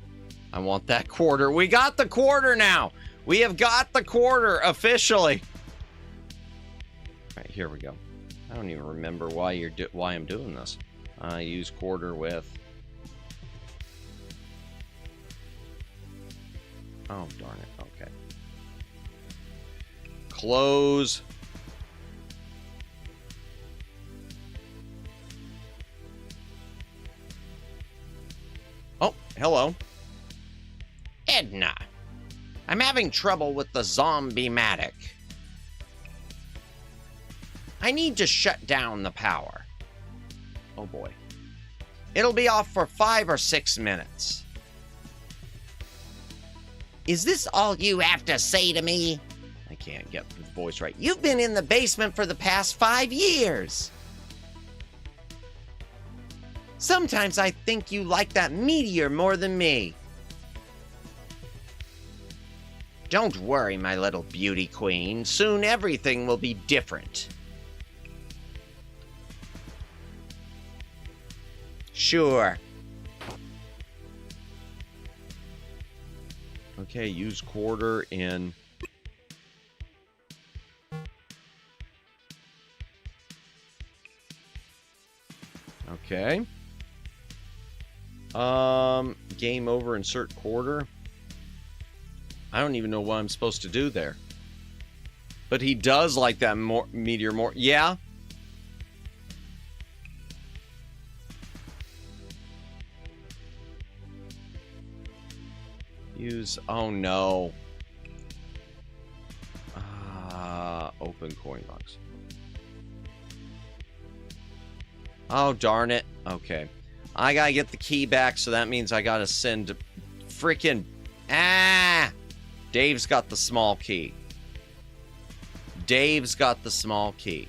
I want that quarter. We got the quarter now. We have got the quarter officially. All right, here we go. I don't even remember why I'm doing this. Use quarter with. Oh, darn it. Okay. Close. Oh, hello. Edna. I'm having trouble with the zombie-matic. I need to shut down the power. Oh boy. It'll be off for 5 or 6 minutes. Is this all you have to say to me? I can't get the voice right. You've been in the basement for the past 5 years. Sometimes I think you like that meteor more than me. Don't worry, my little beauty queen. Soon everything will be different. Sure. Okay, use quarter in... Okay. Game over, insert quarter. I don't even know what I'm supposed to do there. But he does like that meteor more. Yeah. Use, oh no. Open coin box. Oh, darn it. Okay. I gotta get the key back, so that means I gotta send freaking... Dave's got the small key. Dave's got the small key.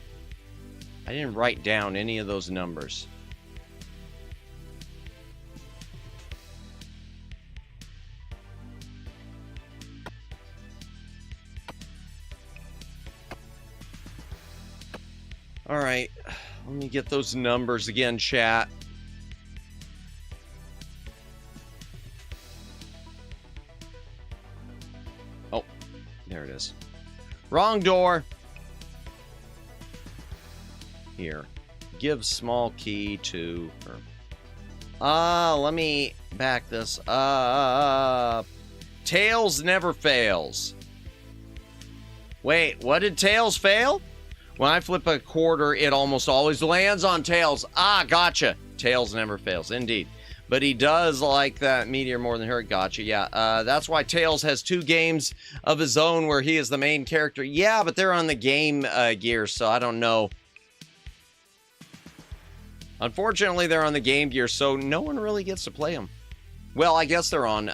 I didn't write down any of those numbers. All right, let me get those numbers again, chat. Oh, there it is. Wrong door. Here. Give small key to her. Let me back this up. Tails never fails. Wait, what did Tails fail? When I flip a quarter, it almost always lands on Tails. Ah, gotcha. Tails never fails, indeed. But he does like that meteor more than her. Gotcha, yeah. That's why Tails has 2 games of his own where he is the main character. Yeah, but they're on the Game Gear, so I don't know. Unfortunately, they're on the Game Gear, so no one really gets to play them. Well, I guess they're on...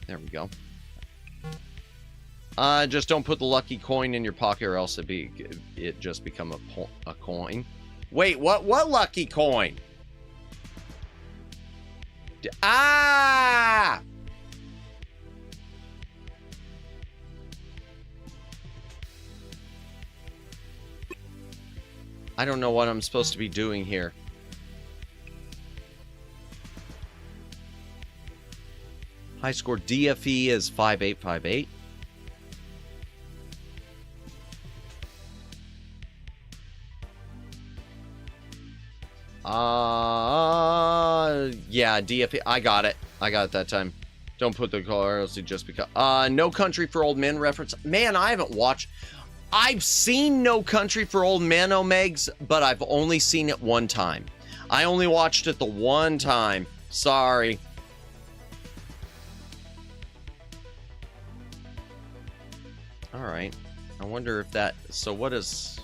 There we go. Just don't put the lucky coin in your pocket, or else it just become a coin. Wait, what lucky coin? I don't know what I'm supposed to be doing here. High score DFE is 5858. Yeah, DFE. I got it. I got it that time. Don't put the color, else it just become. No Country for Old Men reference. Man, I haven't watched. I've seen No Country for Old Men, Omegs, but I've only seen it one time. I only watched it the one time. Sorry. All right. I wonder if that... So what is...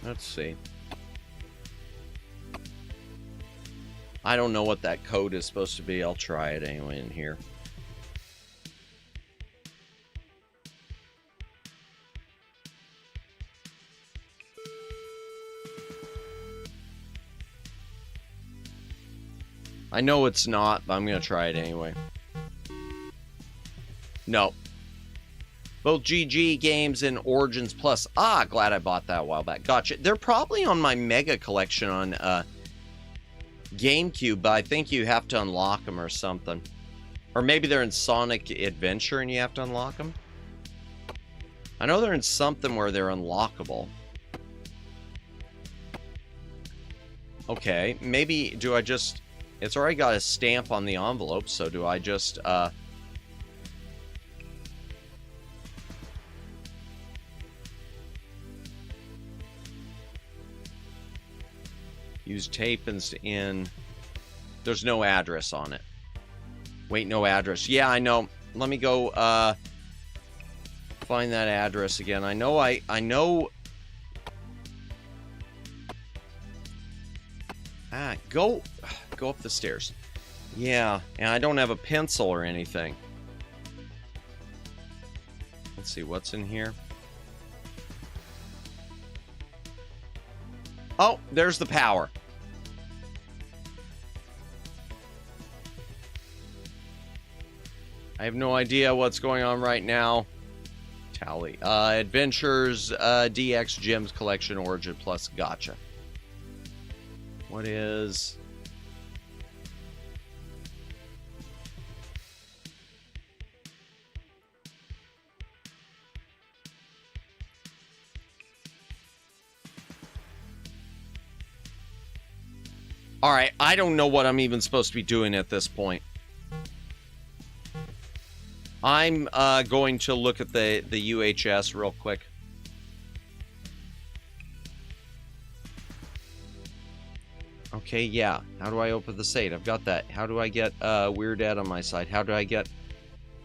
Let's see. I don't know what that code is supposed to be. I'll try it anyway in here. I know it's not, but I'm going to try it anyway. No. Both GG games and Origins Plus. Ah, glad I bought that a while back. Gotcha. They're probably on my Mega Collection on GameCube, but I think you have to unlock them or something. Or maybe they're in Sonic Adventure and you have to unlock them. I know they're in something where they're unlockable. Okay, maybe do I just... It's already got a stamp on the envelope, so do I just, use tape in... There's no address on it. Wait, no address. Yeah, I know. Let me go, find that address again. I know. Ah, go up the stairs. Yeah, and I don't have a pencil or anything. Let's see, what's in here? Oh, there's the power. I have no idea what's going on right now. Tally. Adventures, DX Gems Collection Origin Plus Gotcha. What is... All right, I don't know what I'm even supposed to be doing at this point. I'm going to look at the UHS real quick. Okay, yeah. How do I open the site? I've got that. How do I get Weird Ed on my side? How do I get...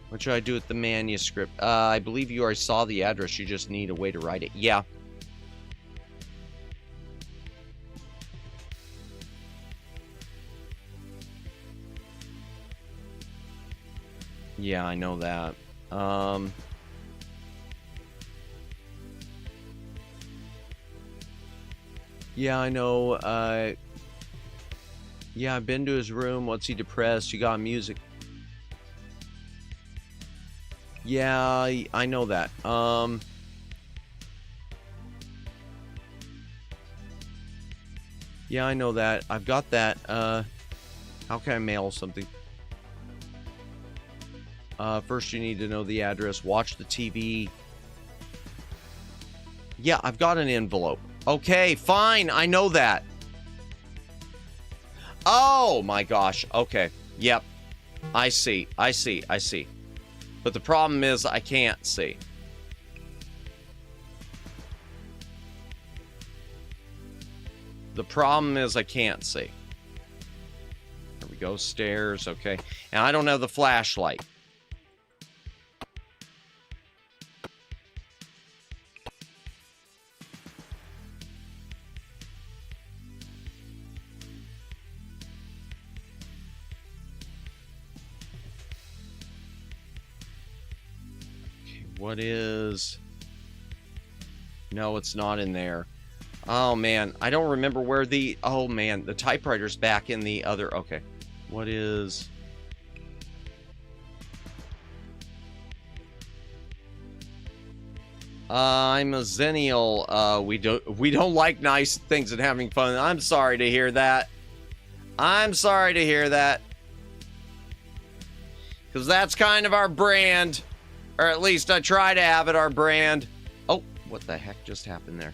What should I do with the manuscript? I believe you already saw the address. You just need a way to write it. Yeah. Yeah, I know that. Yeah, I know. Yeah, I've been to his room. What's he depressed? You got music. Yeah, I know that. Yeah, I know that. I've got that. How can I mail something? First, you need to know the address. Watch the TV. Yeah, I've got an envelope. Okay, fine. I know that. Oh, my gosh. Okay. Yep. I see. I see. I see. But the problem is I can't see. The problem is I can't see. There we go. Stairs. Okay. And I don't have the flashlight. What is... No, it's not in there. Oh, man. I don't remember where the... Oh, man. The typewriter's back in the other... Okay. What is... I'm a Zennial. We don't like nice things and having fun. I'm sorry to hear that. I'm sorry to hear that. Because that's kind of our brand. Or at least I try to have it our brand. Oh, what the heck just happened there?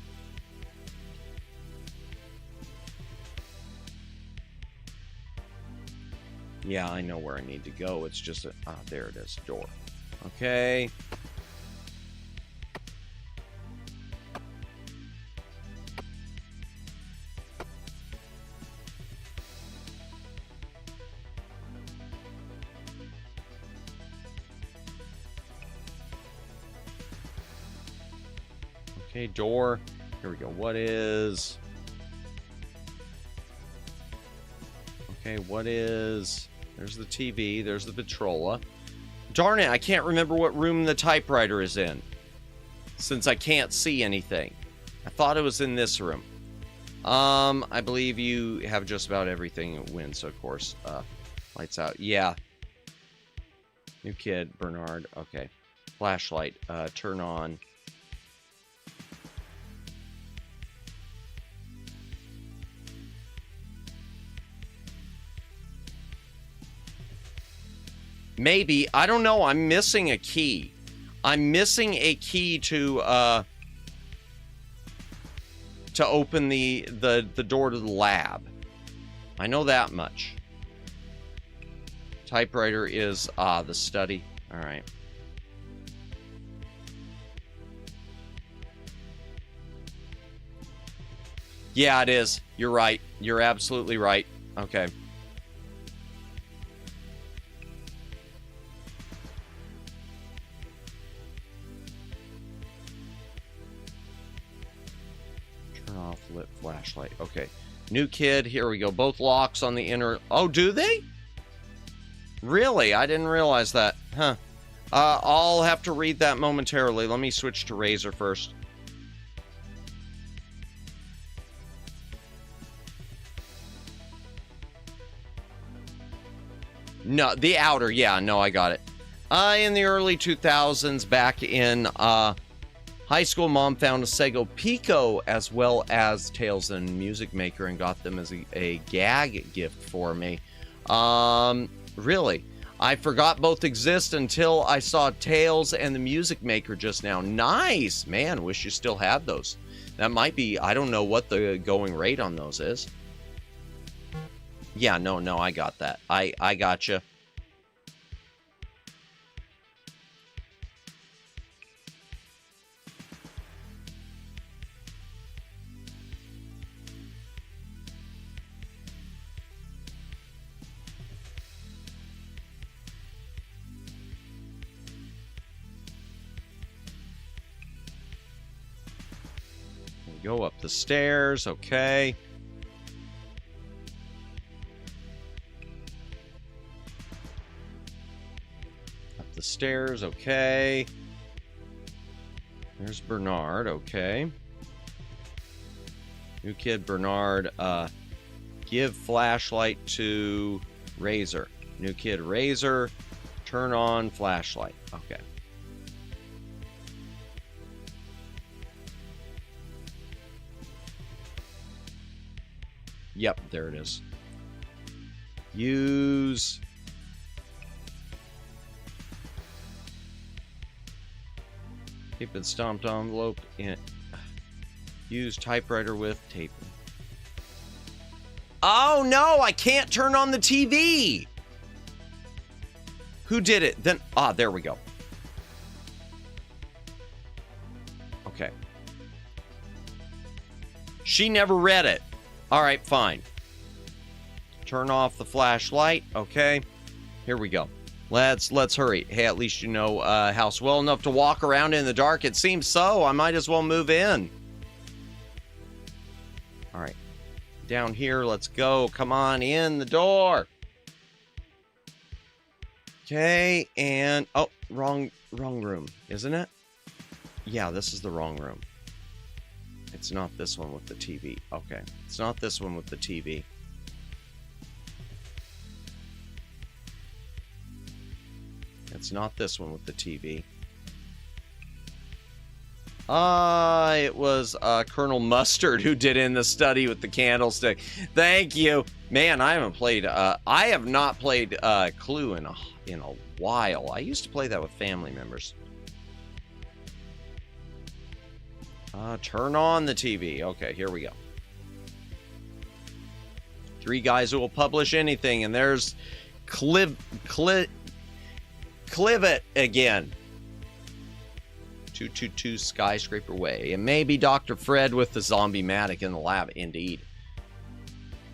Yeah, I know where I need to go. It's just a... Ah, there it is. Door. Okay. Okay, door. Here we go. What is... Okay, what is... There's the TV. There's the Victrola. Darn it, I can't remember what room the typewriter is in. Since I can't see anything. I thought it was in this room. I believe you have just about everything at Wins, of course. Lights out. Yeah. New kid, Bernard. Okay. Flashlight. Turn on. Maybe. I don't know. I'm missing a key. I'm missing a key to open the door to the lab. I know that much. Typewriter is the study. All right. Yeah, it is. You're right. You're absolutely right. Okay. Turn off lit flashlight. Okay. New kid. Here we go. Both locks on the inner... Oh, do they? Really? I didn't realize that. Huh. I'll have to read that momentarily. Let me switch to Razor first. No, the outer. Yeah, no, I got it. In the early 2000s, back in high school, Mom found a Sego Pico as well as Tails and Music Maker and got them as a gag gift for me. Really, I forgot both exist until I saw Tails and the Music Maker just now. Nice, man. Wish you still had those. That might be, I don't know what the going rate on those is. Yeah, no, I got that. I gotcha. Go up the stairs, okay. Up the stairs, okay. There's Bernard, okay. New kid Bernard, give flashlight to Razor. New kid Razor, turn on flashlight, okay. Yep, there it is. Use keep it stomped envelope in. Use typewriter with tape. Oh no, I can't turn on the TV. Who did it? Then there we go. Okay. She never read it. All right, fine. Turn off the flashlight. Okay, here we go. Let's hurry. Hey, at least you know house well enough to walk around in the dark. It seems so. I might as well move in. All right, down here. Let's go. Come on in the door. Okay, and oh, wrong room, isn't it? Yeah, this is the wrong room. It's not this one with the TV. Okay. It's not this one with the TV. It's not this one with the TV. It was Colonel Mustard who did in the study with the candlestick. Thank you. Man, I have not played Clue in a while. I used to play that with family members. Turn on the TV. Okay, here we go. 3 guys who will publish anything, and there's Clivet again. 222 Skyscraper Way. And maybe Dr. Fred with the zombie matic in the lab. Indeed.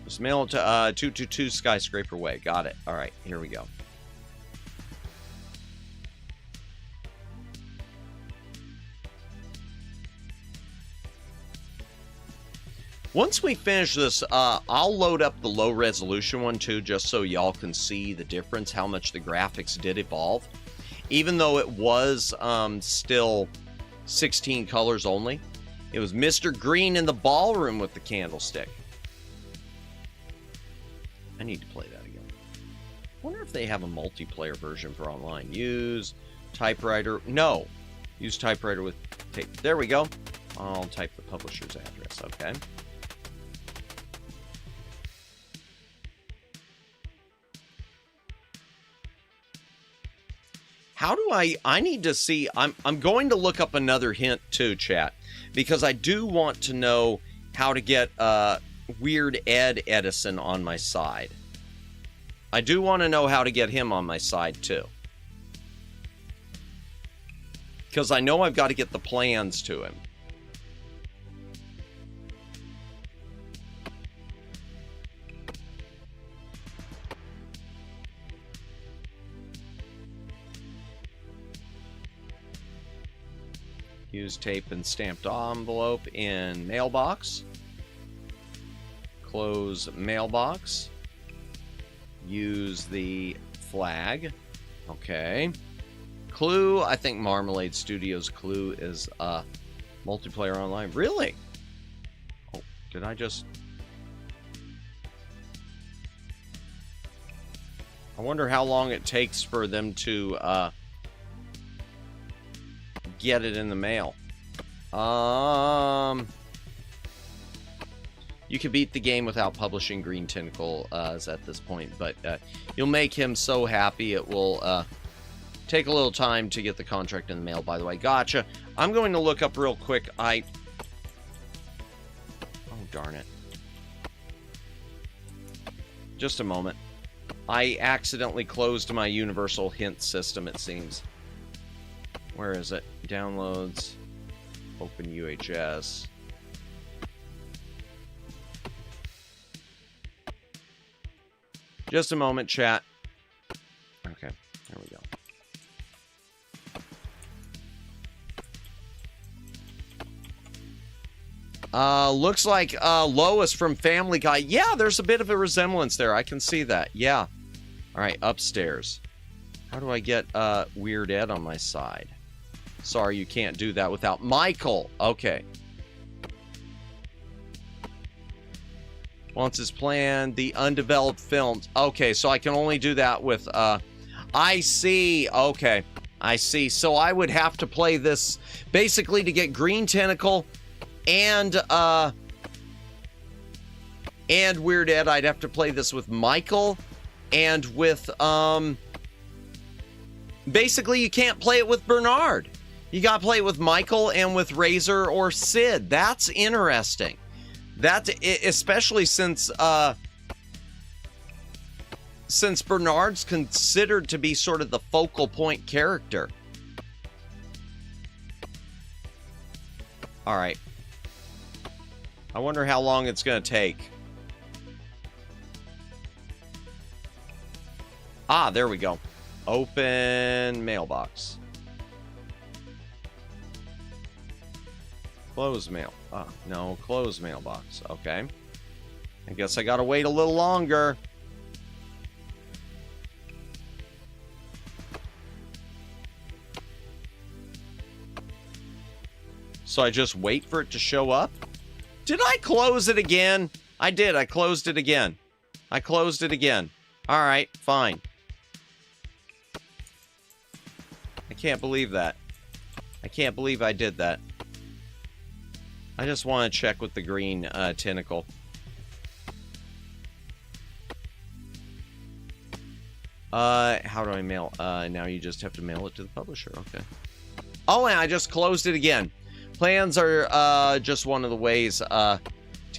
Just mail it to 222 Skyscraper Way. Got it. All right, here we go. Once we finish this, I'll load up the low resolution one too, just so y'all can see the difference, how much the graphics did evolve. Even though it was still 16 colors only. It was Mr. Green in the ballroom with the candlestick. I need to play that again. Wonder if they have a multiplayer version for online. Use typewriter. No. Use typewriter with tape. There we go. I'll type the publisher's address. Okay. How do I need to see, I'm going to look up another hint too, chat, because I do want to know how to get Weird Ed Edison on my side. I do want to know how to get him on my side too. Because I know I've got to get the plans to him. Use tape and stamped envelope in mailbox. Close mailbox. Use the flag. Okay. Clue. I think Marmalade Studios Clue is multiplayer online. Really? Oh, did I just... I wonder how long it takes for them to get it in the mail? You could beat the game without publishing Green Tentacle at this point, but you'll make him so happy it will take a little time to get the contract in the mail, by the way. Gotcha. I'm going to look up real quick. Oh, darn it. Just a moment. I accidentally closed my universal hint system, it seems. Where is it? Downloads. Open UHS. Just a moment, chat. Okay, there we go. Looks like Lois from Family Guy. Yeah, there's a bit of a resemblance there. I can see that. Yeah. All right, upstairs. How do I get Weird Ed on my side? Sorry, you can't do that without Michael. Okay. Once it's planned, the undeveloped films. Okay, so I can only do that with, I see. Okay, I see. So I would have to play this, basically to get Green Tentacle and Weird Ed, I'd have to play this with Michael and with, basically you can't play it with Bernard. You gotta play it with Michael and with Razor or Sid. That's interesting. That, especially since Bernard's considered to be sort of the focal point character. All right. I wonder how long it's going to take. Ah, there we go. Open mailbox. Close mail. No, close mailbox. Okay. I guess I gotta wait a little longer. So I just wait for it to show up? Did I close it again? I did. I closed it again. I closed it again. All right, fine. I can't believe that. I can't believe I did that. I just want to check with the green tentacle. How do I mail? Now you just have to mail it to the publisher. Okay. Oh, and I just closed it again. Plans are just one of the ways to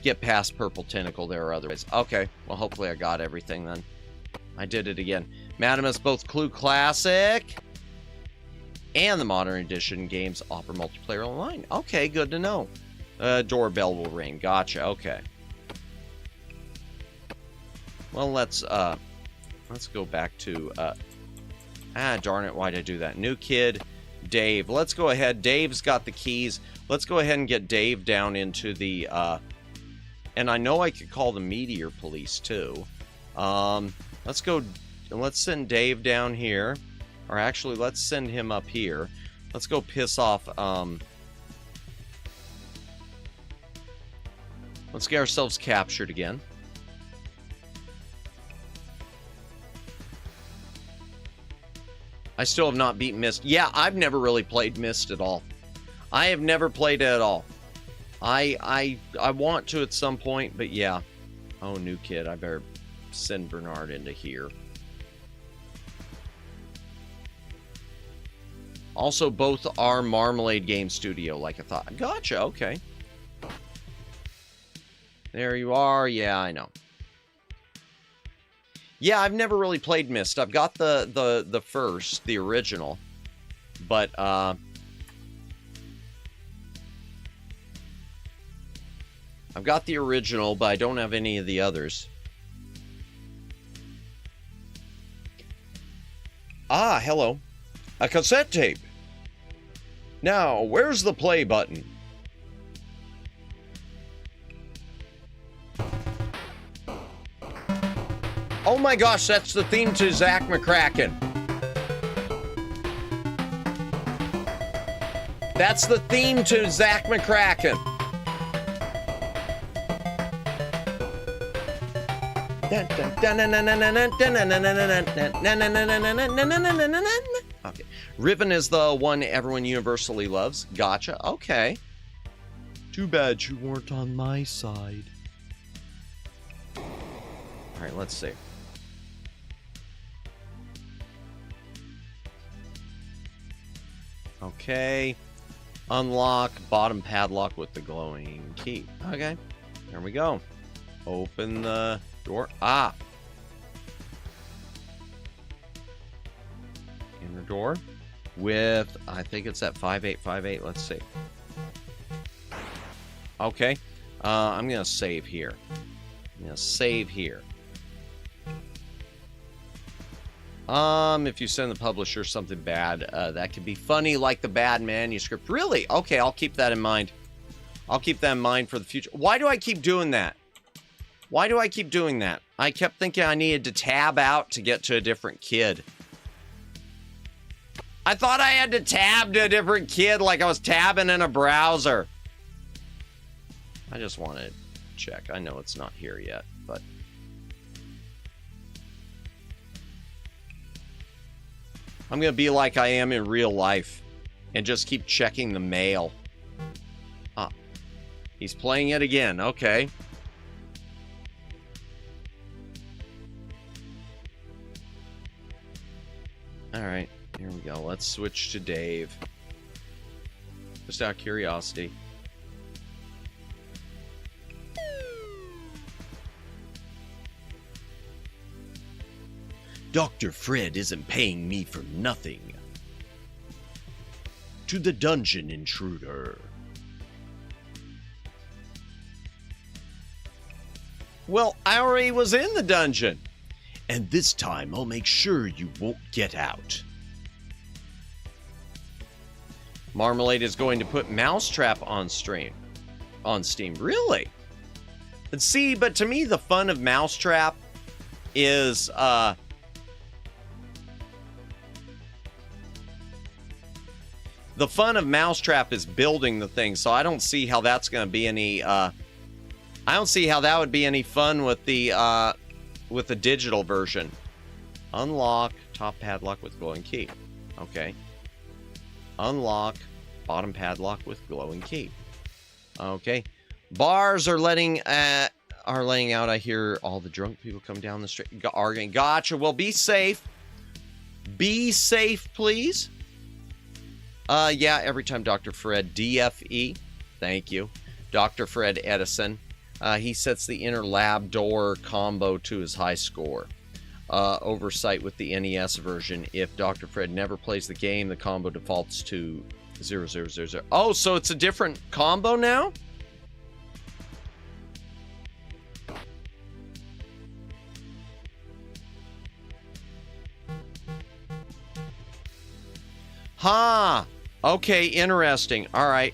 get past purple tentacle. There are other ways. Okay. Well, hopefully I got everything then. I did it again. Madamus, both Clue Classic and the Modern Edition games offer multiplayer online. Okay, good to know. Doorbell will ring. Gotcha. Okay. Well, let's go back to darn it, why'd I do that? New kid, Dave. Let's go ahead. Dave's got the keys. Let's go ahead and get Dave down into the and I know I could call the Meteor Police too. Let's go. Let's send Dave down here, or actually let's send him up here. Let's go piss off let's get ourselves captured again. I still have not beat Myst. Yeah, I've never really played Myst at all. I have never played it at all. I want to at some point, but yeah. Oh, new kid. I better send Bernard into here. Also, both are Marmalade Game Studio, like I thought. Gotcha, okay. There you are. Yeah, I know. Yeah, I've never really played Myst. I've got the first, the original. But, I've got the original, but I don't have any of the others. Ah, hello. A cassette tape. Now, where's the play button? Oh my gosh, that's the theme to Zach McCracken. That's the theme to Zach McCracken. Okay. Riven is the one everyone universally loves. Gotcha. Okay. Too bad you weren't on my side. All right, let's see. Okay. Unlock bottom padlock with the glowing key. Okay. There we go. Open the door. Ah. Inner door with, I think it's at 5858. Let's see. Okay. I'm going to save here. I'm going to save here. If you send the publisher something bad, that could be funny, like the bad manuscript. Really? Okay, I'll keep that in mind. I'll keep that in mind for the future. Why do I keep doing that? Why do I keep doing that? I kept thinking I needed to tab out to get to a different kid. I thought I had to tab to a different kid like I was tabbing in a browser. I just want to check. I know it's not here yet, but... I'm going to be like I am in real life and just keep checking the mail. Ah, he's playing it again. Okay. All right, here we go. Let's switch to Dave. Just out of curiosity. Dr. Fred isn't paying me for nothing. To the dungeon, intruder. Well, I already was in the dungeon. And this time I'll make sure you won't get out. Marmalade is going to put Mousetrap on Steam. Really? And see, but to me the fun of Mousetrap is the fun of Mousetrap is building the thing, so I don't see how that's going to be any I don't see how that would be any fun with the digital version. Unlock top padlock with glowing key. Okay. Unlock bottom padlock with glowing key. Okay. Bars are laying out. I hear all the drunk people come down the street arguing. Gotcha. Well, be safe. Be safe, please. Yeah, every time Dr. Fred, DFE, thank you, Dr. Fred Edison, he sets the inner lab door combo to his high score. Oversight with the NES version. If Dr. Fred never plays the game, the combo defaults to 0000. Oh, so it's a different combo now? Ha! Huh. Okay, interesting. All right.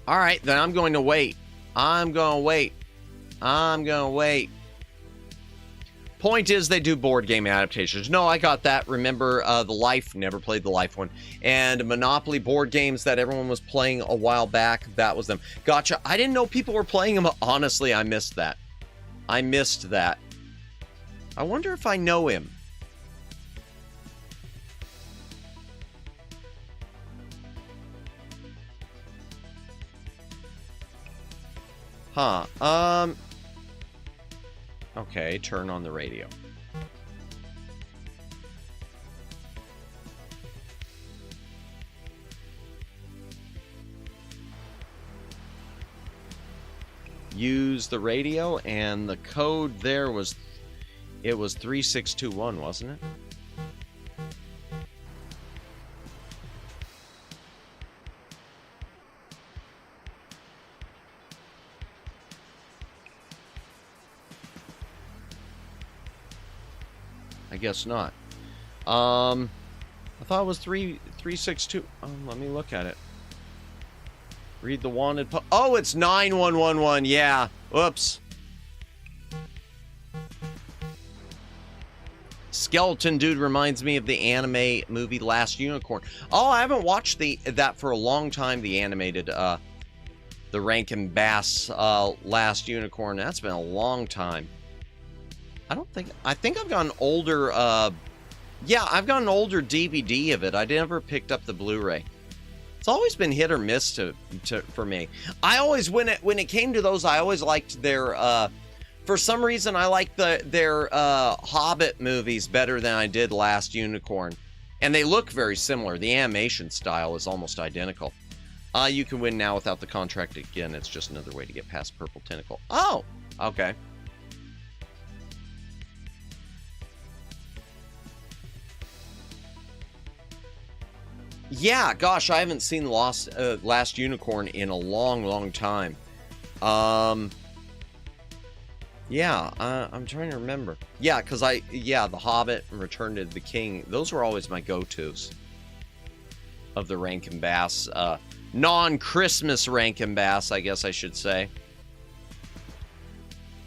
All right, then I'm going to wait. I'm going to wait. I'm going to wait. Point is, they do board game adaptations. No, I got that. Remember the Life, never played the Life one. And Monopoly board games that everyone was playing a while back, that was them. Gotcha. I didn't know people were playing them. Honestly, I missed that. I missed that. I wonder if I know him. Huh. Okay, turn on the radio. Use the radio, and the code there was, it was 3621, wasn't it? I guess not. I thought it was 362. Let me look at it. Read the wanted. Oh, it's 9111. Yeah. Whoops. Skeleton Dude reminds me of the anime movie Last Unicorn. Oh, I haven't watched that for a long time. The animated, the Rankin Bass Last Unicorn. That's been a long time. I think I've got an older Yeah, I've got an older DVD of it. I never picked up the Blu-ray. It's always been hit or miss for me. I always, when it came to those, I always liked their, for some reason, I liked their Hobbit movies better than I did Last Unicorn. And they look very similar. The animation style is almost identical. You can win now without the contract again. It's just another way to get past Purple Tentacle. Oh, okay. Yeah, gosh, I haven't seen Last Unicorn in a long time. Yeah, I'm trying to remember. Yeah, because The Hobbit and Return to the King, those were always my go-tos of the Rankin Bass, non-Christmas Rankin Bass, I guess I should say.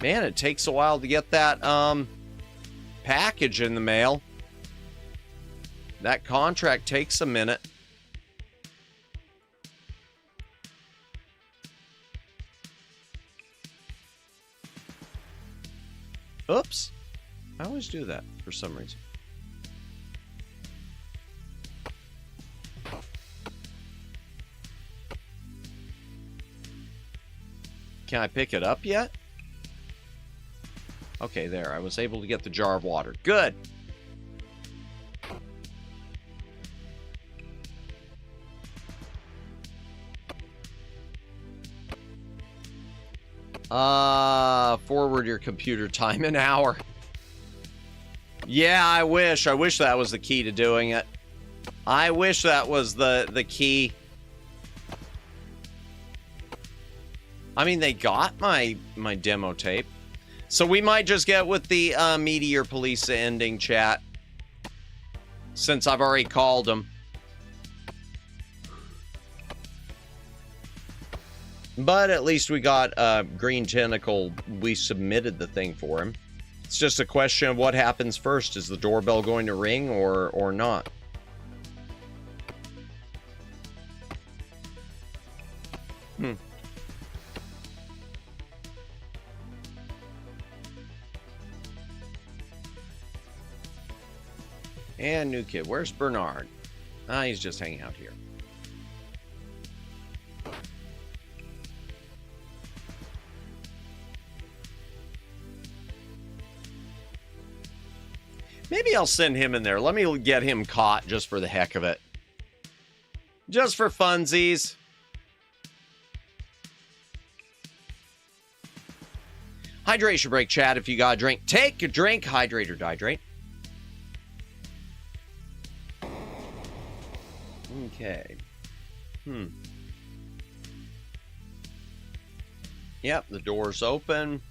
Man, it takes a while to get that, package in the mail. That contract takes a minute. Oops. I always do that for some reason. Can I pick it up yet? Okay, there. I was able to get the jar of water. Good. Forward your computer time an hour. Yeah, I wish that was the key to doing it. I wish that was the key. I mean, they got my demo tape. So we might just get with the Meteor Police ending, chat. Since I've already called them. But at least we got Green Tentacle. We submitted the thing for him. It's just a question of what happens first. Is the doorbell going to ring or not? And new kid. Where's Bernard? He's just hanging out here. Maybe I'll send him in there. Let me get him caught just for the heck of it. Just for funsies. Hydration break, chat. If you got a drink, take a drink. Hydrate or dihydrate. Okay. Yep, the door's open.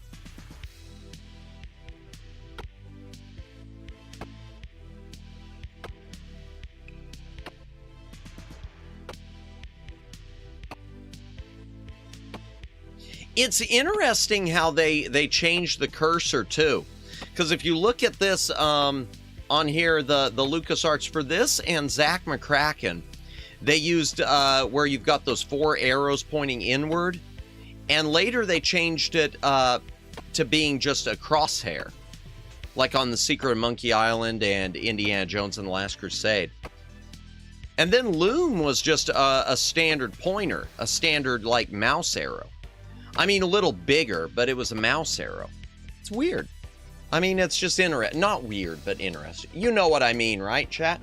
It's interesting how they changed the cursor too, because if you look at this on here, the LucasArts for this and Zach McCracken, they used where you've got those 4 arrows pointing inward, and later they changed it to being just a crosshair, like on The Secret of Monkey Island and Indiana Jones and the Last Crusade. And then Loom was just a standard pointer, a standard like mouse arrow. I mean, a little bigger, but it was a mouse arrow. It's weird. I mean, it's just interesting. Not weird, but interesting. You know what I mean, right, chat?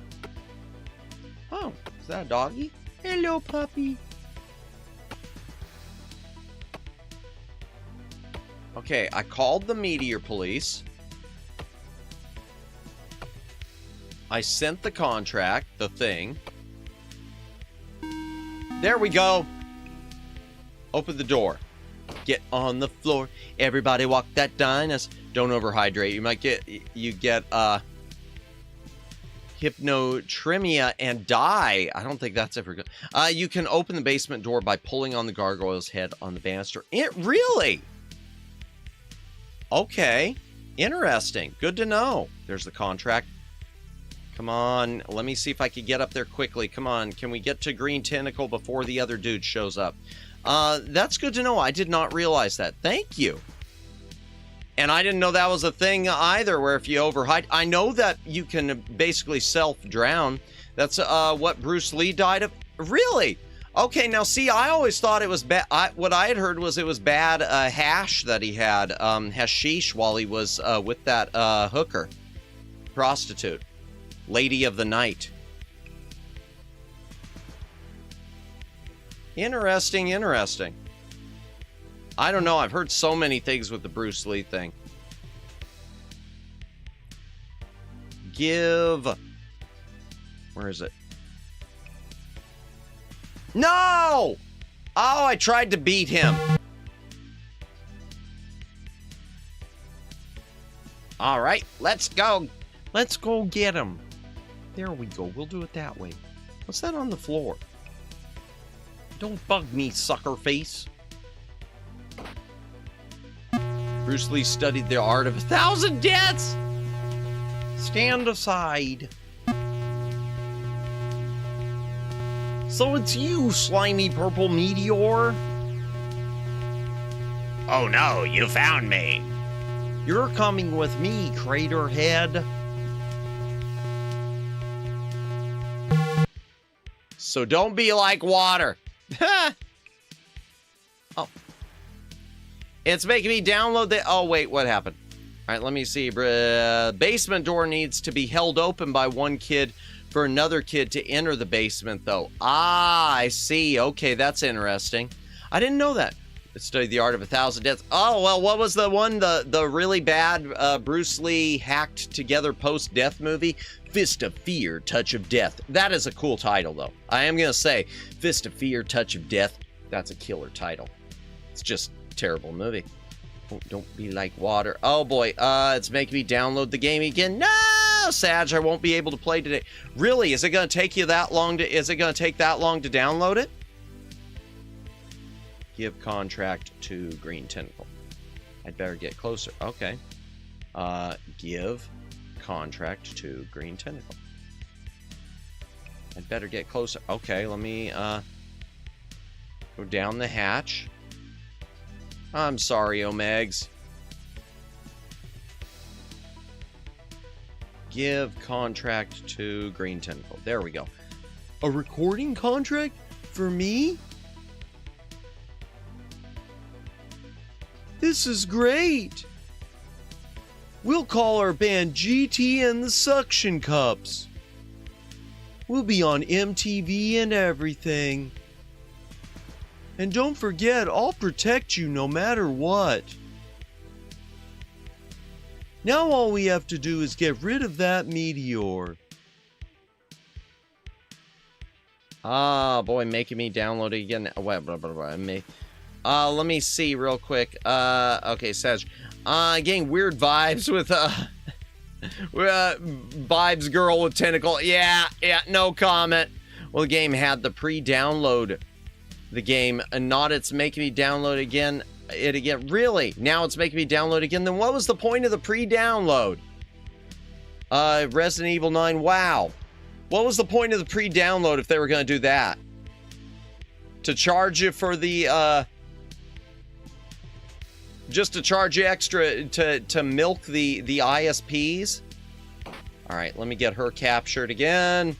Oh, is that a doggy? Hello, puppy. Okay, I called the Meteor Police. I sent the contract, the thing. There we go. Open the door. Get on the floor. Everybody walk that dinosaur. Don't overhydrate. You might get hypnotremia and die. I don't think that's ever good. You can open the basement door by pulling on the gargoyle's head on the banister. It really? Okay. Interesting. Good to know. There's the contract. Come on. Let me see if I can get up there quickly. Come on. Can we get to Green Tentacle before the other dude shows up? That's good to know. I did not realize that. Thank you. And I didn't know that was a thing either, where if you overhide, I know that you can basically self-drown. That's what Bruce Lee died of. Really? Okay, now see, I always thought it was bad. What I had heard was it was bad hash that he had, hashish, while he was with that hooker, prostitute, lady of the night. Interesting, interesting. I don't know. I've heard so many things with the Bruce Lee thing. Where is it? No! Oh, I tried to beat him. All right, let's go. Let's go get him. There we go. We'll do it that way. What's that on the floor? Don't bug me, sucker face. Bruce Lee studied the art of 1,000 deaths. Stand aside. So it's you, slimy purple meteor? Oh no, you found me. You're coming with me, crater head. So don't be like water. Oh. It's making me download the... Oh, wait, what happened? All right, let me see. Basement door needs to be held open by one kid for another kid to enter the basement, though. Ah, I see. Okay, that's interesting. I didn't know that. Study the art of 1,000 deaths. Oh, well, what was the one? The really bad Bruce Lee hacked together post-death movie? Fist of Fear, Touch of Death. That is a cool title, though. I am going to say, Fist of Fear, Touch of Death. That's a killer title. It's just a terrible movie. Oh, don't be like water. Oh, boy. It's making me download the game again. No, Sag, I won't be able to play today. Really? Is it going to take you that long to... Is it going to take that long to download it? Give contract to Green Tentacle. I'd better get closer. Okay. Give contract to Green Tentacle. I'd better get closer. Okay, let me go down the hatch. I'm sorry, Omegs. Give contract to Green Tentacle. There we go. A recording contract for me? This is great. We'll call our band GT and the Suction Cups. We'll be on MTV and everything. And don't forget, I'll protect you no matter what. Now all we have to do is get rid of that meteor. Ah, boy, making me download it again. Let me see real quick. Okay, Sag. Getting weird vibes with, Vibes Girl with Tentacle. Yeah, no comment. Well, the game had the pre-download the game, and not it's making me download it again. Really? Now it's making me download again? Then what was the point of the pre-download? Resident Evil 9, wow. What was the point of the pre-download if they were going to do that? To charge you for the, just to charge you extra to milk the ISPs? All right, let me get her captured again.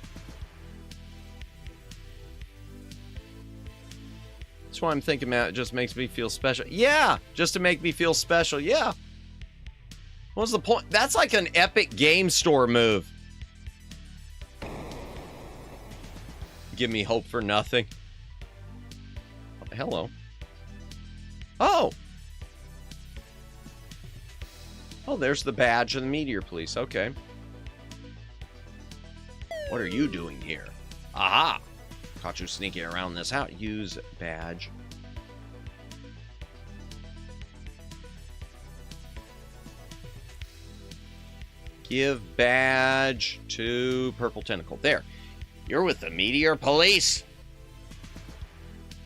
That's why I'm thinking, Matt, it just makes me feel special. Yeah, just to make me feel special. Yeah. What's the point? That's like an Epic Game Store move. Give me hope for nothing. Hello. Oh. Oh, there's the badge of the Meteor Police. Okay. What are you doing here? Aha! Caught you sneaking around this house. Use badge. Give badge to Purple Tentacle. There. You're with the Meteor Police.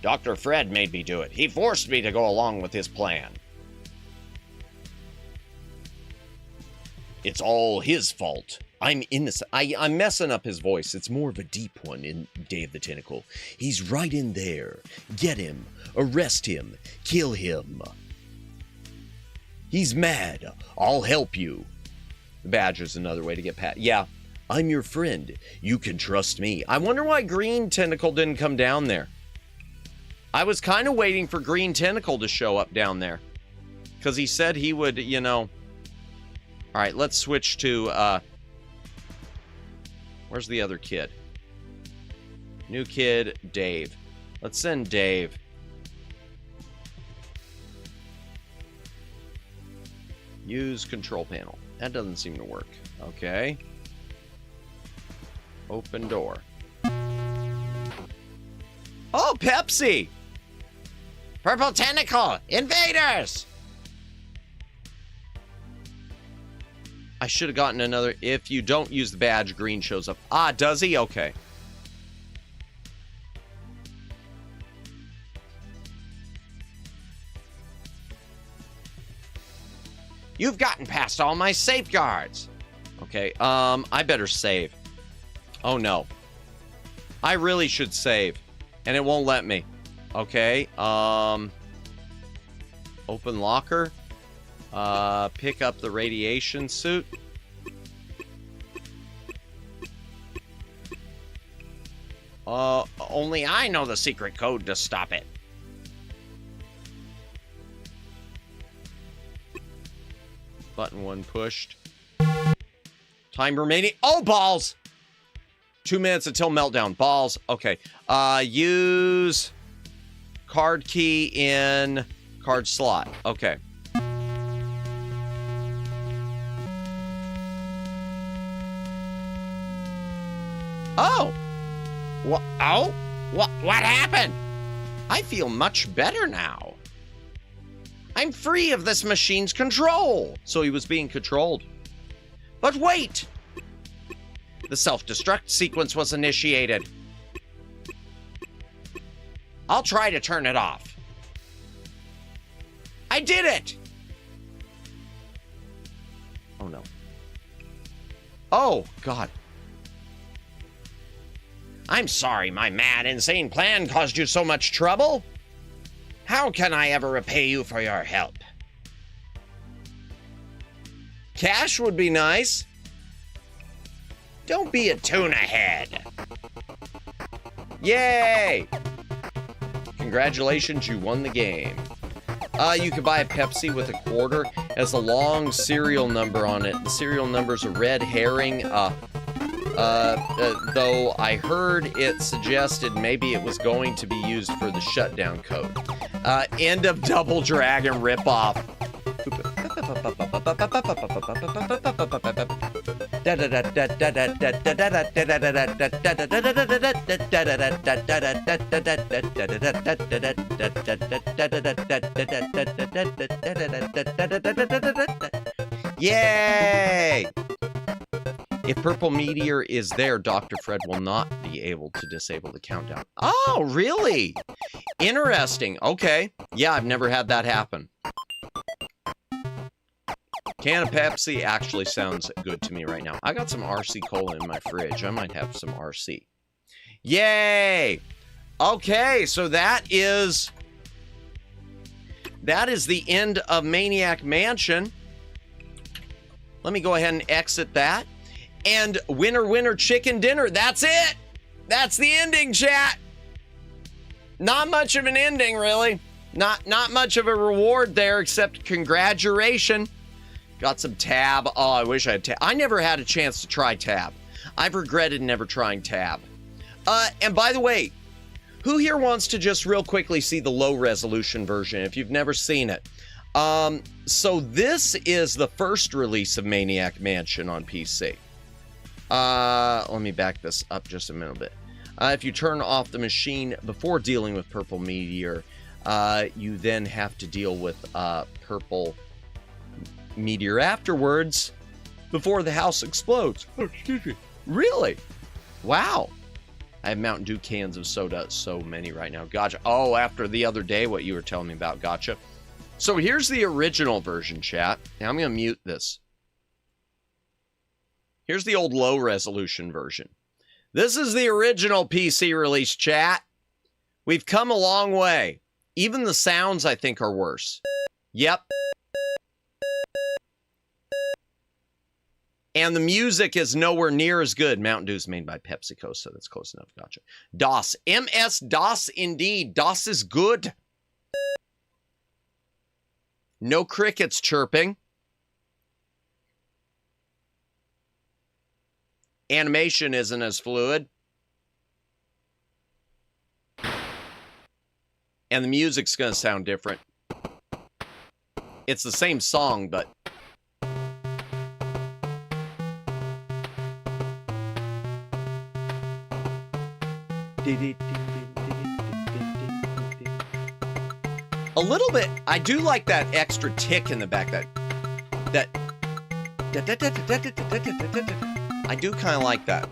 Dr. Fred made me do it. He forced me to go along with his plan. It's all his fault. I'm innocent. I'm messing up his voice. It's more of a deep one in Day of the Tentacle. He's right in there. Get him. Arrest him. Kill him. He's mad. I'll help you. The badge is another way to get pat. Yeah, I'm your friend. You can trust me. I wonder why Green Tentacle didn't come down there. I was kind of waiting for Green Tentacle to show up down there. Because he said he would, you know... All right, let's switch to, where's the other kid? New kid, Dave. Let's send Dave. Use control panel. That doesn't seem to work. Okay. Open door. Oh, Pepsi! Purple tentacle! Invaders! I should have gotten another. If you don't use the badge, green shows up. Ah, does he? Okay. You've gotten past all my safeguards. Okay, I better save. Oh no. I really should save. And it won't let me. Okay, open locker. Pick up the radiation suit. Only I know the secret code to stop it. Button 1 pushed. Time remaining. Oh, balls! 2 minutes until meltdown. Balls. Okay. Use card key in card slot. Okay. Oh! What? Oh? What happened? I feel much better now. I'm free of this machine's control. So he was being controlled. But wait! The self-destruct sequence was initiated. I'll try to turn it off. I did it! Oh no. Oh, God. I'm sorry my mad, insane plan caused you so much trouble. How can I ever repay you for your help? Cash would be nice. Don't be a tuna head. Yay! Congratulations, you won the game. You could buy a Pepsi with a quarter. It has a long serial number on it. The serial number's a red herring. Though I heard it suggested maybe it was going to be used for the shutdown code. End of Double Dragon ripoff. Yay! If Purple Meteor is there, Dr. Fred will not be able to disable the countdown. Oh, really? Interesting. Okay. Yeah, I've never had that happen. Can of Pepsi actually sounds good to me right now. I got some RC Cola in my fridge. I might have some RC. Yay! Okay, so that is the end of Maniac Mansion. Let me go ahead and exit that. And winner, winner, chicken dinner. That's it. That's the ending, chat. Not much of an ending, really. Not much of a reward there, except congratulations. Got some tab. Oh, I wish I had tab. I never had a chance to try tab. I've regretted never trying tab. And by the way, who here wants to just real quickly see the low resolution version if you've never seen it? So this is the first release of Maniac Mansion on PC. Let me back this up just a minute bit. If you turn off the machine before dealing with Purple Meteor, you then have to deal with Purple Meteor afterwards before the house explodes. Oh, excuse me. Really? Wow. I have Mountain Dew cans of soda, so many right now. Gotcha. Oh, after the other day, what you were telling me about. Gotcha. So here's the original version, chat. Now I'm going to mute this. Here's the old low resolution version. This is the original PC release, chat. We've come a long way. Even the sounds, I think, are worse. Yep. And the music is nowhere near as good. Mountain Dew is made by PepsiCo, so that's close enough. Gotcha. DOS. MS-DOS indeed. DOS is good. No crickets chirping. Animation isn't as fluid. And the music's going to sound different. It's the same song, but... A little bit. I do like that extra tick in the back. That I do kind of like that.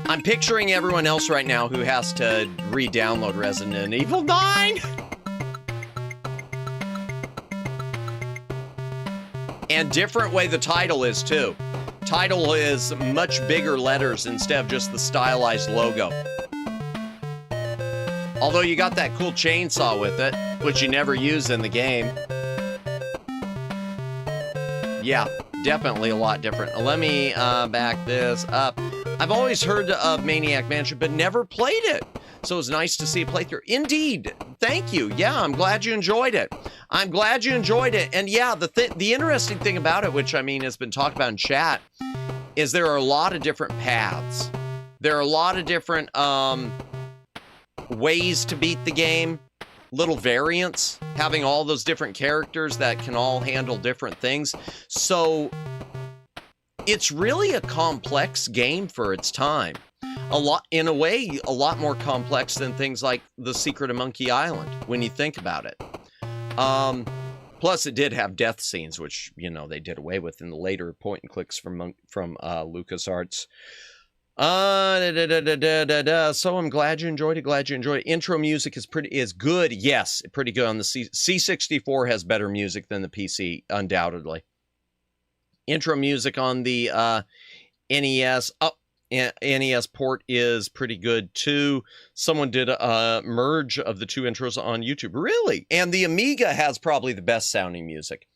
I'm picturing everyone else right now who has to re-download Resident Evil 9. And different way the title is too. Title is much bigger letters instead of just the stylized logo. Although you got that cool chainsaw with it, which you never use in the game. Yeah, definitely a lot different. Let me back this up. I've always heard of Maniac Mansion, but never played it. So it's nice to see a playthrough. Indeed. Thank you. Yeah, I'm glad you enjoyed it. I'm glad you enjoyed it. And yeah, the interesting thing about it, which I mean has been talked about in chat, is there are a lot of different paths. There are a lot of different ways to beat the game. Little variants, having all those different characters that can all handle different things. So it's really a complex game for its time. In a way, a lot more complex than things like The Secret of Monkey Island, when you think about it. Plus, it did have death scenes, which, you know, they did away with in the later point-and-clicks from LucasArts. So I'm glad you enjoyed it. Intro music is good. Yes, pretty good on the C64 has better music than the PC, undoubtedly. Intro music on the NES. NES port is pretty good too. Someone did a merge of the two intros on YouTube. Really? And the Amiga has probably the best sounding music.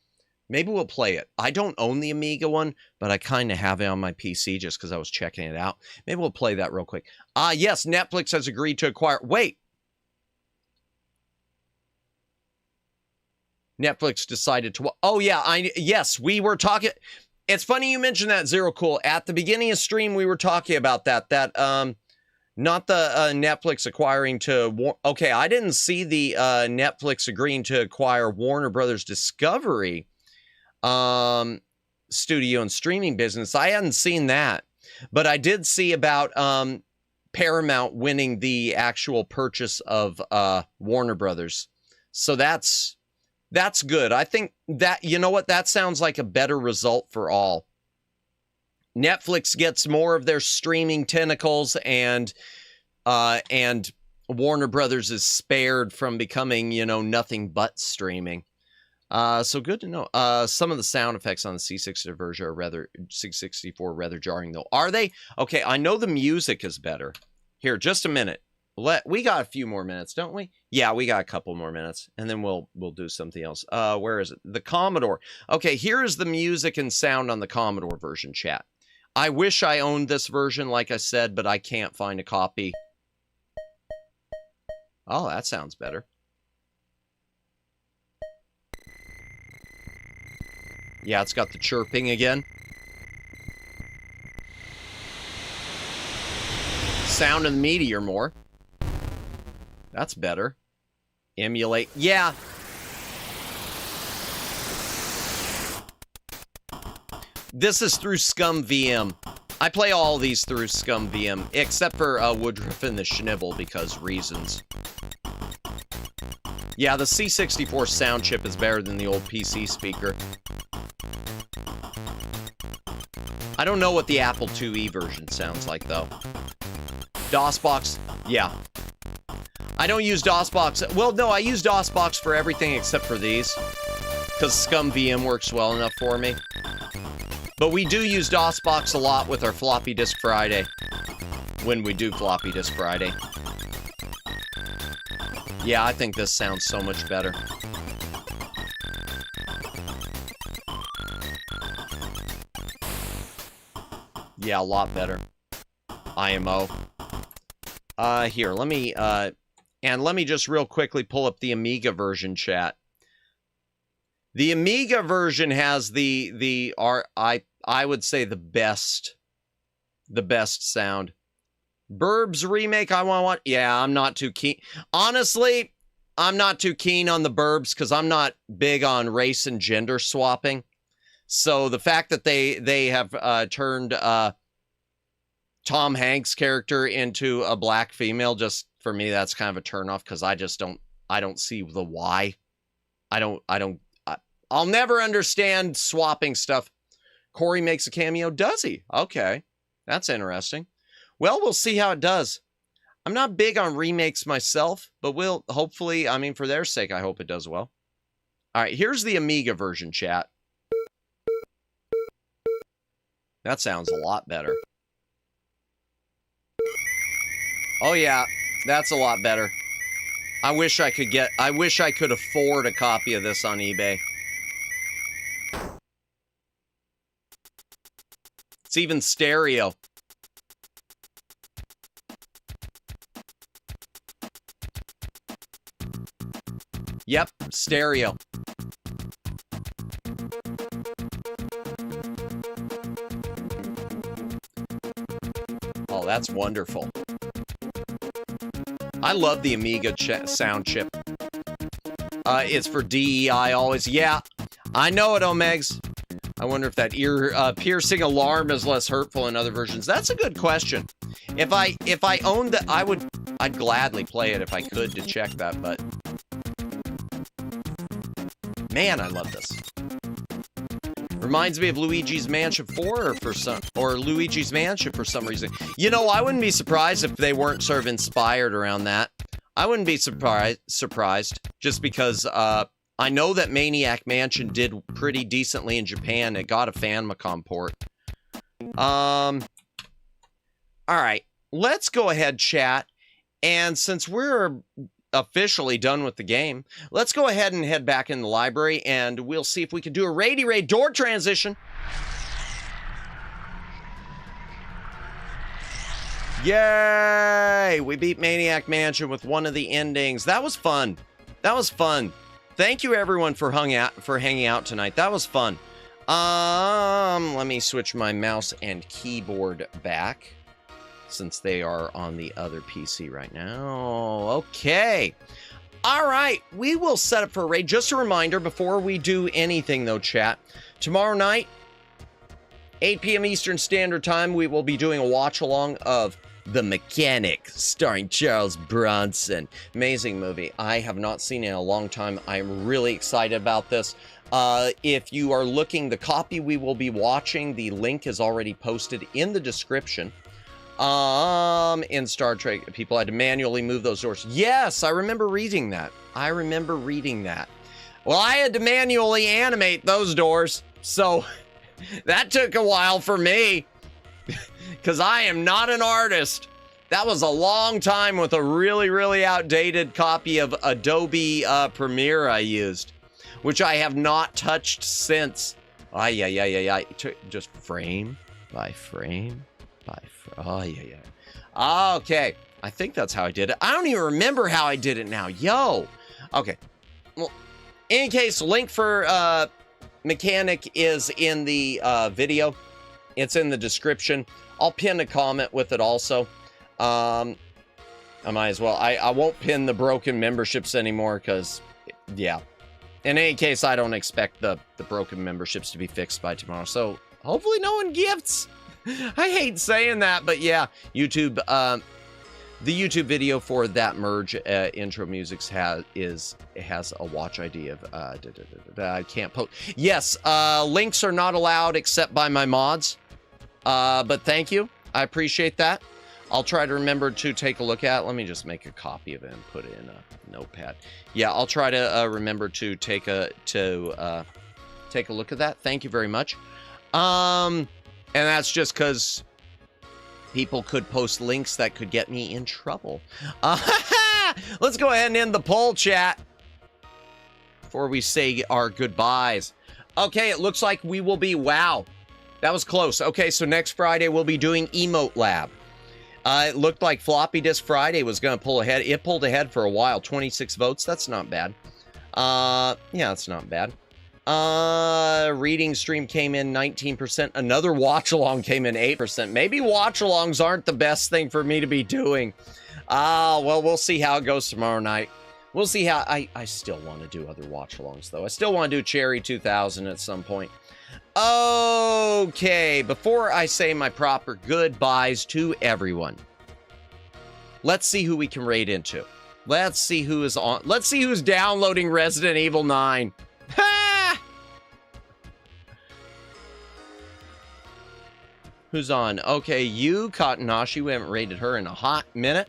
Maybe we'll play it. I don't own the Amiga one, but I kind of have it on my PC just because I was checking it out. Maybe we'll play that real quick. Yes, Netflix has agreed to acquire... Wait. Netflix decided to... Oh, yeah. Yes, we were talking... It's funny you mentioned that, Zero Cool. At the beginning of stream, we were talking about that. Not the Netflix acquiring to... Okay, I didn't see the Netflix agreeing to acquire Warner Brothers Discovery studio and streaming business. I hadn't seen that. But I did see about Paramount winning the actual purchase of Warner Brothers. So that's good. I think that, you know what, that sounds like a better result for all. Netflix gets more of their streaming tentacles, and Warner Brothers is spared from becoming, you know, nothing but streaming. So good to know. Some of the sound effects on the C64 version are rather jarring, though. Are they? Okay, I know the music is better. Here, just a minute. We got a few more minutes, don't we? Yeah, we got a couple more minutes, and then we'll do something else. Where is it? The Commodore. Okay, here's the music and sound on the Commodore version, chat. I wish I owned this version, like I said, but I can't find a copy. Oh, that sounds better. Yeah, it's got the chirping again. Sound of the meteor more. That's better. Emulate. Yeah. This is through ScumVM. I play all these through ScumVM, except for Woodruff and the Schnivel, because reasons. Yeah, the C64 sound chip is better than the old PC speaker. I don't know what the Apple IIe version sounds like, though. DOSBox, yeah. I don't use DOSBox. Well, no, I use DOSBox for everything except for these, because ScumVM works well enough for me. But we do use DOSBox a lot with our Floppy Disk Friday, when we do Floppy Disk Friday. Yeah, I think this sounds so much better. Yeah, a lot better. IMO. Here, let me, and let me just real quickly pull up the Amiga version, chat. The Amiga version has I would say the best sound. Burbs remake, yeah, I'm not too keen. Honestly, I'm not too keen on the Burbs because I'm not big on race and gender swapping. So the fact that they have turned Tom Hanks' character into a black female, just for me, that's kind of a turnoff because I don't see the why. I'll never understand swapping stuff. Corey makes a cameo, does he? Okay, that's interesting. Well, we'll see how it does. I'm not big on remakes myself, but we'll hopefully, I mean, for their sake, I hope it does well. All right, here's the Amiga version, chat. That sounds a lot better. Oh yeah, that's a lot better. I wish I could afford a copy of this on eBay. It's even stereo. Yep, stereo. Oh, that's wonderful. I love the Amiga sound chip. It's for DEI always. Yeah, I know it, Omegs. I wonder if that ear piercing alarm is less hurtful in other versions. That's a good question. If I owned that, I'd gladly play it if I could to check that, but man, I love this. Reminds me of Luigi's Mansion 4 or Luigi's Mansion for some reason. You know, I wouldn't be surprised if they weren't sort of inspired around that. I wouldn't be surprised just because I know that Maniac Mansion did pretty decently in Japan. It got a Famicom port. All right, let's go ahead, chat. And since we're officially done with the game, let's go ahead and head back in the library and we'll see if we can do a Rady Raid door transition. Yay! We beat Maniac Mansion with one of the endings. That was fun. That was fun. Thank you everyone for hanging out tonight. That was fun. Let me switch my mouse and keyboard back, since they are on the other PC right now. Okay. All right. We will set up for a raid. Just a reminder before we do anything, though, chat. Tomorrow night, 8 p.m. Eastern Standard Time, we will be doing a watch-along of The Mechanic, starring Charles Bronson. Amazing movie. I have not seen it in a long time. I'm really excited about this. If you are looking, the copy we will be watching, the link is already posted in the description. In Star Trek, people had to manually move those doors. Yes, I remember reading that. Well, I had to manually animate those doors, so that took a while for me, because I am not an artist. That was a long time with a really, really outdated copy of Adobe Premiere I used, which I have not touched since. Just frame by frame. Oh, yeah. Okay. I think that's how I did it. I don't even remember how I did it now. Yo. Okay. Well, in any case, link for Mechanic is in the video. It's in the description. I'll pin a comment with it also. I might as well. I won't pin the broken memberships anymore because, yeah. In any case, I don't expect the broken memberships to be fixed by tomorrow. So hopefully no one gifts. I hate saying that, but yeah, YouTube, the YouTube video for that merge intro music has a watch ID of I can't post. Yes, links are not allowed except by my mods. But thank you, I appreciate that. I'll try to remember to take a look at. Let me just make a copy of it and put it in a notepad. Yeah, I'll try to remember to take a look at that. Thank you very much. And that's just because people could post links that could get me in trouble. Let's go ahead and end the poll, chat, before we say our goodbyes. Okay, it looks like we will be, wow. That was close. Okay, so next Friday we'll be doing Emote Lab. It looked like Floppy Disk Friday was going to pull ahead. It pulled ahead for a while. 26 votes. That's not bad. Yeah, that's not bad. Reading stream came in 19%. Another watch-along came in 8%. Maybe watch-alongs aren't the best thing for me to be doing. Well, we'll see how it goes tomorrow night. We'll see how... I still want to do other watch-alongs, though. I still want to do Cherry 2000 at some point. Okay, before I say my proper goodbyes to everyone, let's see who we can raid into. Let's see who is on. Let's see who's downloading Resident Evil 9. Ha! Who's on? Okay, you, Katanashi. We haven't raided her in a hot minute.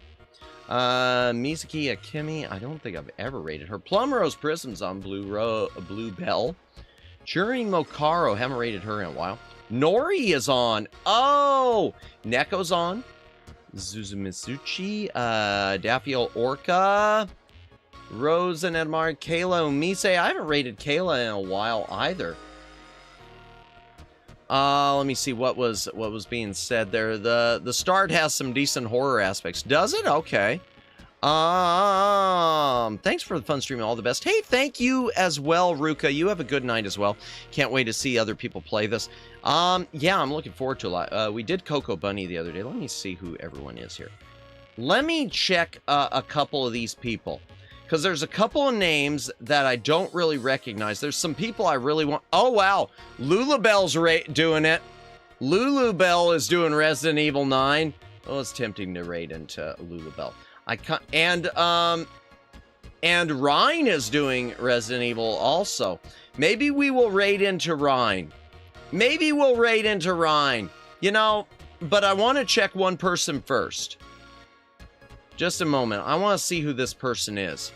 Mizuki Akemi. I don't think I've ever raided her. Plum Rose Prism's on Blue Bell. Churi Mokaro, haven't rated her in a while. Nori is on. Oh! Neko's on. Zuzumisuchi. Daphiel Orca. Rose and Edmar. Kayla Umise. I haven't rated Kayla in a while either. Let me see what was being said there. The start has some decent horror aspects. Does it? Okay. Thanks for the fun stream. All the best. Hey, thank you as well, Ruka. You have a good night as well. Can't wait to see other people play this. Yeah, I'm looking forward to a lot. We did Coco Bunny the other day. Let me see who everyone is here. Let me check a couple of these people, because there's a couple of names that I don't really recognize. There's some people I really want. Oh, wow. Lulabelle's doing it. Lulabelle is doing Resident Evil 9. Oh, it's tempting to raid into Lulabelle. And Rhine is doing Resident Evil also. Maybe we will raid into Rhine. Maybe we'll raid into Rhine. You know, but I want to check one person first. Just a moment. I want to see who this person is.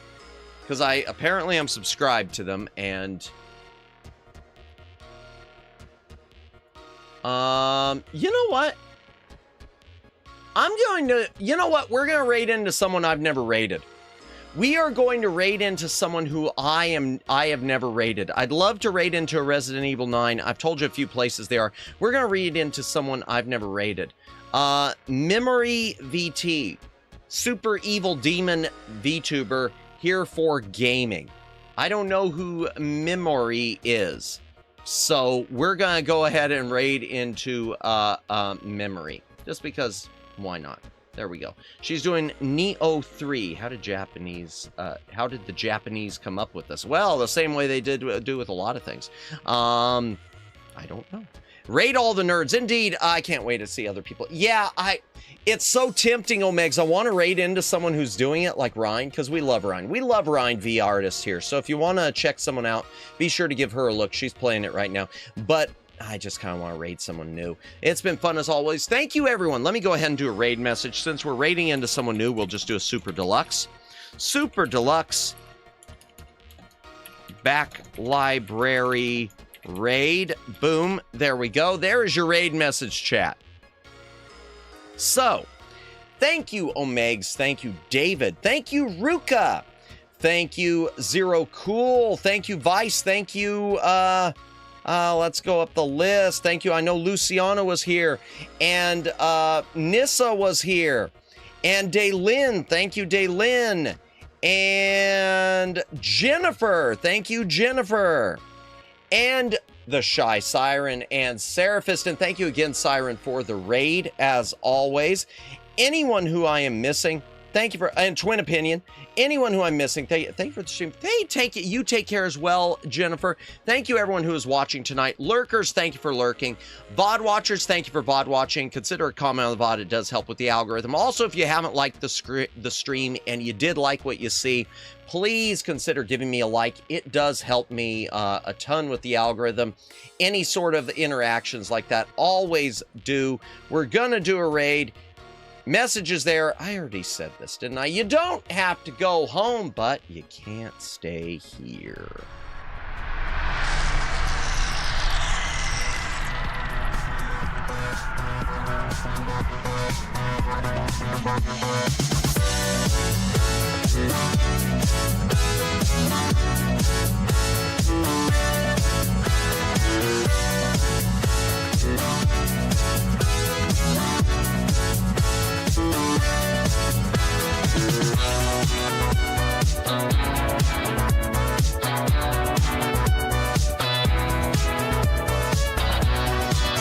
Because apparently I'm subscribed to them, and... you know what? You know what? We're going to raid into someone I've never raided. We are going to raid into someone who I have never raided. I'd love to raid into a Resident Evil 9. I've told you a few places they are. We're going to raid into someone I've never raided. Memory VT. Super Evil Demon VTuber, here for gaming. I don't know who Memory is. So we're going to go ahead and raid into Memory. Just because... why not? There we go. She's doing Neo 3. How did the Japanese come up with this? Well, the same way they do with a lot of things. I don't know. Raid all the nerds. Indeed, I can't wait to see other people. Yeah, it's so tempting, Omegs. I want to raid into someone who's doing it, like Ryan, because we love Ryan. We love Ryan V Artist here. So if you want to check someone out, be sure to give her a look. She's playing it right now. But I just kind of want to raid someone new. It's been fun as always. Thank you, everyone. Let me go ahead and do a raid message. Since we're raiding into someone new, we'll just do a Super Deluxe. Super Deluxe Back Library Raid. Boom. There we go. There is your raid message, chat. So, thank you, Omegs. Thank you, David. Thank you, Ruka. Thank you, Zero Cool. Thank you, Vice. Thank you, let's go up the list. Thank you. I know Luciano was here. And Nissa was here. And Daylin. Thank you, Daylin. And Jennifer. Thank you, Jennifer. And the Shy Siren and Seraphist. And thank you again, Siren, for the raid, as always. Anyone who I am missing, thank you for, and Twin Opinion. Anyone who I'm missing, thank you for the stream. You take care as well, Jennifer. Thank you, everyone who is watching tonight. Lurkers, thank you for lurking. VOD watchers, thank you for VOD watching. Consider a comment on the VOD. It does help with the algorithm. Also, if you haven't liked the stream and you did like what you see, please consider giving me a like. It does help me a ton with the algorithm. Any sort of interactions like that always do. We're gonna do a raid. Messages there. I already said this, didn't I? You don't have to go home, but you can't stay here.